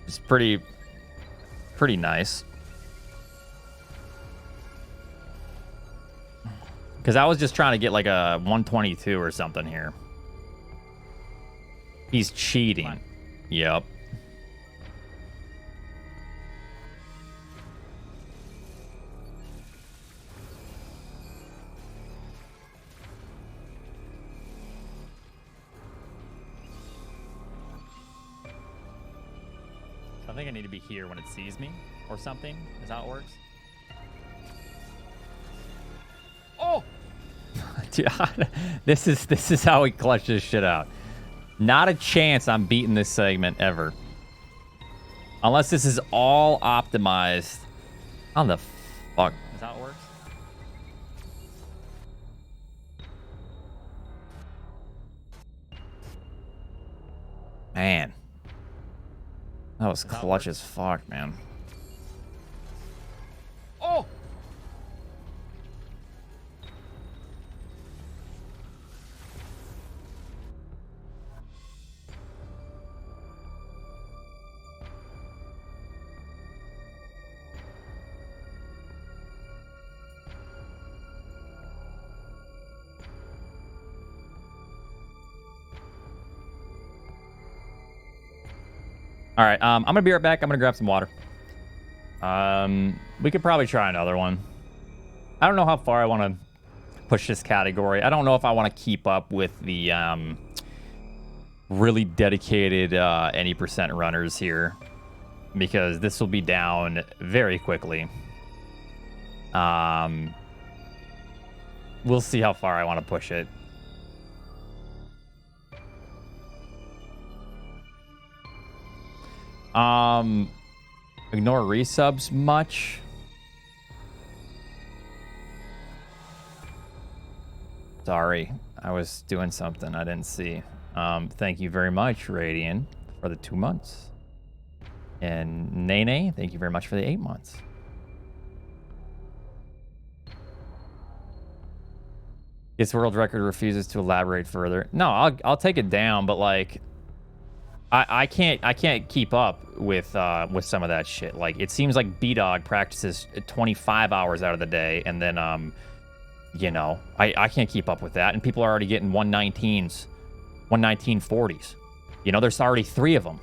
It's pretty nice. Because I was just trying to get like a 122 or something here. He's cheating. Yep. I think I need to be here when it sees me or something. Is that how it works? Oh! Dude, this is how we clutch this shit out. Not a chance I'm beating this segment ever. Unless this is all optimized. How the fuck? Is that how it works? Man. That was clutch as fuck, man. Oh! All right, I'm gonna be right back. I'm gonna grab some water. We could probably try another one. I don't know how far I want to push this category. I don't know if I want to keep up with the really dedicated any percent runners here, because this will be down very quickly. We'll see how far I want to push it. Ignore resubs much. Sorry, I was doing something I didn't see. Thank you very much, Radian, for the 2 months. And Nene, thank you very much for the 8 months. Its world record refuses to elaborate further. No, I'll take it down, but like I can't keep up with some of that shit. Like, it seems like B-Dog practices 25 hours out of the day, and then you know, I can't keep up with that, and people are already getting 119s, 11940s. You know, there's already 3 of them.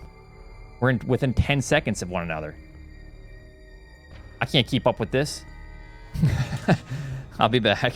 We're within 10 seconds of one another. I can't keep up with this. I'll be back.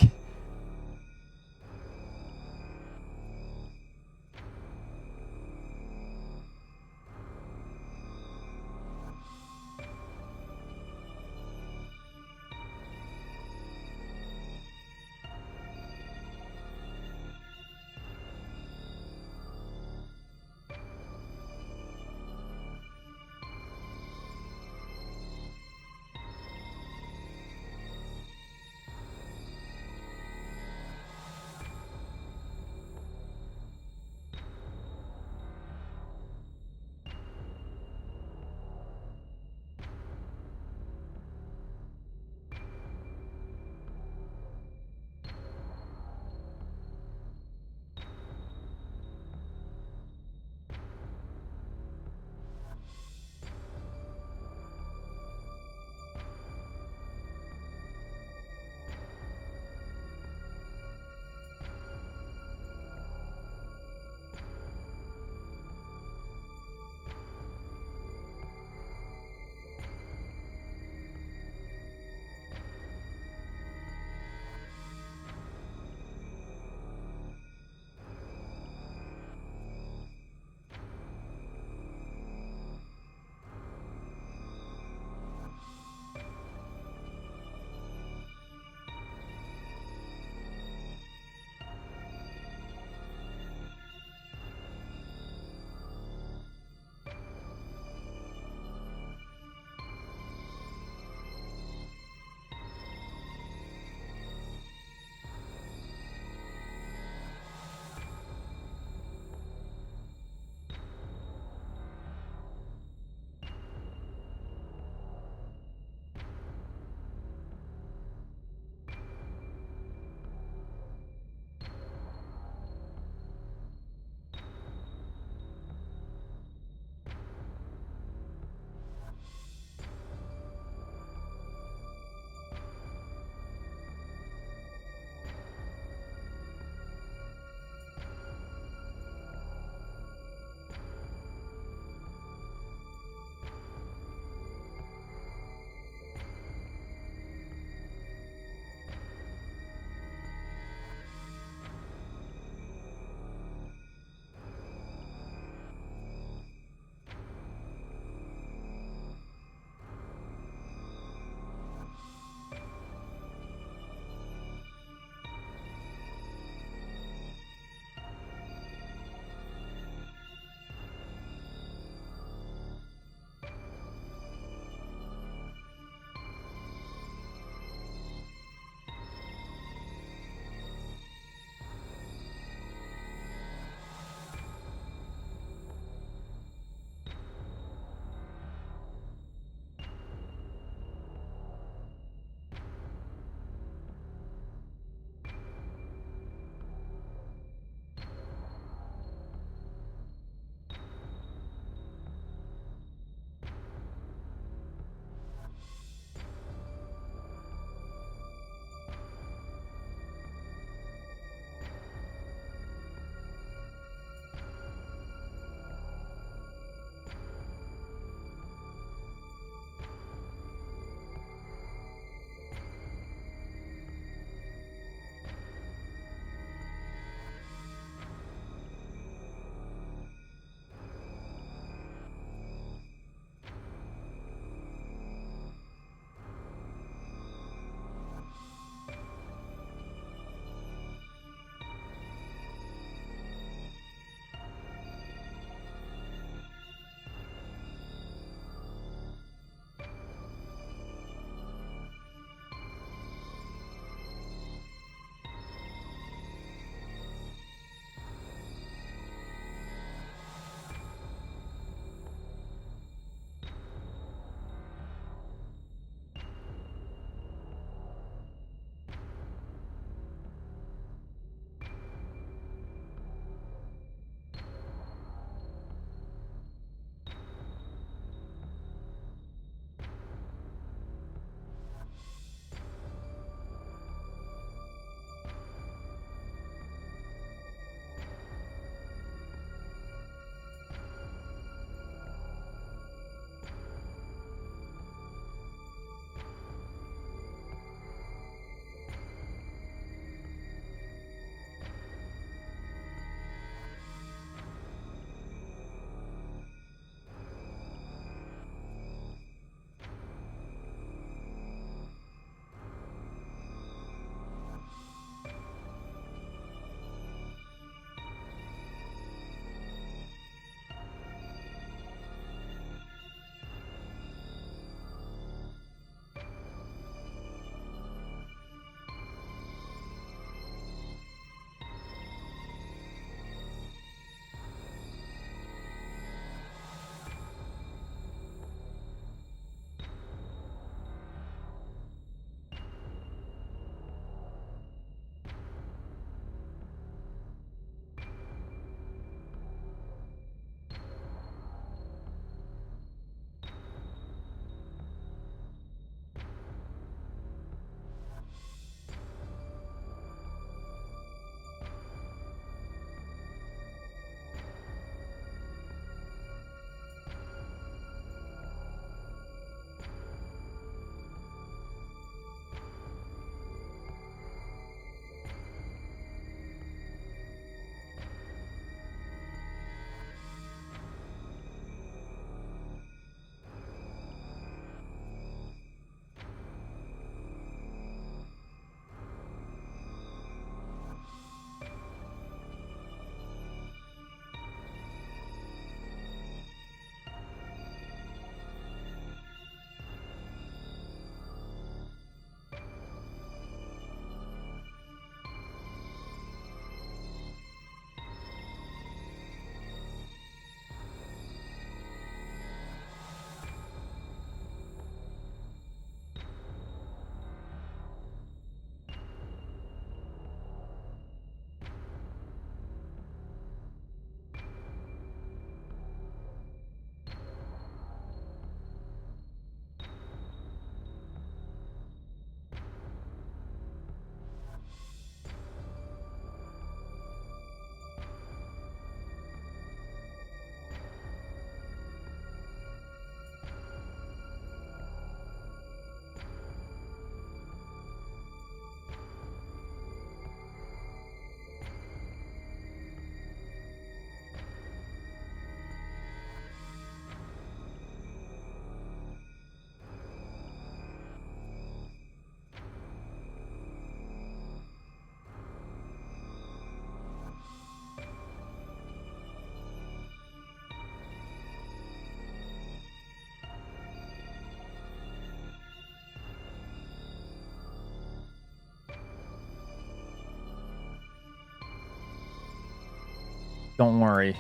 Don't worry.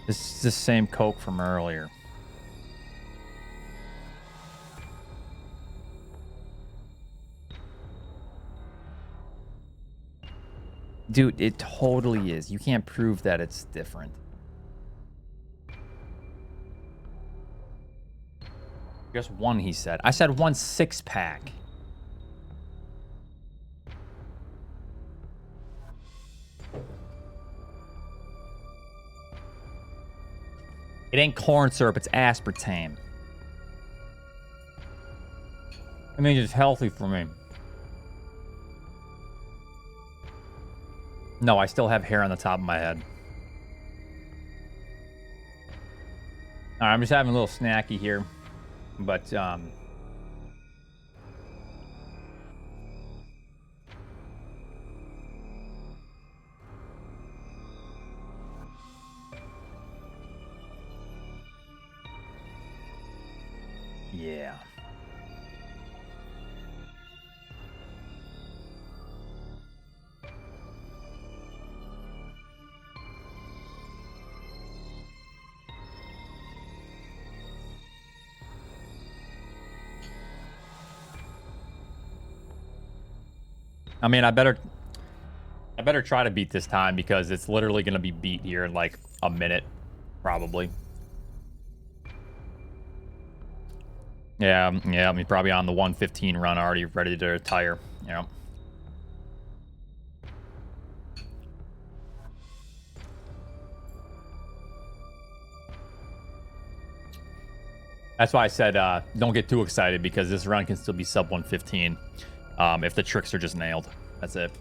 This is the same Coke from earlier. Dude, it totally is. You can't prove that it's different. Just one, he said. I said 1 6-pack. It ain't corn syrup, it's aspartame. I mean, it's healthy for me. No, I still have hair on the top of my head. All right, I'm just having a little snacky here. But, yeah. I mean, I better try to beat this time because it's literally going to be beat here in like a minute, probably. Yeah, I mean, probably on the 115 run already ready to retire, you know. That's why I said don't get too excited because this run can still be sub 115 if the tricks are just nailed. That's it.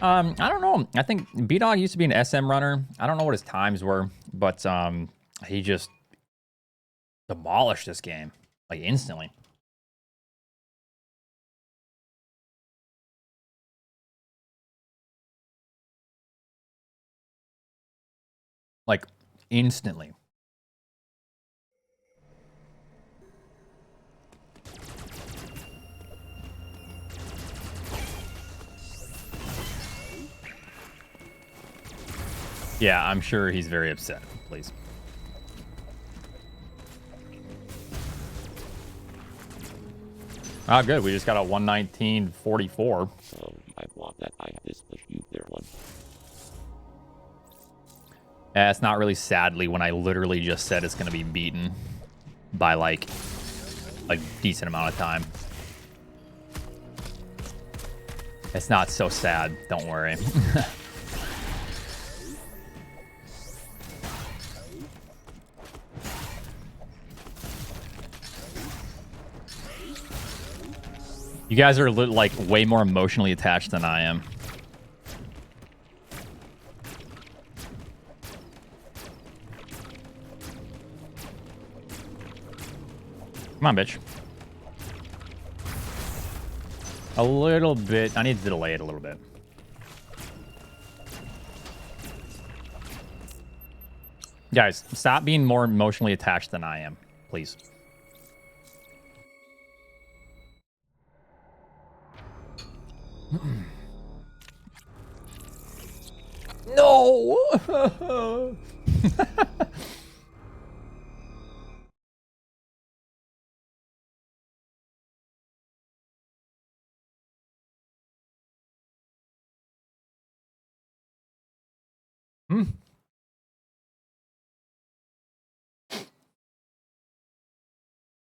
I don't know. I think B-Dog used to be an SM runner. I don't know what his times were, but he just demolished this game like instantly. Like instantly. Yeah, I'm sure he's very upset. Please. Ah, good. We just got a 119.44. So I want that. I have this, but you there one. Yeah, it's not really sadly when I literally just said it's going to be beaten by like a decent amount of time. It's not so sad. Don't worry. You guys are like way more emotionally attached than I am. Come on, bitch. A little bit. I need to delay it a little bit. Guys, stop being more emotionally attached than I am, please. No!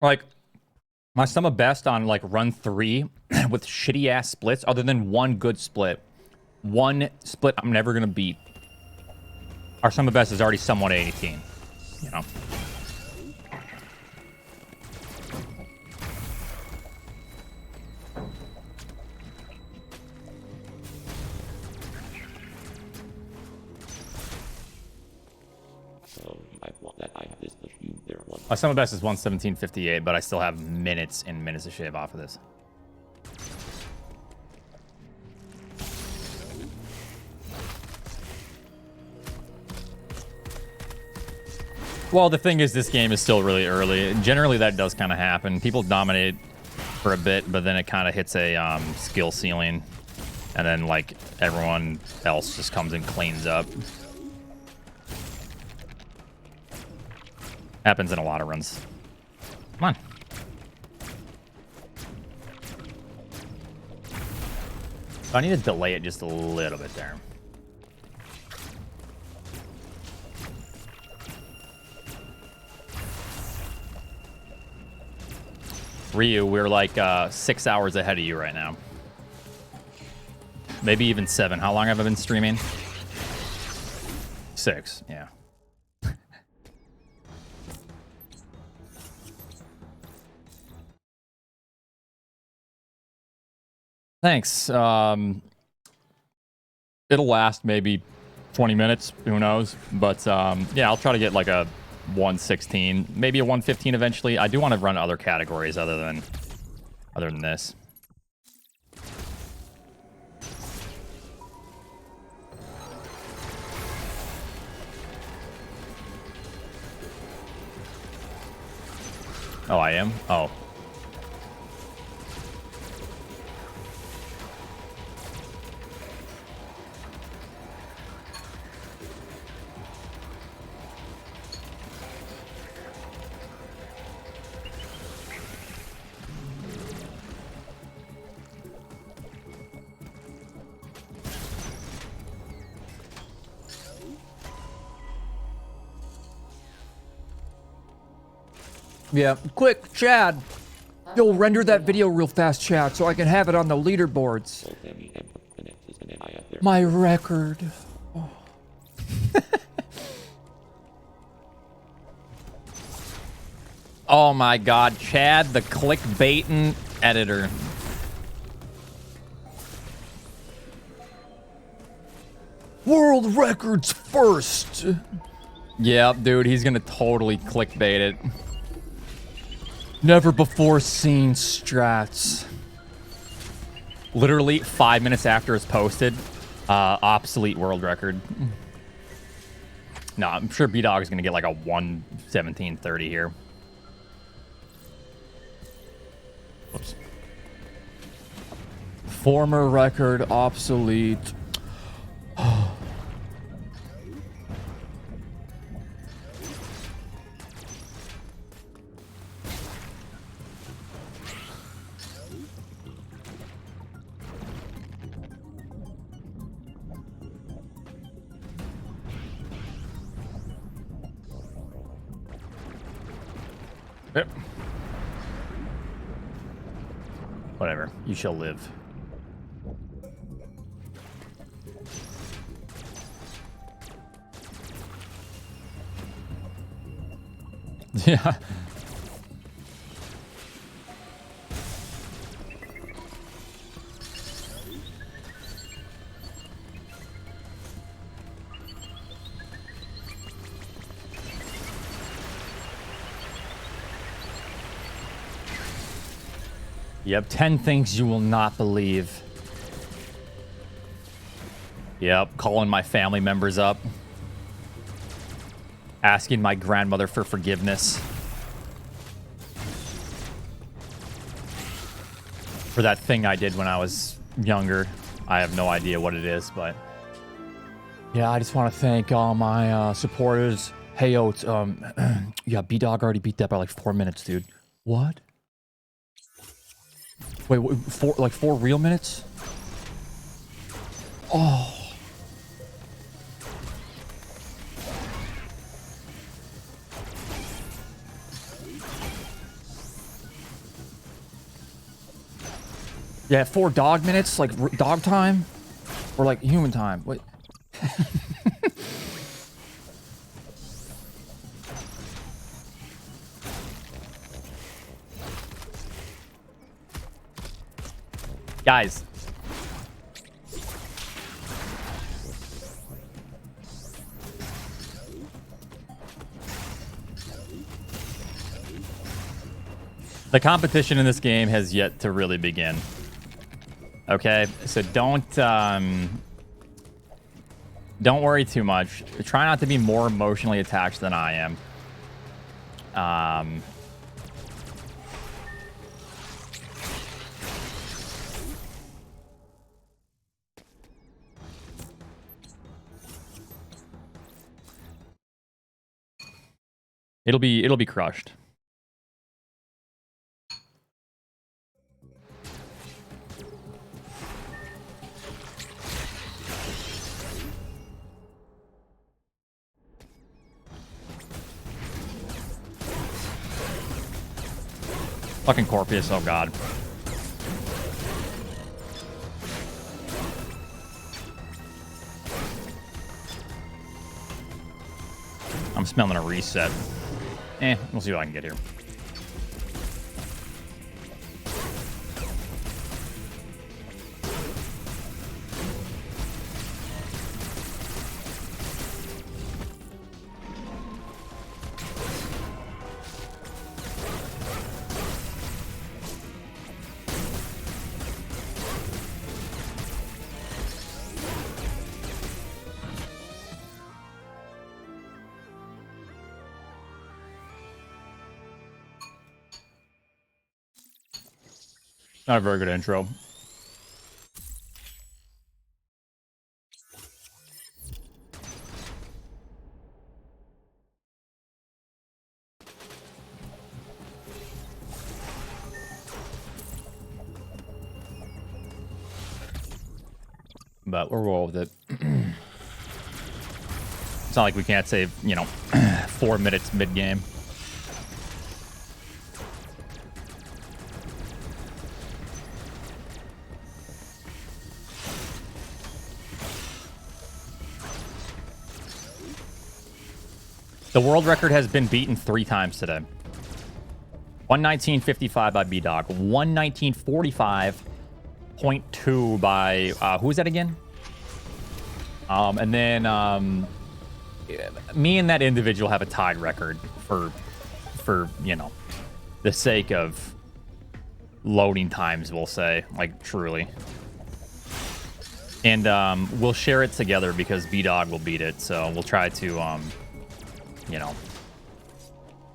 Like, my sum of best on like run 3 with shitty ass splits, other than one good split. One split I'm never gonna beat. Our sum of best is already somewhat 18. You know. So I want that. I have this, but you there one. Our sum of best is 117.58, but I still have minutes and minutes to shave off of this. Well, the thing is, this game is still really early. Generally, that does kind of happen. People dominate for a bit, but then it kind of hits a skill ceiling, and then like everyone else just comes and cleans up. Happens in a lot of runs. Come on. I need to delay it just a little bit there. Ryu, we're like 6 hours ahead of you right now. Maybe even 7. How long have I been streaming? 6, yeah. Thanks. It'll last maybe 20 minutes. Who knows? But yeah, I'll try to get like a 116, maybe a 115 eventually. I do want to run other categories other than this. Oh, I am? Oh. Yeah, quick, Chad. You'll render that video real fast, Chad, so I can have it on the leaderboards. My record. Oh. Oh my god, Chad, the clickbaiting editor. World records first. Yep, dude, he's gonna totally clickbait it. Never before seen strats. Literally 5 minutes after it's posted, obsolete world record. No, I'm sure B-Dog is gonna get like a 1:17:30 here. Whoops. Former record obsolete. Yep. Whatever. You shall live. Yeah. Yep, 10 things you will not believe. Yep, calling my family members up. Asking my grandmother for forgiveness. For that thing I did when I was younger. I have no idea what it is, but... Yeah, I just want to thank all my supporters. Hey, Oats, yeah, B-Dog already beat that by like 4 minutes, dude. What? Wait, four real minutes? Oh. Yeah, 4 dog minutes, like dog time, or like human time. Wait. Guys. The competition in this game has yet to really begin. Okay, so don't worry too much. Try not to be more emotionally attached than I am. It'll be crushed. Fucking Corpus, oh god. I'm smelling a reset. We'll see what I can get here. Not a very good intro. But we'll roll with it. It's not like we can't save, 4 minutes mid-game. The world record has been beaten 3 times today. 119.55 by B-Dog. 119.45.2 by... who is that again? And then me and that individual have a tied record for the sake of loading times, we'll say. Like, truly. And we'll share it together because B-Dog will beat it. So we'll try to...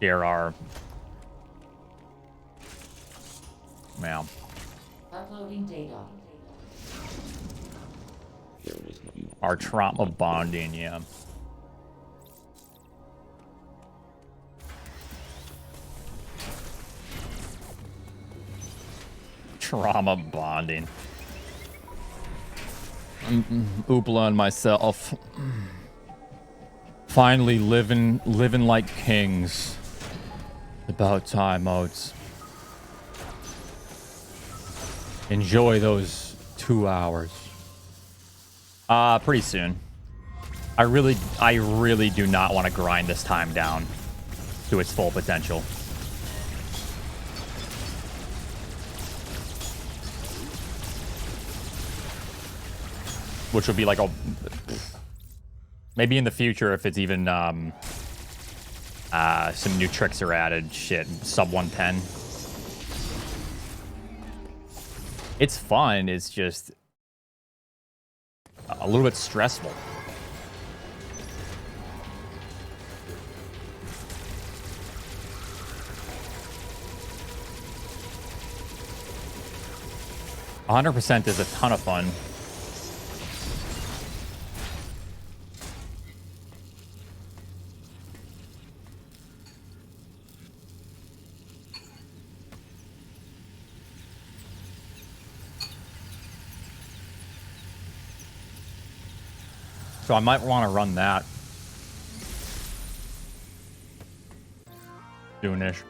share our... Yeah. Uploading data. Our trauma bonding, yeah. Trauma bonding. Oopla and myself. Finally living like kings. About time, Oats. Enjoy those 2 hours. Pretty soon. I really do not want to grind this time down to its full potential. Which would be like a... Maybe in the future, if it's even some new tricks are added, shit, sub 110. It's fun, it's just a little bit stressful. %, is a ton of fun. So I might want to run that soonish.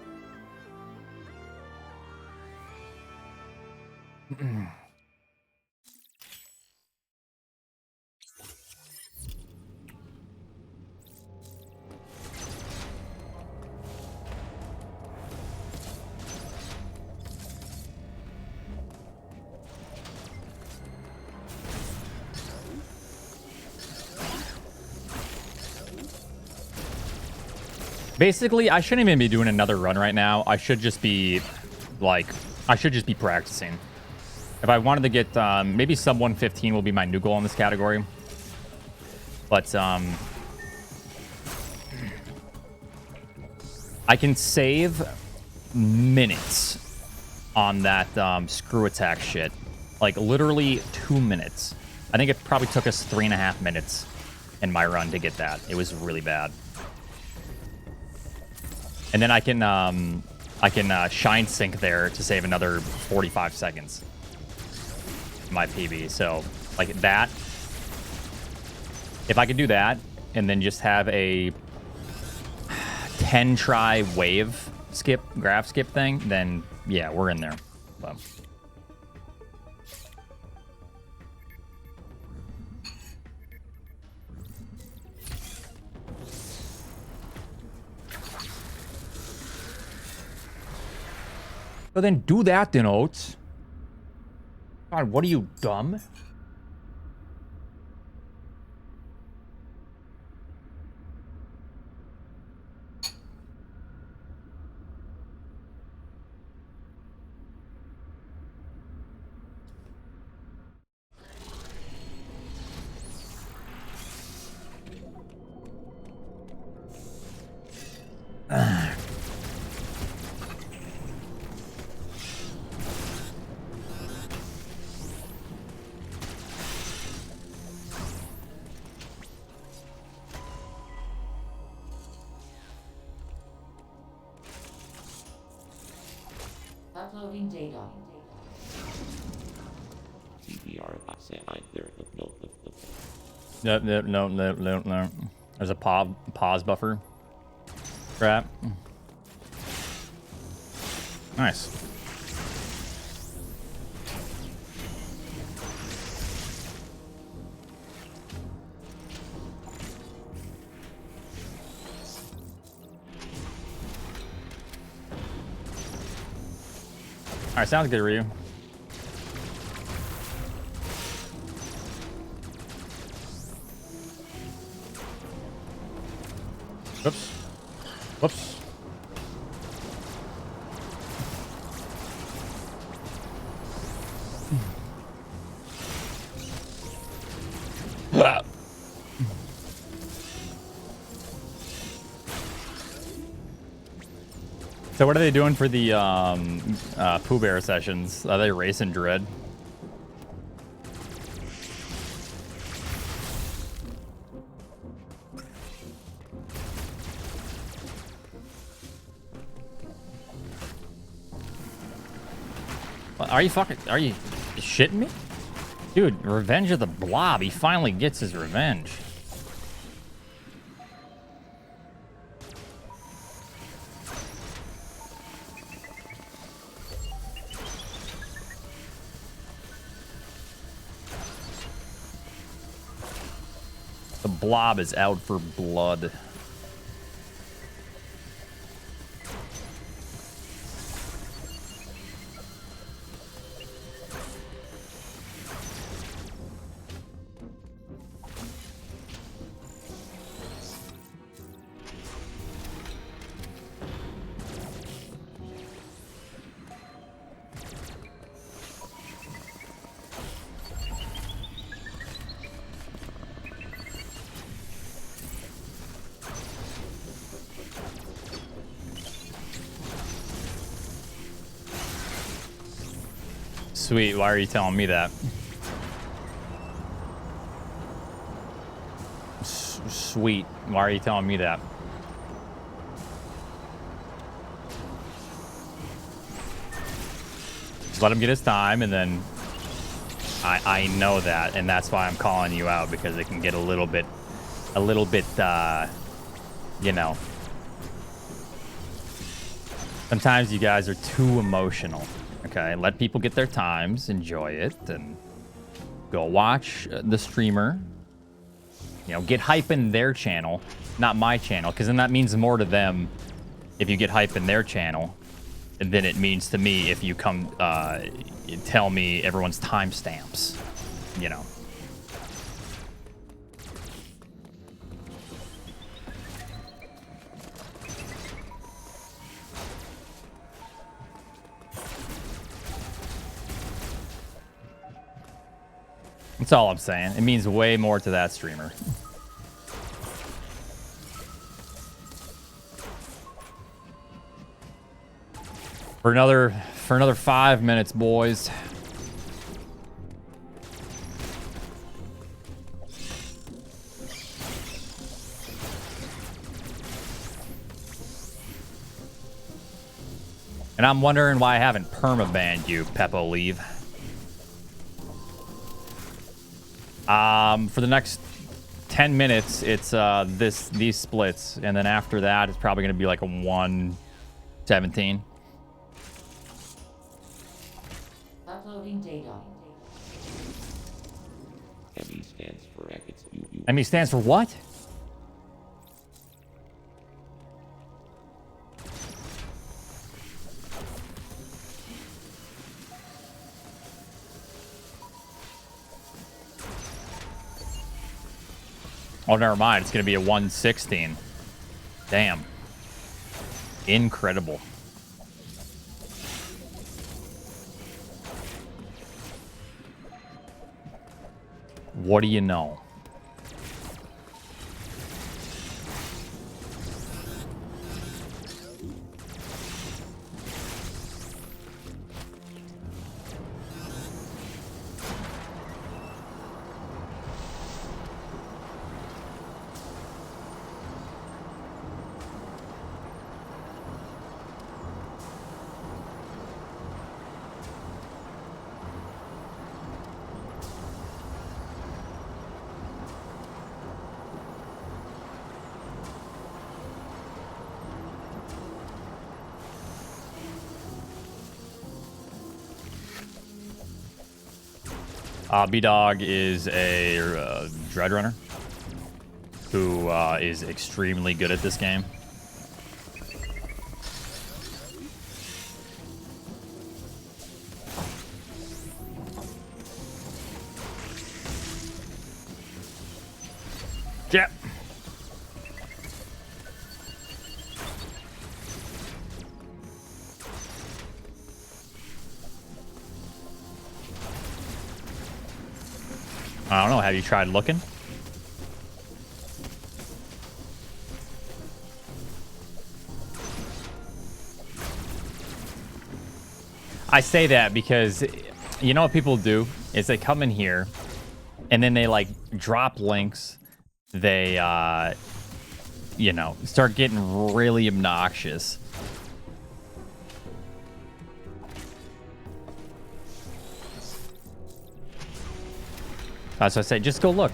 Basically, I shouldn't even be doing another run right now. I should just be, practicing. If I wanted to get, maybe sub 115 will be my new goal in this category. But, I can save minutes on that, screw attack shit. Like, literally 2 minutes. I think it probably took us 3.5 minutes in my run to get that. It was really bad. And then I can shine sync there to save another 45 seconds. My PB. So like that. If I could do that and then just have a 10 try wave skip, graph skip thing, then yeah, we're in there. So. Well, then do that then, Oats. God, what are you, dumb? Uploading data. CBR, I say I there, no. No. There's a pause buffer. Crap. Nice. Alright, sounds good, Ryu. Whoops. Whoops. So what are they doing for the Pooh Bear sessions? Are they racing Dread? Are you shitting me? Dude, Revenge of the Blob. He finally gets his revenge. The Blob is out for blood. Sweet, why are you telling me that? Sweet, why are you telling me that? Just let him get his time, and then I know that, and that's why I'm calling you out, because it can get a little bit, you know. Sometimes you guys are too emotional. Okay, let people get their times, enjoy it, and go watch the streamer. You know, get hype in their channel, not my channel, because then that means more to them if you get hype in their channel than it means to me if you come tell me everyone's timestamps, you know. That's all I'm saying. It means way more to that streamer. For another 5 minutes, boys. And I'm wondering why I haven't perma-banned you, Peppo Leave. For the next 10 minutes, it's these splits, and then after that, it's probably going to be like a 117. Uploading data. ME stands for Rackets UU. ME stands for what? Oh, never mind. It's going to be a 116. Damn. Incredible. What do you know? B-Dog is a Dread Runner who is extremely good at this game. Yeah. I don't know. Have you tried looking? I say that because you know what people do is they come in here and then they like drop links. They, you know, start getting really obnoxious. So I say, just go look.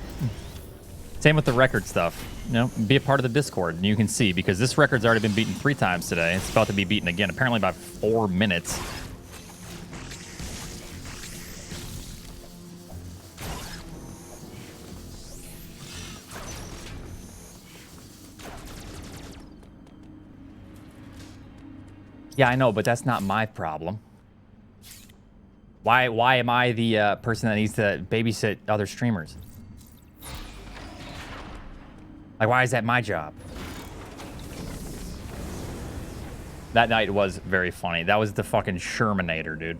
Same with the record stuff. You know, be a part of the Discord, and you can see, because this record's already been beaten 3 times today. It's about to be beaten again, apparently about 4 minutes. Yeah, I know, but that's not my problem. Why am I the person that needs to babysit other streamers? Like, why is that my job? That night was very funny. That was the fucking Shermanator, dude.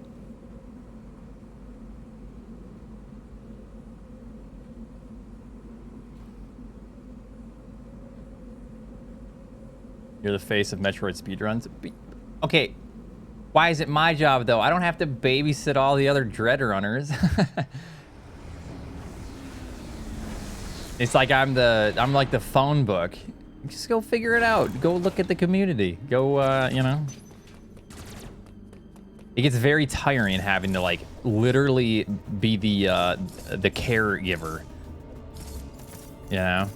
You're the face of Metroid speedruns. Okay. Why is it my job, though? I don't have to babysit all the other Dread Runners. It's like I'm like the phone book. Just go figure it out. Go look at the community. Go, you know. It gets very tiring having to, like, literally be the caregiver. You know?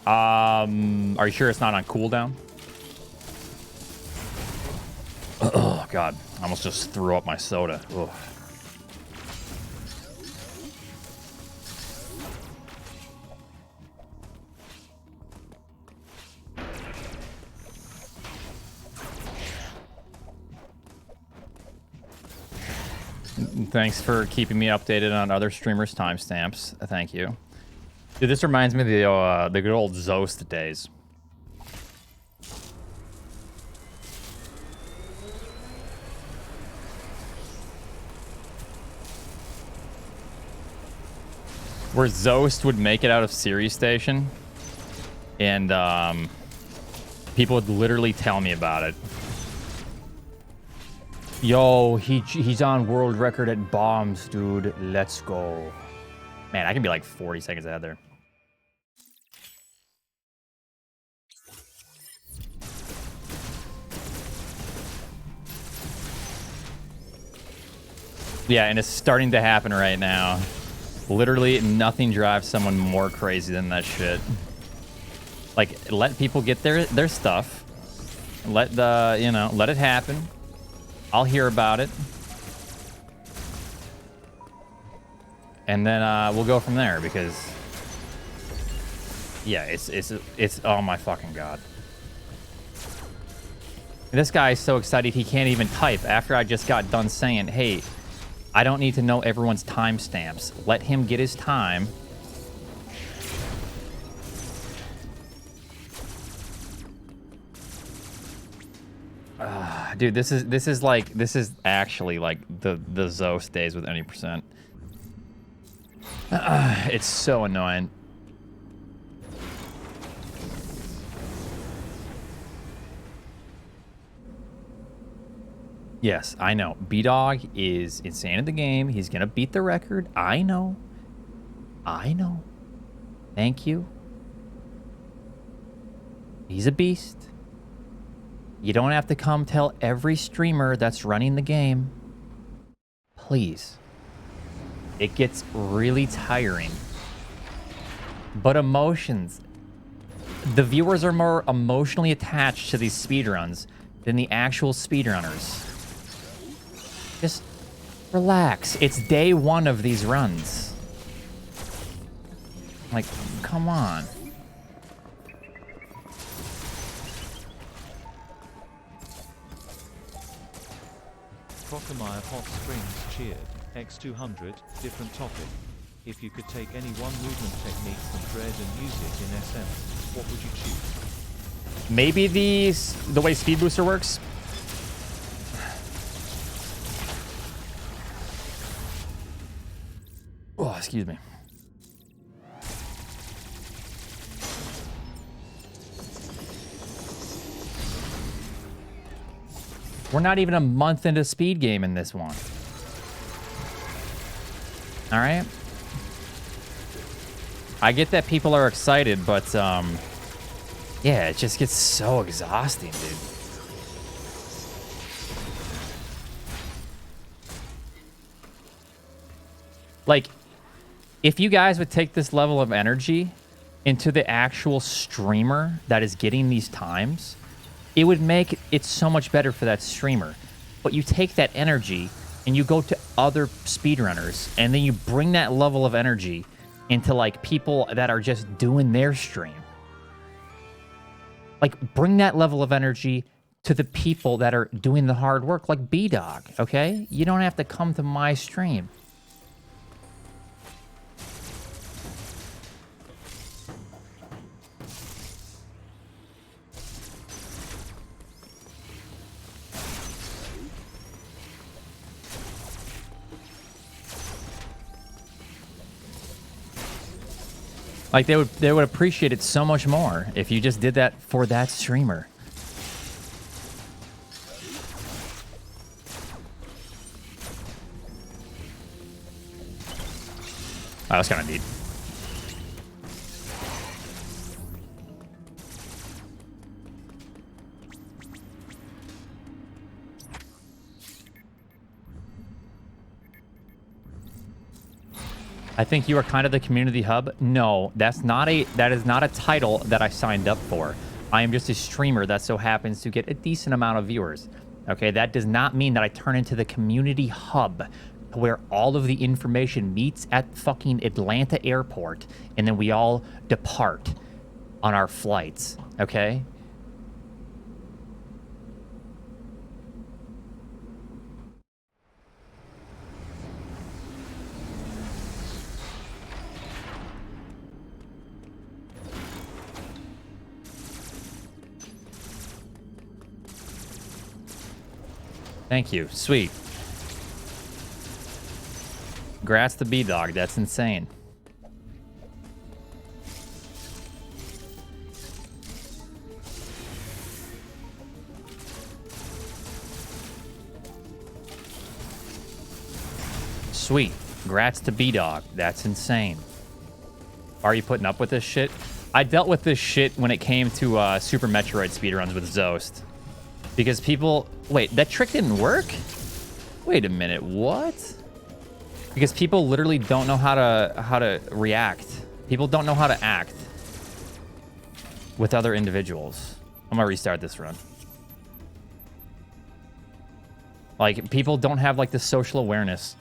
Are you sure it's not on cooldown? Oh god, I almost just threw up my soda. Ugh. Thanks for keeping me updated on other streamers' timestamps. Thank you. Dude, this reminds me of the good old Zoast days. Where Zoast would make it out of Sirius Station, and people would literally tell me about it. Yo, he's on world record at bombs, dude. Let's go. Man, I can be like 40 seconds ahead there. Yeah, and it's starting to happen right now. Literally, nothing drives someone more crazy than that shit. Like, let people get their stuff. Let the, you know, let it happen. I'll hear about it. And then we'll go from there because yeah, it's oh my fucking god. This guy is so excited he can't even type after I just got done saying, hey, I don't need to know everyone's timestamps. Let him get his time. Dude, this is actually like the Zeus days with any percent. It's so annoying. Yes, I know. B-Dog is insane at the game. He's gonna beat the record. I know. I know. Thank you. He's a beast. You don't have to come tell every streamer that's running the game. Please. It gets really tiring. But emotions. The viewers are more emotionally attached to these speedruns than the actual speedrunners. Just relax. It's day one of these runs. Like, come on. Crocomire Hot Springs cheered. X200, different topic. If you could take any one movement technique from Dread and use it in SM, what would you choose? Maybe the way Speed Booster works. Oh, excuse me. We're not even a month into speed game in this one. All right. I get that people are excited, but yeah, it just gets so exhausting, dude. Like, if you guys would take this level of energy into the actual streamer that is getting these times, it would make it so much better for that streamer. But you take that energy and you go to other speedrunners, and then you bring that level of energy into like people that are just doing their stream. Like, bring that level of energy to the people that are doing the hard work, like B-Dog, okay? You don't have to come to my stream. Like, they would appreciate it so much more if you just did that for that streamer. Oh, that's kind of neat. I think you are kind of the community hub. No, that is not a title that I signed up for. I am just a streamer that so happens to get a decent amount of viewers. Okay, that does not mean that I turn into the community hub where all of the information meets at fucking Atlanta airport and then we all depart on our flights. Okay? Thank you. Sweet. Congrats to B-Dog. That's insane. Sweet. Grats to B-Dog. That's insane. Are you putting up with this shit? I dealt with this shit when it came to Super Metroid speedruns with Zoast. Because people... Wait, that trick didn't work? Wait a minute, what? Because people literally don't know how to react. People don't know how to act with other individuals. I'm gonna restart this run. Like, people don't have, like, the social awareness.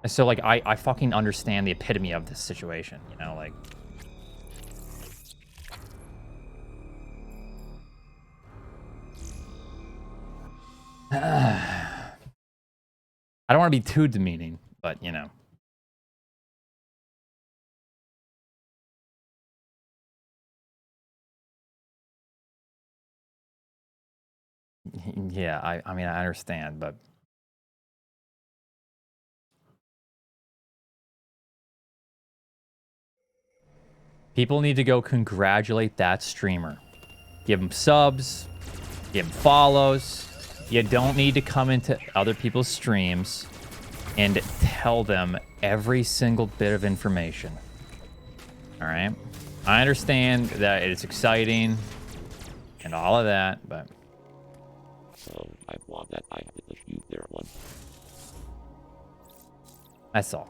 So, like, I fucking understand the epitome of this situation, you know, like... I don't want to be too demeaning, but, you know. Yeah, I mean, I understand, but... People need to go congratulate that streamer. Give them subs, give them follows. You don't need to come into other people's streams and tell them every single bit of information. All right? I understand that it's exciting and all of that, but... So I want that I did the shoot there one. That's all.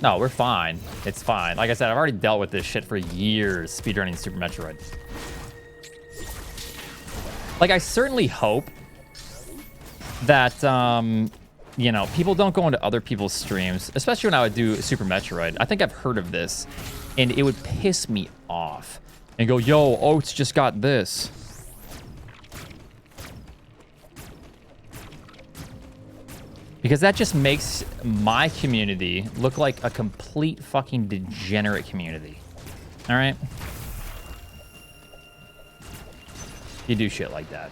No, we're fine. It's fine. Like I said, I've already dealt with this shit for years, speedrunning Super Metroid. Like, I certainly hope that, you know, people don't go into other people's streams, especially when I would do Super Metroid. I think I've heard of this, and it would piss me off. And go, yo, Oats just got this. Because that just makes my community look like a complete fucking degenerate community. All right? You do shit like that.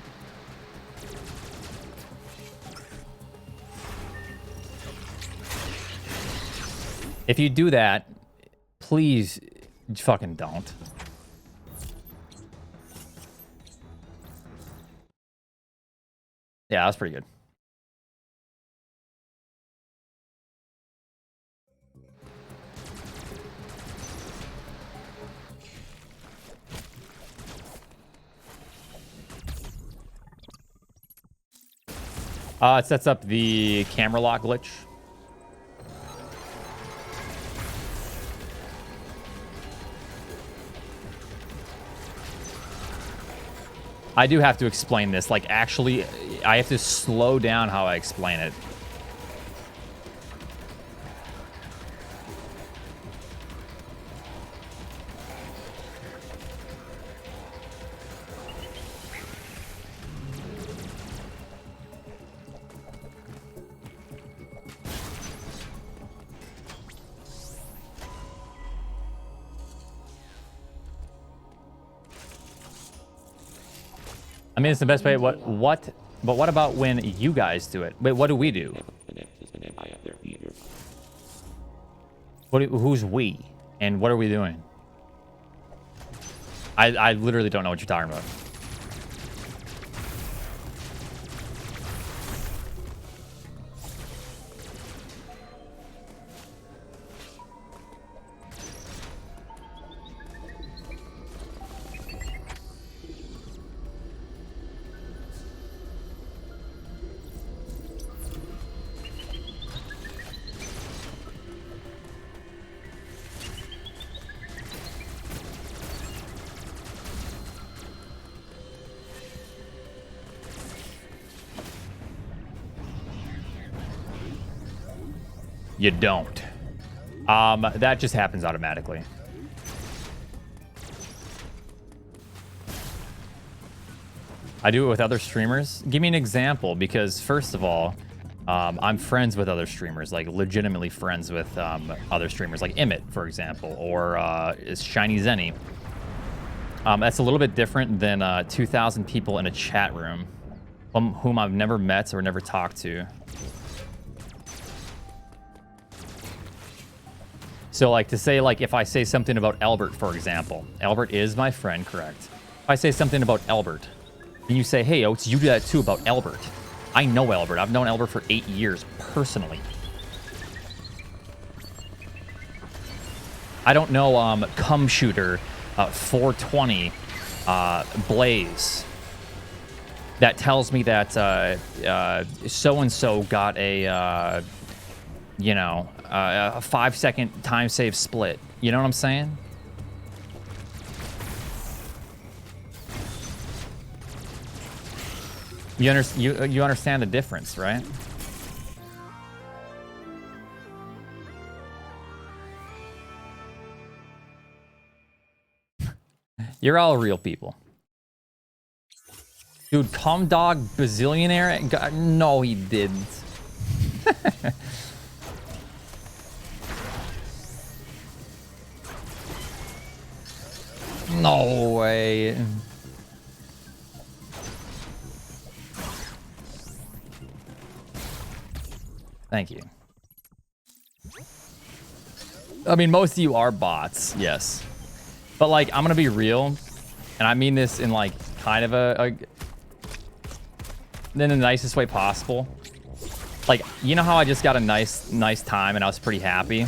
If you do that, please fucking don't. Yeah, that's pretty good. It sets up the camera lock glitch. I do have to explain this. Like, actually, I have to slow down how I explain it. I mean, it's the best way. But what about when you guys do it? Wait, what do we do? Who's we? And what are we doing? I literally don't know what you're talking about. You don't. That just happens automatically. I do it with other streamers. Give me an example, because first of all, I'm friends with other streamers, like legitimately friends with other streamers, like Emmett, for example, or Shiny Zenny. That's a little bit different than 2,000 people in a chat room, whom I've never met or never talked to. So, like, to say, like, if I say something about Albert, for example. Albert is my friend, correct? If I say something about Albert, And you say, hey, Oats, you do that too about Albert. I know Albert. I've known Albert for 8 years, personally. I don't know Cum Shooter 420 Blaze that tells me that so-and-so got a, you know, a 5-second time save split. You know what I'm saying? You understand the difference, right? You're all real people. Dude, Cum Dog Bazillionaire? God, no, he didn't. No way. Thank you. I mean, most of you are bots, yes. But, like, I'm gonna be real, and I mean this in, like, kind of in the nicest way possible. Like, you know how I just got a nice time and I was pretty happy?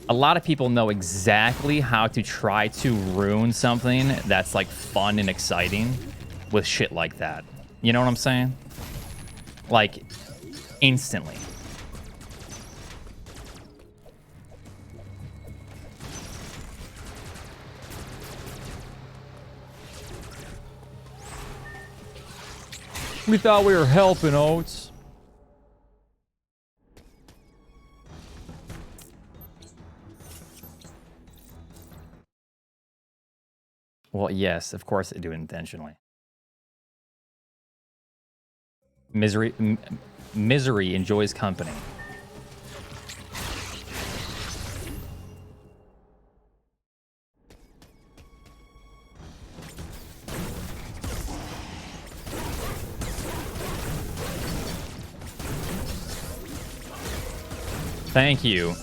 A lot of people know exactly how to try to ruin something that's, like, fun and exciting with shit like that. You know what I'm saying? Like, instantly. We thought we were helping, Oats. Well, yes, of course I do it intentionally. Misery enjoys company. Thank you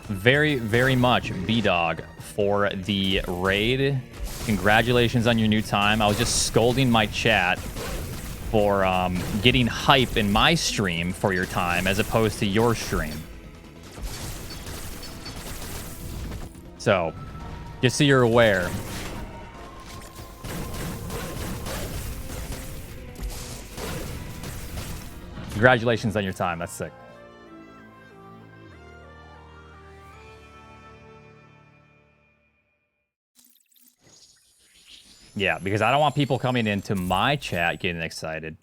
very, very much, B-Dog, for the raid. Congratulations on your new time. I was just scolding my chat for getting hype in my stream for your time as opposed to your stream. So, just so you're aware. Congratulations on your time. That's sick. Yeah, because I don't want people coming into my chat getting excited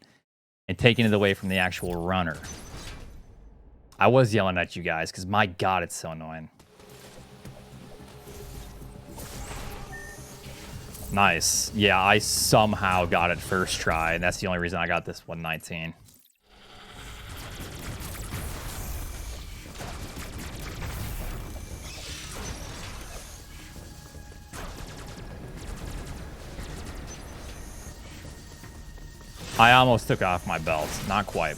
and taking it away from the actual runner. I was yelling at you guys because, my God, it's so annoying. Nice. Yeah, I somehow got it first try, and that's the only reason I got this 119. I almost took off my belt. Not quite.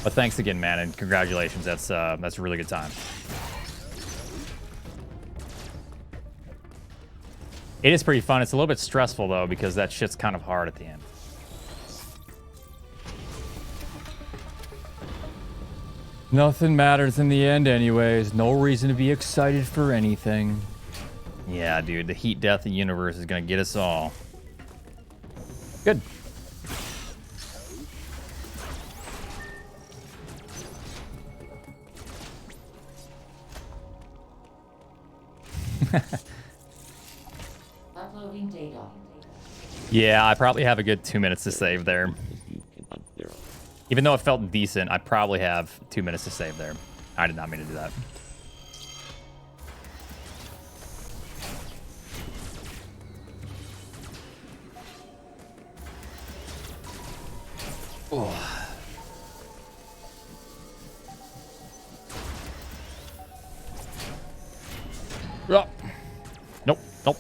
But thanks again, man, and congratulations. That's a really good time. It is pretty fun. It's a little bit stressful, though, because that shit's kind of hard at the end. Nothing matters in the end anyways. No reason to be excited for anything. Yeah, dude. The heat death of the universe is going to get us all. Good. Uploading data. Yeah, I probably have a good 2 minutes to save there. Even though it felt decent, I probably have 2 minutes to save there. I did not mean to do that. Oh. Oh. Nope, nope.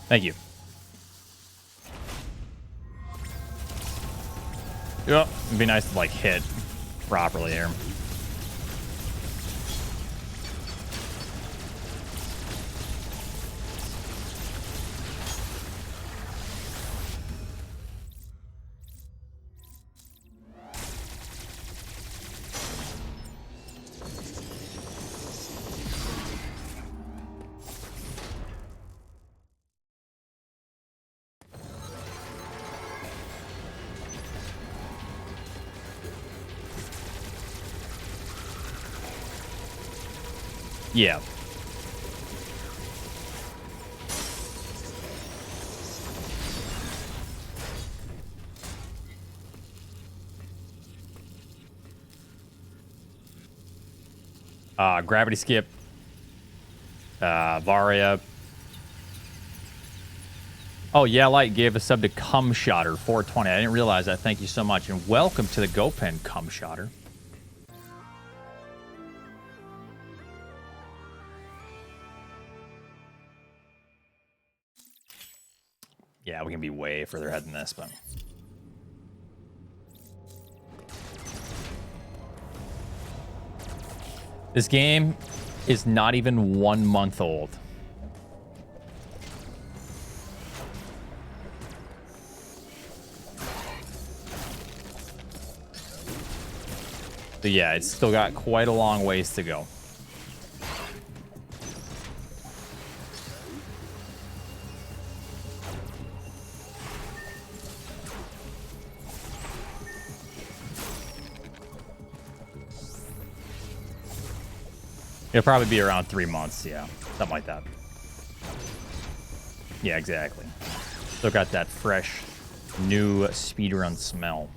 Thank you. Yep, it'd be nice to like hit properly here. Yeah. Gravity skip. Varia. Oh, yeah, Light gave a sub to Cumshotter 420. I didn't realize that. Thank you so much. And welcome to the GoPen, Cumshotter. Yeah, we can be way further ahead than this, but... This game is not even 1 month old. So yeah, it's still got quite a long ways to go. It'll probably be around 3 months, yeah. Something like that. Yeah, exactly. Still got that fresh, new speedrun smell.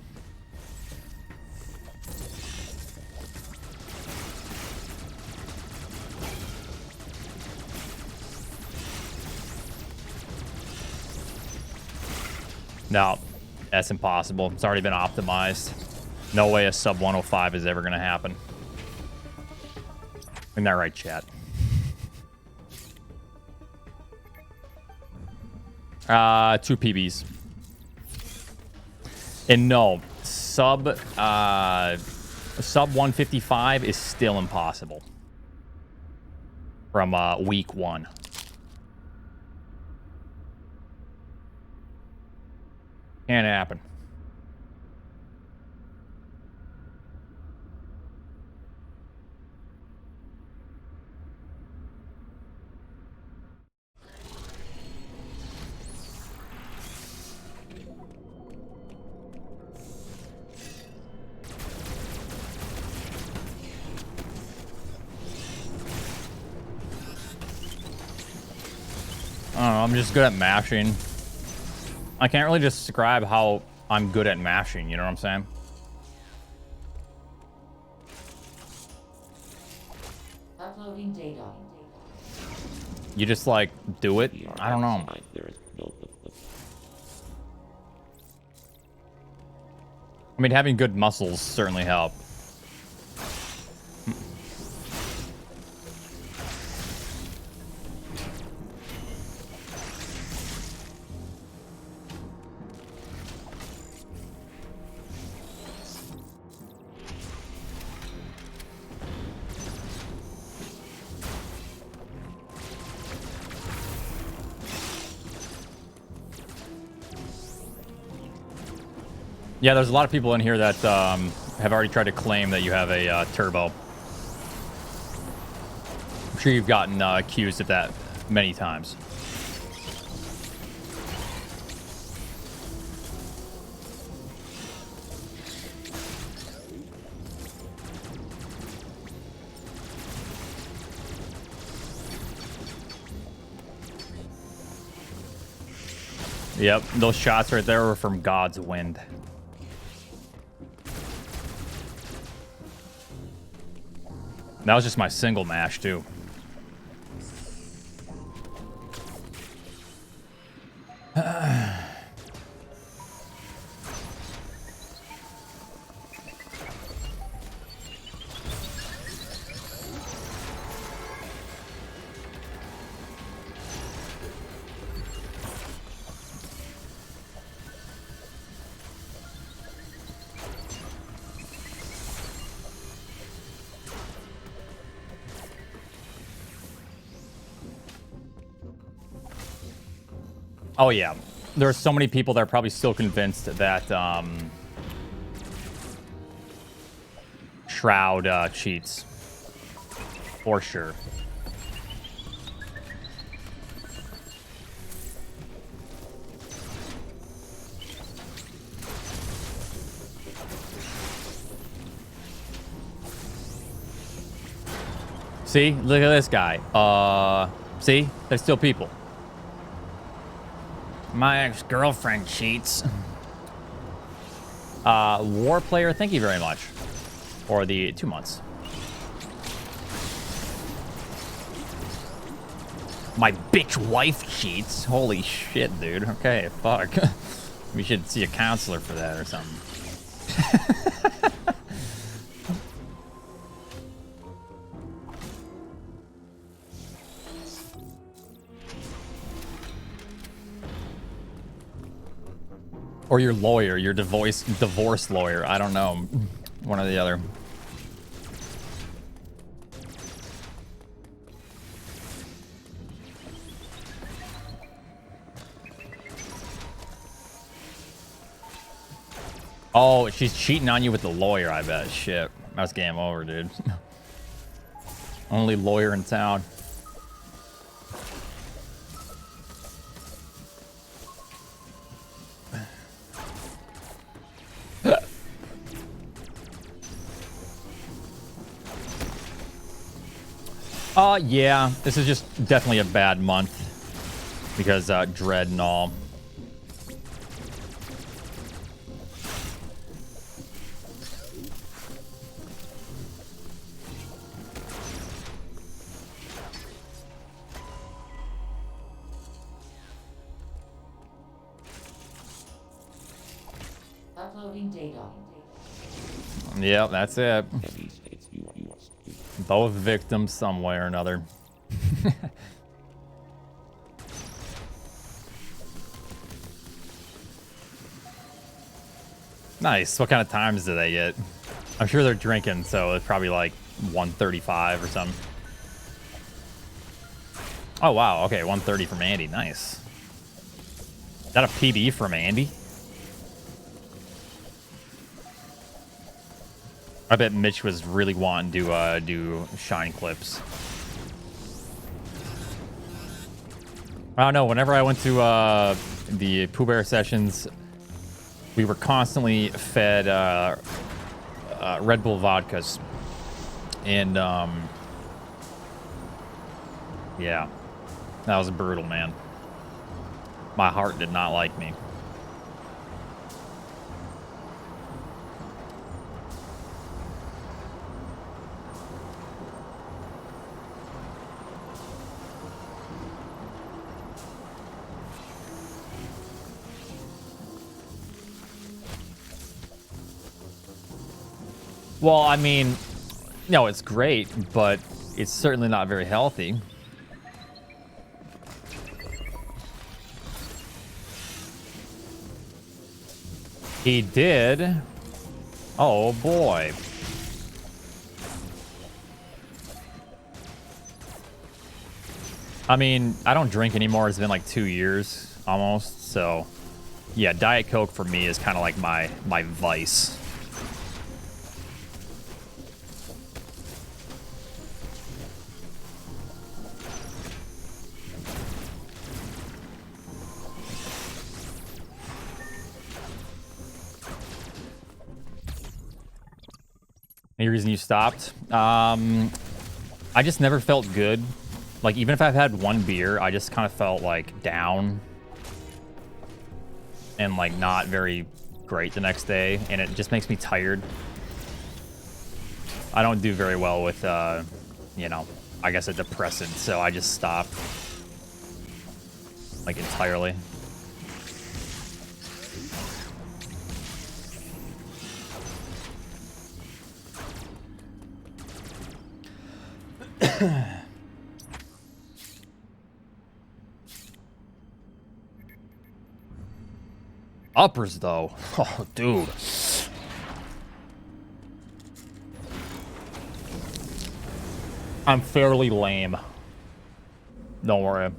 No, that's impossible. It's already been optimized. No way a sub 105 is ever going to happen. Isn't that right, chat? 2 PBs. And no, sub 155 is still impossible. From week 1. Can't happen. I don't know, I'm just good at mashing. I can't really describe how I'm good at mashing, you know what I'm saying? Uploading data. You just, like, do it? I don't know. I mean, having good muscles certainly help. Yeah, there's a lot of people in here that have already tried to claim that you have a turbo. I'm sure you've gotten accused of that many times. Yep, those shots right there were from God's wind. That was just my single mash, too. Oh, yeah. There are so many people that are probably still convinced that Shroud cheats. For sure. See, look at this guy. See, there's still people. My ex-girlfriend cheats. War player, thank you very much for the 2 months. My bitch wife cheats. Holy shit, dude. Okay, fuck. We should see a counselor for that or something. Or your lawyer, your divorce lawyer. I don't know. One or the other. Oh, she's cheating on you with the lawyer, I bet. Shit. That's game over, dude. Only lawyer in town. Yeah, this is just definitely a bad month because dread and all. Uploading data. Yep, that's it. Heavy states you are stupid. Both victims some way or another. Nice. What kind of times do they get? I'm sure they're drinking, so it's probably like 135 or something. Oh, wow. Okay, 130 from Andy. Nice. Is that a PB from Andy? I bet Mitch was really wanting to do shine clips. I don't know. Whenever I went to the Pooh Bear sessions, we were constantly fed Red Bull vodkas. And, yeah. That was brutal, man. My heart did not like me. Well, I mean, no, it's great, but it's certainly not very healthy. He did. Oh, boy. I mean, I don't drink anymore. It's been like 2 years almost. So, yeah, Diet Coke for me is kind of like my vice. Any reason you stopped? I just never felt good. Like, even if I've had one beer, I just kind of felt, like, down. And, like, not very great the next day. And it just makes me tired. I don't do very well with, you know, I guess a depressant. So I just stopped. Like, entirely. Uppers, though. Oh, dude. I'm fairly lame. Don't worry.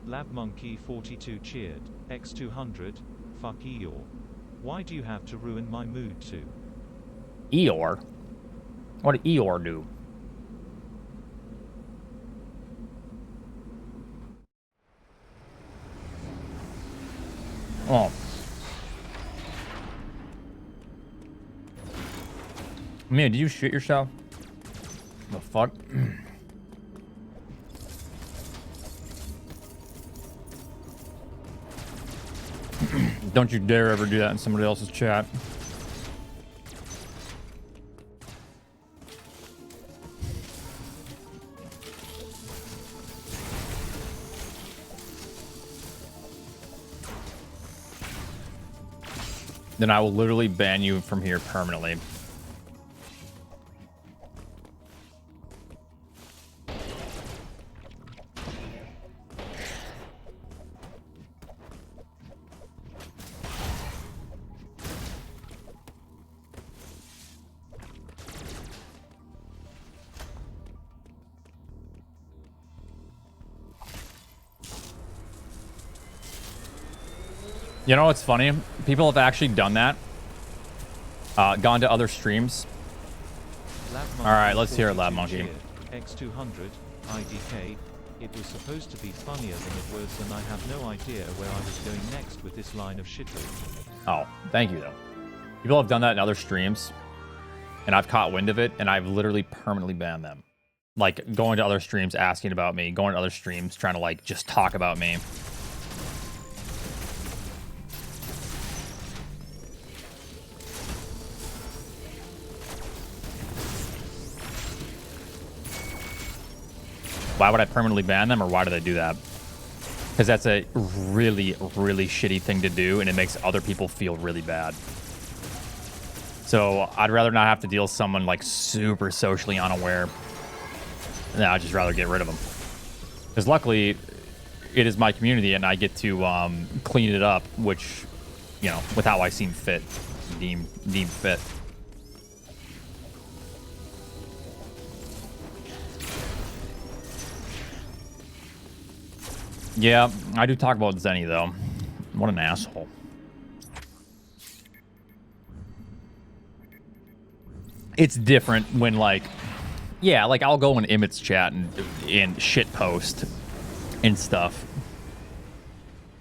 Lab Monkey 42 cheered. X200. Fuck Eeyore. Why do you have to ruin my mood too? Eeyore? What did Eeyore do? Oh. Man, did you shit yourself? fuck? Don't you dare ever do that in somebody else's chat. Then I will literally ban you from here permanently. You know what's funny? People have actually done that. Gone to other streams. Alright, let's hear it, Lab Monkey. X200, IDK. It was supposed to be funnier than it was, and I have no idea where I was going next with this line of shittery. Oh, thank you, though. People have done that in other streams, and I've caught wind of it, and I've literally permanently banned them. Like, going to other streams, asking about me, going to other streams, trying to, like, just talk about me. Why would I permanently ban them, or why do they do that? Because that's a really, really shitty thing to do, and it makes other people feel really bad. So I'd rather not have to deal with someone like super socially unaware. No, I'd just rather get rid of them. Because luckily, it is my community, and I get to clean it up, which, you know, with how I seem fit, deem fit. Yeah, I do talk about Zenny, though. What an asshole. It's different when, like... Yeah, like, I'll go in Emmett's chat and shit post and stuff.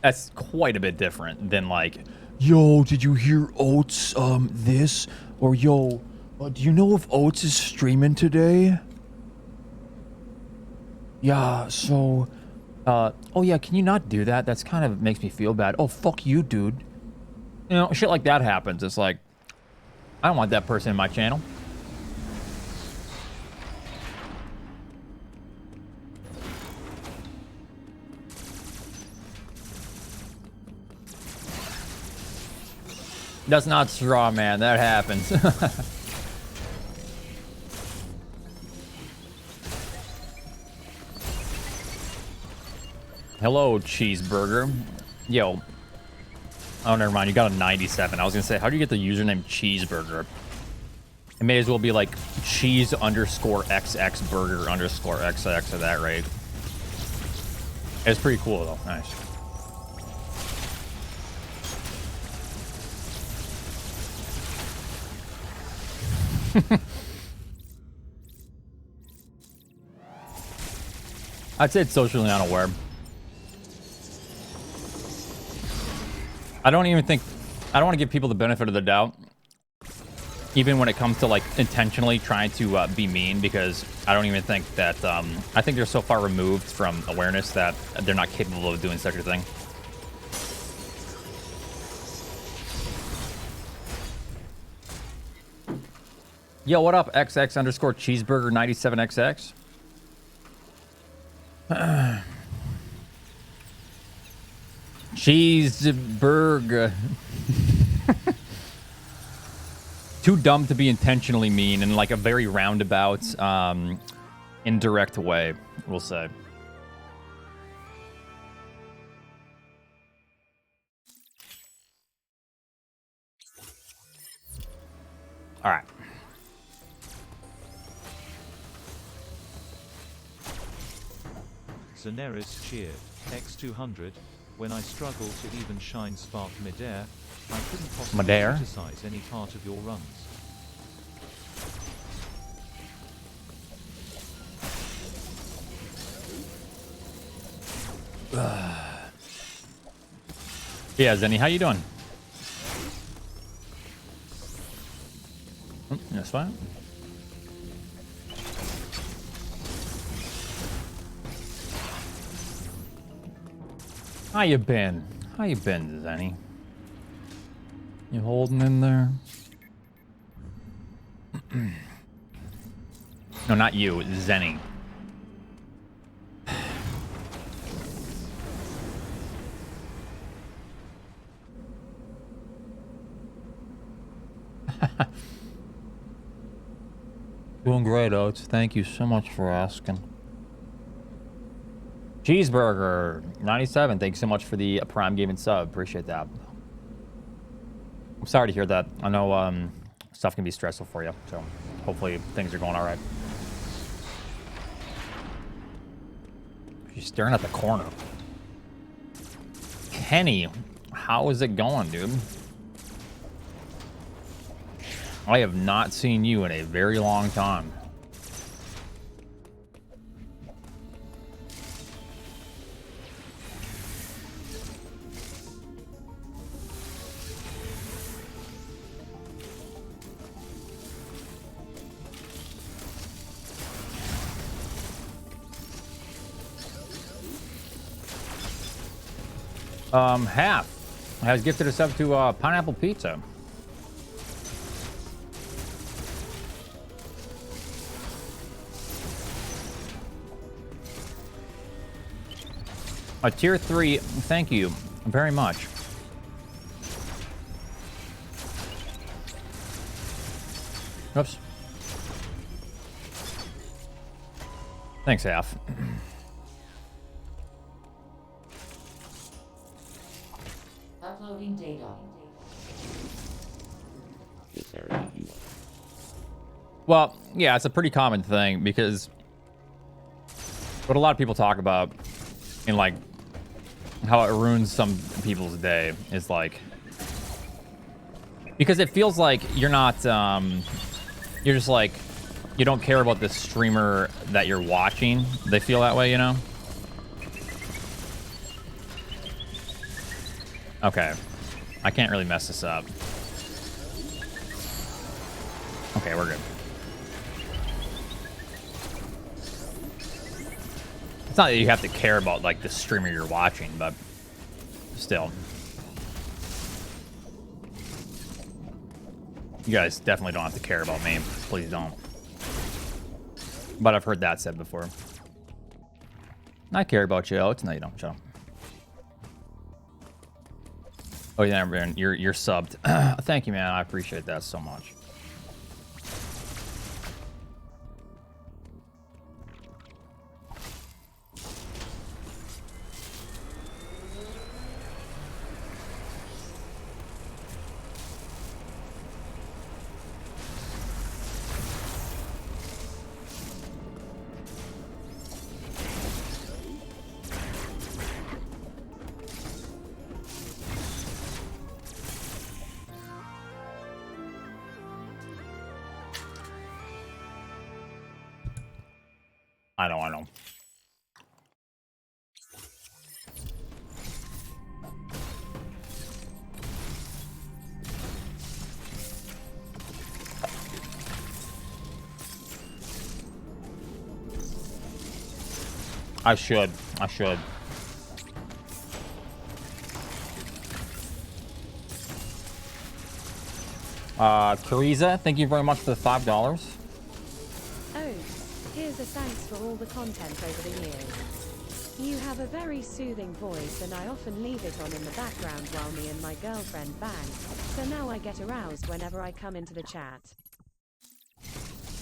That's quite a bit different than, like... Yo, did you hear Oats, this? Or, yo, do you know if Oats is streaming today? Yeah, so... oh yeah, can you not do that? That's kind of makes me feel bad. Oh, fuck you, dude. You know, shit like that happens. It's like, I don't want that person in my channel. That's not straw, man. That happens. Hello, cheeseburger. Yo. Oh, never mind. You got a 97. I was going to say, how do you get the username cheeseburger? It may as well be like cheese_XX burger_XX at that rate. It's pretty cool, though. Nice. I'd say it's socially unaware. I don't want to give people the benefit of the doubt, even when it comes to like intentionally trying to be mean, because I don't even think that, I think they're so far removed from awareness that they're not capable of doing such a thing. Yo, what up, XX_cheeseburger97XX? Cheeseburger. Too dumb to be intentionally mean in like a very roundabout, indirect way, we'll say. All right. Zeneris cheered. X200. When I struggle to even shinespark midair, I couldn't possibly criticize any part of your runs. Yeah, Zenny, how you doing? That's fine. How you been? How you been, Zenny? You holding in there? No, not you, Zenny. Doing great, Oats. Thank you so much for asking. Cheeseburger 97. Thanks so much for the Prime Gaming sub. Appreciate that. I'm sorry to hear that. I know stuff can be stressful for you, so hopefully things are going all right. She's staring at the corner. Kenny, how is it going, dude? I have not seen you in a very long time. Half has gifted us up to pineapple pizza. A tier 3, thank you very much. Oops. Thanks, Half. Uploading data. Well, yeah, it's a pretty common thing because what a lot of people talk about in like how it ruins some people's day is like because it feels like you're not you're just like you don't care about the streamer that you're watching. They feel that way, you know? Okay. I can't really mess this up. Okay, we're good. It's not that you have to care about like the streamer you're watching, but still. You guys definitely don't have to care about me. Please don't. But I've heard that said before. I care about you. Oh, it's no, you don't. Shut up. Oh, yeah, you're subbed. Thank you, man. I appreciate that so much. I know. I should. Teresa, thank you very much for the $5. Oh, here's a thanks for all the content over the years. You have a very soothing voice and I often leave it on in the background while me and my girlfriend bang, so now I get aroused whenever I come into the chat.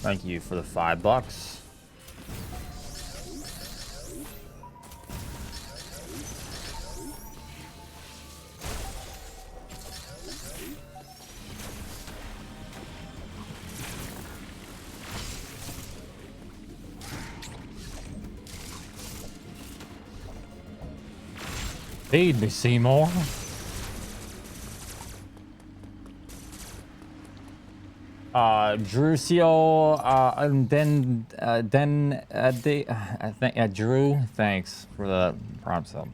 Thank you for the $5. Feed me, Seymour. Drusio, and then I think Drew. Thanks for the prompt sub.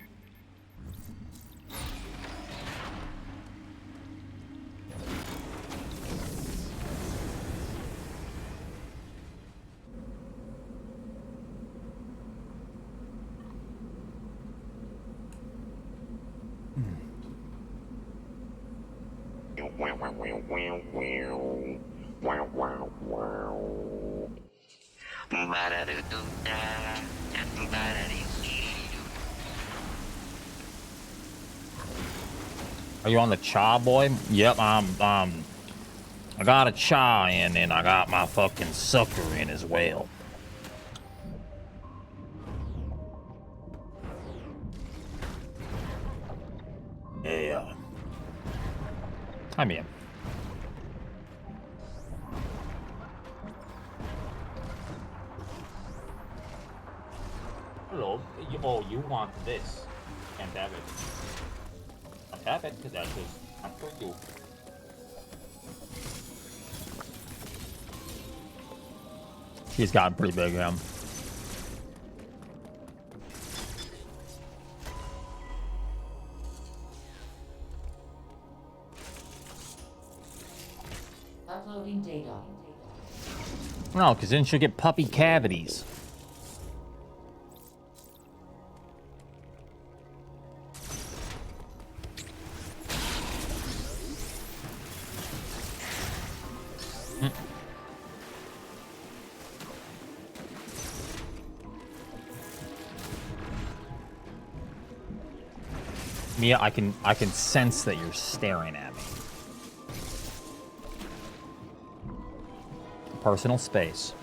Are you on the cha, boy? Yep, I got a cha in, and I got my fucking sucker in as well. Yeah. I mean. Hello. Oh, you want this? Can't have it. Can't have it because that's just not for you. She's gotten pretty big, Uploading data. No, because then she'll get puppy cavities. Mia, I can sense that you're staring at me. Personal space.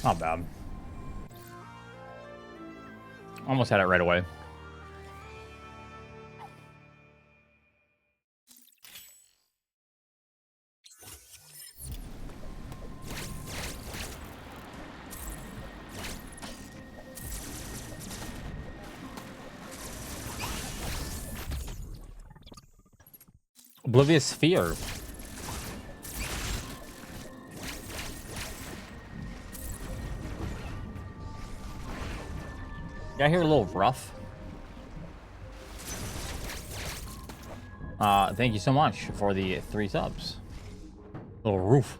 Not bad. Almost had it right away. Oblivious Sphere. Did I hear a little rough? Thank you so much for the 3 subs. Little roof.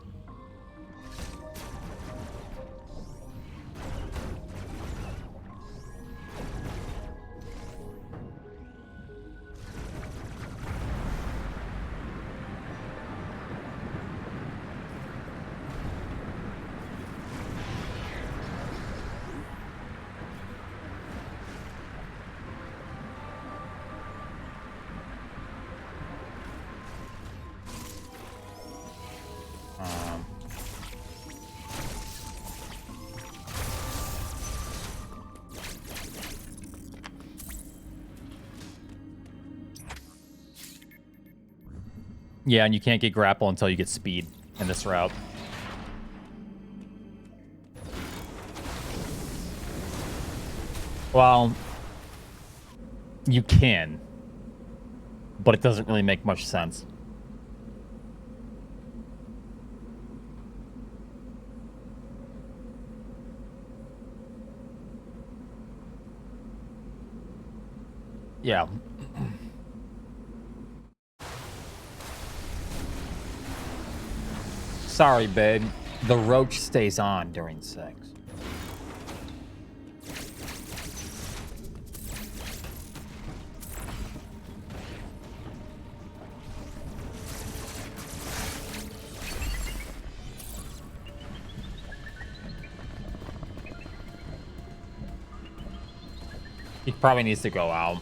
Yeah, and you can't get grapple until you get speed in this route. Well, you can, but it doesn't really make much sense. Yeah. Sorry, babe. The roach stays on during sex. He probably needs to go out.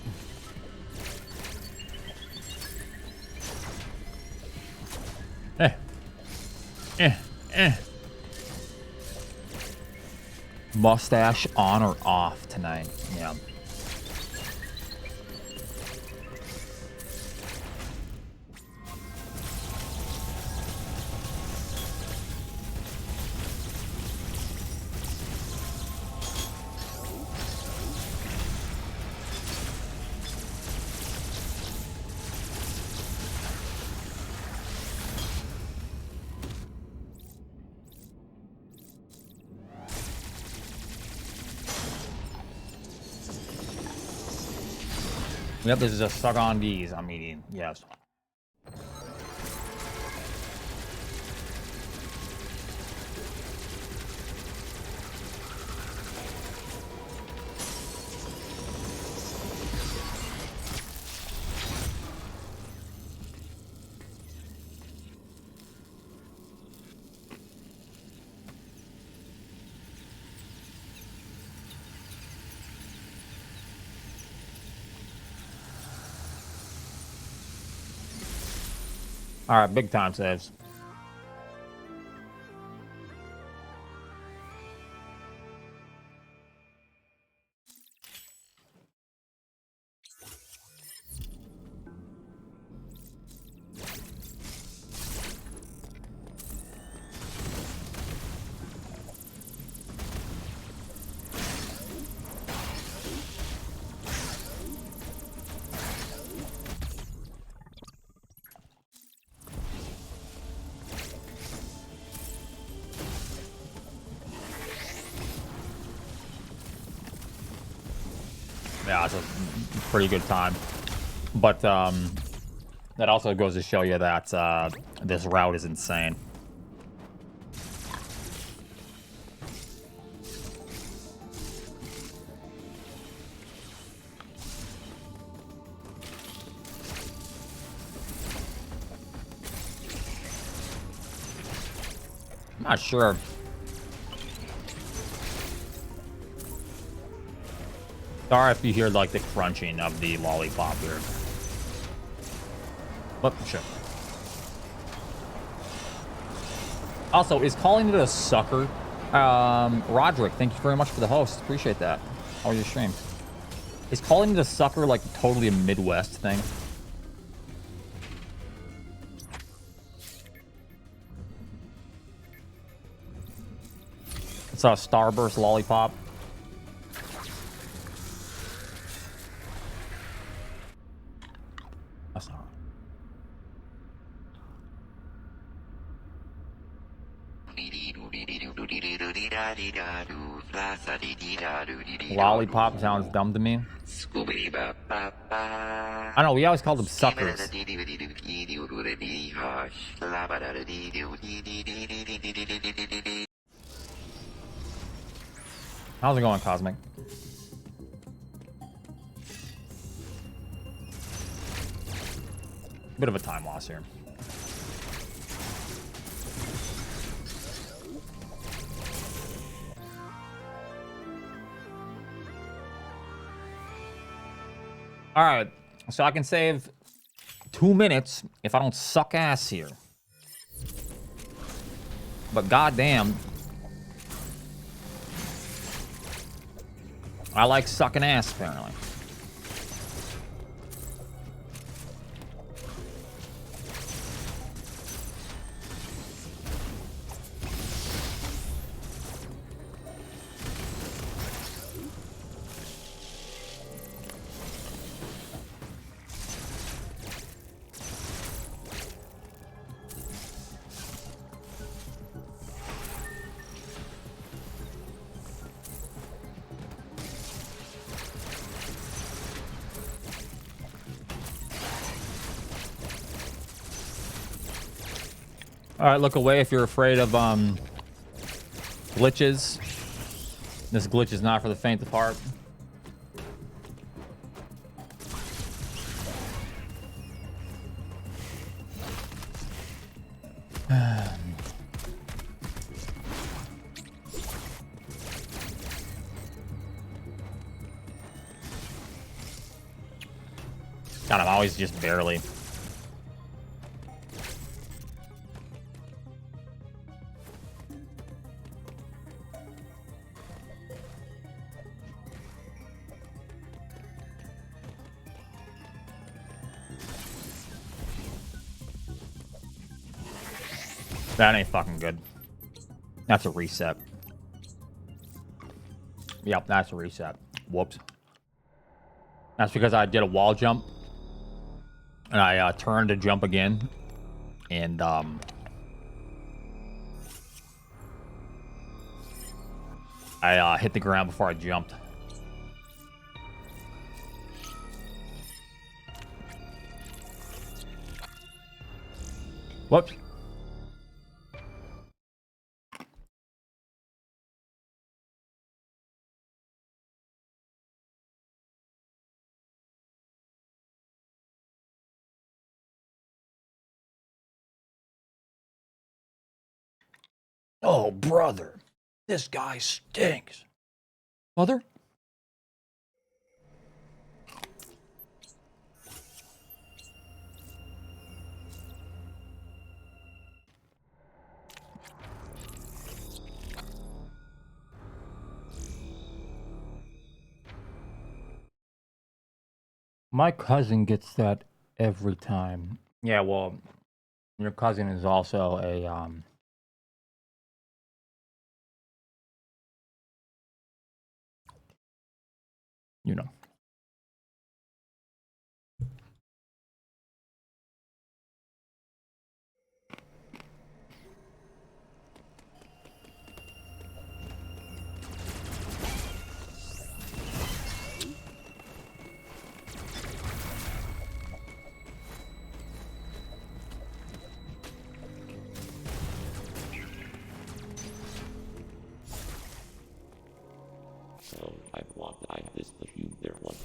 Mustache on or off tonight? Yeah. Yep, this is a suck on these I'm eating. Yes. All right, big time saves. Yeah, it's a pretty good time. But that also goes to show you that this route is insane. I'm not sure. Sorry if you hear like the crunching of the lollipop here. But shit. Also, is calling it a sucker? Roderick, thank you very much for the host. Appreciate that. How was your stream? Is calling it a sucker like totally a Midwest thing? It's a Starburst lollipop. That's not Lollipop sounds dumb to me. I don't know, we always called them suckers. How's it going, Cosmic? Bit of a time loss here. All right, so I can save 2 minutes if I don't suck ass here. But goddamn, I like sucking ass apparently. All right, look away if you're afraid of glitches. This glitch is not for the faint of heart. God, I'm always just barely. That ain't fucking good. That's a reset. Yep, that's a reset. Whoops. That's because I did a wall jump. And I turned to jump again. And, I hit the ground before I jumped. Whoops. Oh, brother. This guy stinks. Mother? My cousin gets that every time. Yeah, well, your cousin is also a, you know. So I want like this, but you there one.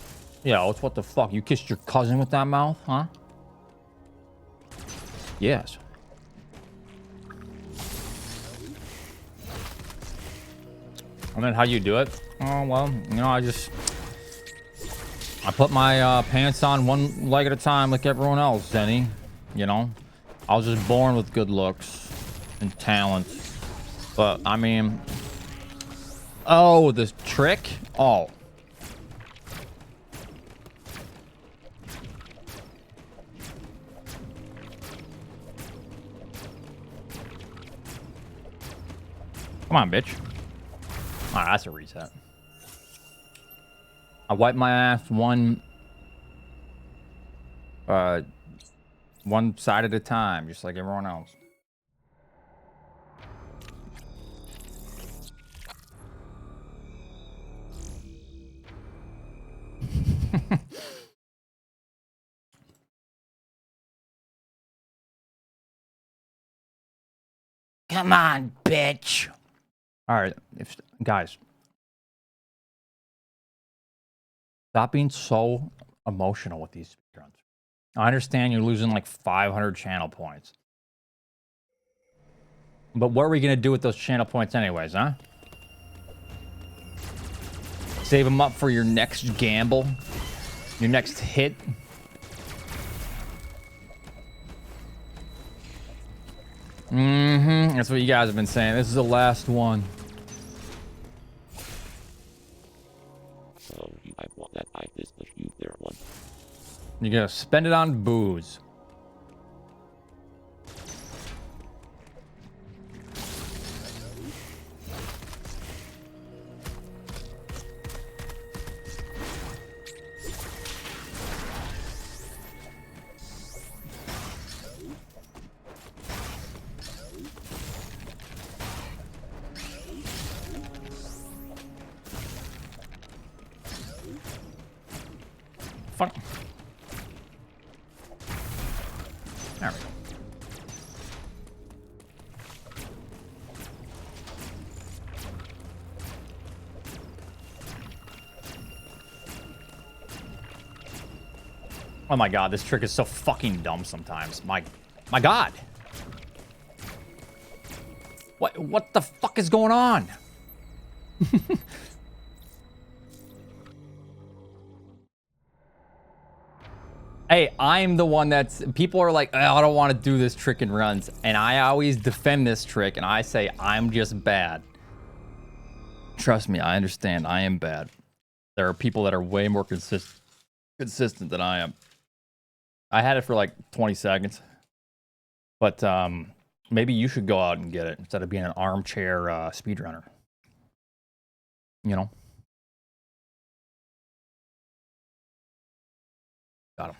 Yeah, it's what the fuck? You kissed your cousin with that mouth, huh? Yes. And then how you do it? Oh, well, you know, I put my pants on one leg at a time like everyone else, Zenny. You know? I was just born with good looks and talent. But, I mean... Oh, this trick? Oh. Come on, bitch. Alright, that's a reset. I wipe my ass one side at a time, just like everyone else. Come on, bitch. All right, guys, stop being so emotional with these speedruns. I understand you're losing like 500 channel points. But what are we going to do with those channel points anyways, huh? Save them up for your next gamble? Your next hit? Mm-hmm. That's what you guys have been saying. This is the last one. So I want that like this, but you there one. You're going to spend it on booze. Fuck. There we go. Oh my god, this trick is so fucking dumb sometimes. My god. What the fuck is going on? Hey, I'm the one that's... People are like, oh, I don't want to do this trick in runs. And I always defend this trick, and I say, I'm just bad. Trust me, I understand. I am bad. There are people that are way more consistent than I am. I had it for like 20 seconds. But maybe you should go out and get it instead of being an armchair speedrunner. You know? Got him.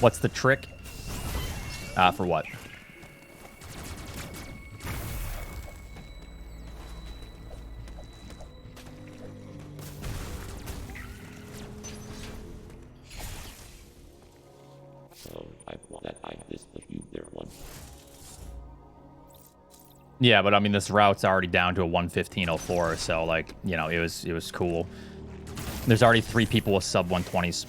What's the trick? For what? So I want that I missed the few there one. Yeah, but I mean, this route's already down to a 1:15:04, so like, you know, it was cool. There's already 3 people with sub 120s.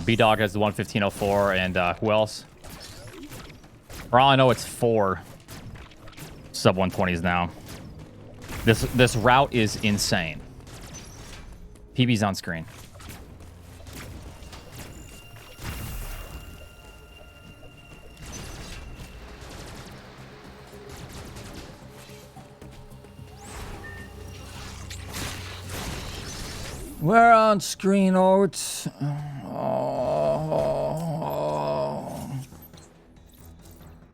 B-Dog has the 1:15:04, and who else? For all I know, it's 4 sub 120s now. This route is insane. PB's on screen. We're on screen, Oats.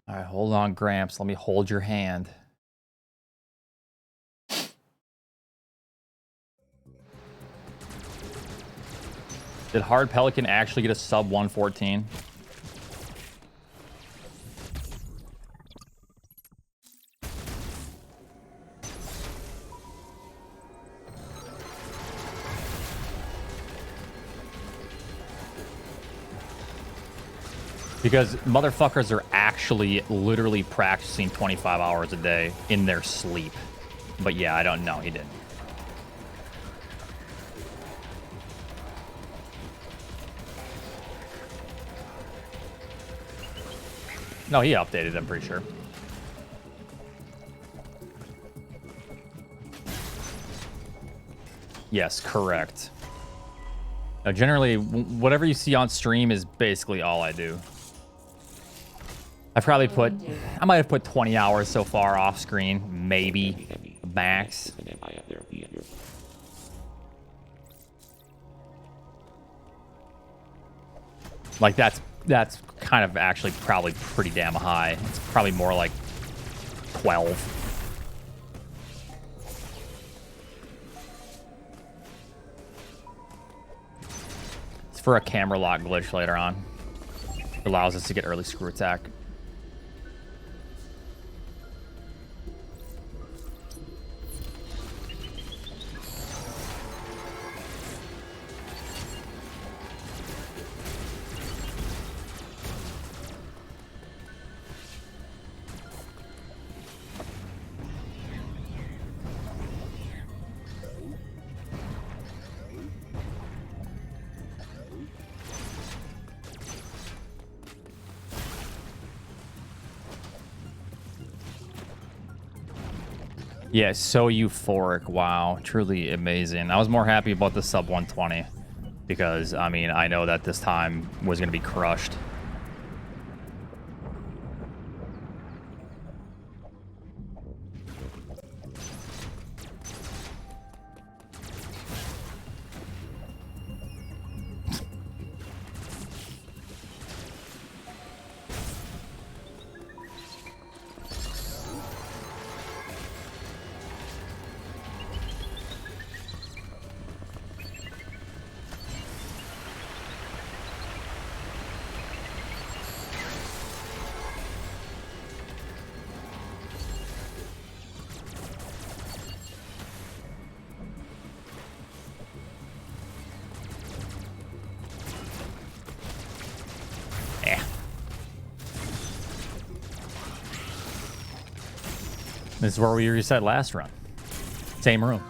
All right, hold on, Gramps. Let me hold your hand. Did Hard Pelican actually get a sub 114? Because motherfuckers are actually literally practicing 25 hours a day in their sleep. But yeah, I don't know. He didn't. No, he updated, I'm pretty sure. Yes, correct. Now, generally, whatever you see on stream is basically all I do. I might have put 20 hours so far off screen, maybe max. Like that's kind of actually probably pretty damn high. It's probably more like 12. It's for a camera lock glitch later on. It allows us to get early screw attack. Yeah, so euphoric. Wow, truly amazing. I was more happy about the sub 120 because, I mean, I know that this time was going to be crushed. This is where we reset last run. Same room.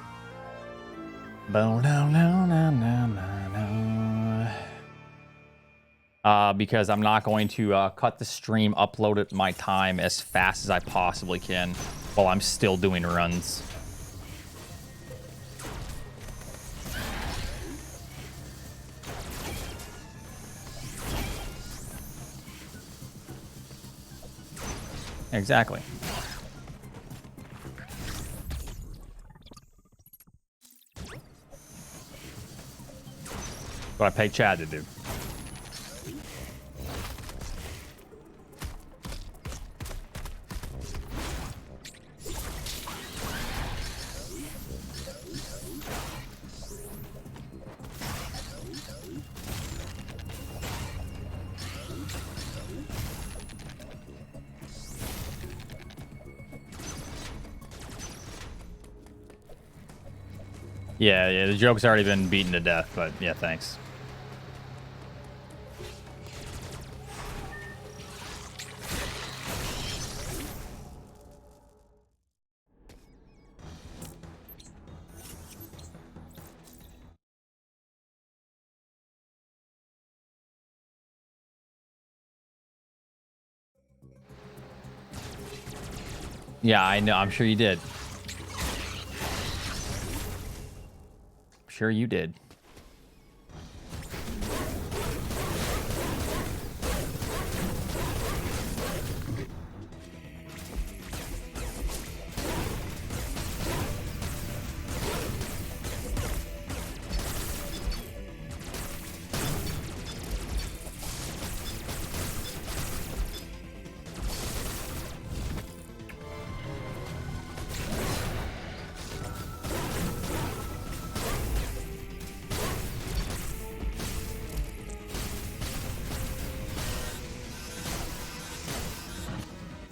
Because I'm not going to cut the stream, upload it my time as fast as I possibly can while I'm still doing runs. Exactly. What I pay Chad to do. Yeah, the joke's already been beaten to death, but yeah, thanks. Yeah, I know. I'm sure you did. Sure you did.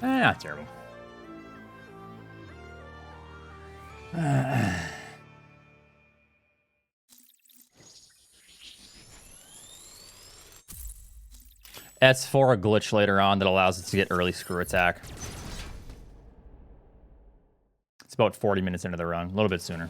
Not terrible. That's for a glitch later on that allows us to get early screw attack. It's about 40 minutes into the run, a little bit sooner.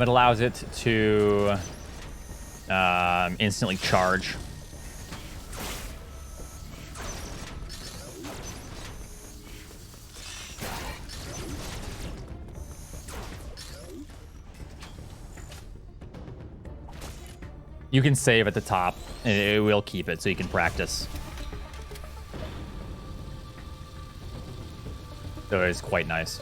It allows it to instantly charge. You can save at the top, and it will keep it so you can practice. So it's quite nice.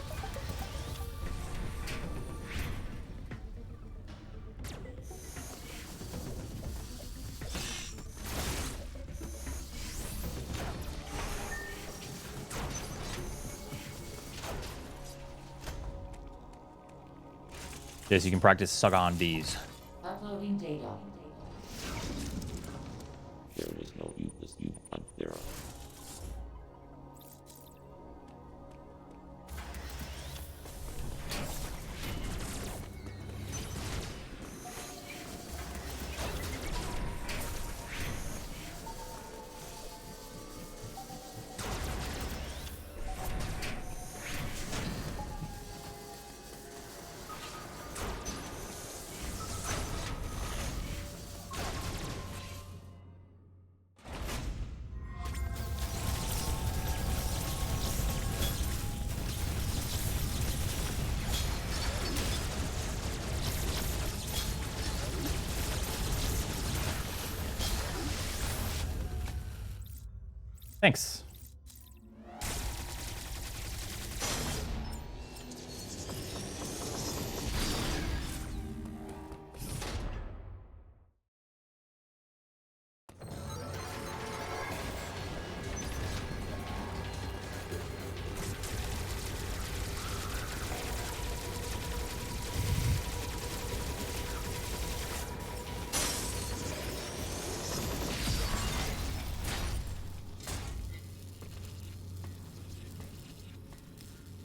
Yes, you can practice suck on D's. Uploading data. There is no useless you on there. Thanks.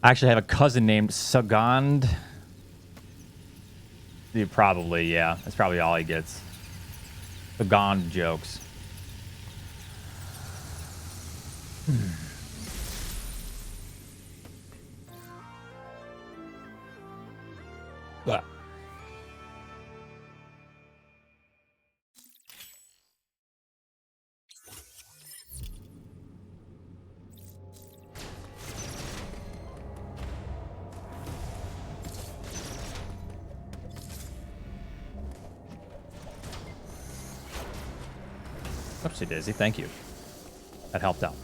I actually have a cousin named Sagand. Probably, yeah. That's probably all he gets. Sagand jokes. Blah. Oopsie daisy, thank you. That helped out.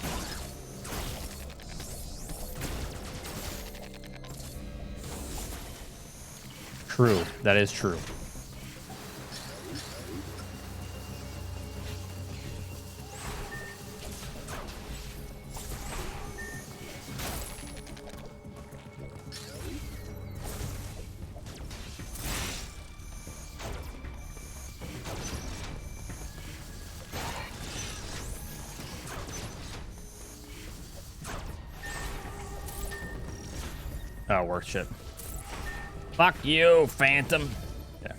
True, that is true. Oh, work shit. Fuck you, Phantom. Yeah.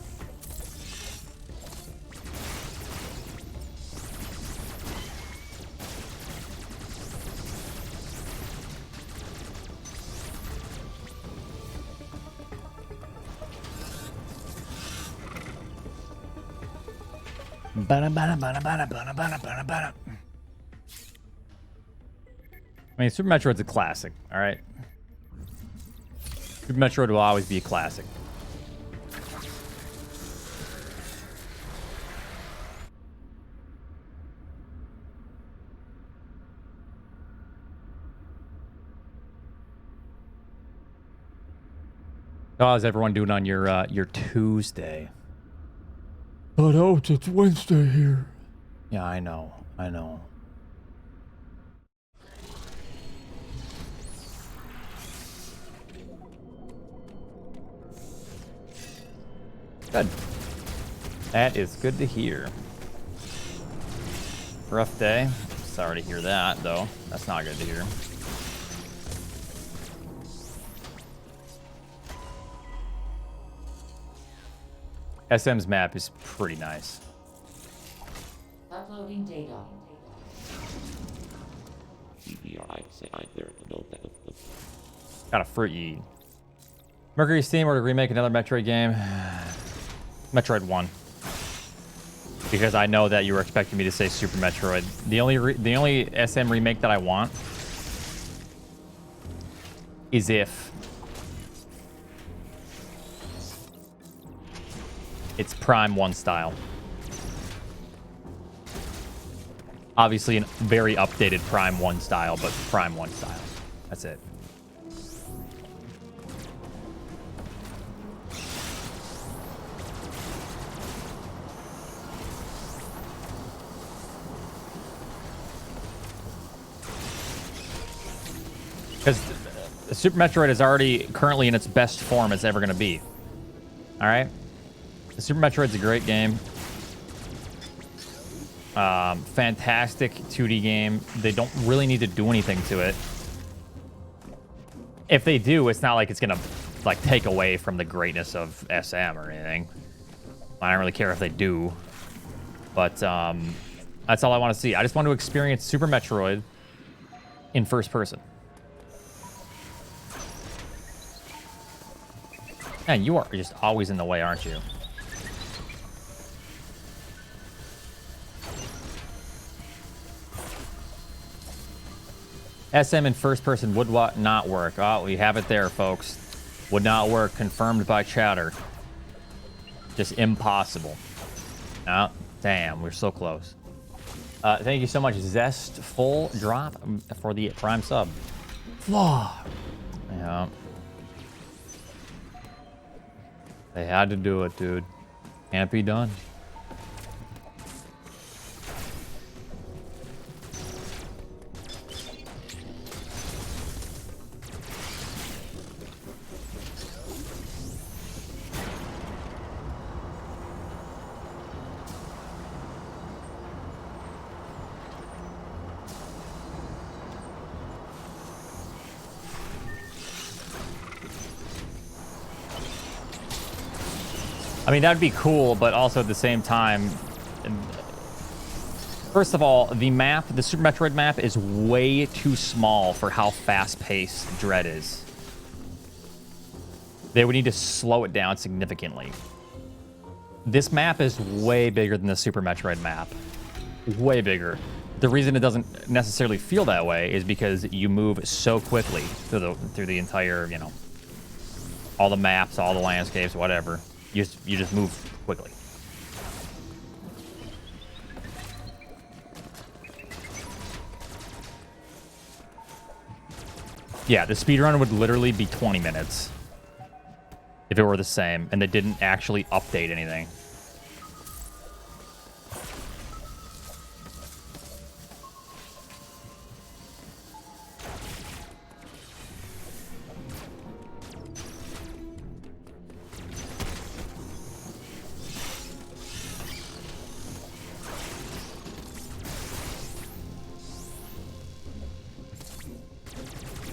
I mean, Super Metroid's a classic, all right? Super Metroid will always be a classic. How's everyone doing on your Tuesday? But oh, it's Wednesday here. Yeah, I know. I know. Good. That is good to hear. Rough day. Sorry to hear that, though. That's not good to hear. SM's map is pretty nice. Uploading data. Got a fruit you eat. Mercury Steam were to remake another Metroid game. Metroid 1. Because I know that you were expecting me to say Super Metroid. The only SM remake that I want is if it's Prime 1 style. Obviously, a very updated Prime 1 style, but Prime 1 style. That's it. Because Super Metroid is already currently in its best form it's ever going to be. All right? Super Metroid's a great game. Fantastic 2D game. They don't really need to do anything to it. If they do, it's not like it's going to like take away from the greatness of SM or anything. I don't really care if they do. But that's all I want to see. I just want to experience Super Metroid in first person. Man, you are just always in the way, aren't you? SM in first person would not work. Oh, we have it there, folks. Would not work. Confirmed by chatter. Just impossible. Oh, damn, we're so close. Thank you so much, Zest. Full drop for the Prime sub. Yeah. They had to do it, dude. Can't be done. I mean, that'd be cool, but also at the same time, first of all, the map, the Super Metroid map, is way too small for how fast-paced Dread is. They would need to slow it down significantly. This map is way bigger than the Super Metroid map. Way bigger. The reason it doesn't necessarily feel that way is because you move so quickly through the entire, you know, all the maps, all the landscapes, whatever. You just move quickly. Yeah, the speedrun would literally be 20 minutes if it were the same and they didn't actually update anything.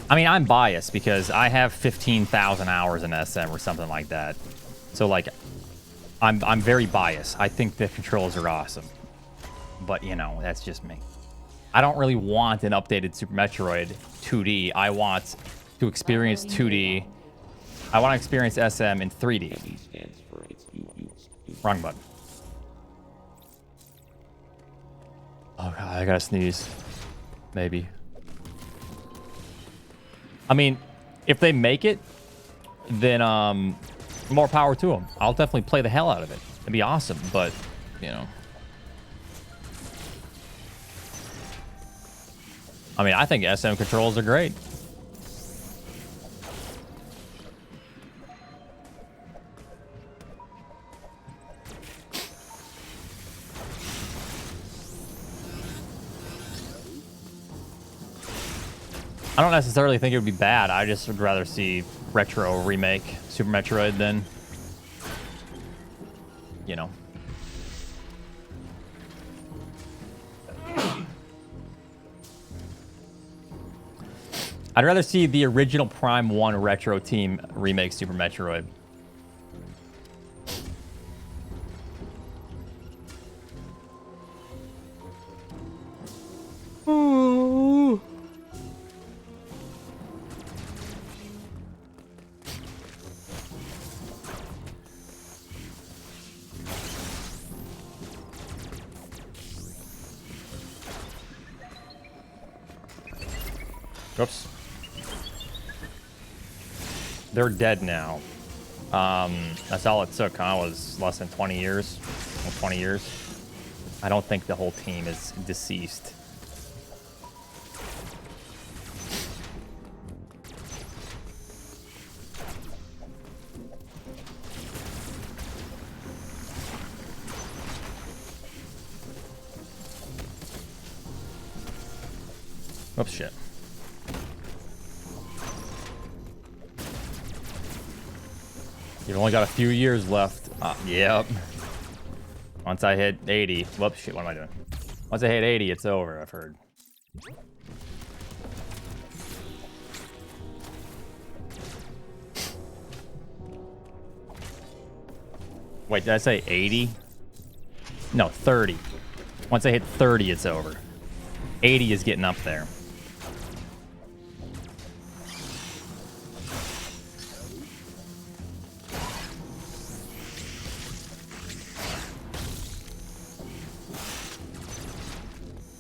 I mean, I'm biased because I have 15,000 hours in SM or something like that. So like, I'm very biased. I think the controls are awesome, but you know, that's just me. I don't really want an updated Super Metroid 2D. I want to experience 2D. I want to experience SM in 3D. ME stands for it's you use. Wrong button. Oh god, I gotta sneeze. Maybe. I mean, if they make it, then more power to them. I'll definitely play the hell out of it. It'd be awesome, but you know. I mean, I think SM controls are great. I don't necessarily think it would be bad. I just would rather see retro remake Super Metroid than, you know. I'd rather see the original Prime 1 retro team remake Super Metroid. Ooh. Oops. They're dead now. That's all it took, huh? Was less than 20 years. Well, 20 years. I don't think the whole team is deceased. Oops, shit. You've only got a few years left. Yep. Once I hit 80. Whoops, shit, what am I doing? Once I hit 80, it's over, I've heard. Wait, did I say 80? No, 30. Once I hit 30, it's over. 80 is getting up there.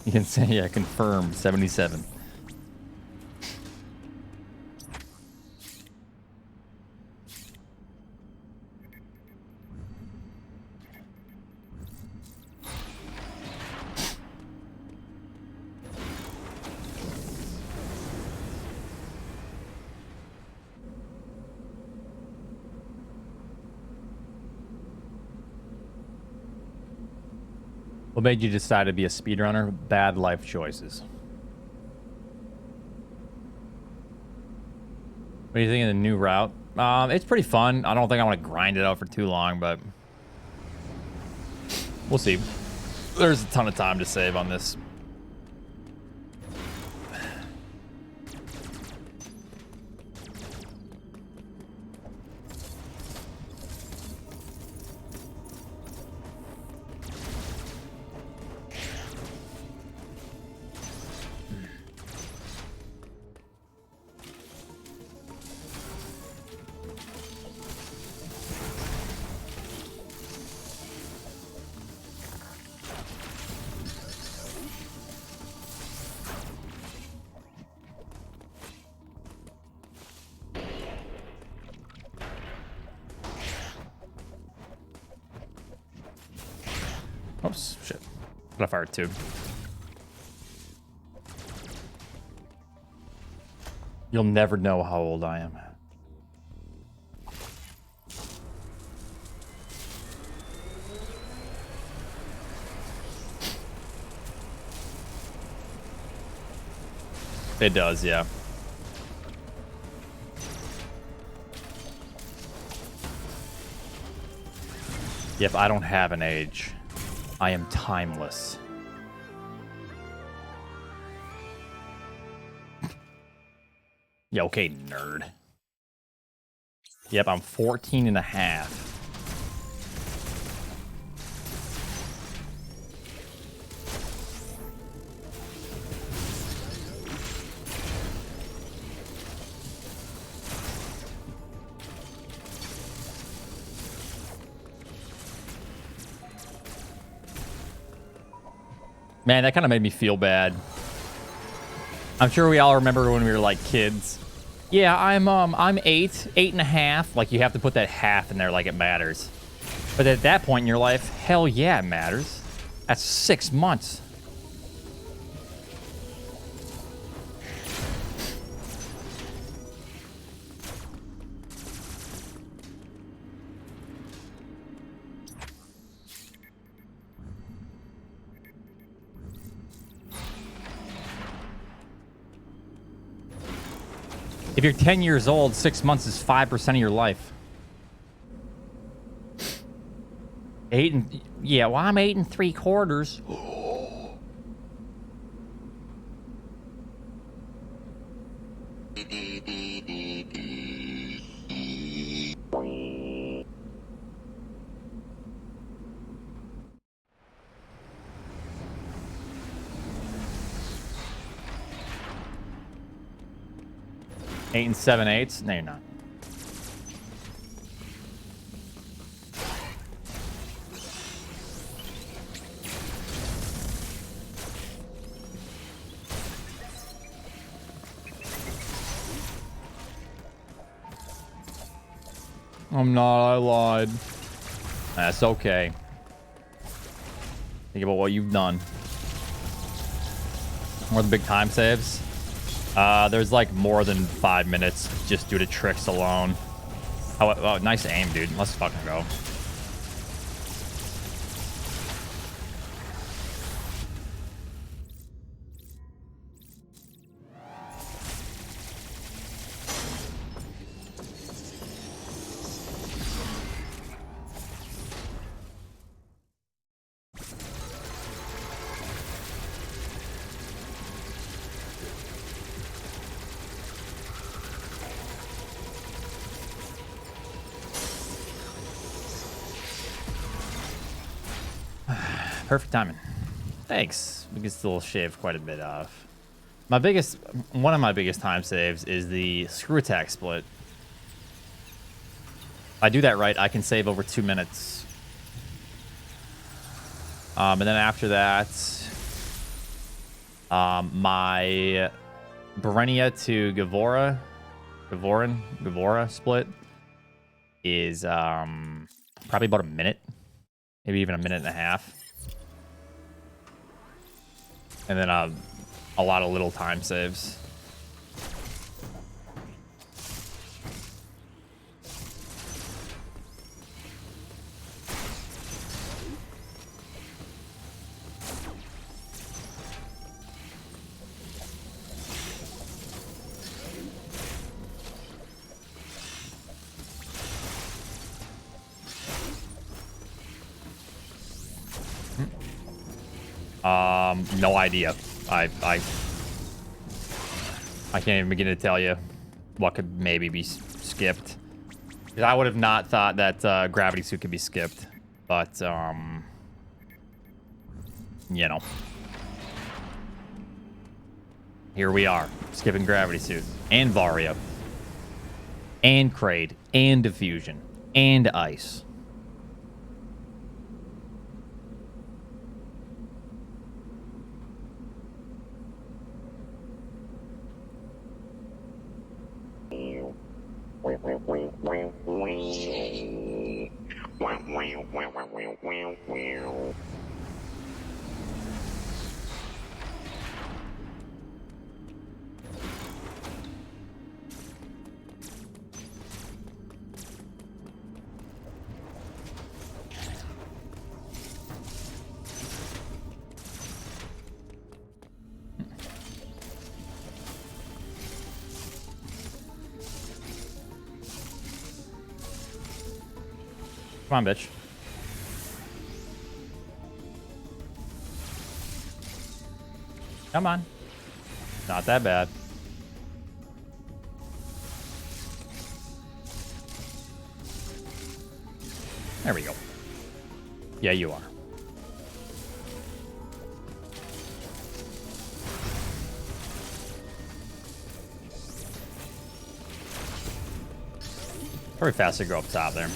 You can say, yeah, confirm 77. What made you decide to be a speedrunner? Bad life choices. What do you think of the new route? It's pretty fun. I don't think I want to grind it out for too long, but we'll see. There's a ton of time to save on this. Oops, shit. I fired two. You'll never know how old I am. It does, yeah. Yep, I don't have an age. I am timeless. Yeah, okay, nerd. Yep, I'm 14 and a half. Man, that kind of made me feel bad. I'm sure we all remember when we were like kids. Yeah, I'm 8.5. Like you have to put that half in there like it matters. But at that point in your life, hell yeah, it matters. That's 6 months. If you're 10 years old, 6 months is 5% of your life. Yeah, well, I'm 8 3/4. Eight and 7/8. No, you're not. I'm not. I lied. That's okay. Think about what you've done. More than big time saves. There's like more than 5 minutes just due to tricks alone. Oh, nice aim, dude. Let's fucking go. Perfect timing. Thanks. We can still shave quite a bit off. One of my biggest time saves is the screw attack split. If I do that right, I can save over 2 minutes. And then after that, my Varia to Gavora split is probably about a minute, maybe even a minute and a half. And then a lot of little time saves. No idea. I can't even begin to tell you what could maybe be skipped. Because I would have not thought that gravity suit could be skipped. But, you know. Here we are. Skipping gravity suit. And Varia. And Kraid. And Diffusion. And Ice. Come on, bitch. Come on. Not that bad. There we go. Yeah, you are. Probably faster to go up top there.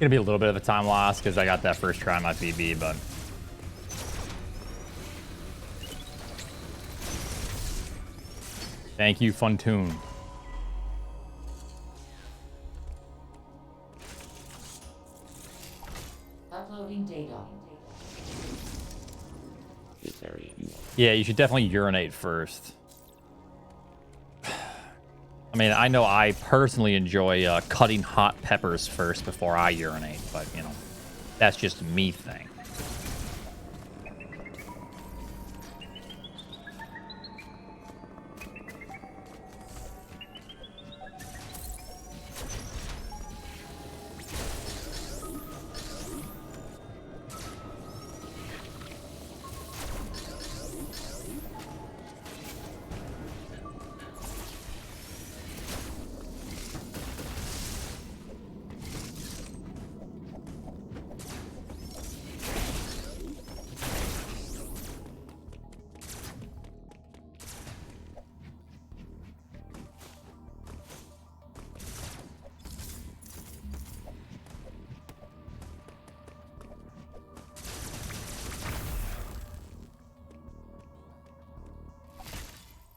Gonna be a little bit of a time loss because I got that first try on my PB, but thank you, Funtoon. Uploading data. This area you Yeah, you should definitely urinate first. I mean, I know I personally enjoy cutting hot peppers first before I urinate, but, you know, that's just a me thing.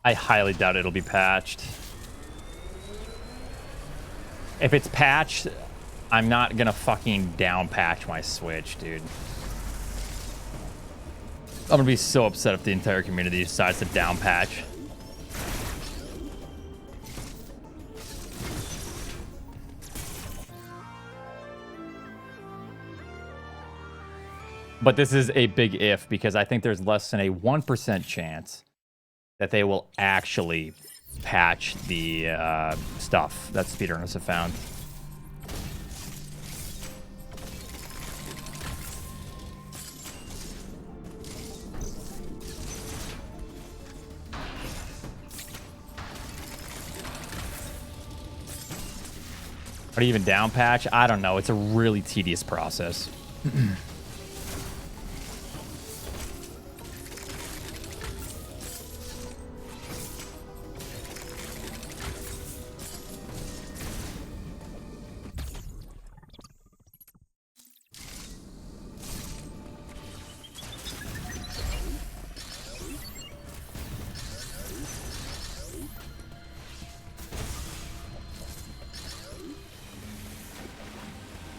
I highly doubt it'll be patched. If it's patched, I'm not gonna fucking down patch my Switch, dude. I'm gonna be so upset if the entire community decides to down patch. But this is a big if, because I think there's less than a 1% chance that they will actually patch the stuff that speedrunners have found. Or even down patch? I don't know. It's a really tedious process.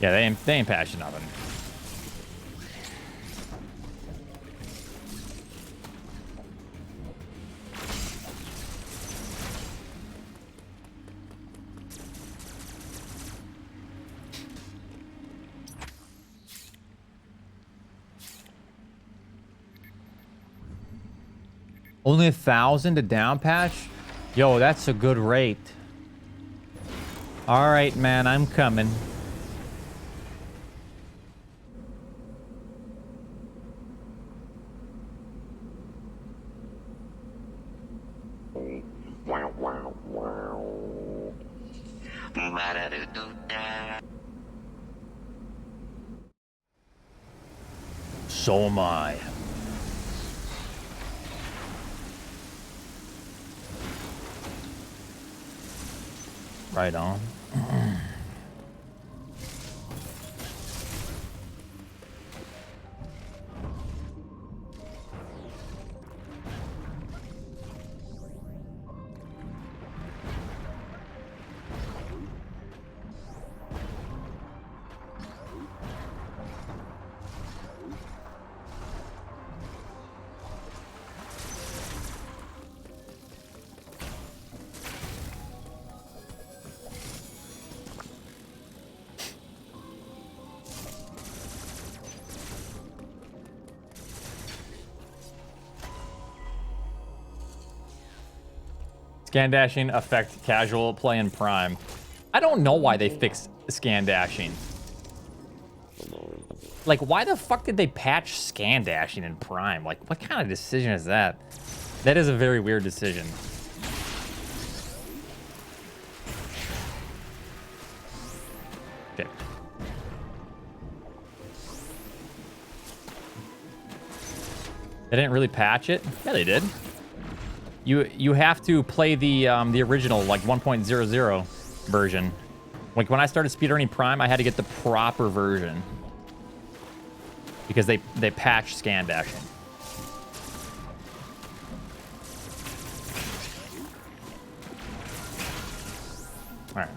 Yeah, they ain't patching nothing. Only 1,000 to down patch? Yo, that's a good rate. All right, man, I'm coming. So am I. Right on. Scan dashing affect casual play in Prime. I don't know why they fixed scan dashing. Like, why the fuck did they patch scan dashing in Prime? Like, what kind of decision is that? That is a very weird decision. Okay. They didn't really patch it? Yeah, they did. You have to play the original, like, 1.00 version. Like, when I started speedrunning Prime, I had to get the proper version. Because they patched scan dashing. All right.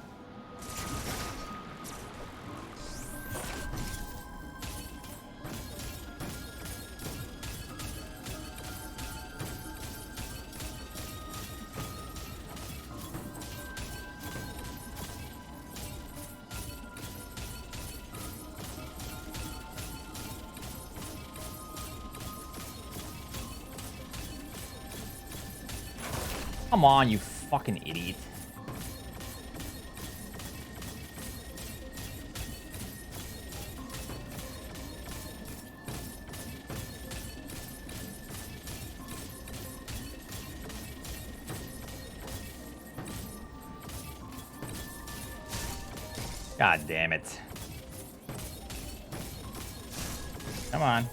Come on, you fucking idiot. God damn it. Come on.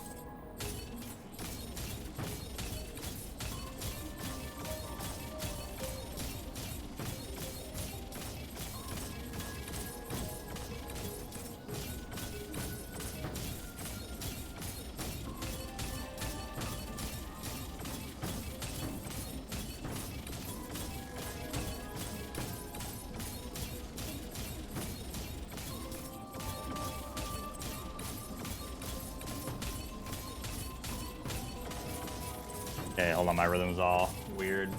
Okay, hold on, my rhythm's all weird.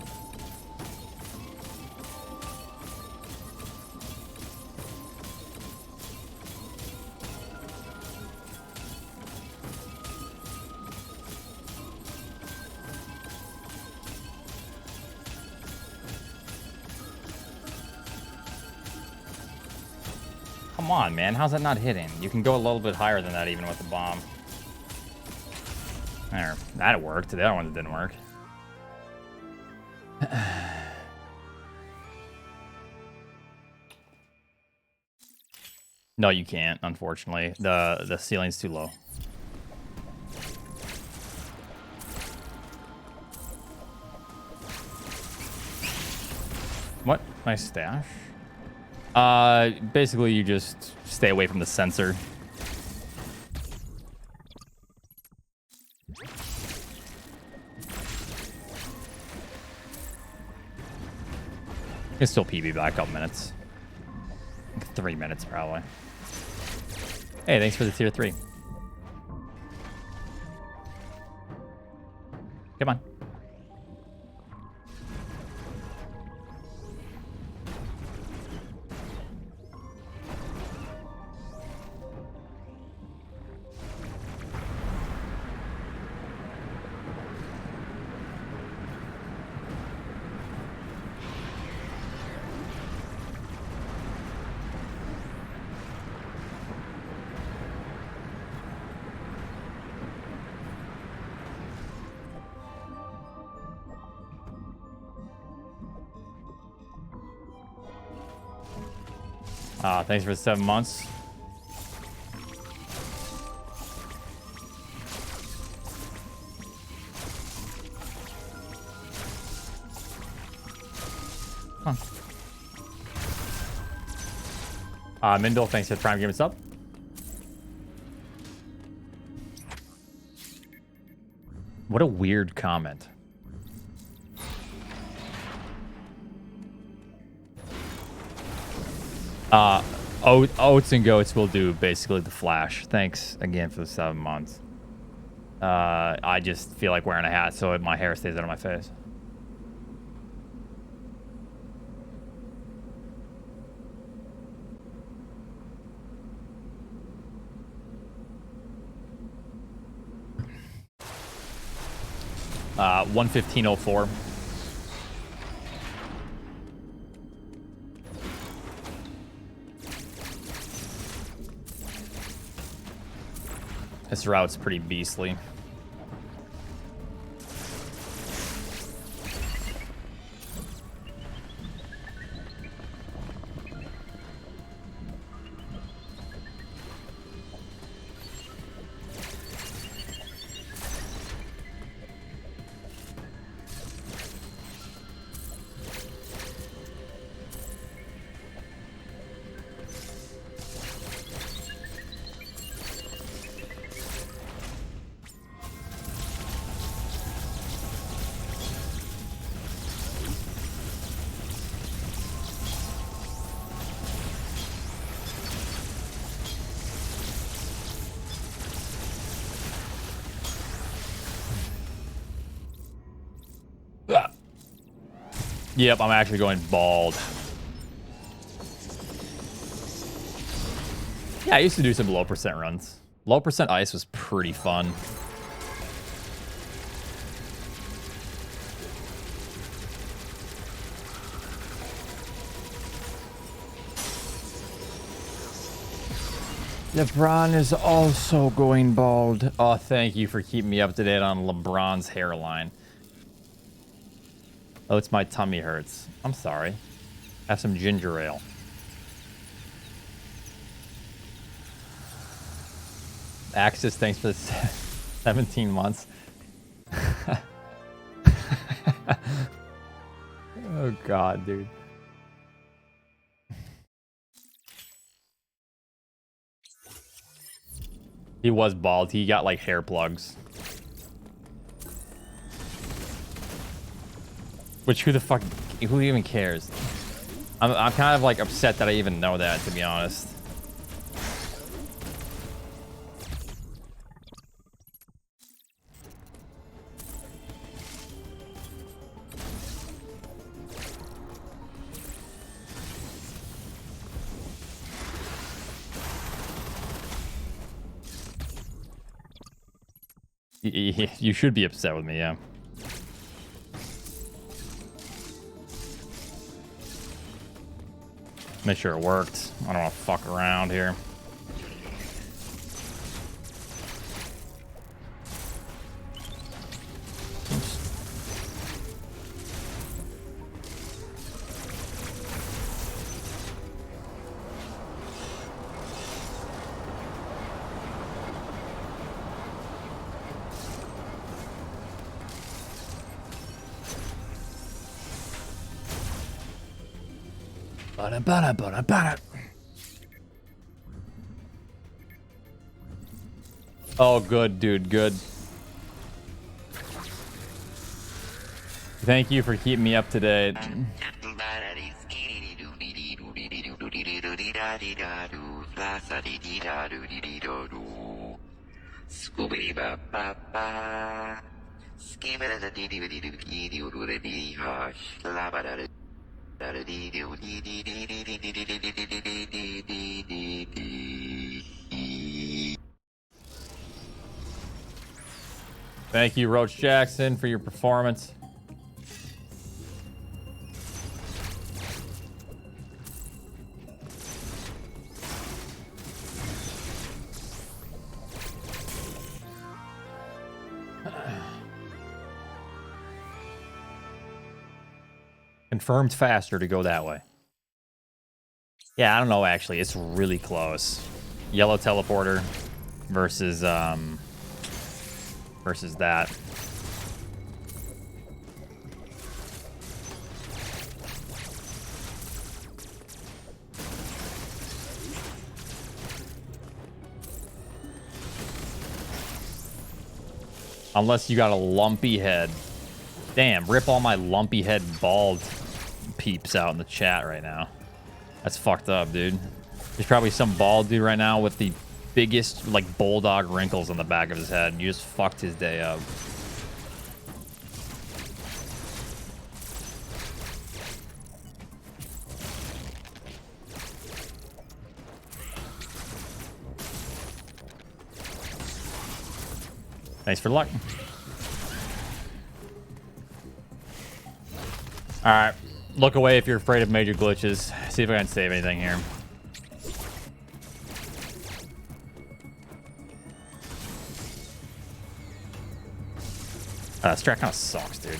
Come on, man, how's that not hitting? You can go a little bit higher than that even with the bomb. There, that worked. The other one didn't work. No, you can't, unfortunately. The ceiling's too low. What? Nice stash? Basically you just stay away from the sensor. It's still PB back a couple minutes. Like 3 minutes, probably. Hey, thanks for the tier 3. Come on. Thanks for the 7 months. Huh. Mindle, thanks for the Prime Game sub. What a weird comment. Oatsngoats will do basically the Flash. Thanks again for the 7 months. I just feel like wearing a hat so my hair stays out of my face. Uh, 115.04. This route's pretty beastly. Yep, I'm actually going bald. Yeah, I used to do some low percent runs. Low percent ice was pretty fun. LeBron is also going bald. Oh, thank you for keeping me up to date on LeBron's hairline. Oh, it's my tummy hurts. I'm sorry. Have some ginger ale. Axis, thanks for the 17 months. Oh, God, dude. He was bald. He got, like, hair plugs. Which, who even cares? I'm kind of, like, upset that I even know that, to be honest. You should be upset with me, yeah. Make sure it worked. I don't want to fuck around here. Oh, good, dude, good. Thank you for keeping me up to date. Thank you, Roach Jackson, for your performance. Confirmed faster to go that way. Yeah, I don't know, actually. It's really close. Yellow teleporter versus that. Unless you got a lumpy head. Damn, rip all my lumpy head bald peeps out in the chat right now. That's fucked up, dude. There's probably some bald dude right now with the biggest, like, bulldog wrinkles on the back of his head. You just fucked his day up. Thanks for the luck. Alright. Look away if you're afraid of major glitches. See if I can save anything here. Strat kind of sucks, dude.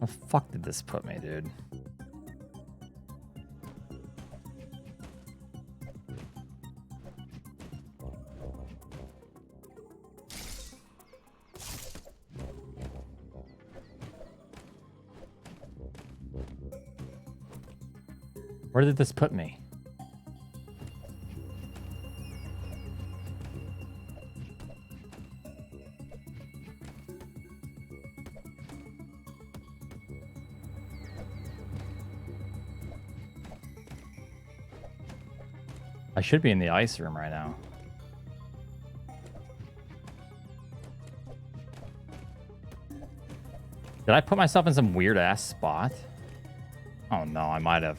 How the fuck did this put me, dude? Where did this put me? I should be in the ice room right now. Did I put myself in some weird ass spot? Oh no, I might have.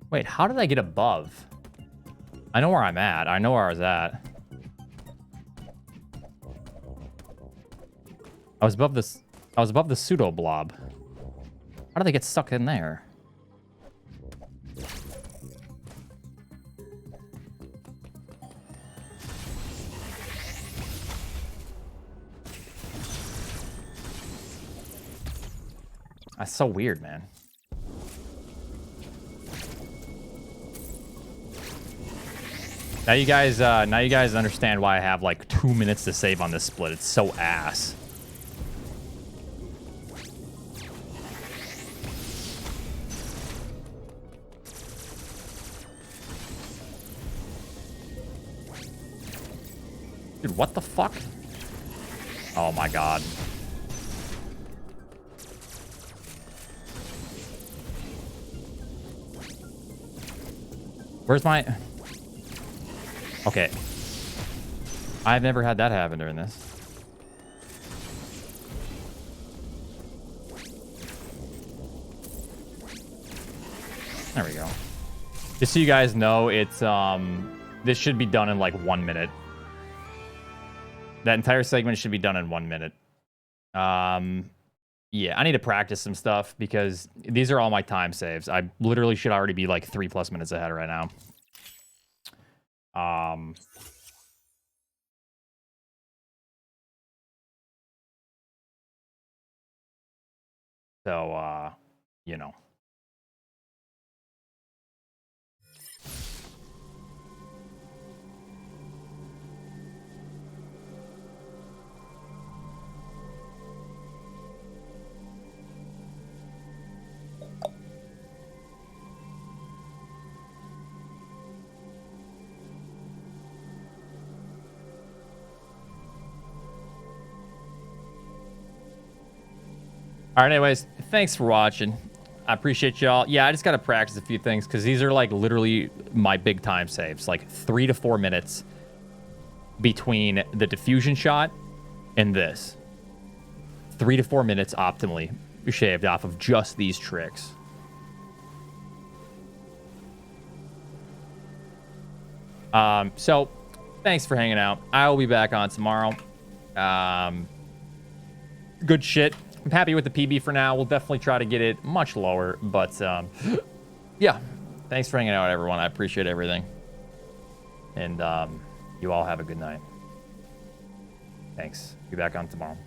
Wait, how did I get above? I know where I'm at. I know where I was at. I was above this. I was above the pseudo blob. How did they get stuck in there? That's so weird, man. Now you guys understand why I have like 2 minutes to save on this split. It's so ass. Dude, what the fuck? Oh my god. Where's my... Okay. I've never had that happen during this. There we go. Just so you guys know, it's this should be done in like 1 minute. That entire segment should be done in 1 minute. Yeah, I need to practice some stuff because these are all my time saves. I literally should already be like 3+ minutes ahead right now. So, you know. All right, anyways, thanks for watching. I appreciate y'all. Yeah, I just got to practice a few things because these are like literally my big time saves. Like 3 to 4 minutes between the diffusion shot and this. 3 to 4 minutes optimally shaved off of just these tricks. So thanks for hanging out. I will be back on tomorrow. Good shit. I'm happy with the PB for now. We'll definitely try to get it much lower, but yeah. Thanks for hanging out, everyone. I appreciate everything. And you all have a good night. Thanks. Be back on tomorrow.